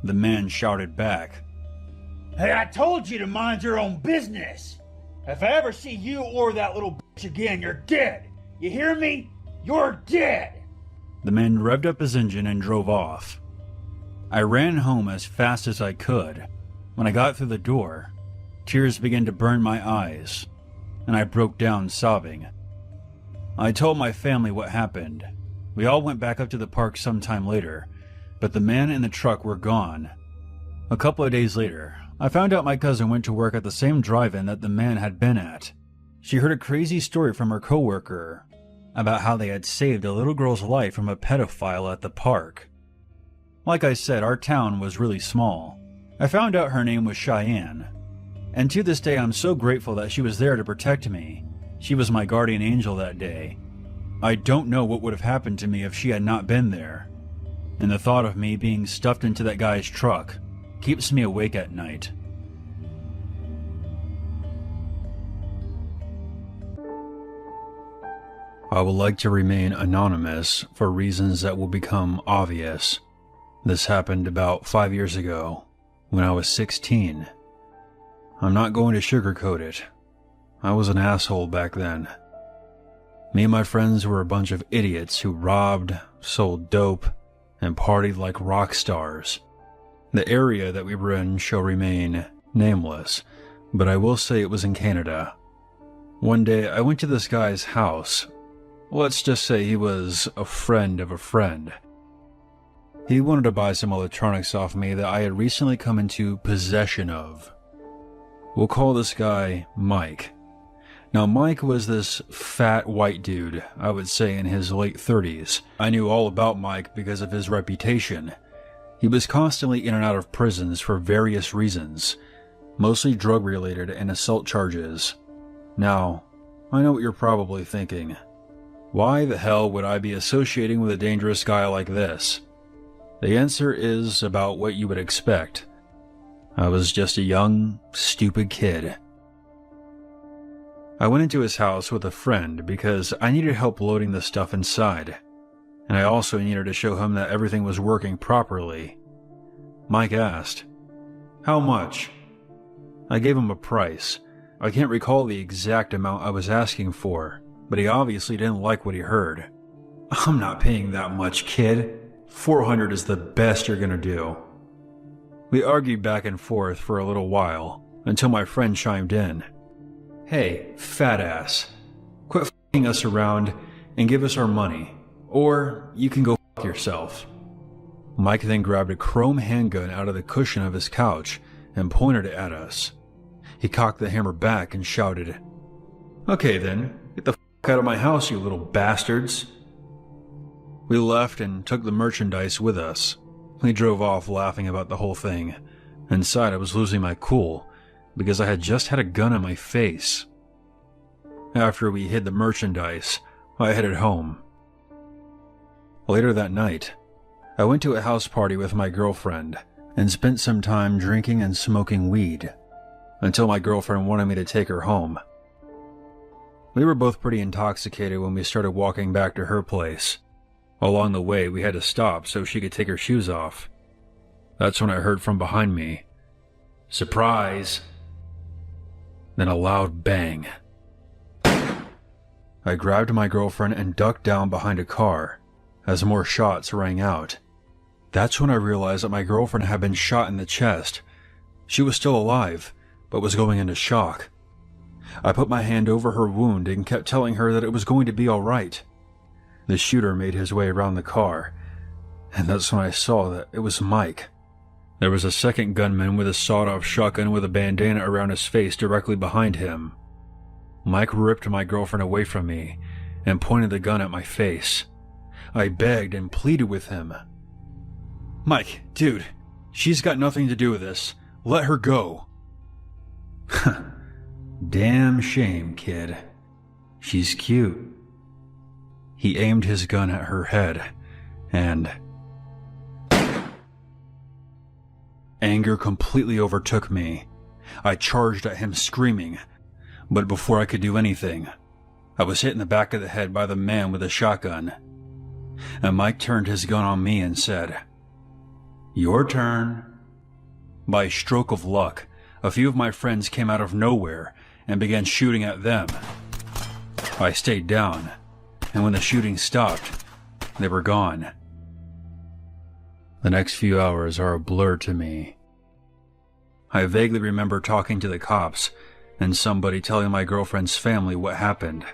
The man shouted back, "Hey, I told you to mind your own business. If I ever see you or that little bitch again, you're dead. You hear me? You're dead." The man revved up his engine and drove off. I ran home as fast as I could. When I got through the door, tears began to burn my eyes, and I broke down sobbing. I told my family what happened. We all went back up to the park sometime later, but the man and the truck were gone. A couple of days later, I found out my cousin went to work at the same drive-in that the man had been at. She heard a crazy story from her coworker about how they had saved a little girl's life from a pedophile at the park. Like I said, our town was really small. I found out her name was Cheyenne, and to this day I'm so grateful that she was there to protect me. She was my guardian angel that day. I don't know what would have happened to me if she had not been there, and the thought of me being stuffed into that guy's truck keeps me awake at night. I would like to remain anonymous for reasons that will become obvious. This happened about 5 years ago, when I was 16. I'm not going to sugarcoat it. I was an asshole back then. Me and my friends were a bunch of idiots who robbed, sold dope, and partied like rock stars. The area that we were in shall remain nameless, but I will say it was in Canada. One day I went to this guy's house. Let's just say he was a friend of a friend. He wanted to buy some electronics off me that I had recently come into possession of. We'll call this guy Mike. Now, Mike was this fat white dude, I would say in his late 30s. I knew all about Mike because of his reputation. He was constantly in and out of prisons for various reasons, mostly drug-related and assault charges. Now, I know what you're probably thinking. Why the hell would I be associating with a dangerous guy like this? The answer is about what you would expect. I was just a young, stupid kid. I went into his house with a friend because I needed help loading the stuff inside, and I also needed to show him that everything was working properly. Mike asked, "How much?" I gave him a price. I can't recall the exact amount I was asking for, but he obviously didn't like what he heard. "I'm not paying that much, kid. $400 is the best you're gonna do." We argued back and forth for a little while, until my friend chimed in. "Hey, fat ass, quit f***ing us around and give us our money, or you can go f*** yourself." Mike then grabbed a chrome handgun out of the cushion of his couch and pointed it at us. He cocked the hammer back and shouted, "Okay then, get the f*** out of my house, you little bastards." We left and took the merchandise with us. We drove off laughing about the whole thing. Inside I was losing my cool, because I had just had a gun in my face. After we hid the merchandise, I headed home. Later that night, I went to a house party with my girlfriend and spent some time drinking and smoking weed, until my girlfriend wanted me to take her home. We were both pretty intoxicated when we started walking back to her place. Along the way, we had to stop so she could take her shoes off. That's when I heard from behind me, "Surprise!" Then a loud bang. I grabbed my girlfriend and ducked down behind a car as more shots rang out. That's when I realized that my girlfriend had been shot in the chest. She was still alive, but was going into shock. I put my hand over her wound and kept telling her that it was going to be all right. The shooter made his way around the car, and that's when I saw that it was Mike. There was a second gunman with a sawed-off shotgun with a bandana around his face directly behind him. Mike ripped my girlfriend away from me and pointed the gun at my face. I begged and pleaded with him. "Mike, dude, she's got nothing to do with this. Let her go." "Damn shame, kid. She's cute." He aimed his gun at her head, and anger completely overtook me. I charged at him screaming, but before I could do anything, I was hit in the back of the head by the man with the shotgun. And Mike turned his gun on me and said, "Your turn." By a stroke of luck, a few of my friends came out of nowhere and began shooting at them. I stayed down, and when the shooting stopped, they were gone. The next few hours are a blur to me. I vaguely remember talking to the cops and somebody telling my girlfriend's family what happened.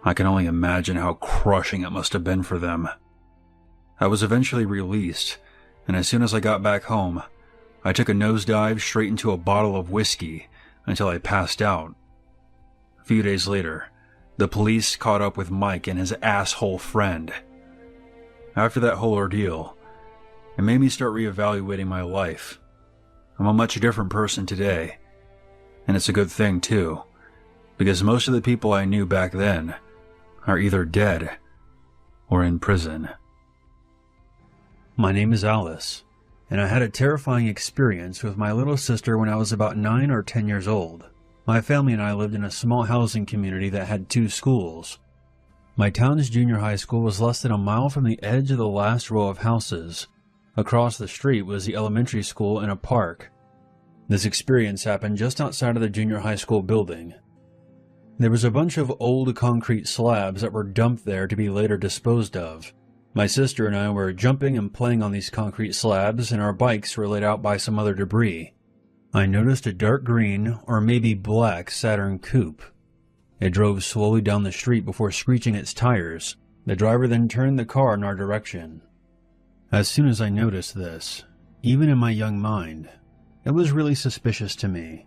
I can only imagine how crushing it must have been for them. I was eventually released, and as soon as I got back home, I took a nosedive straight into a bottle of whiskey until I passed out. A few days later, the police caught up with Mike and his asshole friend. After that whole ordeal, it made me start reevaluating my life. I'm a much different person today, and it's a good thing too, because most of the people I knew back then are either dead or in prison. My name is Alice, and I had a terrifying experience with my little sister when I was about 9 or 10 years old. My family and I lived in a small housing community that had 2 schools. My town's junior high school was less than a mile from the edge of the last row of houses. Across the street was the elementary school and a park. This experience happened just outside of the junior high school building. There was a bunch of old concrete slabs that were dumped there to be later disposed of. My sister and I were jumping and playing on these concrete slabs, and our bikes were laid out by some other debris. I noticed a dark green, or maybe black, Saturn coupe. It drove slowly down the street before screeching its tires. The driver then turned the car in our direction. As soon as I noticed this, even in my young mind, it was really suspicious to me.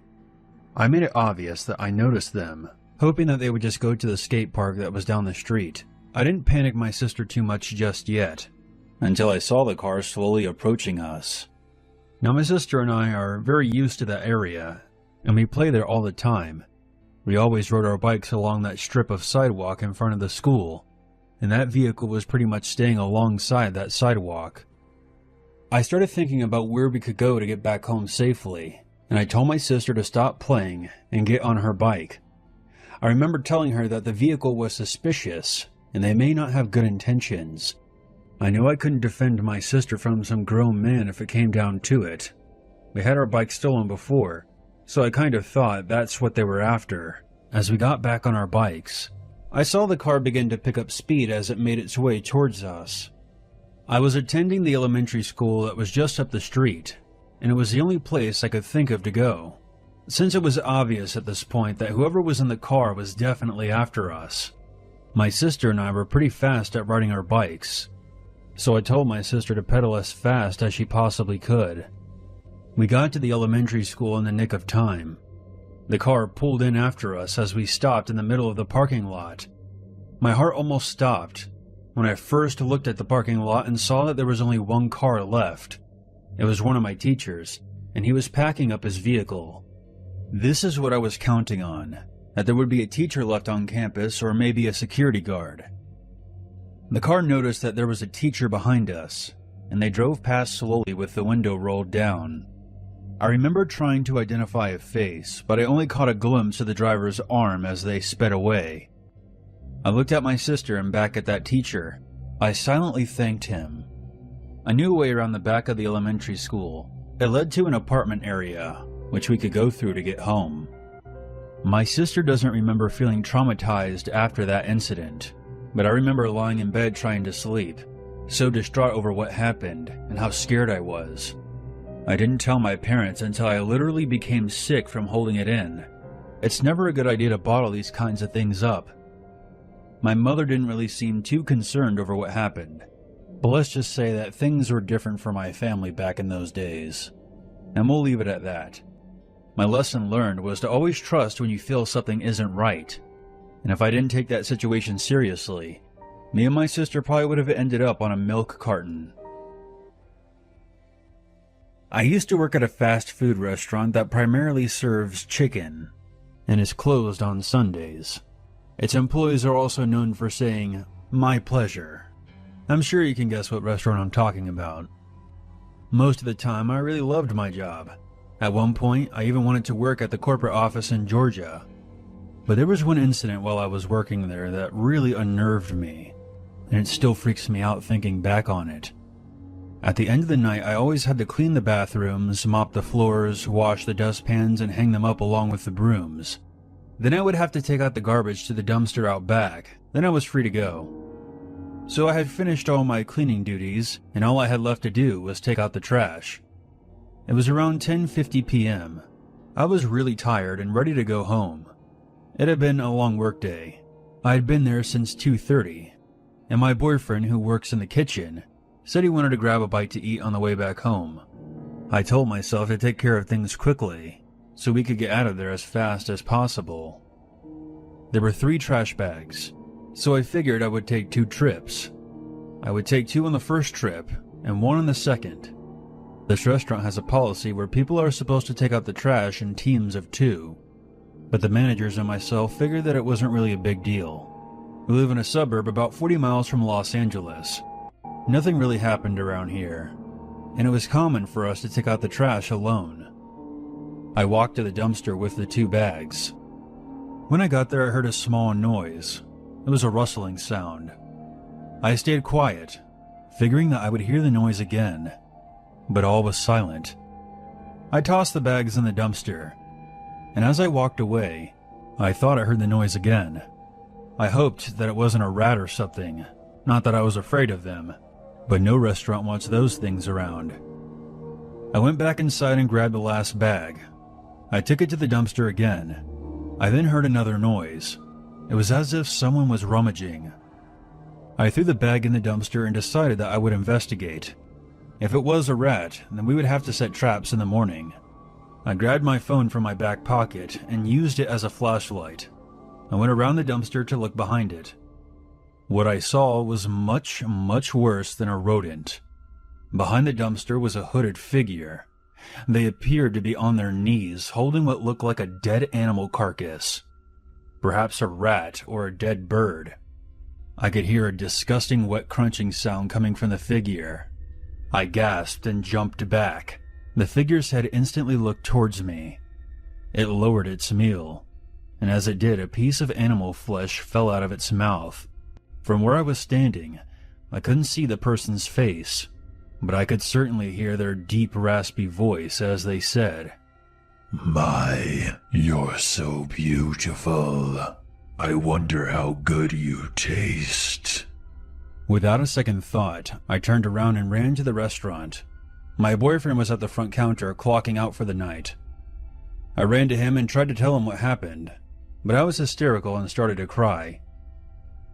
I made it obvious that I noticed them, hoping that they would just go to the skate park that was down the street. I didn't panic my sister too much just yet, until I saw the car slowly approaching us. Now my sister and I are very used to that area, and we play there all the time. We always rode our bikes along that strip of sidewalk in front of the school, and that vehicle was pretty much staying alongside that sidewalk. I started thinking about where we could go to get back home safely, and I told my sister to stop playing and get on her bike. I remember telling her that the vehicle was suspicious, and they may not have good intentions. I knew I couldn't defend my sister from some grown man if it came down to it. We had our bike stolen before, so I kind of thought that's what they were after. As we got back on our bikes, I saw the car begin to pick up speed as it made its way towards us. I was attending the elementary school that was just up the street, and it was the only place I could think of to go, since it was obvious at this point that whoever was in the car was definitely after us. My sister and I were pretty fast at riding our bikes, so I told my sister to pedal as fast as she possibly could. We got to the elementary school in the nick of time. The car pulled in after us as we stopped in the middle of the parking lot. My heart almost stopped when I first looked at the parking lot and saw that there was only one car left. It was one of my teachers, and he was packing up his vehicle. This is what I was counting on, that there would be a teacher left on campus or maybe a security guard. The car noticed that there was a teacher behind us, and they drove past slowly with the window rolled down. I remember trying to identify a face, but I only caught a glimpse of the driver's arm as they sped away. I looked at my sister and back at that teacher. I silently thanked him. I knew a way around the back of the elementary school. It led to an apartment area, which we could go through to get home. My sister doesn't remember feeling traumatized after that incident, but I remember lying in bed trying to sleep, so distraught over what happened and how scared I was. I didn't tell my parents until I literally became sick from holding it in. It's never a good idea to bottle these kinds of things up. My mother didn't really seem too concerned over what happened, but let's just say that things were different for my family back in those days, and we'll leave it at that. My lesson learned was to always trust when you feel something isn't right, and if I didn't take that situation seriously, me and my sister probably would have ended up on a milk carton. I used to work at a fast food restaurant that primarily serves chicken, and is closed on Sundays. Its employees are also known for saying, "My pleasure." I'm sure you can guess what restaurant I'm talking about. Most of the time, I really loved my job. At one point, I even wanted to work at the corporate office in Georgia. But there was one incident while I was working there that really unnerved me, and it still freaks me out thinking back on it. At the end of the night, I always had to clean the bathrooms, mop the floors, wash the dustpans, and hang them up along with the brooms. Then I would have to take out the garbage to the dumpster out back. Then I was free to go. So I had finished all my cleaning duties, and all I had left to do was take out the trash. It was around 10:50 p.m. I was really tired and ready to go home. It had been a long workday. I had been there since 2:30, and my boyfriend, who works in the kitchen, said he wanted to grab a bite to eat on the way back home. I told myself to take care of things quickly, so we could get out of there as fast as possible. There were 3 trash bags, so I figured I would take 2 trips. I would take 2 on the first trip, and 1 on the second. This restaurant has a policy where people are supposed to take out the trash in teams of 2, but the managers and myself figured that it wasn't really a big deal. We live in a suburb about 40 miles from Los Angeles. Nothing really happened around here, and it was common for us to take out the trash alone. I walked to the dumpster with the 2 bags. When I got there, I heard a small noise. It was a rustling sound. I stayed quiet, figuring that I would hear the noise again, but all was silent. I tossed the bags in the dumpster, and as I walked away, I thought I heard the noise again. I hoped that it wasn't a rat or something, not that I was afraid of them, but no restaurant wants those things around. I went back inside and grabbed the last bag. I took it to the dumpster again. I then heard another noise. It was as if someone was rummaging. I threw the bag in the dumpster and decided that I would investigate. If it was a rat, then we would have to set traps in the morning. I grabbed my phone from my back pocket and used it as a flashlight. I went around the dumpster to look behind it. What I saw was much, much worse than a rodent. Behind the dumpster was a hooded figure. They appeared to be on their knees, holding what looked like a dead animal carcass. Perhaps a rat or a dead bird. I could hear a disgusting wet crunching sound coming from the figure. I gasped and jumped back. The figure's head instantly looked towards me. It lowered its meal, and as it did, a piece of animal flesh fell out of its mouth. From where I was standing, I couldn't see the person's face, but I could certainly hear their deep, raspy voice as they said, "My, you're so beautiful. I wonder how good you taste." Without a second thought, I turned around and ran to the restaurant. My boyfriend was at the front counter clocking out for the night. I ran to him and tried to tell him what happened, but I was hysterical and started to cry.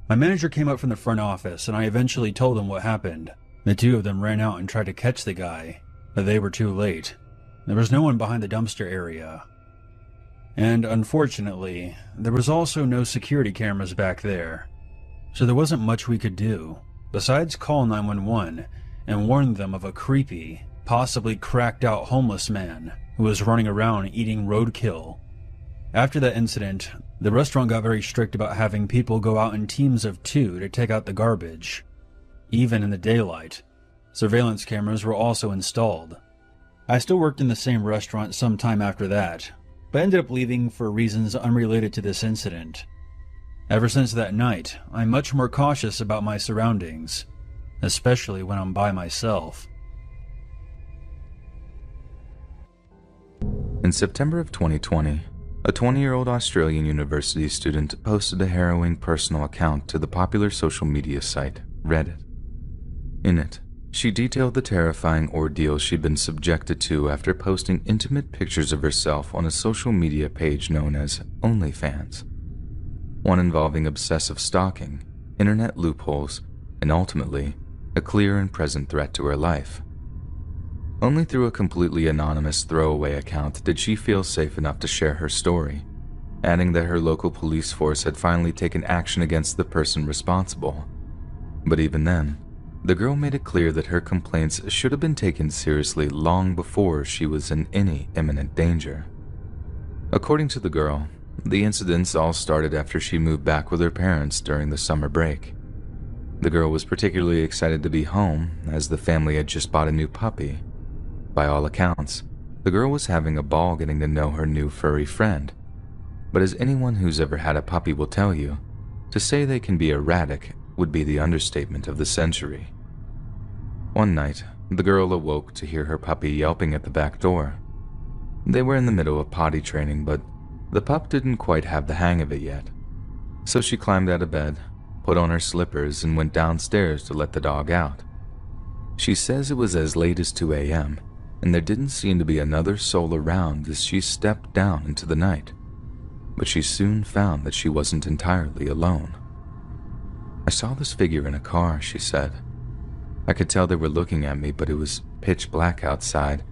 My manager came up from the front office, and I eventually told him what happened. The 2 of them ran out and tried to catch the guy, but they were too late. There was no one behind the dumpster area. And unfortunately, there was also no security cameras back there, so there wasn't much we could do, besides call 911 and warn them of a creepy, possibly cracked out homeless man who was running around eating roadkill. After that incident, the restaurant got very strict about having people go out in teams of 2 to take out the garbage. Even in the daylight, surveillance cameras were also installed. I still worked in the same restaurant some time after that, but ended up leaving for reasons unrelated to this incident. Ever since that night, I'm much more cautious about my surroundings, especially when I'm by myself. In September of 2020, a 20-year-old Australian university student posted a harrowing personal account to the popular social media site, Reddit. In it, She detailed the terrifying ordeal she'd been subjected to after posting intimate pictures of herself on a social media page known as OnlyFans, one involving obsessive stalking, internet loopholes, and ultimately, a clear and present threat to her life. Only through a completely anonymous throwaway account did she feel safe enough to share her story, adding that her local police force had finally taken action against the person responsible. But even then, the girl made it clear that her complaints should have been taken seriously long before she was in any imminent danger. According to the girl, the incidents all started after she moved back with her parents during the summer break. The girl was particularly excited to be home as the family had just bought a new puppy. By all accounts, the girl was having a ball getting to know her new furry friend. But as anyone who's ever had a puppy will tell you, to say they can be erratic would be the understatement of the century. One night, the girl awoke to hear her puppy yelping at the back door. They were in the middle of potty training, but the pup didn't quite have the hang of it yet. So she climbed out of bed, put on her slippers, and went downstairs to let the dog out. She says it was as late as 2 a.m., and there didn't seem to be another soul around as she stepped down into the night. But she soon found that she wasn't entirely alone. "I saw this figure in a car," she said. "I could tell they were looking at me, but it was pitch black outside,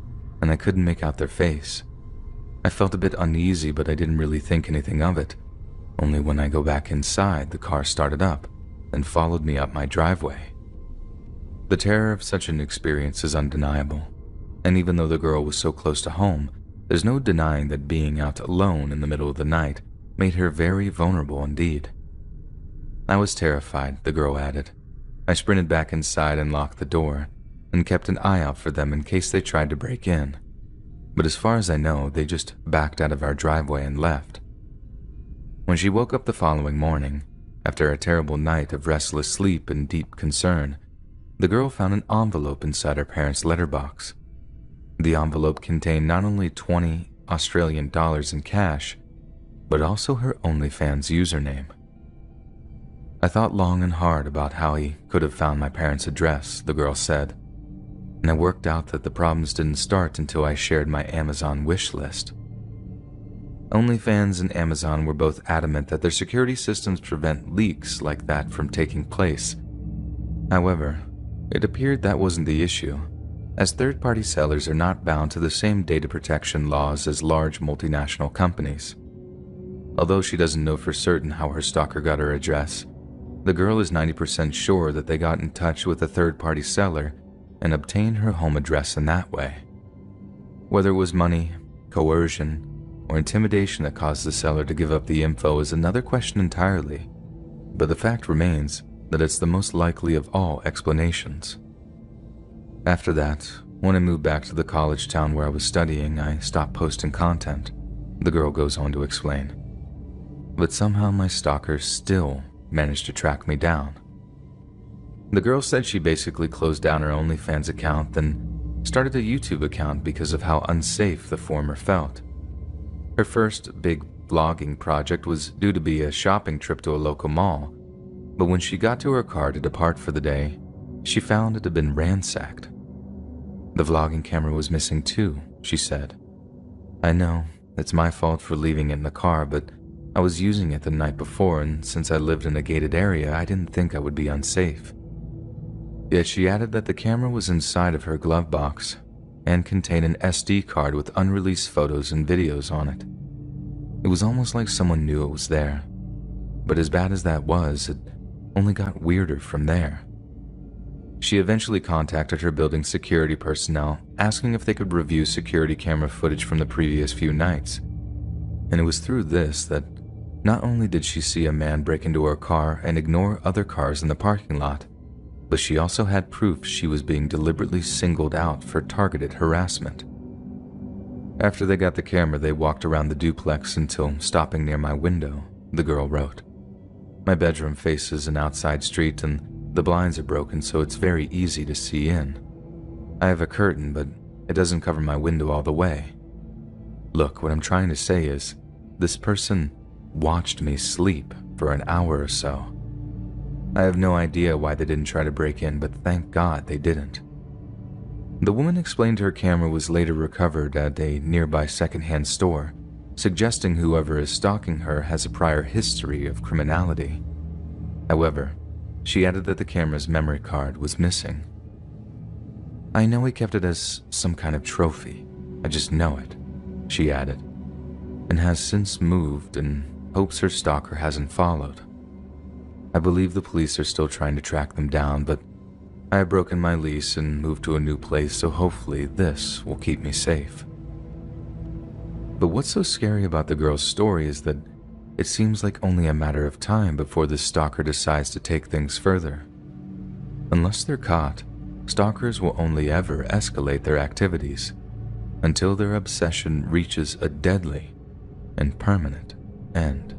and I couldn't make out their face. I felt a bit uneasy, but I didn't really think anything of it. Only when I go back inside, the car started up and followed me up my driveway." The terror of such an experience is undeniable, and even though the girl was so close to home, there's no denying that being out alone in the middle of the night made her very vulnerable indeed. "I was terrified," the girl added. "I sprinted back inside and locked the door, and kept an eye out for them in case they tried to break in. But as far as I know, they just backed out of our driveway and left." When she woke up the following morning, after a terrible night of restless sleep and deep concern, the girl found an envelope inside her parents' letterbox. The envelope contained not only 20 Australian dollars in cash, but also her OnlyFans username. "I thought long and hard about how he could have found my parents' address," the girl said, "and I worked out that the problems didn't start until I shared my Amazon wish list." OnlyFans and Amazon were both adamant that their security systems prevent leaks like that from taking place. However, it appeared that wasn't the issue, as third-party sellers are not bound to the same data protection laws as large multinational companies. Although she doesn't know for certain how her stalker got her address, the girl is 90% sure that they got in touch with a third-party seller and obtained her home address in that way. Whether it was money, coercion, or intimidation that caused the seller to give up the info is another question entirely, but the fact remains that it's the most likely of all explanations. After that, when I moved back to the college town where I was studying, I stopped posting content, the girl goes on to explain. But somehow my stalker still managed to track me down. The girl said she basically closed down her OnlyFans account, then started a YouTube account because of how unsafe the former felt. Her first big vlogging project was due to be a shopping trip to a local mall, but when she got to her car to depart for the day, she found it had been ransacked. "The vlogging camera was missing too," she said. "I know, it's my fault for leaving it in the car, but I was using it the night before, and since I lived in a gated area, I didn't think I would be unsafe." Yet she added that the camera was inside of her glove box and contained an SD card with unreleased photos and videos on it. It was almost like someone knew it was there. But as bad as that was, it only got weirder from there. She eventually contacted her building security personnel, asking if they could review security camera footage from the previous few nights. And it was through this that not only did she see a man break into her car and ignore other cars in the parking lot, but she also had proof she was being deliberately singled out for targeted harassment. After they got the camera, they walked around the duplex until stopping near my window, the girl wrote. "My bedroom faces an outside street and the blinds are broken, so it's very easy to see in. I have a curtain, but it doesn't cover my window all the way. Look, what I'm trying to say is, this person watched me sleep for an hour or so. I have no idea why they didn't try to break in, but thank God they didn't. The woman explained her camera was later recovered at a nearby secondhand store, suggesting whoever is stalking her has a prior history of criminality. However, she added that the camera's memory card was missing. "I know he kept it as some kind of trophy. I just know it," she added, and has since moved and hopes her stalker hasn't followed. I believe the police are still trying to track them down, but I have broken my lease and moved to a new place, so hopefully this will keep me safe. But what's so scary about the girl's story is that it seems like only a matter of time before the stalker decides to take things further. Unless they're caught, stalkers will only ever escalate their activities until their obsession reaches a deadly and permanent end.